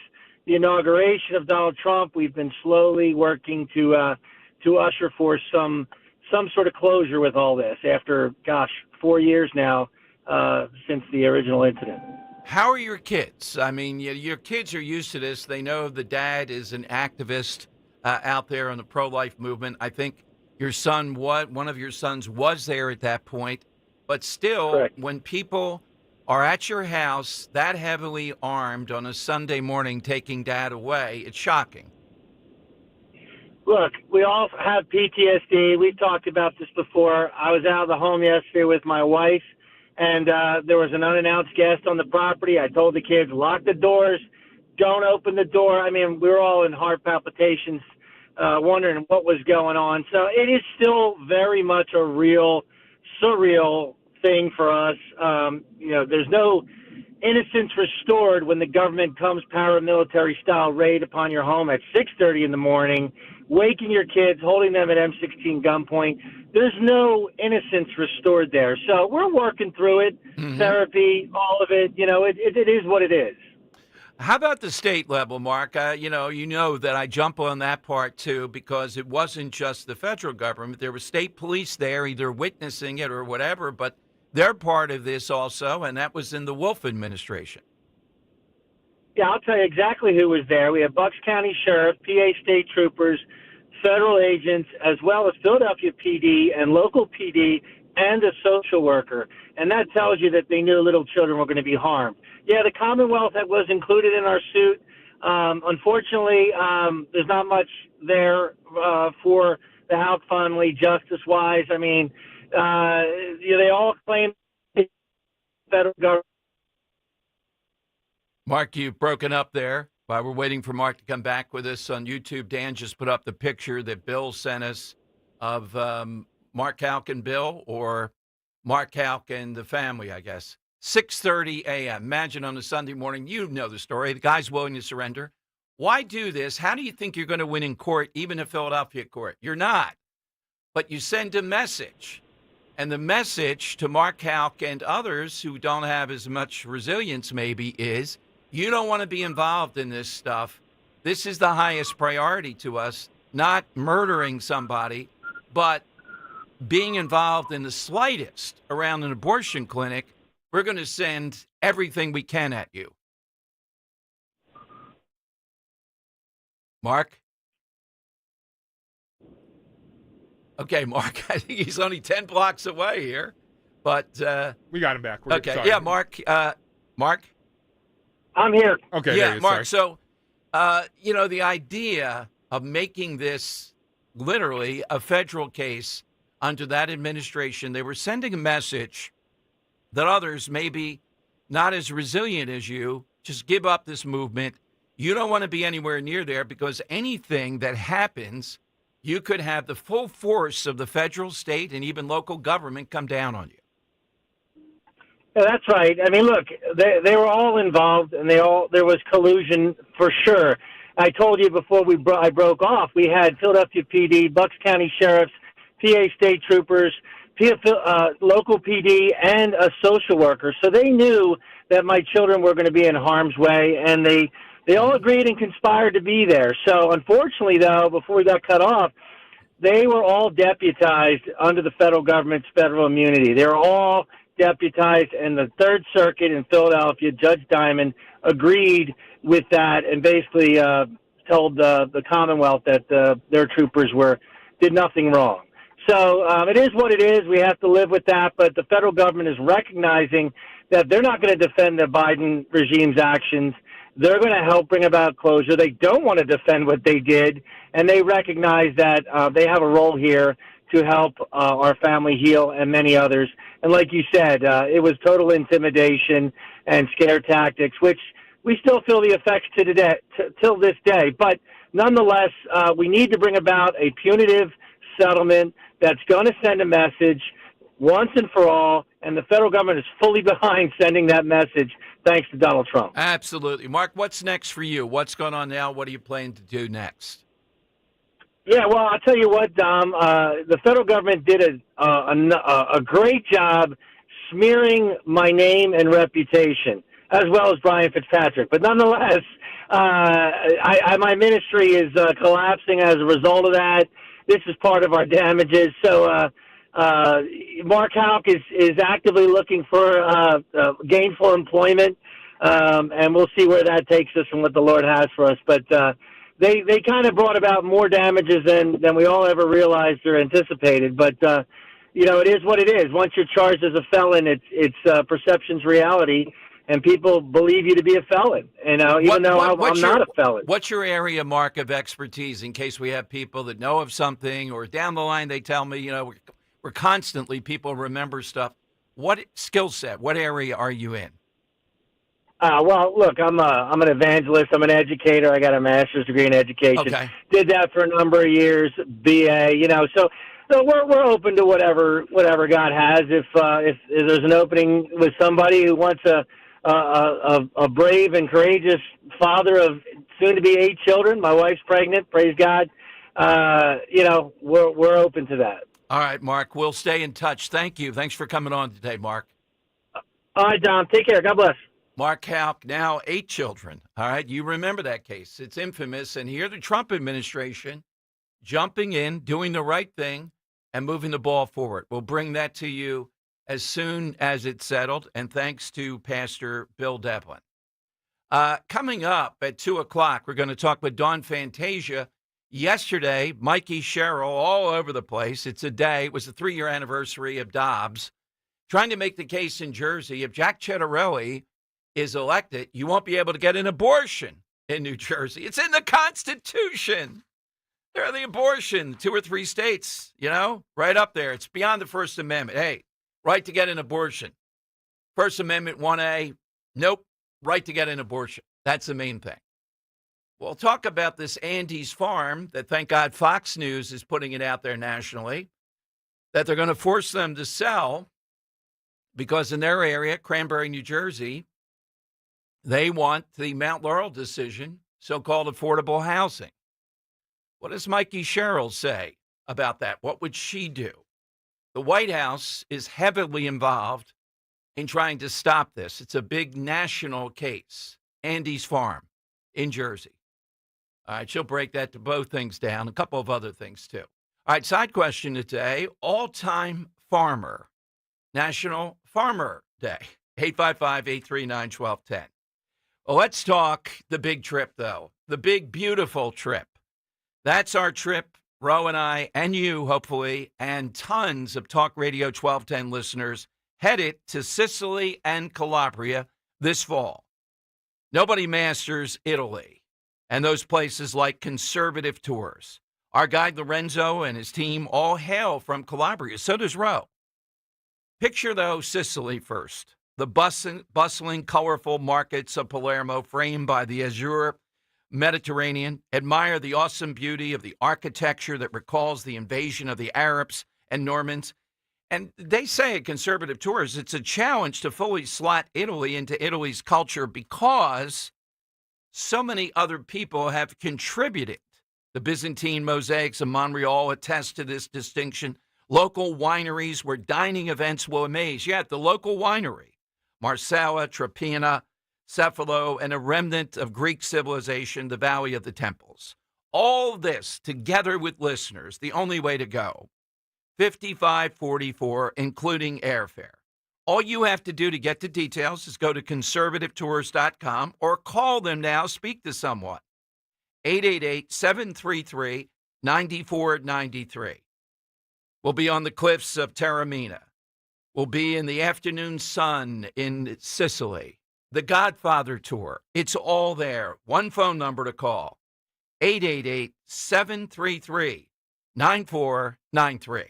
[SPEAKER 3] the inauguration of Donald Trump, we've been slowly working to usher for some sort of closure with all this after, 4 years now since the original incident.
[SPEAKER 21] How are your kids? I mean, your kids are used to this. They know the dad is an activist out there in the pro-life movement. I think one of your sons was there at that point. But still, correct. When people are at your house that heavily armed on a Sunday morning taking dad away, it's shocking.
[SPEAKER 3] Look, we all have PTSD. We've talked about this before. I was out of the home yesterday with my wife, and there was an unannounced guest on the property. I told the kids, lock the doors, don't open the door. I mean, we were all in heart palpitations, wondering what was going on. So it is still very much a real, surreal thing for us. There's no innocence restored when the government comes paramilitary style raid upon your home at 6:30 in the morning, waking your kids, holding them at M16 gunpoint. There's no innocence restored there. So we're working through it, therapy, all of it. It is what it is.
[SPEAKER 21] How about the state level, Mark? You know that I jump on that part, too, because it wasn't just the federal government. There were state police there either witnessing it or whatever, but they're part of this also, and that was in the Wolf administration.
[SPEAKER 3] Yeah, I'll tell you exactly who was there. We have Bucks County Sheriff, PA State Troopers, federal agents, as well as Philadelphia PD and local PD and a social worker. And that tells you that they knew little children were going to be harmed. Yeah, the Commonwealth that was included in our suit, unfortunately, there's not much there for the Houck family justice-wise. I mean, they all claim the federal government.
[SPEAKER 21] Mark, you've broken up there. While we're waiting for Mark to come back with us on YouTube, Dan just put up the picture that Bill sent us of Mark Houck and Bill, or Mark Houck and the family, I guess. 6:30 a.m. Imagine on a Sunday morning. You know the story. The guy's willing to surrender. Why do this? How do you think you're going to win in court, even a Philadelphia court? You're not. But you send a message. And the message to Mark Houck and others who don't have as much resilience maybe is, you don't want to be involved in this stuff. This is the highest priority to us, not murdering somebody, but being involved in the slightest around an abortion clinic. We're going to send everything we can at you. Mark? Okay, Mark, I think he's only 10 blocks away here, but...
[SPEAKER 1] we got him back.
[SPEAKER 21] Okay,
[SPEAKER 1] sorry.
[SPEAKER 21] Yeah, Mark. Mark?
[SPEAKER 3] I'm here.
[SPEAKER 1] Okay,
[SPEAKER 21] yeah, Mark,
[SPEAKER 1] sorry.
[SPEAKER 21] So, the idea of making this literally a federal case under that administration, they were sending a message that others, maybe not as resilient as you, just give up this movement. You don't want to be anywhere near there, because anything that happens, you could have the full force of the federal, state, and even local government come down on you.
[SPEAKER 3] Yeah, that's right. I mean, look, they were all involved, and there was collusion for sure. I told you before I broke off, we had Philadelphia PD, Bucks County Sheriffs, PA State Troopers, local PD, and a social worker. So they knew that my children were going to be in harm's way, and they all agreed and conspired to be there. So unfortunately, though, before we got cut off, they were all deputized under the federal government's federal immunity. They were all deputized, and the Third Circuit in Philadelphia, Judge Diamond, agreed with that and basically told the Commonwealth that their troopers did nothing wrong. So it is what it is. We have to live with that, but the federal government is recognizing that they're not going to defend the Biden regime's actions. They're going to help bring about closure. They don't want to defend what they did, and they recognize that they have a role here to help our family heal and many others. And like you said, it was total intimidation and scare tactics, which we still feel the effects till this day. But nonetheless, we need to bring about a punitive settlement that's going to send a message once and for all, and the federal government is fully behind sending that message, thanks to Donald Trump.
[SPEAKER 21] Absolutely. Mark, what's next for you? What's going on now? What are you planning to do next?
[SPEAKER 3] Yeah, well, I'll tell you what, Dom. The federal government did a great job smearing my name and reputation, as well as Brian Fitzpatrick. But nonetheless, my ministry is collapsing as a result of that. This is part of our damages. So Mark Houck is actively looking for gainful employment, and we'll see where that takes us and what the Lord has for us. But they kind of brought about more damages than we all ever realized or anticipated. But it is what it is. Once you're charged as a felon, it's perception's reality, and people believe you to be a felon. Even though I'm not a felon.
[SPEAKER 21] What's your area, Mark, of expertise, in case we have people that know of something, or down the line they tell me, we're constantly, people remember stuff. What skill set, what area are you in?
[SPEAKER 3] Well, look, I'm an evangelist. I'm an educator. I got a master's degree in education.
[SPEAKER 21] Okay.
[SPEAKER 3] Did that for a number of years, BA. So we're open to whatever God has. If there's an opening with somebody who wants a brave and courageous father of soon to be 8 children, my wife's pregnant. Praise God. We're open to that.
[SPEAKER 21] All right, Mark, we'll stay in touch. Thank you. Thanks for coming on today, Mark.
[SPEAKER 3] All right, Dom. Take care. God bless.
[SPEAKER 21] Mark Houck, now 8 children. All right, you remember that case. It's infamous. And here the Trump administration jumping in, doing the right thing, and moving the ball forward. We'll bring that to you as soon as it's settled, and thanks to Pastor Bill Devlin. Coming up at 2 o'clock, we're going to talk with Dawn Fantasia. Yesterday, Mikey Sherrill, all over the place. It was the 3-year anniversary of Dobbs, trying to make the case in Jersey. If Jack Ciattarelli is elected, you won't be able to get an abortion in New Jersey. It's in the Constitution. They're the abortion, 2 or 3 states, right up there. It's beyond the First Amendment. Hey, right to get an abortion. First Amendment 1A, nope, right to get an abortion. That's the main thing. We'll talk about this Andy's Farm that, thank God, Fox News is putting it out there nationally, that they're going to force them to sell because in their area, Cranberry, New Jersey, they want the Mount Laurel decision, so-called affordable housing. What does Mikey Sherrill say about that? What would she do? The White House is heavily involved in trying to stop this. It's a big national case. Andy's Farm in Jersey. All right, she'll break that to both things down, a couple of other things too. All right, side question today, all-time farmer, National Farmer Day, 855-839-1210. Well, let's talk the big trip, though, the big, beautiful trip. That's our trip, Ro and I, and you, hopefully, and tons of Talk Radio 1210 listeners headed to Sicily and Calabria this fall. Nobody masters Italy and those places like Conservative Tours. Our guide Lorenzo and his team all hail from Calabria. So does Ro. Picture, though, Sicily first. The bustling, colorful markets of Palermo framed by the azure Mediterranean. Admire the awesome beauty of the architecture that recalls the invasion of the Arabs and Normans. And they say at Conservative Tours, it's a challenge to fully slot Italy into Italy's culture because so many other people have contributed. The Byzantine mosaics of Montreal attest to this distinction. Local wineries where dining events will amaze. Yeah, the local winery. Marsala, Tropina, Cephalo, and a remnant of Greek civilization, the Valley of the Temples. All this together with listeners, the only way to go. $55.44, including airfare. All you have to do to get the details is go to conservativetours.com or call them now, speak to someone. 888-733-9493. We'll be on the cliffs of Taormina. We'll be in the afternoon sun in Sicily. The Godfather Tour. It's all there. One phone number to call. 888-733-9493.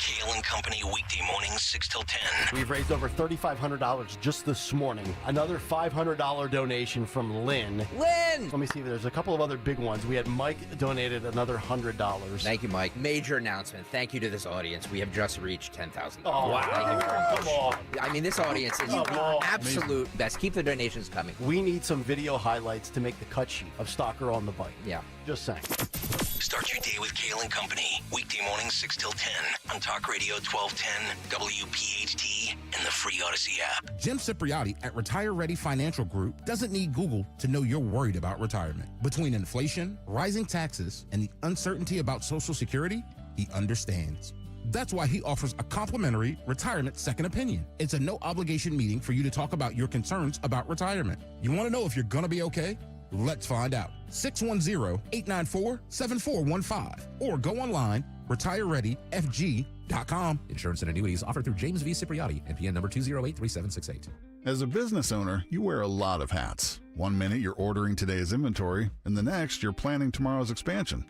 [SPEAKER 11] Kale and Company weekday mornings 6 till 10.
[SPEAKER 2] We've raised over $3,500 just this morning. Another $500 donation from Lynn.
[SPEAKER 5] Lynn!
[SPEAKER 2] Let me see. There's a couple of other big ones. We had Mike donated another $100.
[SPEAKER 5] Thank you, Mike. Major announcement. Thank you to this audience. We have just reached 10,000.
[SPEAKER 2] Oh, wow.
[SPEAKER 5] Thank you very much.
[SPEAKER 2] Come on.
[SPEAKER 5] I mean, this audience is absolute best. Keep the donations coming.
[SPEAKER 2] We need some video highlights to make the cut sheet of Stalker on the Bike.
[SPEAKER 5] Yeah.
[SPEAKER 2] Just saying.
[SPEAKER 11] Start your day with Kale and Company. Weekday mornings 6 till 10 on Talk Radio 1210, WPHT, and the free Odyssey app.
[SPEAKER 8] Jim Cipriotti at Retire Ready Financial Group doesn't need Google to know you're worried about retirement. Between inflation, rising taxes, and the uncertainty about Social Security, he understands. That's why he offers a complimentary retirement second opinion. It's a no-obligation meeting for you to talk about your concerns about retirement. You want to know if you're going to be okay? Let's find out. 610-894-7415 or go online, retirereadyfg.com.
[SPEAKER 15] Insurance and annuities offered through James V. Cipriotti, NPN number 2083768.
[SPEAKER 16] As a business owner, you wear a lot of hats. One minute you're ordering today's inventory, and the next you're planning tomorrow's expansion.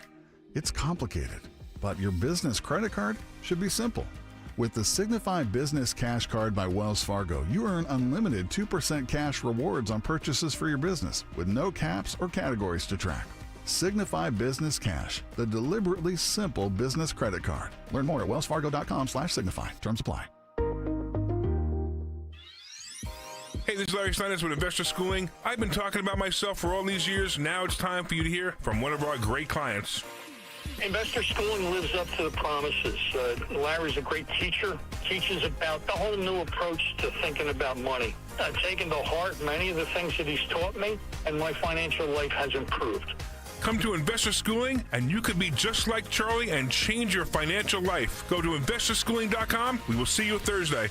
[SPEAKER 16] It's complicated, but your business credit card should be simple. With the Signify Business Cash Card by Wells Fargo, you earn unlimited 2% cash rewards on purchases for your business with no caps or categories to track. Signify Business Cash, the deliberately simple business credit card. Learn more at wellsfargo.com/signify. Terms apply.
[SPEAKER 17] Hey, this is Larry Steinitz with Investor Schooling. I've been talking about myself for all these years. Now it's time for you to hear from one of our great clients.
[SPEAKER 19] Investor Schooling lives up to the promises. Larry's a great teacher, teaches about the whole new approach to thinking about money. I've taken to heart many of the things that he's taught me, and my financial life has improved.
[SPEAKER 17] Come to Investor Schooling, and you could be just like Charlie and change your financial life. Go to investorschooling.com. We will see you Thursday.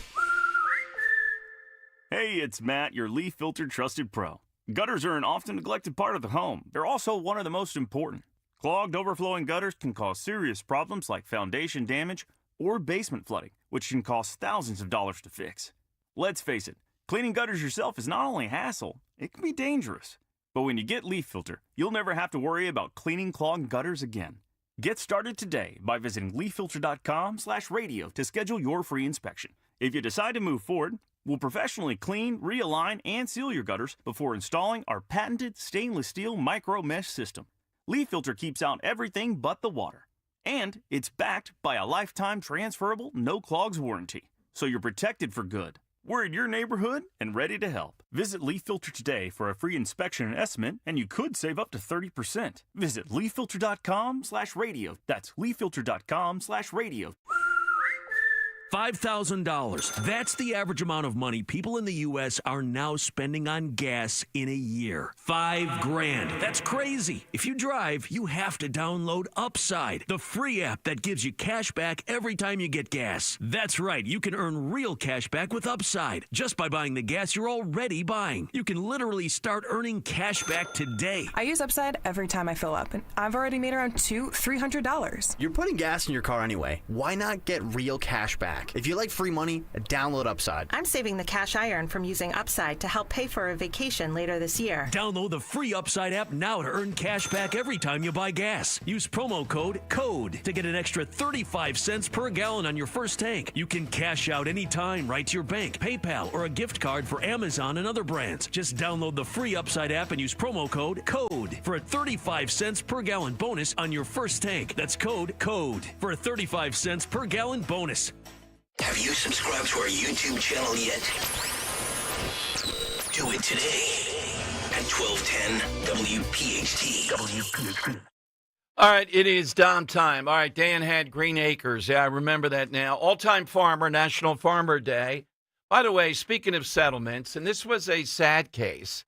[SPEAKER 24] Hey, it's Matt, your leaf filter trusted pro. Gutters are an often neglected part of the home. They're also one of the most important. Clogged, overflowing gutters can cause serious problems like foundation damage or basement flooding, which can cost thousands of dollars to fix. Let's face it, cleaning gutters yourself is not only a hassle, it can be dangerous. But when you get Leaf Filter, you'll never have to worry about cleaning clogged gutters again. Get started today by visiting leaffilter.com/radio to schedule your free inspection. If you decide to move forward, we'll professionally clean, realign, and seal your gutters before installing our patented stainless steel micro mesh system. Leaf Filter keeps out everything but the water. And it's backed by a lifetime transferable no clogs warranty. So you're protected for good. We're in your neighborhood and ready to help. Visit Leaf Filter today for a free inspection and estimate, and you could save up to 30%. Visit leaffilter.com/radio. That's leaffilter.com/radio.
[SPEAKER 25] $5,000. That's the average amount of money people in the U.S. are now spending on gas in a year. $5,000. That's crazy. If you drive, you have to download Upside, the free app that gives you cash back every time you get gas. That's right. You can earn real cash back with Upside just by buying the gas you're already buying. You can literally start earning cash back today.
[SPEAKER 29] I use Upside every time I fill up, and I've already made around $300.
[SPEAKER 30] You're putting gas in your car anyway. Why not get real cash back? If you like free money, download Upside.
[SPEAKER 31] I'm saving the cash I earn from using Upside to help pay for a vacation later this year.
[SPEAKER 25] Download the free Upside app now to earn cash back every time you buy gas. Use promo code CODE to get an extra 35 cents per gallon on your first tank. You can cash out anytime right to your bank, PayPal, or a gift card for Amazon and other brands. Just download the free Upside app and use promo code CODE for a 35 cents per gallon bonus on your first tank. That's code CODE for a 35 cents per gallon bonus.
[SPEAKER 11] Have you subscribed to our YouTube channel yet? Do it today at 1210 WPHT.
[SPEAKER 21] All right, it is Dom time. All right, Dan had Green Acres. Yeah, I remember that now. All-time farmer, National Farmer Day. By the way, speaking of settlements, and this was a sad case,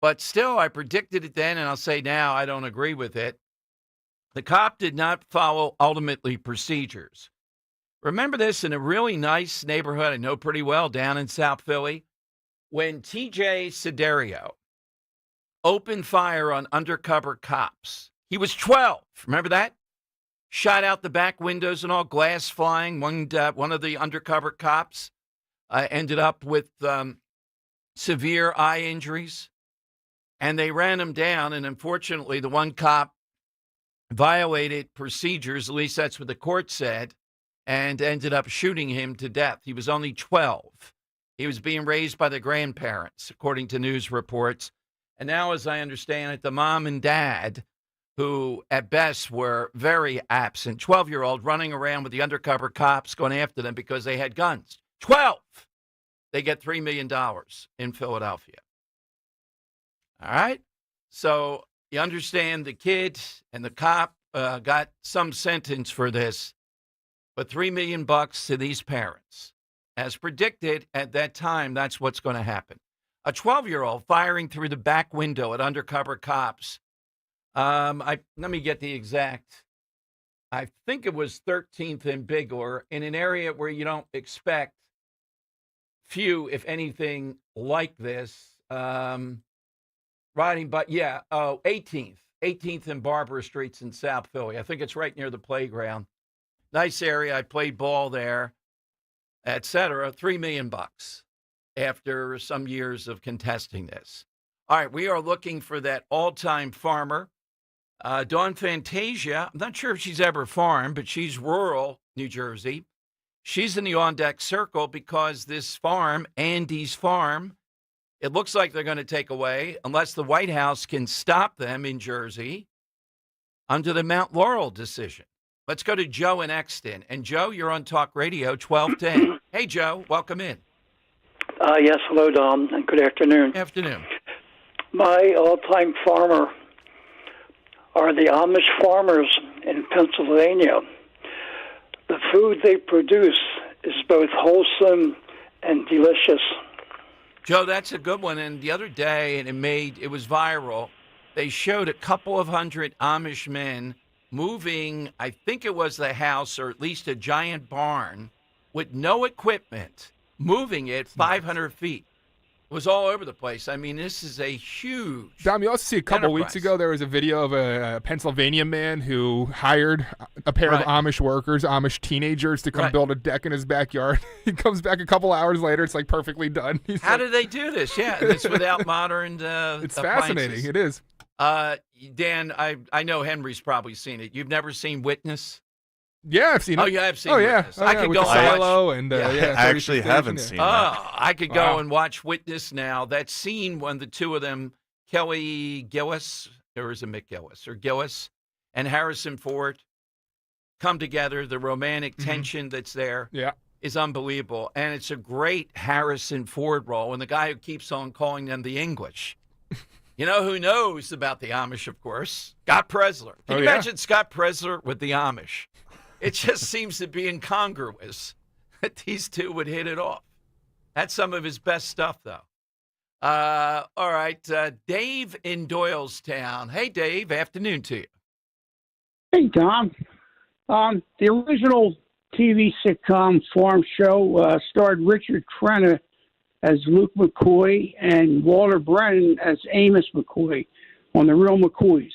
[SPEAKER 21] but still I predicted it then, and I'll say now I don't agree with it. The cop did not follow ultimately procedures. Remember this in a really nice neighborhood I know pretty well down in South Philly? When TJ Siderio opened fire on undercover cops. He was 12. Remember that? Shot out the back windows and all, glass flying. One of the undercover cops ended up with severe eye injuries. And they ran him down. And unfortunately, the one cop violated procedures, at least that's what the court said, and ended up shooting him to death. He was only 12. He was being raised by the grandparents, according to news reports. And now, as I understand it, the mom and dad, who at best were very absent, 12-year-old running around with the undercover cops going after them because they had guns. 12! They get $3 million in Philadelphia. All right? So you understand the kid and the cop got some sentence for this, but $3 million to these parents. As predicted at that time, that's what's going to happen. A 12-year-old firing through the back window at undercover cops. Let me get the exact. I think it was 13th and Bigler in an area where you don't expect few, if anything, like this. Riding, but 18th and Barbara Streets in South Philly. I think it's right near the playground. Nice area. I played ball there, etc. $3 million after some years of contesting this. All right, we are looking for that all-time farmer. Dawn Fantasia, I'm not sure if she's ever farmed, but she's rural New Jersey. She's in the on-deck circle because this farm, Andy's Farm, it looks like they're going to take away, unless the White House can stop them in Jersey, under the Mount Laurel decision. Let's go to Joe in Exton. And Joe, you're on Talk Radio 1210. Hey, Joe, welcome in.
[SPEAKER 4] Yes, hello, Dom, and good afternoon.
[SPEAKER 21] Afternoon.
[SPEAKER 4] My all-time farmer are the Amish farmers in Pennsylvania. The food they produce is both wholesome and delicious.
[SPEAKER 21] Joe, that's a good one. And the other day, and it was viral, they showed a couple of hundred Amish men moving, I think it was the house or at least a giant barn with no equipment, moving it 500 feet. It was all over the place. I mean, this is a huge
[SPEAKER 1] Dom, you also see a couple weeks ago, there was a video of a Pennsylvania man who hired a pair of Amish workers, Amish teenagers, to come build a deck in his backyard. He comes back a couple hours later. It's like perfectly done.
[SPEAKER 21] How did they do this? Yeah, it's without modern
[SPEAKER 1] It's fascinating. It is.
[SPEAKER 21] Dan, I know Henry's probably seen it. You've never seen Witness?
[SPEAKER 1] Yeah, I've seen it.
[SPEAKER 21] Oh, yeah, I've seen Witness. I could
[SPEAKER 1] with
[SPEAKER 21] go
[SPEAKER 1] the silo and
[SPEAKER 6] I actually haven't seen that.
[SPEAKER 21] I could go and watch Witness now. That scene when the two of them, Kelly Gillis, or is it McGillis, or Gillis, and Harrison Ford come together, the romantic tension that's there is unbelievable. And it's a great Harrison Ford role, and the guy who keeps on calling them the English. You know who knows about the Amish, of course? Scott Presler. Can you imagine Scott Presler with the Amish? It just seems to be incongruous that these two would hit it off. That's some of his best stuff, though. All right, Dave in Doylestown. Hey, Dave, afternoon to you.
[SPEAKER 7] Hey, Tom. The original TV sitcom Farm Show starred Richard Crenna as Luke McCoy and Walter Brennan as Amos McCoy on The Real McCoys.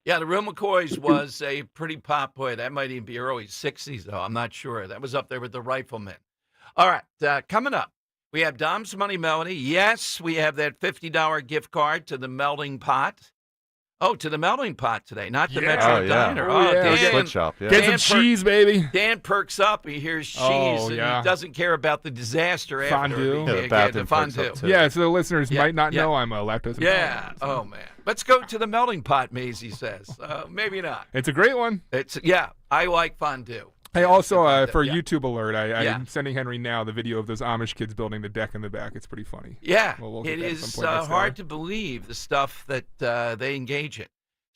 [SPEAKER 21] Yeah, The Real McCoys was a pretty popular. That might even be early 60s, though. I'm not sure. That was up there with the Riflemen. All right, coming up, we have Dom's Money Melody. Yes, we have that $50 gift card to the Melting Pot. Oh, to the Melting Pot today, not the Metro Diner.
[SPEAKER 1] Oh,
[SPEAKER 21] Dan,
[SPEAKER 1] Split Shop, Get some cheese, baby.
[SPEAKER 21] Dan perks up. He hears cheese, and he doesn't care about the disaster
[SPEAKER 1] fondue.
[SPEAKER 21] The fondue.
[SPEAKER 1] Yeah, so the listeners might not know I'm a lactose intolerant.
[SPEAKER 21] Yeah. Oh, man. Let's go to the Melting Pot, Maisie says. Maybe not.
[SPEAKER 1] It's a great one.
[SPEAKER 21] I like fondue.
[SPEAKER 1] Hey, also, for YouTube alert, I'm sending Henry now the video of those Amish kids building the deck in the back. It's pretty funny.
[SPEAKER 21] Yeah,
[SPEAKER 1] we'll
[SPEAKER 21] it is hard to believe the stuff that they engage in.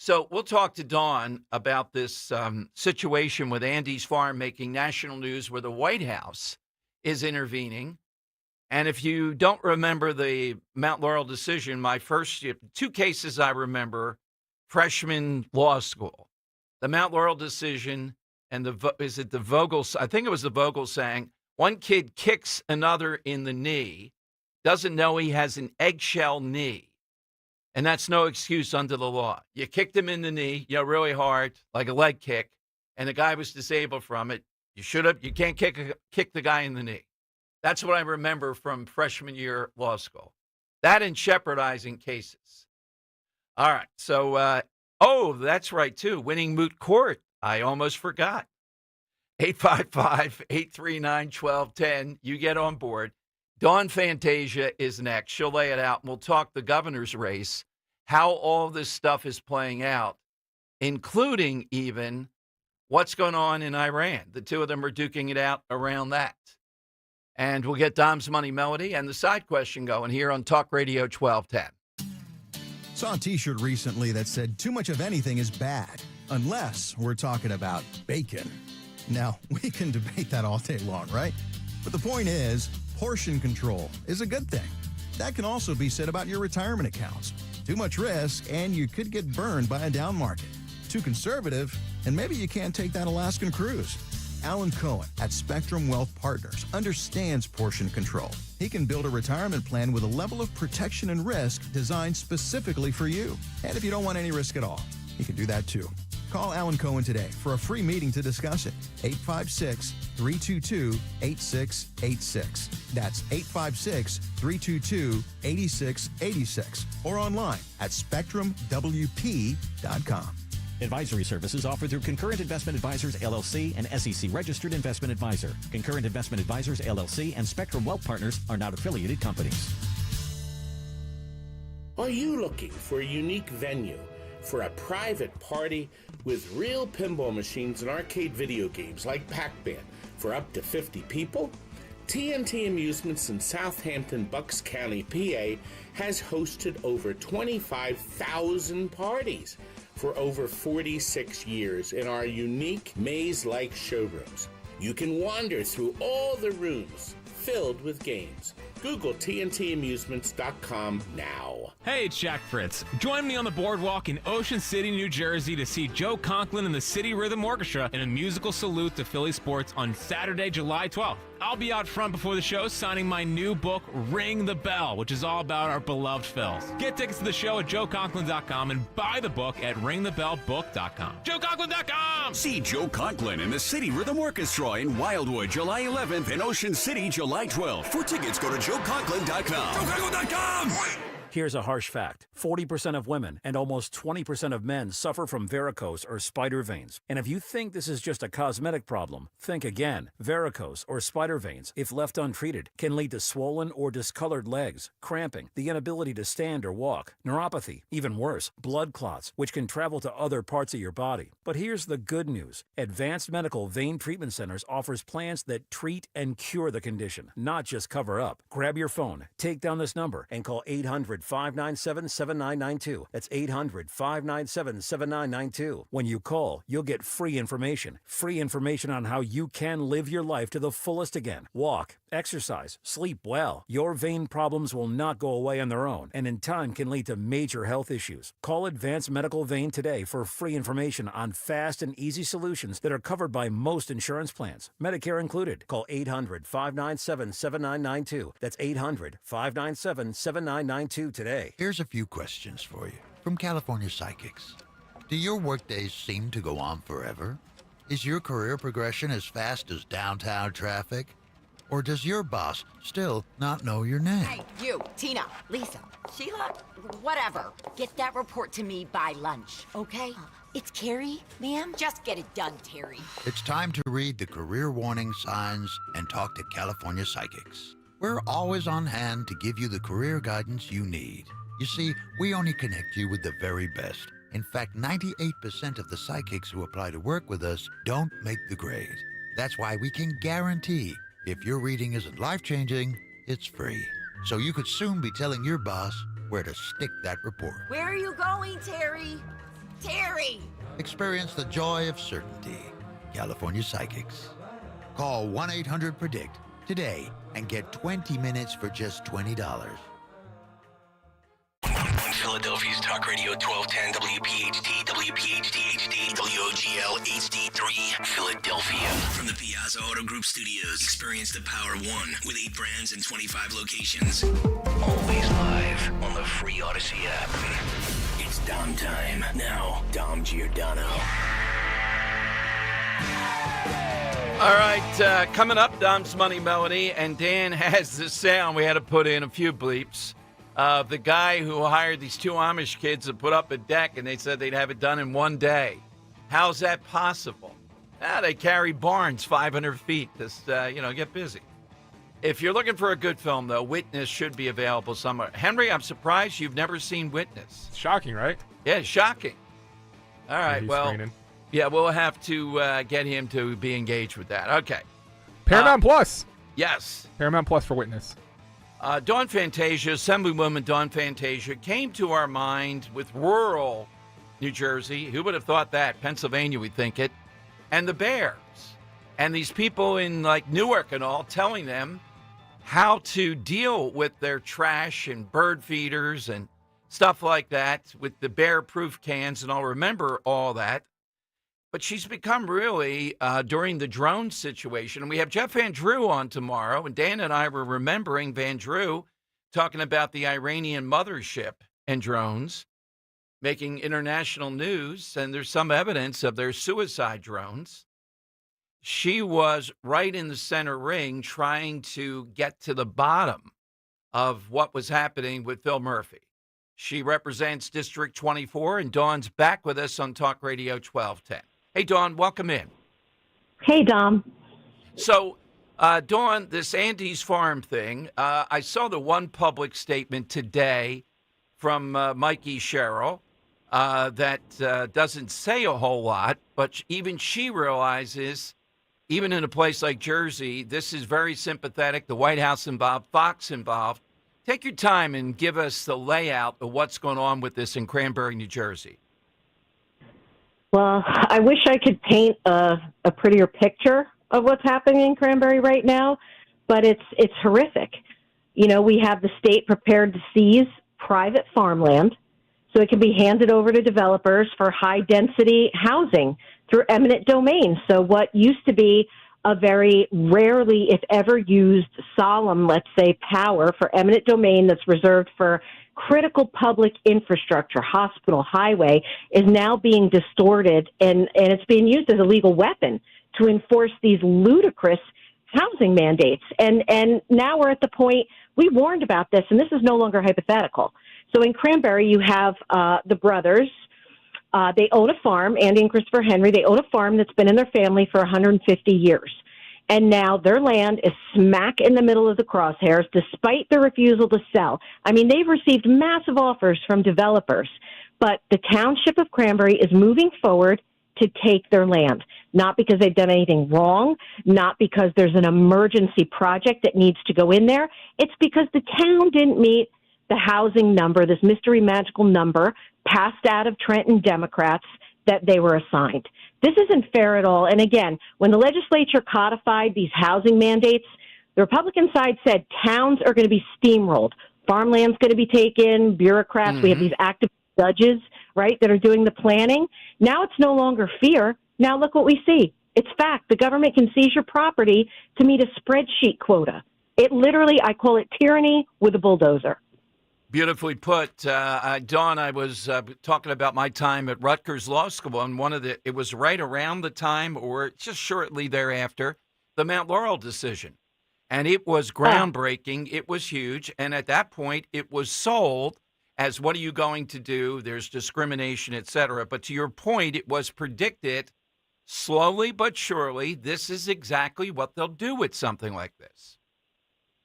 [SPEAKER 21] So we'll talk to Dawn about this situation with Andy's Farm making national news where the White House is intervening. And if you don't remember the Mount Laurel decision, my first 2 cases I remember, freshman law school, the Mount Laurel decision and the Vogel, I think it was the Vogel saying, one kid kicks another in the knee, doesn't know he has an eggshell knee. And that's no excuse under the law. You kicked him in the knee, really hard, like a leg kick, and the guy was disabled from it. You can't kick the guy in the knee. That's what I remember from freshman year law school. That and shepherdizing cases. All right. So, that's right, too. Winning moot court. I almost forgot. 855-839-1210. You get on board. Dawn Fantasia is next. She'll lay it out, and we'll talk the governor's race, how all this stuff is playing out, including even what's going on in Iran. The two of them are duking it out around that. And we'll get Dom's Money Melody and the side question going here on Talk Radio 1210.
[SPEAKER 9] Saw a T-shirt recently that said, too much of anything is bad, unless we're talking about bacon. Now, we can debate that all day long, right? But the point is, portion control is a good thing. That can also be said about your retirement accounts. Too much risk, and you could get burned by a down market. Too conservative, and maybe you can't take that Alaskan cruise. Alan Cohen at Spectrum Wealth Partners understands portion control. He can build a retirement plan with a level of protection and risk designed specifically for you. And if you don't want any risk at all, he can do that too. Call Alan Cohen today for a free meeting to discuss it. 856-322-8686. That's 856-322-8686. Or online at SpectrumWP.com.
[SPEAKER 10] Advisory services offered through Concurrent Investment Advisors, LLC, and SEC-registered investment advisor. Concurrent Investment Advisors, LLC, and Spectrum Wealth Partners are not affiliated companies.
[SPEAKER 12] Are you looking for a unique venue for a private party with real pinball machines and arcade video games like Pac-Man for up to 50 people? TNT Amusements in Southampton, Bucks County, PA has hosted over 25,000 parties for over 46 years in our unique maze-like showrooms. You can wander through all the rooms filled with games. Google TNTAmusements.com now.
[SPEAKER 14] Hey, it's Jack Fritz. Join me on the boardwalk in Ocean City, New Jersey to see Joe Conklin and the City Rhythm Orchestra in a musical salute to Philly sports on Saturday, July 12th. I'll be out front before the show signing my new book, Ring the Bell, which is all about our beloved Phils. Get tickets to the show at joeconklin.com and buy the book at ringthebellbook.com. joeconklin.com!
[SPEAKER 18] See Joe Conklin and the City Rhythm Orchestra in Wildwood, July 11th, and Ocean City, July 12th. For tickets, go to joeconklin.com. joeconklin.com!
[SPEAKER 20] Here's a harsh fact. 40% of women and almost 20% of men suffer from varicose or spider veins. And if you think this is just a cosmetic problem, think again. Varicose or spider veins, if left untreated, can lead to swollen or discolored legs, cramping, the inability to stand or walk, neuropathy, even worse, blood clots, which can travel to other parts of your body. But here's the good news. Advanced Medical Vein Treatment Centers offers plans that treat and cure the condition, not just cover up. Grab your phone, take down this number, and call 800-597-7992. That's 800-597-7992. When you call, you'll get free information on how you can live your life to the fullest again. Walk, exercise, sleep well. Your vein problems will not go away on their own, and in time can lead to major health issues. Call Advanced Medical Vein today for free information on fast and easy solutions that are covered by most insurance plans, Medicare included. Call 800-597-7992. That's 800-597-7992 today.
[SPEAKER 22] Here's a few questions for you from California Psychics. Do your workdays seem to go on forever? Is your career progression as fast as downtown traffic? Or does your boss still not know your name?
[SPEAKER 23] Hey, you, Tina, Lisa, Sheila, whatever. Get that report to me by lunch, okay? It's Carrie, ma'am. Just get it done, Terry.
[SPEAKER 22] It's time to read the career warning signs and talk to California Psychics. We're always on hand to give you the career guidance you need. You see, we only connect you with the very best. In fact, 98% of the psychics who apply to work with us don't make the grade. That's why we can guarantee if your reading isn't life-changing, it's free. So you could soon be telling your boss where to stick that report.
[SPEAKER 23] Where are you going, Terry? Terry!
[SPEAKER 22] Experience the joy of certainty. California Psychics. Call 1-800-PREDICT today and get 20 minutes for just $20.
[SPEAKER 11] Philadelphia's Talk Radio 1210 WPHT, WPHT HD, WOGL HD3, Philadelphia. From the Piazza Auto Group Studios, experience the Power One with 8 brands and 25 locations. Always live on the free Odyssey app. It's Dom time. Now, Dom Giordano.
[SPEAKER 21] All right, coming up, Dom's Money Melody, and Dan has the sound. We had to put in a few bleeps. The guy who hired these 2 Amish kids to put up a deck, and they said they'd have it done in 1 day. How's that possible? They carry barns 500 feet to, get busy. If you're looking for a good film, though, Witness should be available somewhere. Henry, I'm surprised you've never seen Witness.
[SPEAKER 1] It's shocking, right?
[SPEAKER 21] Yeah, shocking. All right, well,
[SPEAKER 1] screening.
[SPEAKER 21] Yeah, we'll have to get him to be engaged with that. Okay.
[SPEAKER 1] Paramount Plus.
[SPEAKER 21] Yes.
[SPEAKER 1] Paramount Plus for Witness.
[SPEAKER 21] Dawn Fantasia, Assemblywoman Dawn Fantasia, came to our mind with rural New Jersey. Who would have thought that? Pennsylvania, we think it. And the Bears. And these people in, like, Newark and all telling them how to deal with their trash and bird feeders and stuff like that with the bear-proof cans. And I'll remember all that. But she's become really, during the drone situation, and we have Jeff Van Drew on tomorrow, and Dan and I were remembering Van Drew talking about the Iranian mothership and drones making international news, and there's some evidence of their suicide drones. She was right in the center ring trying to get to the bottom of what was happening with Phil Murphy. She represents District 24, and Dawn's back with us on Talk Radio 1210. Hey, Dawn, welcome in.
[SPEAKER 2] Hey, Dom.
[SPEAKER 21] So, Dawn, this Andy's Farm thing, I saw the one public statement today from Mikey Sherrill that doesn't say a whole lot, but even she realizes, even in a place like Jersey, this is very sympathetic. The White House involved, Fox involved. Take your time and give us the layout of what's going on with this in Cranberry, New Jersey.
[SPEAKER 2] Well, I wish I could paint a prettier picture of what's happening in Cranberry right now, but it's horrific. You know, we have the state prepared to seize private farmland so it can be handed over to developers for high-density housing through eminent domain. So what used to be a very rarely, if ever used, solemn, let's say, power for eminent domain that's reserved for critical public infrastructure, hospital, highway, is now being distorted, and it's being used as a legal weapon to enforce these ludicrous housing mandates. And now we're at the point, we warned about this, and this is no longer hypothetical. So in Cranberry, you have the brothers. They own a farm, Andy and Christopher Henry. They own a farm that's been in their family for 150 years. And now their land is smack in the middle of the crosshairs, despite their refusal to sell. I mean, they've received massive offers from developers, but the township of Cranberry is moving forward to take their land, not because they've done anything wrong, not because there's an emergency project that needs to go in there. It's because the town didn't meet the housing number, this mystery magical number passed out of Trenton Democrats that they were assigned. This isn't fair at all. And again, when the legislature codified these housing mandates, the Republican side said towns are going to be steamrolled. Farmland's going to be taken, bureaucrats. We have these active judges, right, that are doing the planning. Now it's no longer fear. Now look what we see. It's fact. The government can seize your property to meet a spreadsheet quota. It literally, I call it tyranny with a bulldozer.
[SPEAKER 21] Beautifully put. Dawn, I was talking about my time at Rutgers Law School, and it was right around the time or just shortly thereafter, the Mount Laurel decision. And it was groundbreaking. It was huge. And at that point, it was sold as, what are you going to do? There's discrimination, et cetera. But to your point, it was predicted slowly but surely, this is exactly what they'll do with something like this.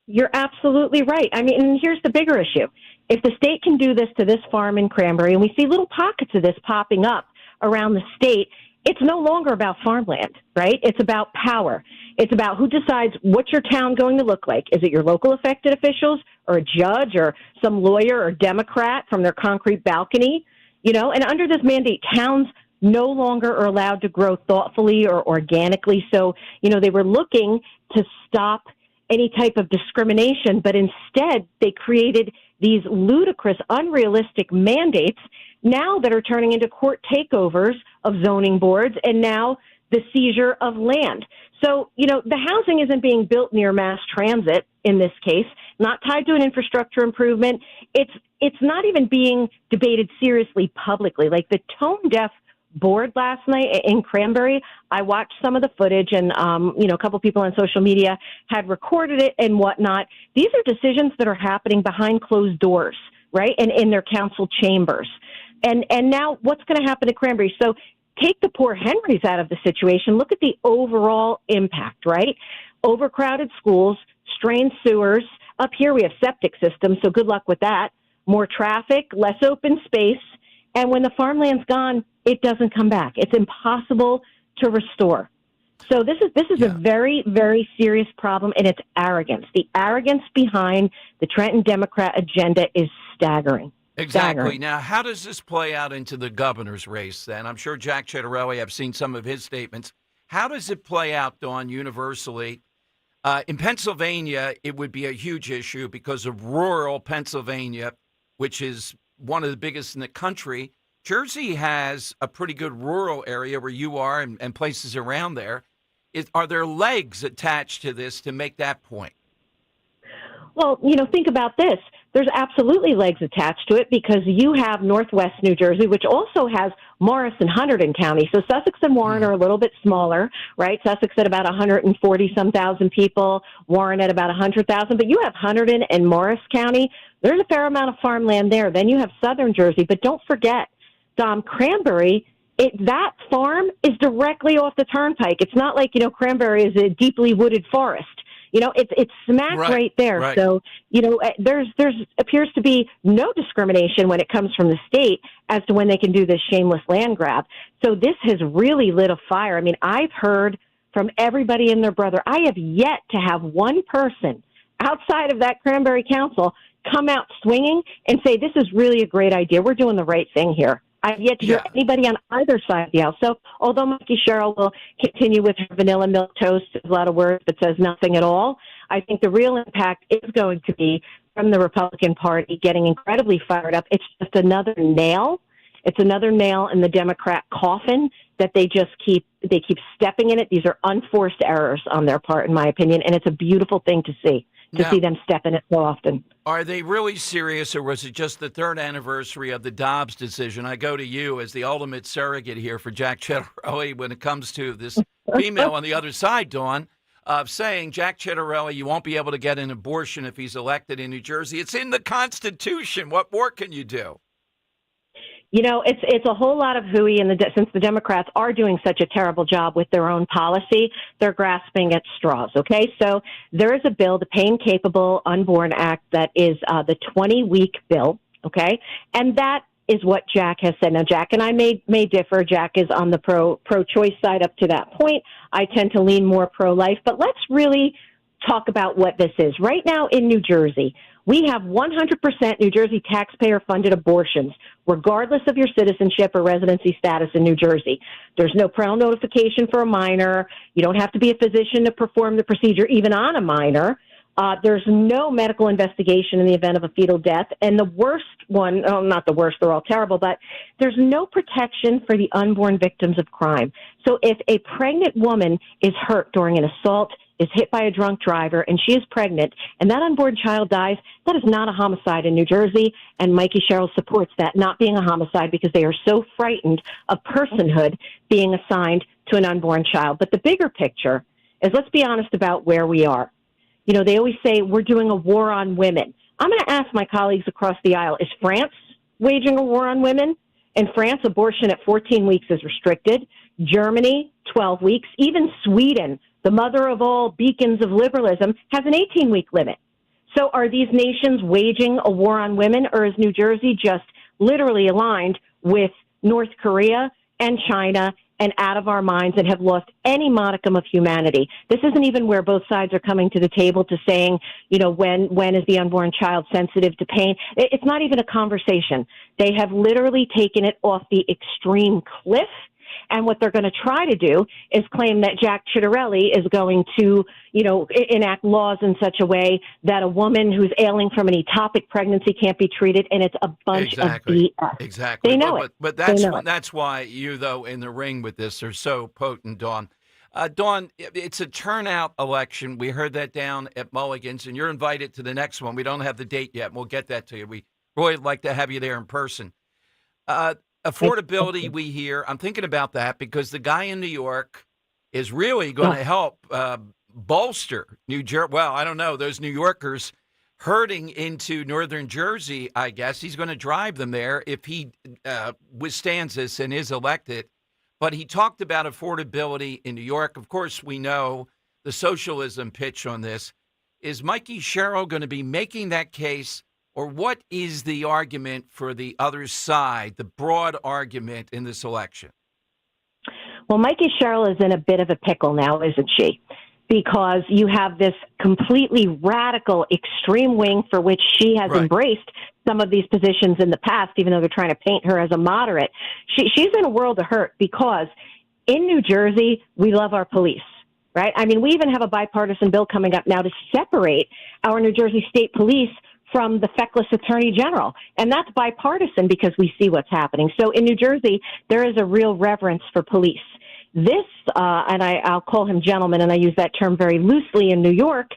[SPEAKER 2] You're absolutely right. I mean, and here's the bigger issue. If the state can do this to this farm in Cranberry, and we see little pockets of this popping up around the state, it's no longer about farmland, right? It's about power. It's about who decides what's your town going to look like. Is it your local elected officials or a judge or some lawyer or Democrat from their concrete balcony? And under this mandate, towns no longer are allowed to grow thoughtfully or organically. So, they were looking to stop any type of discrimination, but instead they created these ludicrous, unrealistic mandates now that are turning into court takeovers of zoning boards and now the seizure of land. So, the housing isn't being built near mass transit in this case, not tied to an infrastructure improvement. It's not even being debated seriously publicly. Like the tone deaf board last night in Cranberry, I watched some of the footage and, a couple people on social media had recorded it and whatnot. These are decisions that are happening behind closed doors, right? And in their council chambers. And now what's going to happen to Cranberry? So take the poor Henrys out of the situation. Look at the overall impact, right? Overcrowded schools, strained sewers. Up here we have septic systems, so good luck with that. More traffic, less open space. And when the farmland's gone, it doesn't come back. It's impossible to restore. So this is a very, very serious problem, and it's arrogance. The arrogance behind the Trenton Democrat agenda is staggering.
[SPEAKER 21] Exactly.
[SPEAKER 2] Staggering.
[SPEAKER 21] Now, how does this play out into the governor's race then? I'm sure Jack Ciattarelli, I've seen some of his statements. How does it play out, Dawn, universally? In Pennsylvania, it would be a huge issue because of rural Pennsylvania, which is one of the biggest in the country. Jersey has a pretty good rural area where you are and places around there. Are there legs attached to this to make that point?
[SPEAKER 2] Well, think about this. There's absolutely legs attached to it because you have Northwest New Jersey, which also has Morris and Hunterdon County. So Sussex and Warren are a little bit smaller, right? Sussex at about 140-some thousand people, Warren at about 100,000. But you have Hunterdon and Morris County. There's a fair amount of farmland there. Then you have Southern Jersey. But don't forget, Dom, Cranberry, that farm is directly off the turnpike. It's not like, Cranberry is a deeply wooded forest. It's smack right there.
[SPEAKER 21] Right.
[SPEAKER 2] So, there's appears to be no discrimination when it comes from the state as to when they can do this shameless land grab. So this has really lit a fire. I mean, I've heard from everybody and their brother. I have yet to have one person outside of that Cranberry Council come out swinging and say, this is really a great idea. We're doing the right thing here. I've yet to hear anybody on either side of the aisle. So although Mikey Sherrill will continue with her vanilla milk toast, a lot of words, but says nothing at all, I think the real impact is going to be from the Republican Party getting incredibly fired up. It's just another nail. It's another nail in the Democrat coffin that they keep stepping in it. These are unforced errors on their part, in my opinion, and it's a beautiful thing to see them step in it so often.
[SPEAKER 21] Are they really serious, or was it just the third anniversary of the Dobbs decision? I go to you as the ultimate surrogate here for Jack Ciattarelli when it comes to this female on the other side, Dawn, of saying, Jack Ciattarelli, you won't be able to get an abortion if he's elected in New Jersey. It's in the Constitution. What more can you do?
[SPEAKER 2] It's a whole lot of hooey, since the Democrats are doing such a terrible job with their own policy, they're grasping at straws, okay? So there is a bill, the Pain Capable Unborn Act, that is the 20-week bill, okay? And that is what Jack has said. Now, Jack and I may differ. Jack is on the pro-choice side up to that point. I tend to lean more pro-life. But let's really talk about what this is. Right now in New Jersey, we have 100% New Jersey taxpayer-funded abortions, regardless of your citizenship or residency status in New Jersey. There's no parental notification for a minor. You don't have to be a physician to perform the procedure, even on a minor. There's no medical investigation in the event of a fetal death. And the worst one, not the worst, they're all terrible, but there's no protection for the unborn victims of crime. So if a pregnant woman is hurt during an assault, is hit by a drunk driver, and she is pregnant, and that unborn child dies, that is not a homicide in New Jersey, and Mikey Sherrill supports that not being a homicide because they are so frightened of personhood being assigned to an unborn child. But the bigger picture is, let's be honest about where we are. They always say we're doing a war on women. I'm going to ask my colleagues across the aisle, is France waging a war on women? In France, abortion at 14 weeks is restricted. Germany, 12 weeks. Even Sweden, the mother of all beacons of liberalism, has an 18-week limit. So are these nations waging a war on women, or is New Jersey just literally aligned with North Korea and China and out of our minds and have lost any modicum of humanity. This isn't even where both sides are coming to the table to saying, when is the unborn child sensitive to pain? It's not even a conversation. They have literally taken it off the extreme cliff. And what they're going to try to do is claim that Jack Ciattarelli is going to, enact laws in such a way that a woman who's ailing from an ectopic pregnancy can't be treated, and it's a bunch of BS.
[SPEAKER 21] Exactly.
[SPEAKER 2] They know it.
[SPEAKER 21] But that's why you, though, in the ring with this are so potent, Dawn. Dawn, it's a turnout election. We heard that down at Mulligan's, and you're invited to the next one. We don't have the date yet. We'll get that to you. We really would like to have you there in person. Affordability, we hear. I'm thinking about that because the guy in New York is really going to help bolster New Jersey. Well, I don't know. Those New Yorkers herding into northern Jersey, I guess. He's going to drive them there if he withstands this and is elected. But he talked about affordability in New York. Of course, we know the socialism pitch on this. Is Mikey Sherrill going to be making that case? Or what is the argument for the other side, the broad argument in this election?
[SPEAKER 2] Well, Mikey Sherrill is in a bit of a pickle now, isn't she? Because you have this completely radical, extreme wing for which she has embraced some of these positions in the past, even though they're trying to paint her as a moderate. She's in a world of hurt because in New Jersey, we love our police. Right? I mean, we even have a bipartisan bill coming up now to separate our New Jersey State Police from the feckless Attorney General. And that's bipartisan because we see what's happening. So in New Jersey, there is a real reverence for police. This, and I'll call him gentleman, and I use that term very loosely in New York,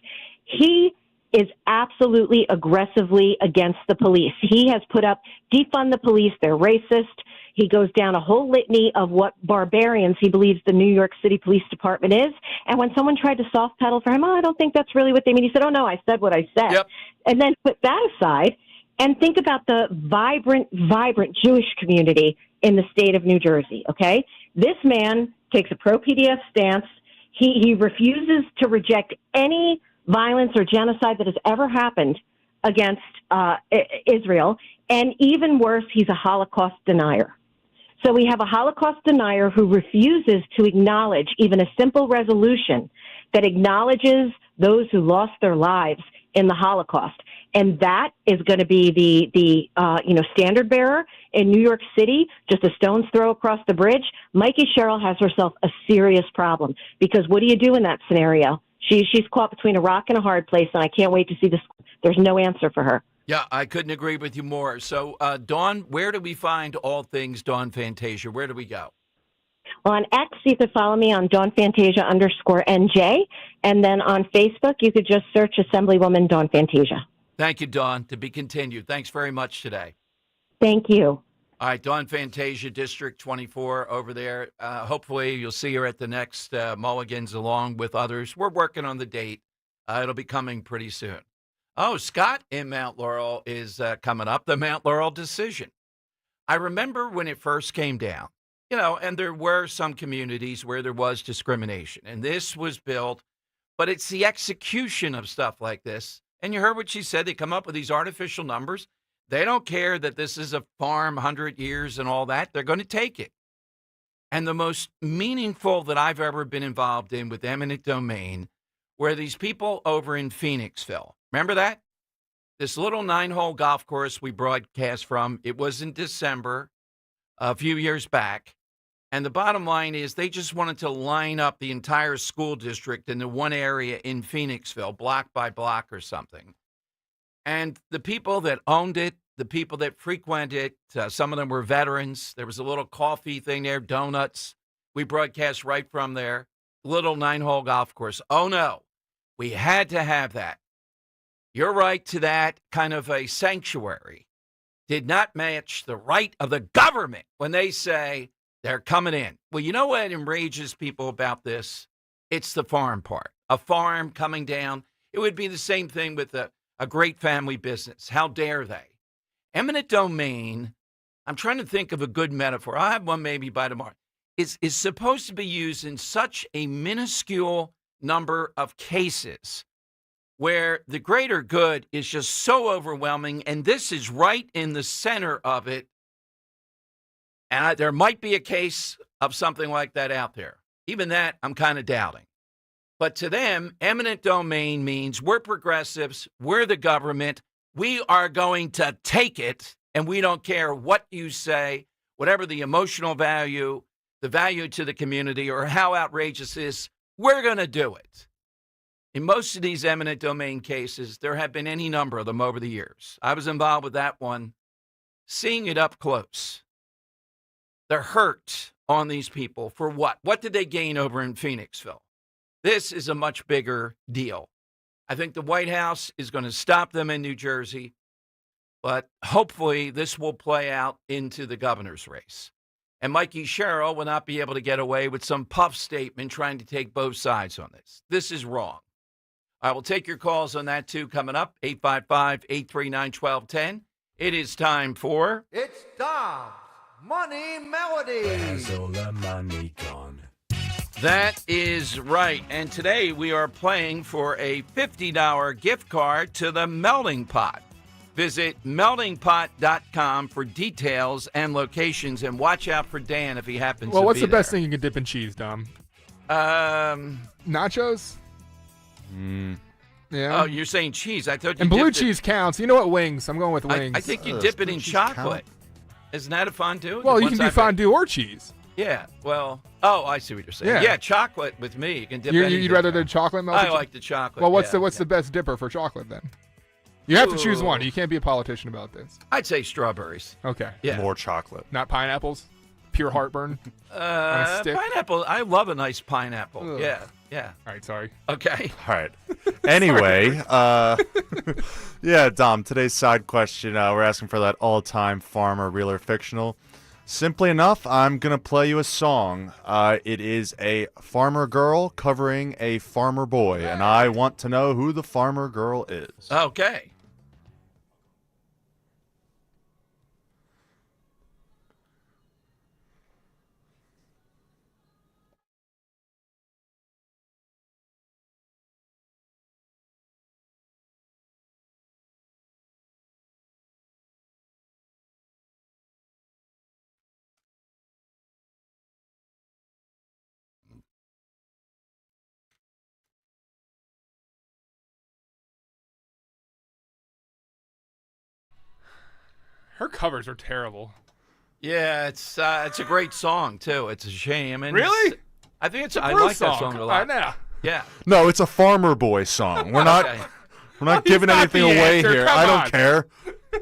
[SPEAKER 2] he is absolutely aggressively against the police. He has put up, defund the police, they're racist. He goes down a whole litany of what barbarians he believes the New York City Police Department is. And when someone tried to soft pedal for him, I don't think that's really what they mean. He said, no, I said what I said. Yep. And then put that aside and think about the vibrant Jewish community in the state of New Jersey, okay? This man takes a pro-PDF stance. He refuses to reject any violence or genocide that has ever happened against Israel. And even worse, he's a Holocaust denier. So we have a Holocaust denier who refuses to acknowledge even a simple resolution that acknowledges those who lost their lives in the Holocaust. And that is going to be the standard bearer in New York City, just a stone's throw across the bridge. Mikey Sherrill has herself a serious problem because what do you do in that scenario? She's caught between a rock and a hard place, and I can't wait to see this. There's no answer for her.
[SPEAKER 21] Yeah, I couldn't agree with you more. So, Dawn, where do we find all things Dawn Fantasia? Where do we go?
[SPEAKER 2] Well, on X, you could follow me on Dawn Fantasia _NJ. And then on Facebook, you could just search Assemblywoman Dawn Fantasia.
[SPEAKER 21] Thank you, Dawn. To be continued. Thanks very much today.
[SPEAKER 2] Thank you.
[SPEAKER 21] All right, Dawn Fantasia, District 24 over there. Hopefully you'll see her at the next Mulligan's along with others. We're working on the date. It'll be coming pretty soon. Oh, Scott in Mount Laurel is coming up, the Mount Laurel decision. I remember when it first came down, and there were some communities where there was discrimination, and this was built, but it's the execution of stuff like this. And you heard what she said. They come up with these artificial numbers. They don't care that this is a farm, 100 years and all that. They're going to take it. And the most meaningful that I've ever been involved in with eminent domain were these people over in Phoenixville. Remember that? This little 9-hole golf course we broadcast from, it was in December a few years back. And the bottom line is they just wanted to line up the entire school district into one area in Phoenixville, block by block or something. And the people that owned it, the people that frequented it, some of them were veterans. There was a little coffee thing there, donuts. We broadcast right from there. Little 9-hole golf course. Oh, no. We had to have that. Your right to that kind of a sanctuary did not match the right of the government when they say they're coming in. Well, you know what enrages people about this? It's the farm part. A farm coming down. It would be the same thing with a great family business. How dare they? Eminent domain, I'm trying to think of a good metaphor. I'll have one maybe by tomorrow. Is supposed to be used in such a minuscule number of cases where the greater good is just so overwhelming, and this is right in the center of it. And there might be a case of something like that out there. Even that, I'm kind of doubting. But to them, eminent domain means we're progressives, we're the government, we are going to take it, and we don't care what you say, whatever the emotional value, the value to the community, or how outrageous it is, we're going to do it. In most of these eminent domain cases, there have been any number of them over the years. I was involved with that one, seeing it up close. The hurt on these people for what? What did they gain over in Phoenixville? This is a much bigger deal. I think the White House is going to stop them in New Jersey, but hopefully this will play out into the governor's race. And Mikey Sherrill will not be able to get away with some puff statement trying to take both sides on this. This is wrong. I will take your calls on that, too, coming up, 855-839-1210. It is time for...
[SPEAKER 3] It's Dom's Money Melody.
[SPEAKER 5] Where's all the money gone?
[SPEAKER 21] That is right. And today we are playing for a $50 gift card to the Melting Pot. Visit meltingpot.com for details and locations, and watch out for Dan if he happens to be there.
[SPEAKER 1] Well, what's the best thing you can dip in cheese, Dom? Nachos? Yeah.
[SPEAKER 21] Oh, you're saying cheese. I thought you
[SPEAKER 1] And blue
[SPEAKER 21] dipped
[SPEAKER 1] cheese counts. You know what? Wings. I'm going with wings.
[SPEAKER 21] I think you dip it in chocolate. Isn't that a fondue?
[SPEAKER 1] Well, you can do fondue or cheese.
[SPEAKER 21] Yeah. Well, I see what you're saying. Yeah, chocolate with me. You can dip anything.
[SPEAKER 1] You'd rather the chocolate milk?
[SPEAKER 21] I like the chocolate.
[SPEAKER 1] Well, what's the best dipper for chocolate then? You have to choose one. You can't be a politician about this.
[SPEAKER 21] I'd say strawberries.
[SPEAKER 1] Okay.
[SPEAKER 21] Yeah.
[SPEAKER 6] More chocolate.
[SPEAKER 1] Not pineapples? Pure heartburn? On a stick?
[SPEAKER 21] Pineapple. I love a nice pineapple.
[SPEAKER 1] Ugh.
[SPEAKER 21] Yeah.
[SPEAKER 1] All right, sorry.
[SPEAKER 21] Okay.
[SPEAKER 6] All right. Anyway, yeah, Dom, today's side question, we're asking for that all-time farmer, real or fictional. Simply enough, I'm going to play you a song. It is a farmer girl covering a farmer boy, and I want to know who the farmer girl is.
[SPEAKER 21] Okay.
[SPEAKER 1] Her covers are terrible.
[SPEAKER 21] Yeah, it's a great song too. It's a shame. And
[SPEAKER 1] really?
[SPEAKER 21] I think it's.
[SPEAKER 1] a
[SPEAKER 21] I
[SPEAKER 1] Bruce
[SPEAKER 21] like that song a lot.
[SPEAKER 1] I know.
[SPEAKER 21] Yeah.
[SPEAKER 6] No, it's a farmer boy song. We're not.
[SPEAKER 21] Okay.
[SPEAKER 6] We're not giving anything away
[SPEAKER 1] answer.
[SPEAKER 6] here.
[SPEAKER 1] Come
[SPEAKER 6] I don't
[SPEAKER 1] on.
[SPEAKER 6] care.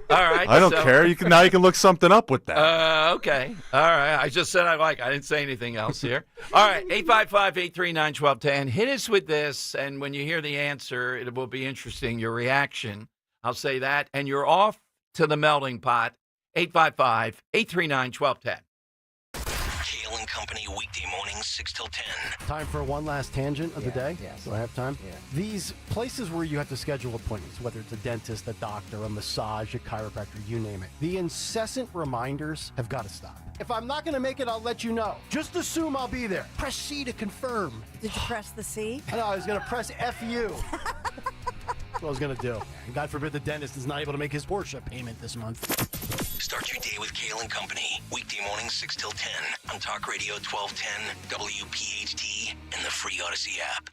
[SPEAKER 21] All right.
[SPEAKER 6] I don't care. Now you can look something up with that.
[SPEAKER 21] Okay. All right. I just said I like. I didn't say anything else here. All right. 855-839-1210. Hit us with this, and when you hear the answer, it will be interesting. Your reaction. I'll say that, and you're off to the melting pot. 855-839-1210.
[SPEAKER 11] Kale and Company, weekday mornings, 6 till 10.
[SPEAKER 8] Time for one last tangent of the day.
[SPEAKER 11] Yes.
[SPEAKER 8] Do I have time?
[SPEAKER 11] Yeah.
[SPEAKER 8] These places where you have to schedule appointments, whether it's a dentist, a doctor, a massage, a chiropractor, you name it. The incessant reminders have got to stop. If I'm not going to make it, I'll let you know. Just assume I'll be there. Press C to confirm.
[SPEAKER 13] Did you press the C?
[SPEAKER 8] I know, I was going to press FU. That's what I was going to do. And God forbid the dentist is not able to make his Porsche payment this month.
[SPEAKER 11] Start your day with Kale and Company, weekday mornings 6 till 10 on Talk Radio 1210, WPHT, and the free Odyssey app.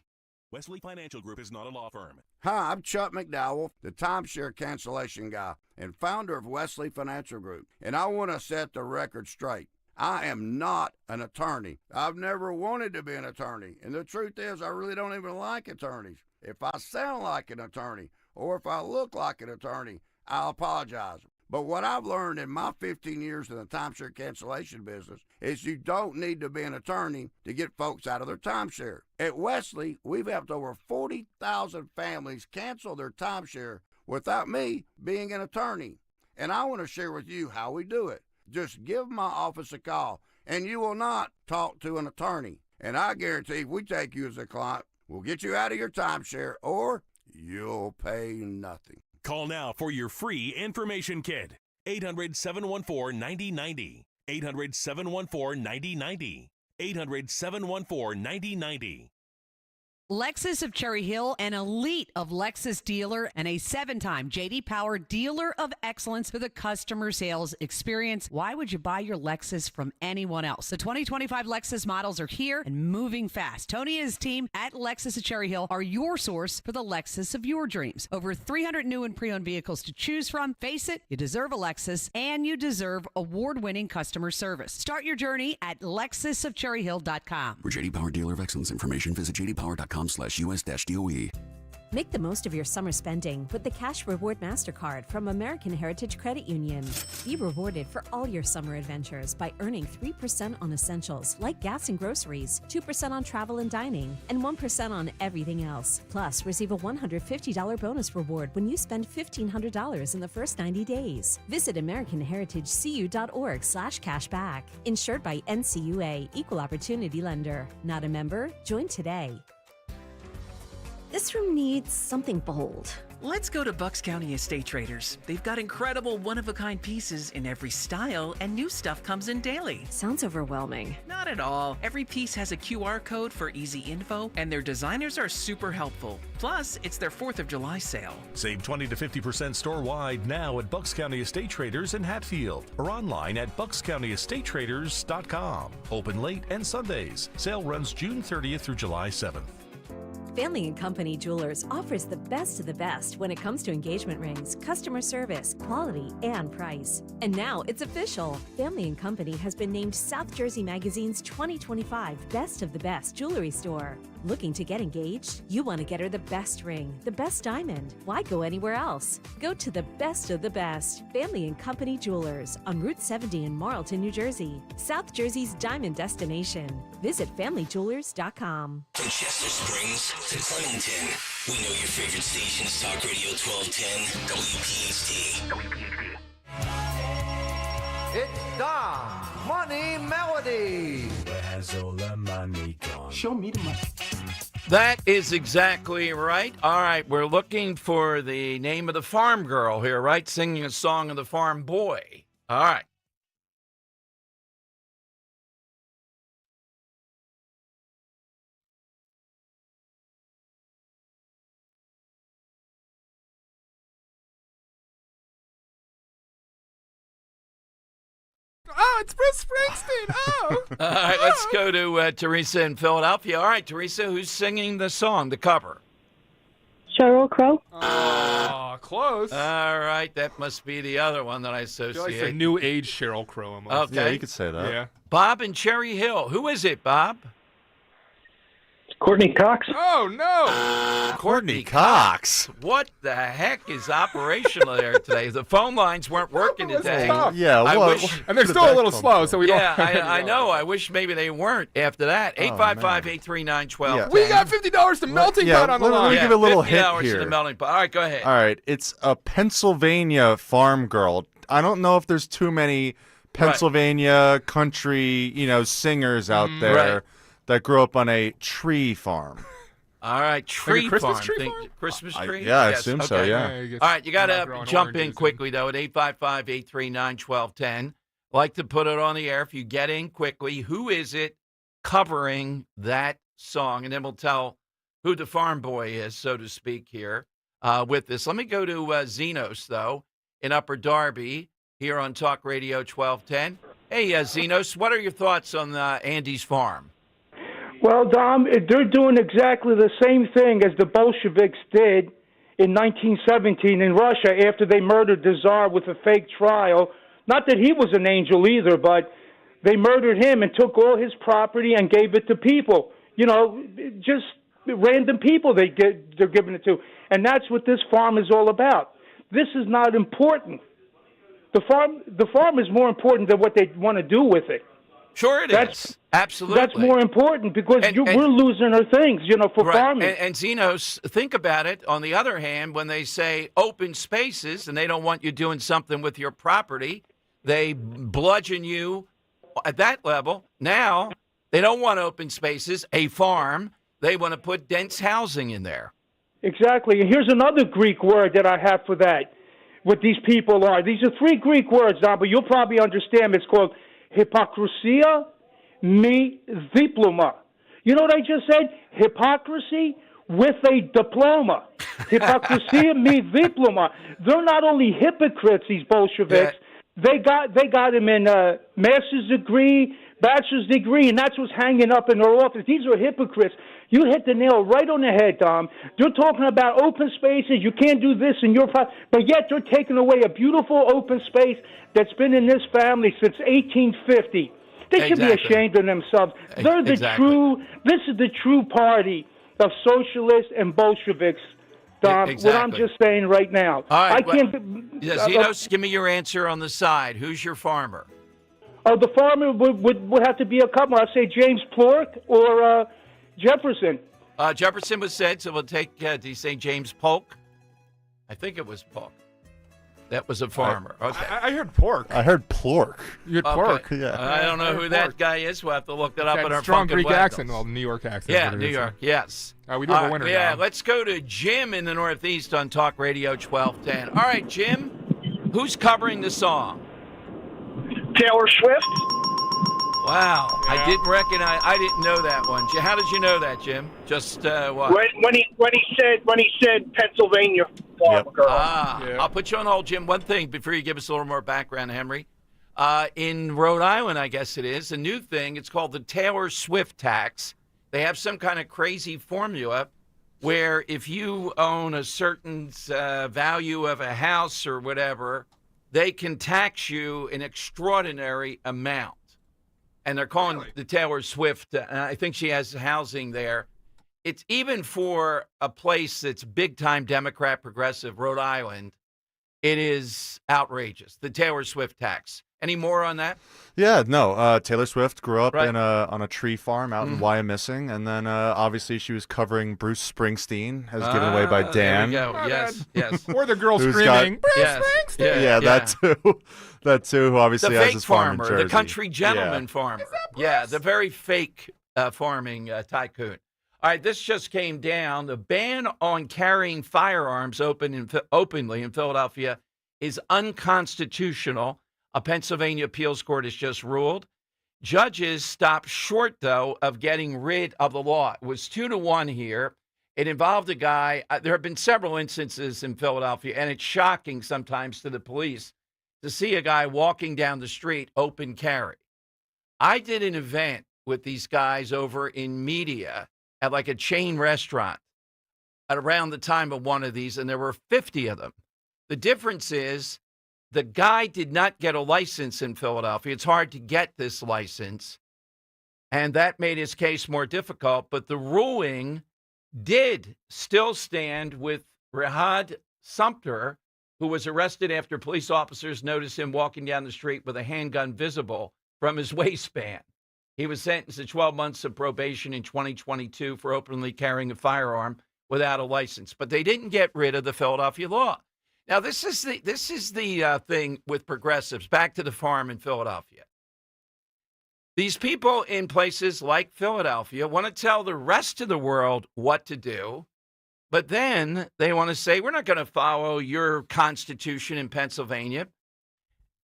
[SPEAKER 15] Wesley Financial Group is not a law firm.
[SPEAKER 16] Hi, I'm Chuck McDowell, the timeshare cancellation guy and founder of Wesley Financial Group, and I want to set the record straight. I am not an attorney. I've never wanted to be an attorney, and the truth is I really don't even like attorneys. If I sound like an attorney or if I look like an attorney, I'll apologize. But what I've learned in my 15 years in the timeshare cancellation business is you don't need to be an attorney to get folks out of their timeshare. At Wesley, we've helped over 40,000 families cancel their timeshare without me being an attorney. And I want to share with you how we do it. Just give my office a call, and you will not talk to an attorney. And I guarantee if we take you as a client, we'll get you out of your timeshare, or you'll pay nothing.
[SPEAKER 15] Call now for your free information kit. 800-714-9090. 800-714-9090. 800-714-9090.
[SPEAKER 13] Lexus of Cherry Hill, an elite of Lexus dealer and a 7-time J.D. Power Dealer of Excellence for the customer sales experience. Why would you buy your Lexus from anyone else? The 2025 Lexus models are here and moving fast. Tony and his team at Lexus of Cherry Hill are your source for the Lexus of your dreams. Over 300 new and pre-owned vehicles to choose from. Face it, you deserve a Lexus, and you deserve award-winning customer service. Start your journey at lexusofcherryhill.com.
[SPEAKER 18] For J.D. Power Dealer of Excellence information, visit jdpower.com/US-DOE.
[SPEAKER 17] Make the most of your summer spending with the Cash Reward MasterCard from American Heritage Credit Union. Be rewarded for all your summer adventures by earning 3% on essentials like gas and groceries, 2% on travel and dining, and 1% on everything else. Plus, receive a $150 bonus reward when you spend $1,500 in the first 90 days. Visit AmericanHeritageCU.org/cashback. Insured by NCUA, Equal Opportunity Lender. Not a member? Join today.
[SPEAKER 19] This room needs something bold.
[SPEAKER 24] Let's go to Bucks County Estate Traders. They've got incredible one-of-a-kind pieces in every style, and new stuff comes in daily.
[SPEAKER 19] Sounds overwhelming.
[SPEAKER 24] Not at all. Every piece has a QR code for easy info, and their designers are super helpful. Plus, it's their 4th of July sale.
[SPEAKER 15] Save 20 to 50% store-wide now at Bucks County Estate Traders in Hatfield or online at buckscountyestatetraders.com. Open late and Sundays. Sale runs June 30th through July 7th.
[SPEAKER 17] Family & Company Jewelers offers the best of the best when it comes to engagement rings, customer service, quality, and price. And now it's official. Family & Company has been named South Jersey Magazine's 2025 Best of the Best Jewelry Store. Looking to get engaged? You want to get her the best ring, the best diamond. Why go anywhere else? Go to the best of the best. Family & Company Jewelers on Route 70 in Marlton, New Jersey. South Jersey's diamond destination. Visit FamilyJewelers.com.
[SPEAKER 11] From Chester Springs to Clemington, we know your favorite station is Talk Radio 1210, WPHT.
[SPEAKER 3] It's Dom's Money Melody.
[SPEAKER 5] Where has all the money gone?
[SPEAKER 8] Show me the money.
[SPEAKER 21] That is exactly right. All right, we're looking for the name of the farm girl here, right? Singing a song of the farm boy. All right.
[SPEAKER 1] Oh, it's Bruce Springsteen. Oh.
[SPEAKER 21] All right, let's go to Teresa in Philadelphia. All right, Teresa, who's singing the song, the cover?
[SPEAKER 2] Sheryl Crow.
[SPEAKER 1] Oh, close.
[SPEAKER 21] All right, that must be the other one that I
[SPEAKER 1] I
[SPEAKER 21] associate.
[SPEAKER 1] feel like it's a new age Sheryl Crow almost.
[SPEAKER 21] Okay.
[SPEAKER 6] Yeah, you could say that.
[SPEAKER 1] Yeah.
[SPEAKER 21] Bob in Cherry Hill. Who is it, Bob?
[SPEAKER 7] Courtney Cox.
[SPEAKER 1] Oh, no.
[SPEAKER 6] Courtney Cox.
[SPEAKER 21] What the heck is operational there today? The phone lines weren't working today.
[SPEAKER 6] Yeah,
[SPEAKER 21] I
[SPEAKER 6] what?
[SPEAKER 21] wish-
[SPEAKER 1] And they're still a little slow, so we don't.
[SPEAKER 21] Yeah, I know. I wish maybe they weren't after that. 855-839-1210.
[SPEAKER 1] We got $50 to melting pot on the
[SPEAKER 6] let
[SPEAKER 1] line.
[SPEAKER 6] me give a little
[SPEAKER 21] $50
[SPEAKER 6] hint
[SPEAKER 21] to
[SPEAKER 6] here.
[SPEAKER 21] the melting pot. All right, go ahead.
[SPEAKER 6] All right, it's a Pennsylvania farm girl. I don't know if there's too many Pennsylvania country, singers out there
[SPEAKER 21] Right.
[SPEAKER 6] that grew up on a tree farm.
[SPEAKER 21] All right, tree
[SPEAKER 1] Christmas
[SPEAKER 21] farm.
[SPEAKER 1] tree
[SPEAKER 21] Think-
[SPEAKER 1] farm?
[SPEAKER 21] Christmas tree?
[SPEAKER 6] Yeah, I
[SPEAKER 21] Yes,
[SPEAKER 6] assume so,
[SPEAKER 21] okay.
[SPEAKER 6] yeah.
[SPEAKER 21] All right, you got
[SPEAKER 1] Not
[SPEAKER 21] to
[SPEAKER 1] growing
[SPEAKER 21] jump in
[SPEAKER 1] oranges.
[SPEAKER 21] quickly, though, at 855-839-1210. Like to put it on the air if you get in quickly. Who is it covering that song? And then we'll tell who the farm boy is, so to speak, here with this. Let me go to Zenos, though, in Upper Darby here on Talk Radio 1210. Hey, Zenos, what are your thoughts on Andy's farm?
[SPEAKER 7] Well, Dom, they're doing exactly the same thing as the Bolsheviks did in 1917 in Russia after they murdered the Tsar with a fake trial. Not that he was an angel either, but they murdered him and took all his property and gave it to people. Just random people they're giving it to. And that's what this farm is all about. This is not important. The farm is more important than what they want to do with it.
[SPEAKER 21] Sure it is. Absolutely.
[SPEAKER 7] That's more important because we're losing our things, for farming.
[SPEAKER 21] And Zenos, think about it. On the other hand, when they say open spaces and they don't want you doing something with your property, they bludgeon you at that level. Now, they don't want open spaces, a farm. They want to put dense housing in there.
[SPEAKER 7] Exactly. And here's another Greek word that I have for that, what these people are. These are 3 Greek words, Don, but you'll probably understand. It's called hypocrisia, me diploma. You know what I just said? Hypocrisy with a diploma. Hypocrisy me diploma. They're not only hypocrites, these Bolsheviks. They got him in a master's degree, bachelor's degree, and that's what's hanging up in their office. These are hypocrites. You hit the nail right on the head, Dom. They're talking about open spaces. You can't do this in your but yet they're taking away a beautiful open space that's been in this family since 1850. They should be ashamed of themselves. They're the true. This is the true party of socialists and Bolsheviks. Dom, what I'm just saying right now.
[SPEAKER 21] All right,
[SPEAKER 7] I can't.
[SPEAKER 21] Zinos, give me your answer on the side. Who's your farmer?
[SPEAKER 7] The farmer would have to be a couple. I'd say James Plork or Jefferson.
[SPEAKER 21] Jefferson was said, so we'll take, did he say James Polk? I think it was Polk. That was a farmer. Okay.
[SPEAKER 1] I heard pork.
[SPEAKER 6] I heard plork.
[SPEAKER 1] You heard pork.
[SPEAKER 6] Yeah.
[SPEAKER 21] I don't know who that guy is. We'll have to look that up in our
[SPEAKER 1] strong
[SPEAKER 21] Funkin'
[SPEAKER 1] Greek
[SPEAKER 21] Waggles.
[SPEAKER 1] accent. Well, New York accent.
[SPEAKER 21] Yeah, New York. Yes.
[SPEAKER 1] We do have a winner
[SPEAKER 21] Yeah,
[SPEAKER 1] now.
[SPEAKER 21] let's go to Jim in the Northeast on Talk Radio 1210. All right, Jim, who's covering the song?
[SPEAKER 4] Taylor Swift.
[SPEAKER 21] Wow, I didn't know that one. How did you know that, Jim? Just what?
[SPEAKER 4] When he said Pennsylvania farmer girl.
[SPEAKER 21] I'll put you on hold, Jim. One thing before you give us a little more background, Henry. In Rhode Island, I guess it is, a new thing. It's called the Taylor Swift tax. They have some kind of crazy formula where if you own a certain value of a house or whatever, they can tax you an extraordinary amount. And they're calling the Taylor Swift. I think she has housing there. It's even for a place that's big-time Democrat progressive, Rhode Island, it is outrageous, the Taylor Swift tax. Any more on that?
[SPEAKER 6] Yeah, no. Taylor Swift grew up on a tree farm out in Wyomissing, and then obviously she was covering Bruce Springsteen, as given away by Dan.
[SPEAKER 21] There we go. Yes.
[SPEAKER 1] Or the girl screaming, Bruce Springsteen!
[SPEAKER 6] Yeah, that too. That too, who obviously
[SPEAKER 21] the
[SPEAKER 6] has
[SPEAKER 21] fake
[SPEAKER 6] his farm
[SPEAKER 21] farmer,
[SPEAKER 6] in Jersey.
[SPEAKER 21] the country gentleman farmer. Yeah, the very fake farming tycoon. All right, this just came down. The ban on carrying firearms openly in Philadelphia is unconstitutional. A Pennsylvania appeals court has just ruled. Judges stopped short, though, of getting rid of the law. It was 2-1 here. It involved a guy. There have been several instances in Philadelphia, and it's shocking sometimes to the police to see a guy walking down the street open carry. I did an event with these guys over in Media at like a chain restaurant at around the time of one of these, and there were 50 of them. The difference is the guy did not get a license in Philadelphia. It's hard to get this license, and that made his case more difficult. But the ruling did still stand with Rahad Sumter, who was arrested after police officers noticed him walking down the street with a handgun visible from his waistband. He was sentenced to 12 months of probation in 2022 for openly carrying a firearm without a license. But they didn't get rid of the Philadelphia law. Now, this is the thing with progressives. Back to the farm in Philadelphia. These people in places like Philadelphia want to tell the rest of the world what to do, but then they want to say, we're not going to follow your Constitution in Pennsylvania.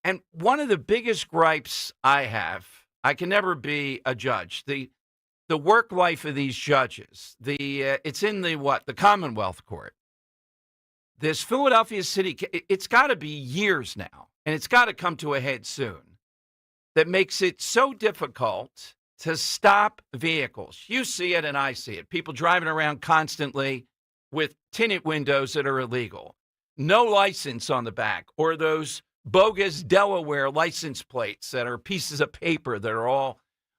[SPEAKER 21] And one of the biggest gripes I have, I can never be a judge, the work life of these judges, it's in the Commonwealth Court. This Philadelphia city, it's got to be years now, and it's got to come to a head soon, that makes it so difficult to stop vehicles. You see it and I see it. People driving around constantly with tinted windows that are illegal, no license on the back, or those bogus Delaware license plates that are pieces of paper that are all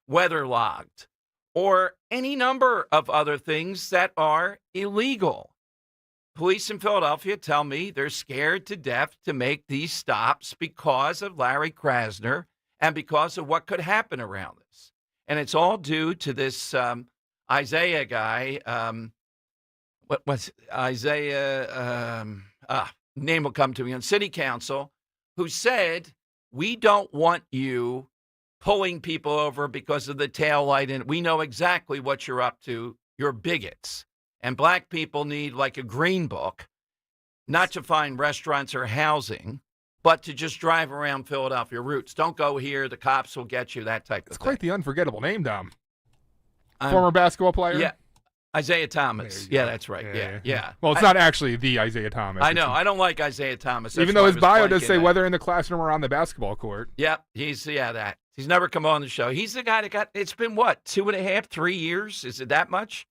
[SPEAKER 21] weatherlogged, or any number of other things that are illegal. Police in Philadelphia tell me they're scared to death to make these stops because of Larry Krasner and because of what could happen around this. And it's all due to this Isaiah guy. What's Isaiah? Name will come to me on city council, who said, we don't want you pulling people over because of the tail light, and we know exactly what you're up to. You're bigots. And black people need like a green book, not to find restaurants or housing, but to just drive around Philadelphia routes. Don't go here. The cops will get you, that type of thing.
[SPEAKER 1] It's quite the unforgettable name, Dom. Former basketball player?
[SPEAKER 21] Yeah. Isaiah Thomas. Yeah, that's right. Yeah.
[SPEAKER 1] Well, it's not actually the Isaiah Thomas.
[SPEAKER 21] I know. I don't like Isaiah Thomas.
[SPEAKER 1] Even though his bio does say whether in the classroom or on the basketball court.
[SPEAKER 21] Yep. He's never come on the show. He's the guy that it's been what, 2.5, 3 years? Is it that much?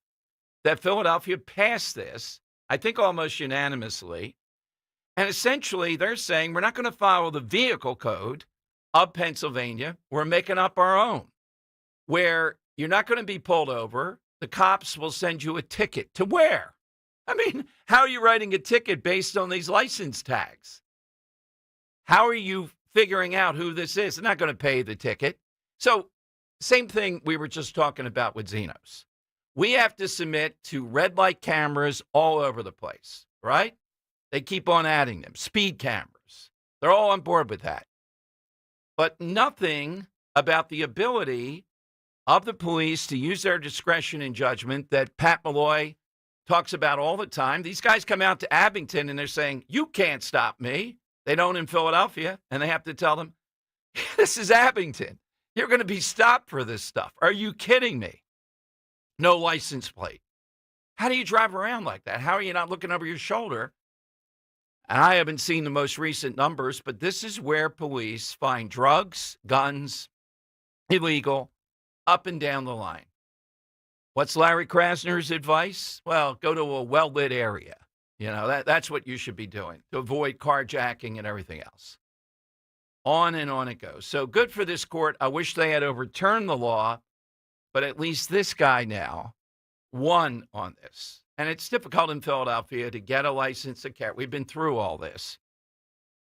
[SPEAKER 21] That Philadelphia passed this, I think almost unanimously. And essentially they're saying we're not going to follow the vehicle code of Pennsylvania. We're making up our own, where you're not going to be pulled over. The cops will send you a ticket. To where? I mean, how are you writing a ticket based on these license tags? How are you figuring out who this is? They're not going to pay the ticket. So same thing we were just talking about with Xenos. We have to submit to red light cameras all over the place, right? They keep on adding them. Speed cameras. They're all on board with that. But nothing about the ability of the police to use their discretion and judgment that Pat Malloy talks about all the time. These guys come out to Abington and they're saying, you can't stop me. They don't in Philadelphia, and they have to tell them, this is Abington. You're going to be stopped for this stuff. Are you kidding me? No license plate. How do you drive around like that? How are you not looking over your shoulder? And I haven't seen the most recent numbers, but this is where police find drugs, guns, illegal, up and down the line. What's Larry Krasner's advice? Well, go to a well-lit area. You know, that's what you should be doing to avoid carjacking and everything else. On and on it goes. So good for this court. I wish they had overturned the law, but at least this guy now won on this. And it's difficult in Philadelphia to get a license to carry. We've been through all this.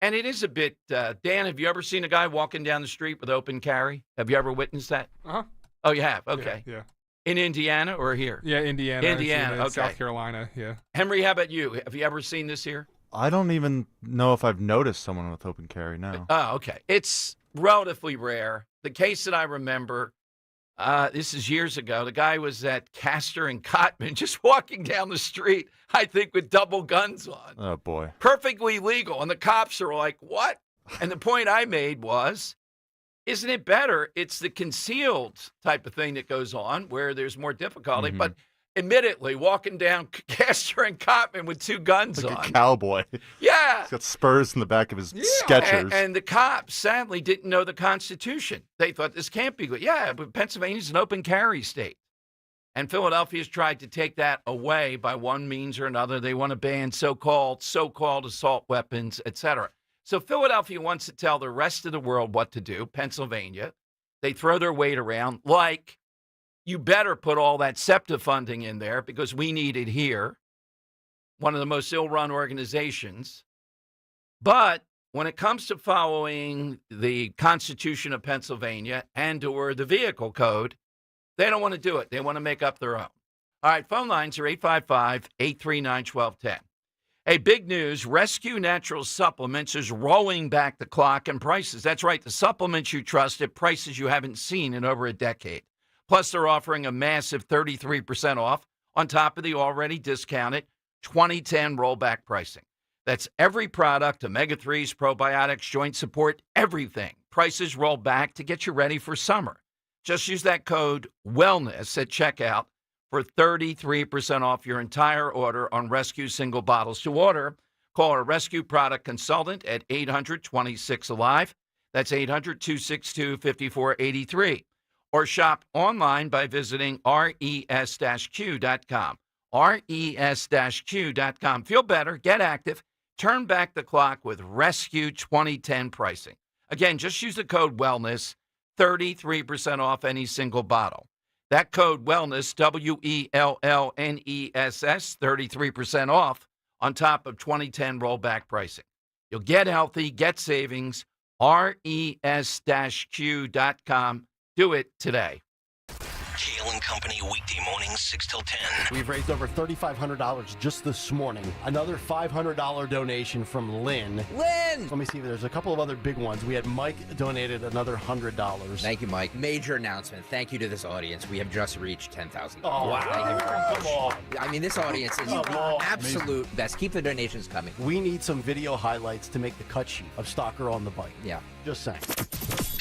[SPEAKER 21] And it is a bit, Dan, have you ever seen a guy walking down the street with open carry? Have you ever witnessed that?
[SPEAKER 1] Uh-huh.
[SPEAKER 21] Oh, you have? Okay.
[SPEAKER 1] Yeah.
[SPEAKER 21] In Indiana or here?
[SPEAKER 1] Yeah, Indiana.
[SPEAKER 21] Okay.
[SPEAKER 1] South Carolina, yeah.
[SPEAKER 21] Henry, how about you? Have you ever seen this here?
[SPEAKER 6] I don't even know if I've noticed someone with open carry now.
[SPEAKER 21] Oh, okay. It's relatively rare. The case that I remember, this is years ago. The guy was at Castor and Cotman, just walking down the street, I think, with double guns on.
[SPEAKER 6] Oh, boy.
[SPEAKER 21] Perfectly legal. And the cops are like, what? And the point I made was, isn't it better? It's the concealed type of thing that goes on where there's more difficulty.
[SPEAKER 6] Mm-hmm.
[SPEAKER 21] But admittedly, walking down Castor and Cotman with two guns
[SPEAKER 6] like
[SPEAKER 21] on.
[SPEAKER 6] A cowboy.
[SPEAKER 21] Yeah.
[SPEAKER 6] He's got spurs in the back of his Skechers.
[SPEAKER 21] And the cops, sadly, didn't know the Constitution. They thought this can't be good. Yeah, but Pennsylvania's an open carry state. And Philadelphia's tried to take that away by one means or another. They want to ban so-called assault weapons, et cetera. So Philadelphia wants to tell the rest of the world what to do. Pennsylvania, they throw their weight around like, you better put all that SEPTA funding in there because we need it here. One of the most ill-run organizations. But when it comes to following the Constitution of Pennsylvania and or the vehicle code, they don't want to do it. They want to make up their own. All right, phone lines are 855-839-1210. Hey, big news. Rescue Natural Supplements is rolling back the clock and prices. That's right, the supplements you trust at prices you haven't seen in over a decade. Plus, they're offering a massive 33% off on top of the already discounted 2010 rollback pricing. That's every product, omega-3s, probiotics, joint support, everything. Prices roll back to get you ready for summer. Just use that code WELLNESS at checkout for 33% off your entire order on Rescue single bottles. To order, call a Rescue product consultant at 800-26-ALIVE. That's 800-262-5483. Or shop online by visiting res-q.com. res-q.com. Feel better, get active, turn back the clock with Rescue 2010 pricing. Again, just use the code WELLNESS, 33% off any single bottle. That code WELLNESS, WELLNESS, 33% off on top of 2010 rollback pricing. You'll get healthy, get savings, res-q.com. Do it today.
[SPEAKER 11] Kale and Company, weekday mornings, 6 till 10.
[SPEAKER 8] We've raised over $3,500 just this morning. Another $500 donation from Lynn.
[SPEAKER 9] Lynn!
[SPEAKER 8] Let me see. There's a couple of other big ones. We had Mike donated another $100.
[SPEAKER 9] Thank you, Mike. Major announcement. Thank you to this audience. We have just reached 10,000.
[SPEAKER 8] Oh, wow.
[SPEAKER 9] Thank you very much.
[SPEAKER 8] Come on.
[SPEAKER 9] I mean, this audience is the absolute best. Keep the donations coming.
[SPEAKER 8] We need some video highlights to make the cut sheet of Stalker on the Bike.
[SPEAKER 9] Yeah.
[SPEAKER 8] Just saying.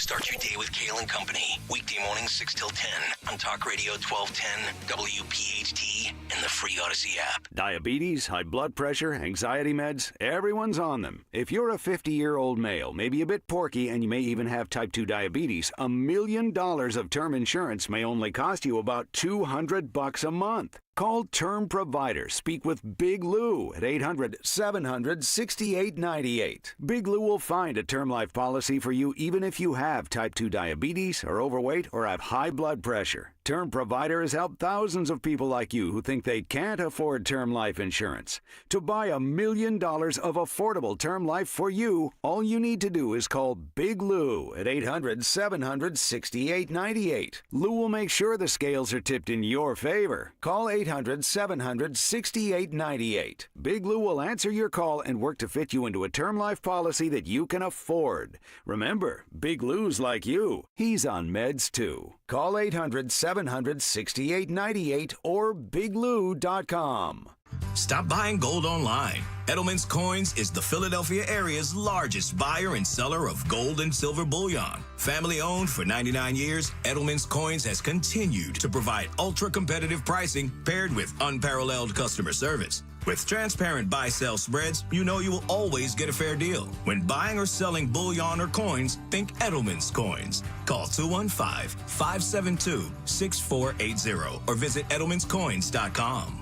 [SPEAKER 11] Start your day with Kale and Company. Weekday mornings 6 till 10 on Talk Radio 1210, WPHT, and the free Odyssey app.
[SPEAKER 10] Diabetes, high blood pressure, anxiety meds, everyone's on them. If you're a 50-year-old male, maybe a bit porky, and you may even have type 2 diabetes, $1 million of term insurance may only cost you about $200 a month. Call Term Provider. Speak with Big Lou at 800-700-6898. Big Lou will find a term life policy for you even if you have type 2 diabetes, are overweight, or have high blood pressure. Term Provider has helped thousands of people like you who think they can't afford term life insurance. To buy $1 million of affordable term life for you, all you need to do is call Big Lou at 800-700-6898. Lou will make sure the scales are tipped in your favor. Call 800-700-6898. Big Lou will answer your call and work to fit you into a term life policy that you can afford. Remember, Big Lou's like you. He's on meds too. Call 800-700-6898 or biglou.com.
[SPEAKER 18] Stop buying gold online. Edelman's Coins is the Philadelphia area's largest buyer and seller of gold and silver bullion. Family owned for 99 years, Edelman's Coins has continued to provide ultra-competitive pricing paired with unparalleled customer service. With transparent buy-sell spreads, you know you will always get a fair deal. When buying or selling bullion or coins, think Edelman's Coins. Call 215-572-6480 or visit edelmanscoins.com.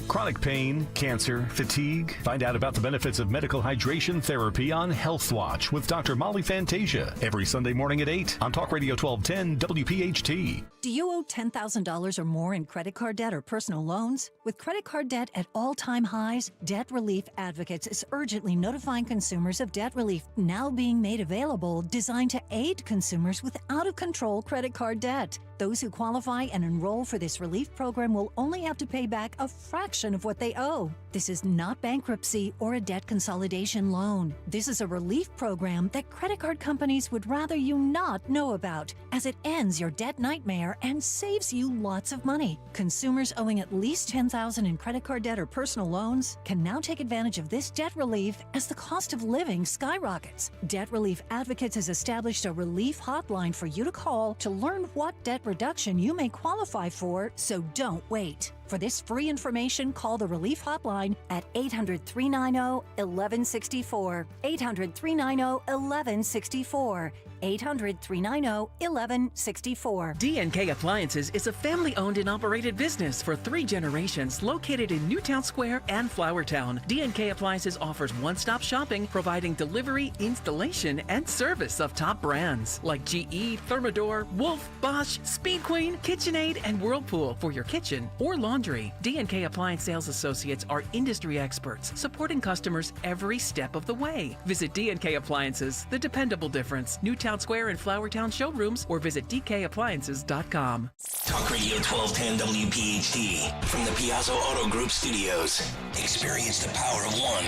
[SPEAKER 15] Chronic pain, cancer, fatigue. Find out about the benefits of medical hydration therapy on Health Watch with Dr. Molly Fantasia every Sunday morning at 8 on Talk Radio 1210 WPHT.
[SPEAKER 12] Do you owe $10,000 or more in credit card debt or personal loans? With credit card debt at all-time highs, Debt Relief Advocates is urgently notifying consumers of debt relief now being made available, designed to aid consumers with out-of-control credit card debt. Those who qualify and enroll for this relief program will only have to pay back a fraction of what they owe. This is not bankruptcy or a debt consolidation loan. This is a relief program that credit card companies would rather you not know about, as it ends your debt nightmare and saves you lots of money. Consumers owing at least $10,000 in credit card debt or personal loans can now take advantage of this debt relief as the cost of living skyrockets. Debt Relief Advocates has established a relief hotline for you to call to learn what debt reduction you may qualify for, so don't wait. For this free information, call the Relief Hotline at 800-390-1164. 800-390-1164. 800-390-1164.
[SPEAKER 24] D&K Appliances is a family-owned and operated business for 3 generations located in Newtown Square and Flowertown. D&K Appliances offers one-stop shopping, providing delivery, installation, and service of top brands like GE, Thermador, Wolf, Bosch, Speed Queen, KitchenAid, and Whirlpool for your kitchen or laundry. D&K Appliance Sales Associates are industry experts, supporting customers every step of the way. Visit D&K Appliances, the dependable difference. Newtown Square and Flowertown showrooms, or visit dkappliances.com.
[SPEAKER 11] Talk Radio 1210 WPHT from the Piazza Auto Group Studios. Experience the power of one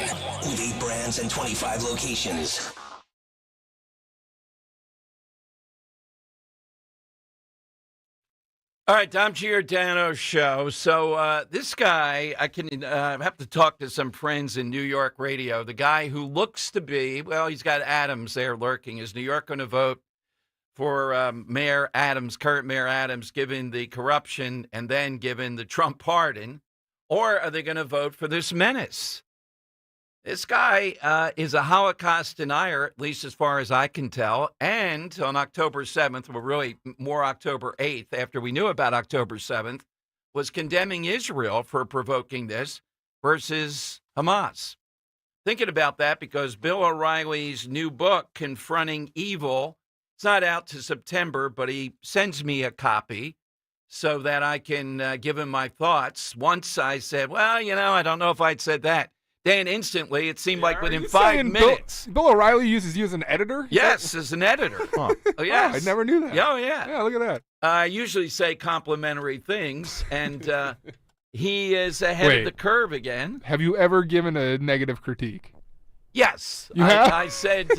[SPEAKER 11] with 8 brands and 25 locations.
[SPEAKER 21] All right, Tom Giordano show. So this guy, I can have to talk to some friends in New York radio. The guy who looks to be, well, he's got Adams there lurking. Is New York going to vote for Mayor Adams, current Mayor Adams, given the corruption and then given the Trump pardon? Or are they going to vote for this menace? This guy is a Holocaust denier, at least as far as I can tell. And on October 7th, well, really more October 8th, after we knew about October 7th, was condemning Israel for provoking this versus Hamas. Thinking about that because Bill O'Reilly's new book, Confronting Evil, it's not out to September, but he sends me a copy so that I can give him my thoughts. Once I said, well, I don't know if I'd said that. Then instantly, it seemed like within 5 minutes.
[SPEAKER 1] Bill O'Reilly uses you as an editor?
[SPEAKER 21] Yes, as an editor.
[SPEAKER 1] Huh.
[SPEAKER 21] Oh, yes.
[SPEAKER 1] I never knew that.
[SPEAKER 21] Oh, yeah.
[SPEAKER 1] Yeah, look at that.
[SPEAKER 21] I usually say complimentary things, and he is ahead of the curve again.
[SPEAKER 1] Have you ever given a negative critique?
[SPEAKER 21] Yes.
[SPEAKER 1] You have?
[SPEAKER 21] I said...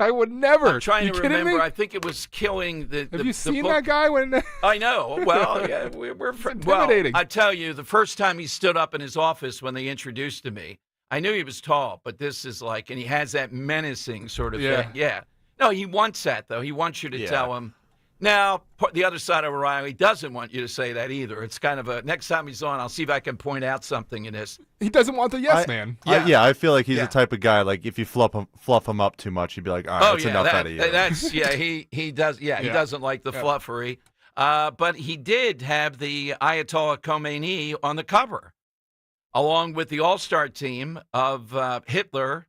[SPEAKER 1] I would never.
[SPEAKER 21] I'm trying to remember.
[SPEAKER 1] Me?
[SPEAKER 21] I think it was killing the
[SPEAKER 1] Have you seen
[SPEAKER 21] book.
[SPEAKER 1] that guy when...
[SPEAKER 21] I know. Well, yeah, we're
[SPEAKER 1] intimidating.
[SPEAKER 21] Well, I tell you, the first time he stood up in his office when they introduced to me, I knew he was tall, but this is like, and he has that menacing sort of thing. Yeah. No, he wants that, though. He wants you to tell him. Now, the other side of O'Reilly doesn't want you to say that either. It's kind of a, next time he's on, I'll see if I can point out something in this.
[SPEAKER 1] He doesn't want the yes man.
[SPEAKER 6] I feel like he's the type of guy, like, if you fluff him up too much, he'd be like, all right, that's enough out of you.
[SPEAKER 21] He does, he doesn't like the fluffery. But he did have the Ayatollah Khomeini on the cover, along with the all-star team of Hitler,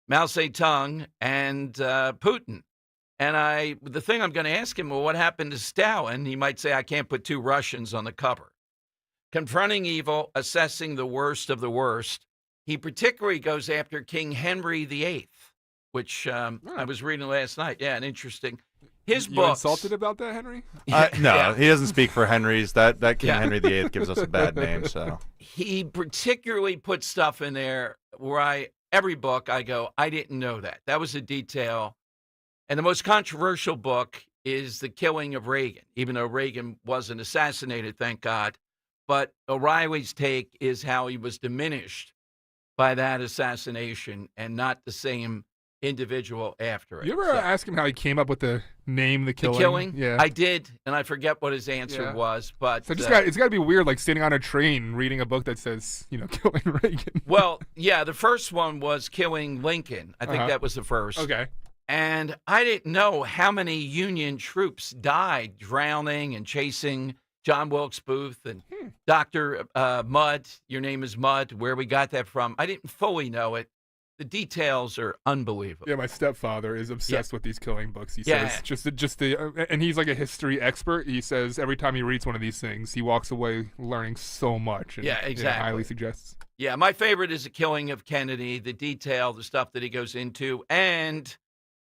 [SPEAKER 21] Mao Zedong, and Putin. And the thing I'm going to ask him, well, what happened to Stalin? He might say, I can't put 2 Russians on the cover. Confronting evil, assessing the worst of the worst. He particularly goes after King Henry VIII, which I was reading last night. Yeah, and interesting. His
[SPEAKER 1] you
[SPEAKER 21] books.
[SPEAKER 1] Insulted about that, Henry?
[SPEAKER 6] No, he doesn't speak for Henrys. That King Henry VIII gives us a bad name. So
[SPEAKER 21] he particularly put stuff in there where every book I go, I didn't know that. That was a detail. And the most controversial book is The Killing of Reagan, even though Reagan wasn't assassinated, thank God. But O'Reilly's take is how he was diminished by that assassination and not the same individual after it.
[SPEAKER 1] You ever ask him how he came up with the name The Killing?
[SPEAKER 21] The Killing?
[SPEAKER 1] Yeah.
[SPEAKER 21] I did, and I forget what his answer was. But
[SPEAKER 1] so it's got to be weird, like sitting on a train reading a book that says, Killing Reagan.
[SPEAKER 21] Well, yeah, the first one was Killing Lincoln. I think that was the first.
[SPEAKER 1] Okay.
[SPEAKER 21] And I didn't know how many Union troops died drowning and chasing John Wilkes Booth and Dr. Mudd. Your name is Mudd, where we got that from. I didn't fully know it. The details are unbelievable.
[SPEAKER 1] Yeah, my stepfather is obsessed with these killing books. He says and he's like a history expert. He says every time he reads one of these things, he walks away learning so much. And,
[SPEAKER 21] exactly.
[SPEAKER 1] Highly suggests.
[SPEAKER 21] Yeah, my favorite is The Killing of Kennedy, the detail, the stuff that he goes into, and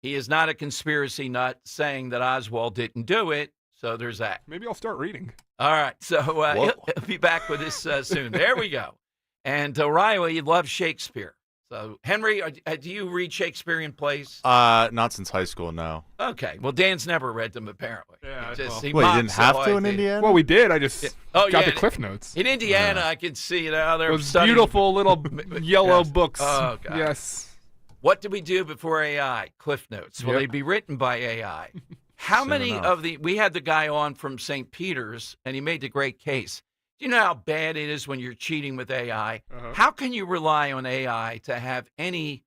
[SPEAKER 21] he is not a conspiracy nut saying that Oswald didn't do it. So there's that.
[SPEAKER 1] Maybe I'll start reading.
[SPEAKER 21] All right. So he'll be back with this soon. There we go. And O'Reilly loves Shakespeare. So, Henry, do you read Shakespearean plays?
[SPEAKER 6] Not since high school, no.
[SPEAKER 21] Okay. Well, Dan's never read them, apparently.
[SPEAKER 1] Yeah.
[SPEAKER 6] You didn't have to in Indiana?
[SPEAKER 1] Well, we did. I just got the Cliff Notes.
[SPEAKER 21] In Indiana, I could see
[SPEAKER 1] those beautiful little yellow books.
[SPEAKER 21] Oh, God.
[SPEAKER 1] Yes.
[SPEAKER 21] What do we do before AI? Cliff Notes. Will they be written by AI? How many of we had the guy on from St. Peter's, and he made the great case. Do you know how bad it is when you're cheating with AI? How can you rely on AI to have any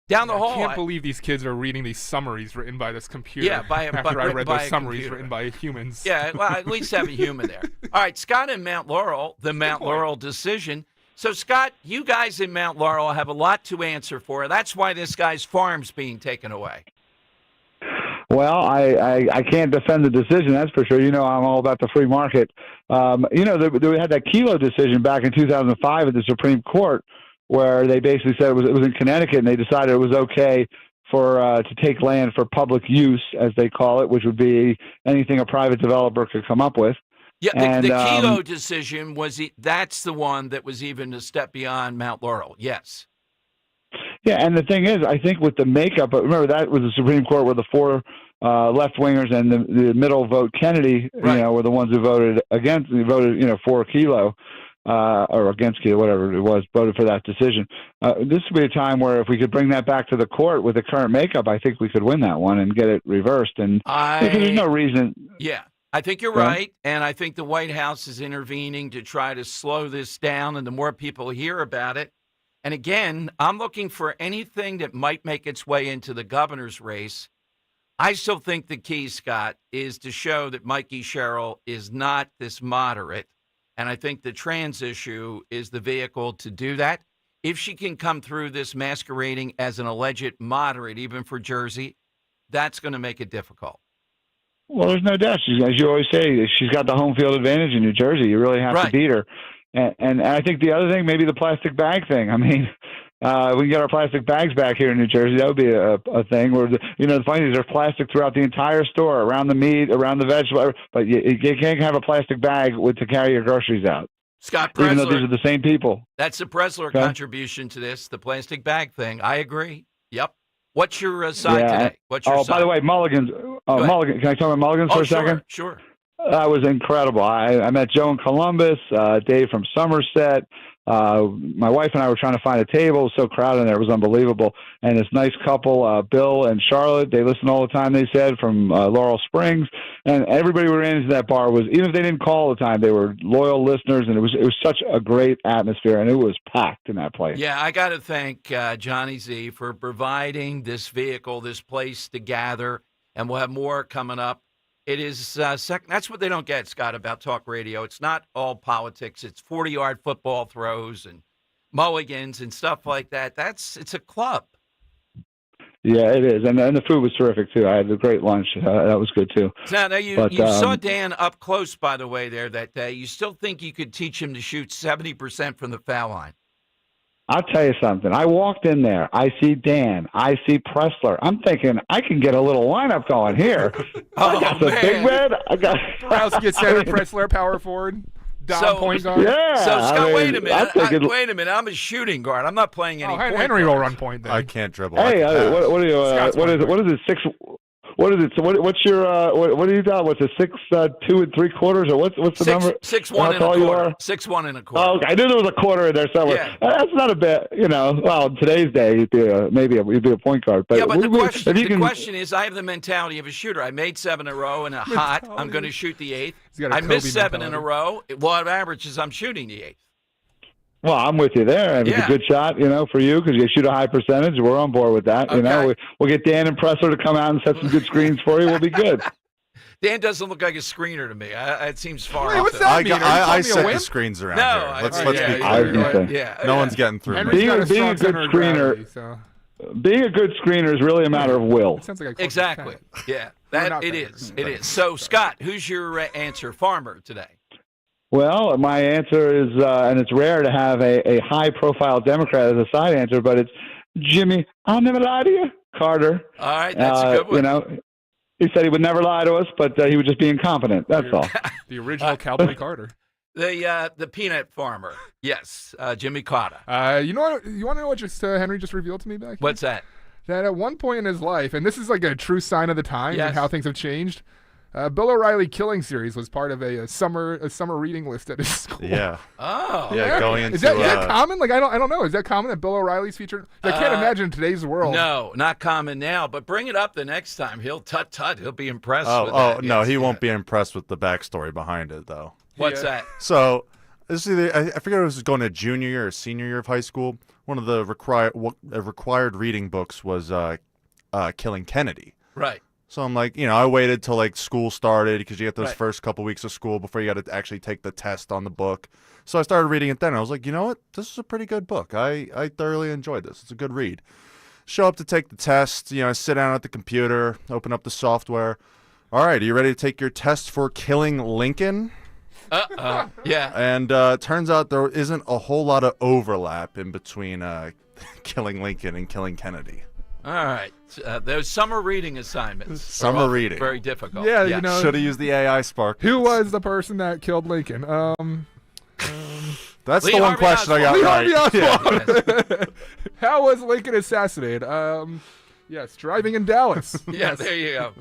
[SPEAKER 21] down the hall?
[SPEAKER 1] I can't believe these kids are reading these summaries written by this computer.
[SPEAKER 21] Yeah,
[SPEAKER 1] after I read those summaries written by humans.
[SPEAKER 21] Yeah, well, at least have a human there. All right, Scott in Mount Laurel, the Mount Laurel decision. So, Scott, you guys in Mount Laurel have a lot to answer for. That's why this guy's farm's being taken away.
[SPEAKER 14] Well, I can't defend the decision, that's for sure. I'm all about the free market. We had that Kelo decision back in 2005 at the Supreme Court where they basically said it was in Connecticut, and they decided it was okay for to take land for public use, as they call it, which would be anything a private developer could come up with.
[SPEAKER 21] Yeah, the Kelo decision that's the one that was even a step beyond Mount Laurel. Yes.
[SPEAKER 14] Yeah, and the thing is, I think with the makeup, but remember that was the Supreme Court where the 4 left-wingers and the middle vote Kennedy, were the ones who voted against, for Kelo, or against Kelo, whatever it was, voted for that decision. This would be a time where if we could bring that back to the court with the current makeup, I think we could win that one and get it reversed. And there's no reason.
[SPEAKER 21] Yeah. I think you're right, and I think the White House is intervening to try to slow this down, and the more people hear about it. And again, I'm looking for anything that might make its way into the governor's race. I still think the key, Scott, is to show that Mikey Sherrill is not this moderate, and I think the trans issue is the vehicle to do that. If she can come through this masquerading as an alleged moderate, even for Jersey, that's going to make it difficult.
[SPEAKER 14] Well, there's no doubt. As you always say, she's got the home field advantage in New Jersey. You really have to beat her. And I think the other thing, maybe the plastic bag thing. I mean, we can get our plastic bags back here in New Jersey. That would be a thing. Where the funny thing is, there's plastic throughout the entire store, around the meat, around the vegetable, but you can't have a plastic bag to carry your groceries out.
[SPEAKER 21] Scott Presler,
[SPEAKER 14] even though these are the same people.
[SPEAKER 21] That's the Presler contribution to this, the plastic bag thing. I agree. Yep. What's your side today? What's your side?
[SPEAKER 14] By the way, Mulligan's. Mulligan. Can I talk about Mulligan's for a second?
[SPEAKER 21] Sure.
[SPEAKER 14] That was incredible. I met Joe in Columbus, Dave from Somerset. My wife and I were trying to find a table. It was so crowded in there. It was unbelievable. And this nice couple, Bill and Charlotte, they listen all the time, they said, from Laurel Springs. And everybody we ran into that bar was, even if they didn't call all the time, they were loyal listeners. And it was such a great atmosphere. And it was packed in that place.
[SPEAKER 21] Yeah, I got to thank Johnny Z for providing this vehicle, this place to gather. And we'll have more coming up. It is that's what they don't get, Scott, about talk radio. It's not all politics. It's 40-yard football throws and mulligans and stuff like that. It's a club.
[SPEAKER 14] Yeah, it is. And the food was terrific, too. I had a great lunch. That was good, too.
[SPEAKER 21] Now you saw Dan up close, by the way, there that day. You still think you could teach him to shoot 70% from the foul line?
[SPEAKER 14] I'll tell you something. I walked in there. I see Dan. I see Pressler. I'm thinking I can get a little lineup going here. I got the big man. I got
[SPEAKER 1] Browski at center, Pressler power forward, Dom point guard.
[SPEAKER 14] Yeah.
[SPEAKER 21] So Scott, wait a minute.
[SPEAKER 14] Thinking,
[SPEAKER 21] wait a minute. I'm a shooting guard. I'm not playing any. Point
[SPEAKER 1] Henry
[SPEAKER 21] guard.
[SPEAKER 1] will run point. Then
[SPEAKER 6] I can't dribble.
[SPEAKER 14] Hey, what are you? What is it? Six. What is it? So what's your what do you got? What's it? 6 2 3/4 or what's the number?
[SPEAKER 21] 6'1" and a quarter. 6'1" and a quarter.
[SPEAKER 14] Oh, I knew there was a quarter in there somewhere.
[SPEAKER 21] Yeah.
[SPEAKER 14] That's not a bad, Well, in today's day, you'd be a point guard. But
[SPEAKER 21] Yeah, but the question is, I have the mentality of a shooter. I made 7 in a row and a hot. I'm going to shoot the 8th. I missed 7 in a row. What average is I'm shooting the 8th?
[SPEAKER 14] Well, I'm with you there. It's a good shot, for you because you shoot a high percentage. We're on board with that.
[SPEAKER 21] Okay.
[SPEAKER 14] We'll get Dan and Pressler to come out and set some good screens for you. We'll be good.
[SPEAKER 21] Dan doesn't look like a screener to me. It seems far
[SPEAKER 1] Wait,
[SPEAKER 21] off.
[SPEAKER 1] what's that mean?
[SPEAKER 6] I set the screens around here. Let's be clear.
[SPEAKER 21] Yeah.
[SPEAKER 6] No one's getting through.
[SPEAKER 14] Being a good screener. Being a good screener is really a matter of will.
[SPEAKER 1] Sounds like
[SPEAKER 21] exactly. Yeah, it is. It is. So, Scott, who's your answer? Farmer today.
[SPEAKER 14] Well, my answer is, and it's rare to have a high-profile Democrat as a side answer, but it's Jimmy, I'll never lie to you, Carter.
[SPEAKER 21] All right, that's a good one.
[SPEAKER 14] He said he would never lie to us, but he would just be incompetent. That's all.
[SPEAKER 1] The original Cowboy Carter.
[SPEAKER 21] The peanut farmer. Yes, Jimmy Carter.
[SPEAKER 1] You want to know what Henry just revealed to me back here?
[SPEAKER 21] What's that?
[SPEAKER 1] That at one point in his life, and this is like a true sign of the times and how things have changed, Bill O'Reilly Killing Series was part of a summer reading list at his school.
[SPEAKER 6] Yeah.
[SPEAKER 21] Oh.
[SPEAKER 6] Yeah, going into...
[SPEAKER 1] Is that common? Like, I don't know. Is that common that Bill O'Reilly's featured? I can't imagine in today's world.
[SPEAKER 21] No, not common now, but bring it up the next time. He'll He'll be impressed with
[SPEAKER 6] that.
[SPEAKER 21] Oh,
[SPEAKER 6] no, he won't be impressed with the backstory behind it, though.
[SPEAKER 21] What's that?
[SPEAKER 6] So, this is I forget if it was going to junior year or senior year of high school. One of the required reading books was Killing Kennedy.
[SPEAKER 21] Right.
[SPEAKER 6] So I'm like, I waited till like school started because you get those first couple weeks of school before you got to actually take the test on the book. So I started reading it then. I was like, you know what? This is a pretty good book. I thoroughly enjoyed this. It's a good read. Show up to take the test. I sit down at the computer, open up the software. All right, are you ready to take your test for Killing Lincoln?
[SPEAKER 21] Yeah.
[SPEAKER 6] And turns out there isn't a whole lot of overlap in between Killing Lincoln and Killing Kennedy.
[SPEAKER 21] All right. Those summer reading assignments.
[SPEAKER 6] Summer reading.
[SPEAKER 21] Very difficult.
[SPEAKER 1] Yeah,
[SPEAKER 6] should have used the AI Spark.
[SPEAKER 1] Who was the person that killed Lincoln?
[SPEAKER 6] That's Lee the one Harvey question Oswald. I got right.
[SPEAKER 1] Yeah. How was Lincoln assassinated? Yes, driving in Dallas.
[SPEAKER 21] Yeah, there you go.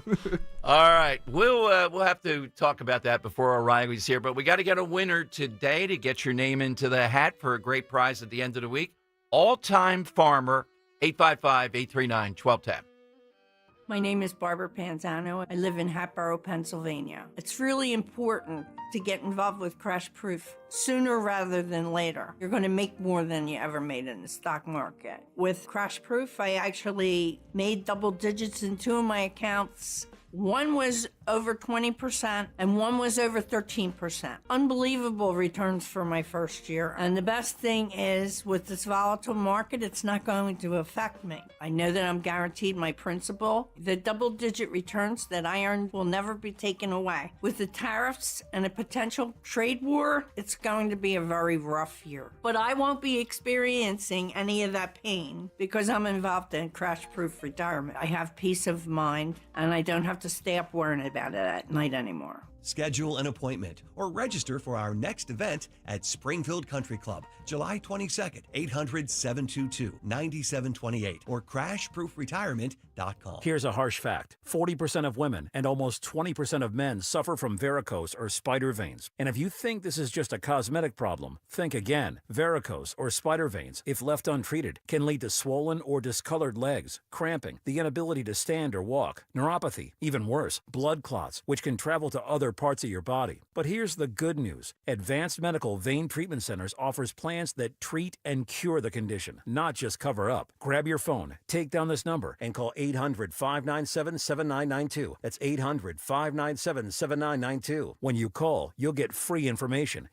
[SPEAKER 21] All right. We'll have to talk about that before O'Reilly's here, but we got to get a winner today to get your name into the hat for a great prize at the end of the week. All-time farmer. 855-839-1210.
[SPEAKER 16] My name is Barbara Panzano. I live in Hatboro, Pennsylvania. It's really important to get involved with Crash Proof sooner rather than later. You're going to make more than you ever made in the stock market. With Crash Proof, I actually made double digits in 2 of my accounts. One was over 20% and one was over 13%. Unbelievable returns for my first year. And the best thing is, with this volatile market, it's not going to affect me. I know that I'm guaranteed my principal. The double-digit returns that I earned will never be taken away. With the tariffs and a potential trade war, it's going to be a very rough year. But I won't be experiencing any of that pain because I'm involved in crash-proof retirement. I have peace of mind, and I don't have to stay up worrying about it at night anymore.
[SPEAKER 20] Schedule an appointment or register for our next event at Springfield Country Club, July 22nd, 800-722-9728 or crashproofretirement.com. SpringfieldCountryClub.com.
[SPEAKER 13] Here's a harsh fact. 40% of women and almost 20% of men suffer from varicose or spider veins. And if you think this is just a cosmetic problem, think again. Varicose or spider veins, if left untreated, can lead to swollen or discolored legs, cramping, the inability to stand or walk, neuropathy, even worse, blood clots, which can travel to other parts of your body. But here's the good news. Advanced Medical Vein Treatment Centers offers plans that treat and cure the condition, not just cover up. Grab your phone, take down this number, and call 800-597-7992. That's 800-597-7992. When you call, you'll get free information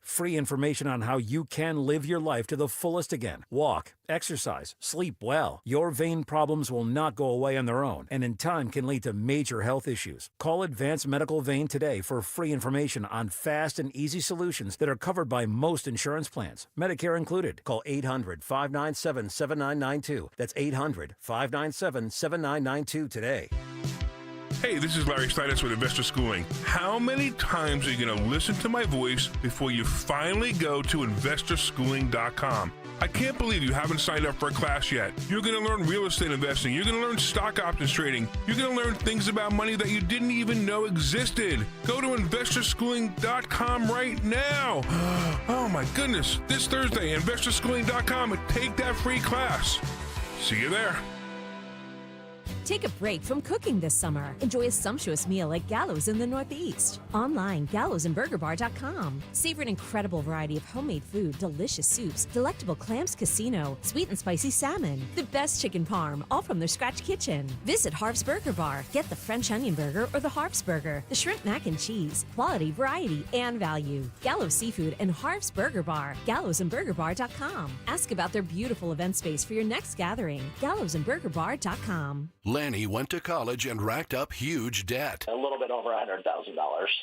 [SPEAKER 13] on how you can live your life to the fullest again. Walk, exercise, sleep well. Your vein problems will not go away on their own, and in time can lead to major health issues. Call Advanced Medical Vein today for free information on fast and easy solutions that are covered by most insurance plans, Medicare included. Call 800-597-7992. That's 800-597-7992 today.
[SPEAKER 19] Hey, this is Larry Steinitz with Investor Schooling. How many times are you going to listen to my voice before you finally go to investorschooling.com? I can't believe you haven't signed up for a class yet. You're going to learn real estate investing. You're going to learn stock options trading. You're going to learn things about money that you didn't even know existed. Go to investorschooling.com right now. Oh my goodness. This Thursday, investorschooling.com, and take that free class. See you there.
[SPEAKER 17] Take a break from cooking this summer. Enjoy a sumptuous meal at Gallows in the Northeast. Online, gallowsandburgerbar.com. Savor an incredible variety of homemade food, delicious soups, delectable clams casino, sweet and spicy salmon, the best chicken parm, all from their scratch kitchen. Visit Harv's Burger Bar. Get the French onion burger or the Harv's Burger, the shrimp mac and cheese. Quality, variety, and value. Gallows Seafood and Harv's Burger Bar. Gallowsandburgerbar.com. Ask about their beautiful event space for your next gathering. Gallowsandburgerbar.com.
[SPEAKER 22] Lanny went to college and racked up huge debt.
[SPEAKER 23] A little bit over $100,000.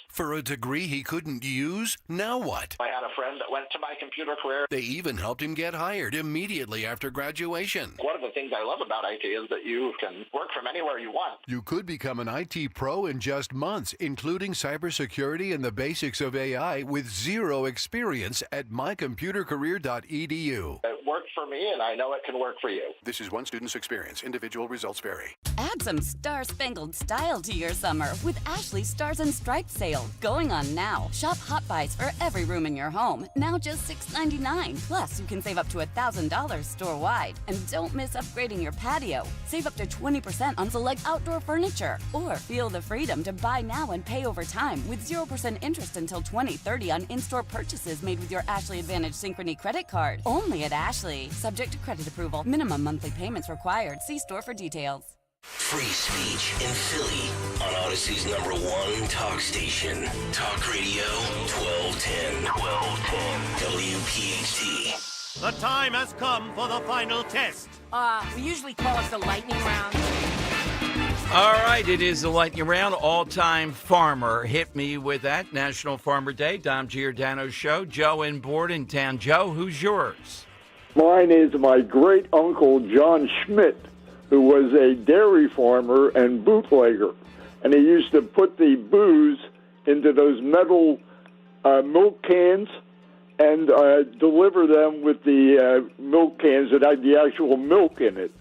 [SPEAKER 22] For a degree he couldn't use? Now what?
[SPEAKER 23] I had a friend that went to my computer career.
[SPEAKER 22] They even helped him get hired immediately after graduation.
[SPEAKER 23] One of the things I love about IT is that you can work from anywhere you want.
[SPEAKER 22] You could become an IT pro in just months, including cybersecurity and the basics of AI with zero experience at mycomputercareer.edu.
[SPEAKER 23] It worked for me, and I know it can work for you.
[SPEAKER 22] This is one student's experience. Individual results vary.
[SPEAKER 25] Add some star-spangled style to your summer with Ashley's Stars and Stripes sale going on now. Shop Hot Buys for every room in your home, now just $6.99. Plus, you can save up to $1,000 store-wide. And don't miss upgrading your patio. Save up to 20% on select outdoor furniture. Or feel the freedom to buy now and pay over time with 0% interest until 2030 on in-store purchases made with your Ashley Advantage Synchrony credit card. Only at Ashley. Subject to credit approval. Minimum monthly payments required. See store for details.
[SPEAKER 11] Free speech in Philly on Odyssey's #1 talk station. Talk Radio 1210. WPHT.
[SPEAKER 26] The time has come for the final test.
[SPEAKER 27] We usually call it the lightning round.
[SPEAKER 21] All right, it is the lightning round. All-time farmer. Hit me with that. National Farmer Day. Dom Giordano Show. Joe in Bordentown. Joe, who's yours?
[SPEAKER 28] Mine is my great-uncle, John Schmidt, who was a dairy farmer and bootlegger. And he used to put the booze into those metal milk cans and deliver them with the milk cans that had the actual milk in it.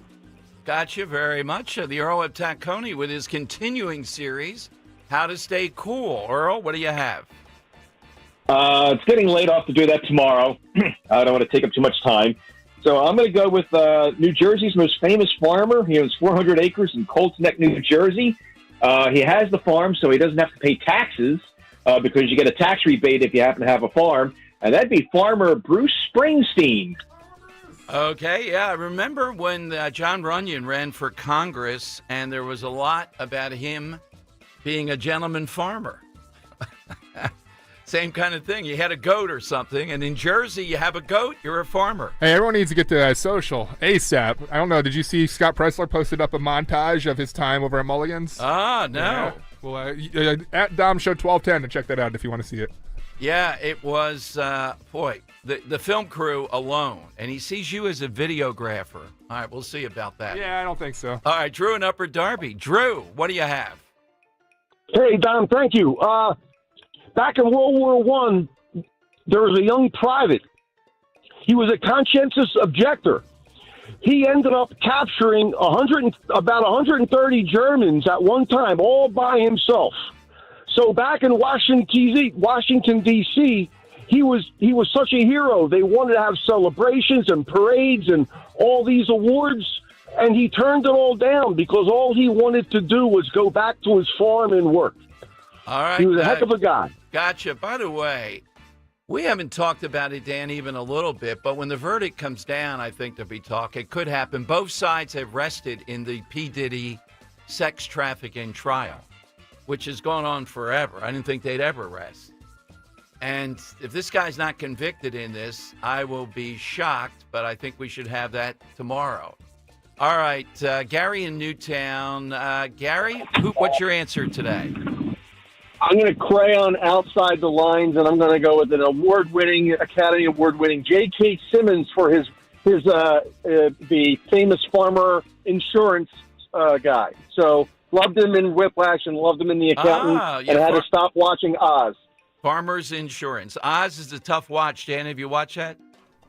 [SPEAKER 21] Gotcha very much. The Earl of Tacony with his continuing series, How to Stay Cool. Earl, what do you have?
[SPEAKER 29] It's getting late off to do that tomorrow. I don't want to take up too much time. So I'm going to go with New Jersey's most famous farmer. He owns 400 acres in Colts Neck, New Jersey. He has the farm, so he doesn't have to pay taxes because you get a tax rebate if you happen to have a farm. And that'd be Farmer Bruce Springsteen.
[SPEAKER 21] Okay, yeah. I remember when John Runyon ran for Congress, and there was a lot about him being a gentleman farmer. Same kind of thing. You had a goat or something, and in Jersey, you have a goat, you're a farmer.
[SPEAKER 1] Hey, everyone needs to get to social ASAP. I don't know. Did you see Scott Pressler posted up a montage of his time over at Mulligan's?
[SPEAKER 21] No.
[SPEAKER 1] Yeah. Well, at Dom Show 1210 to check that out if you want to see it.
[SPEAKER 21] Yeah, it was, the film crew alone, and he sees you as a videographer. All right, we'll see about that.
[SPEAKER 1] Yeah, I don't think so.
[SPEAKER 21] All right, Drew in Upper Darby. Drew, what do you have?
[SPEAKER 30] Hey, Dom, thank you. Back in World War I, there was a young private. He was a conscientious objector. he ended up capturing about 130 Germans at one time, all by himself. So back in Washington D.C., he was such a hero. They wanted to have celebrations and parades and all these awards, and he turned it all down because all he wanted to do was go back to his farm and work.
[SPEAKER 21] All right.
[SPEAKER 30] He was a heck of a guy.
[SPEAKER 21] Gotcha. By the way, we haven't talked about it, Dan, even a little bit, but when the verdict comes down, I think there'll be talk. It could happen. Both sides have rested in the P. Diddy sex trafficking trial, which has gone on forever. I didn't think they'd ever rest. And if this guy's not convicted in this, I will be shocked, but I think we should have that tomorrow. All right, Gary in Newtown. Gary, what's your answer today?
[SPEAKER 29] I'm going to crayon outside the lines, and I'm going to go with an Academy Award-winning J.K. Simmons for his the famous farmer insurance guy. So loved him in Whiplash and loved him in The Accountant, and had to stop watching Oz.
[SPEAKER 21] Farmers Insurance. Oz is a tough watch. Dan, have you watched that?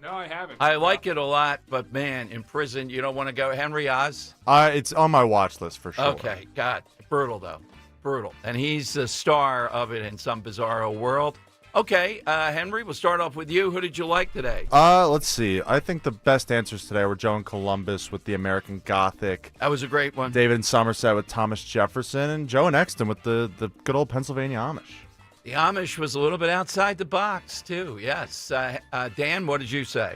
[SPEAKER 1] No, I haven't.
[SPEAKER 21] I like it a lot, but man, in prison, you don't want to go. Henry Oz?
[SPEAKER 6] It's on my watch list for sure.
[SPEAKER 21] Okay, God, brutal though. Brutal. And he's the star of it in some bizarro world. Okay, Henry, we'll start off with you. Who did you like today?
[SPEAKER 6] Let's see. I think the best answers today were Joe in Columbus with the American Gothic.
[SPEAKER 21] That was a great one.
[SPEAKER 6] David in Somerset with Thomas Jefferson, and Joe in Exton with the good old Pennsylvania Amish.
[SPEAKER 21] The Amish was a little bit outside the box, too. Yes. Dan, what did you say?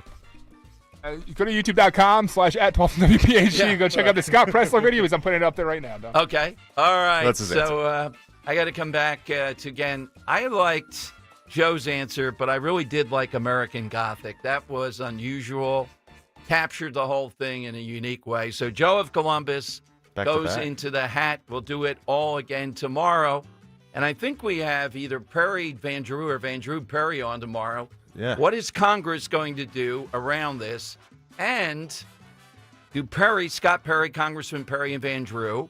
[SPEAKER 1] You go to youtube.com/@12WPHT.
[SPEAKER 21] Yeah.
[SPEAKER 1] Go check out the Scott Pressler videos. I'm putting it up there right now. Don.
[SPEAKER 21] Okay. All right.
[SPEAKER 6] That's his
[SPEAKER 21] answer. I got to come back to, again, I liked Joe's answer, but I really did like American Gothic. That was unusual. Captured the whole thing in a unique way. So Joe of Columbus goes into the hat. We'll do it all again tomorrow. And I think we have either Perry Van Drew or Van Drew Perry on tomorrow.
[SPEAKER 6] Yeah.
[SPEAKER 21] What is Congress going to do around this? And do Scott Perry, Congressman Perry and Van Drew,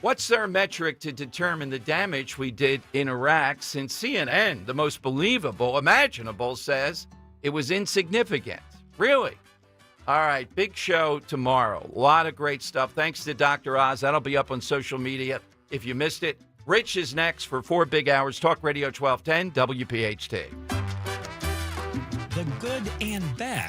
[SPEAKER 21] what's their metric to determine the damage we did in Iraq, since CNN, the most believable imaginable, says it was insignificant? Really? All right, big show tomorrow. A lot of great stuff. Thanks to Dr. Oz. That'll be up on social media if you missed it. Rich is next for 4 big hours. Talk Radio 1210, WPHT.
[SPEAKER 2] The good and bad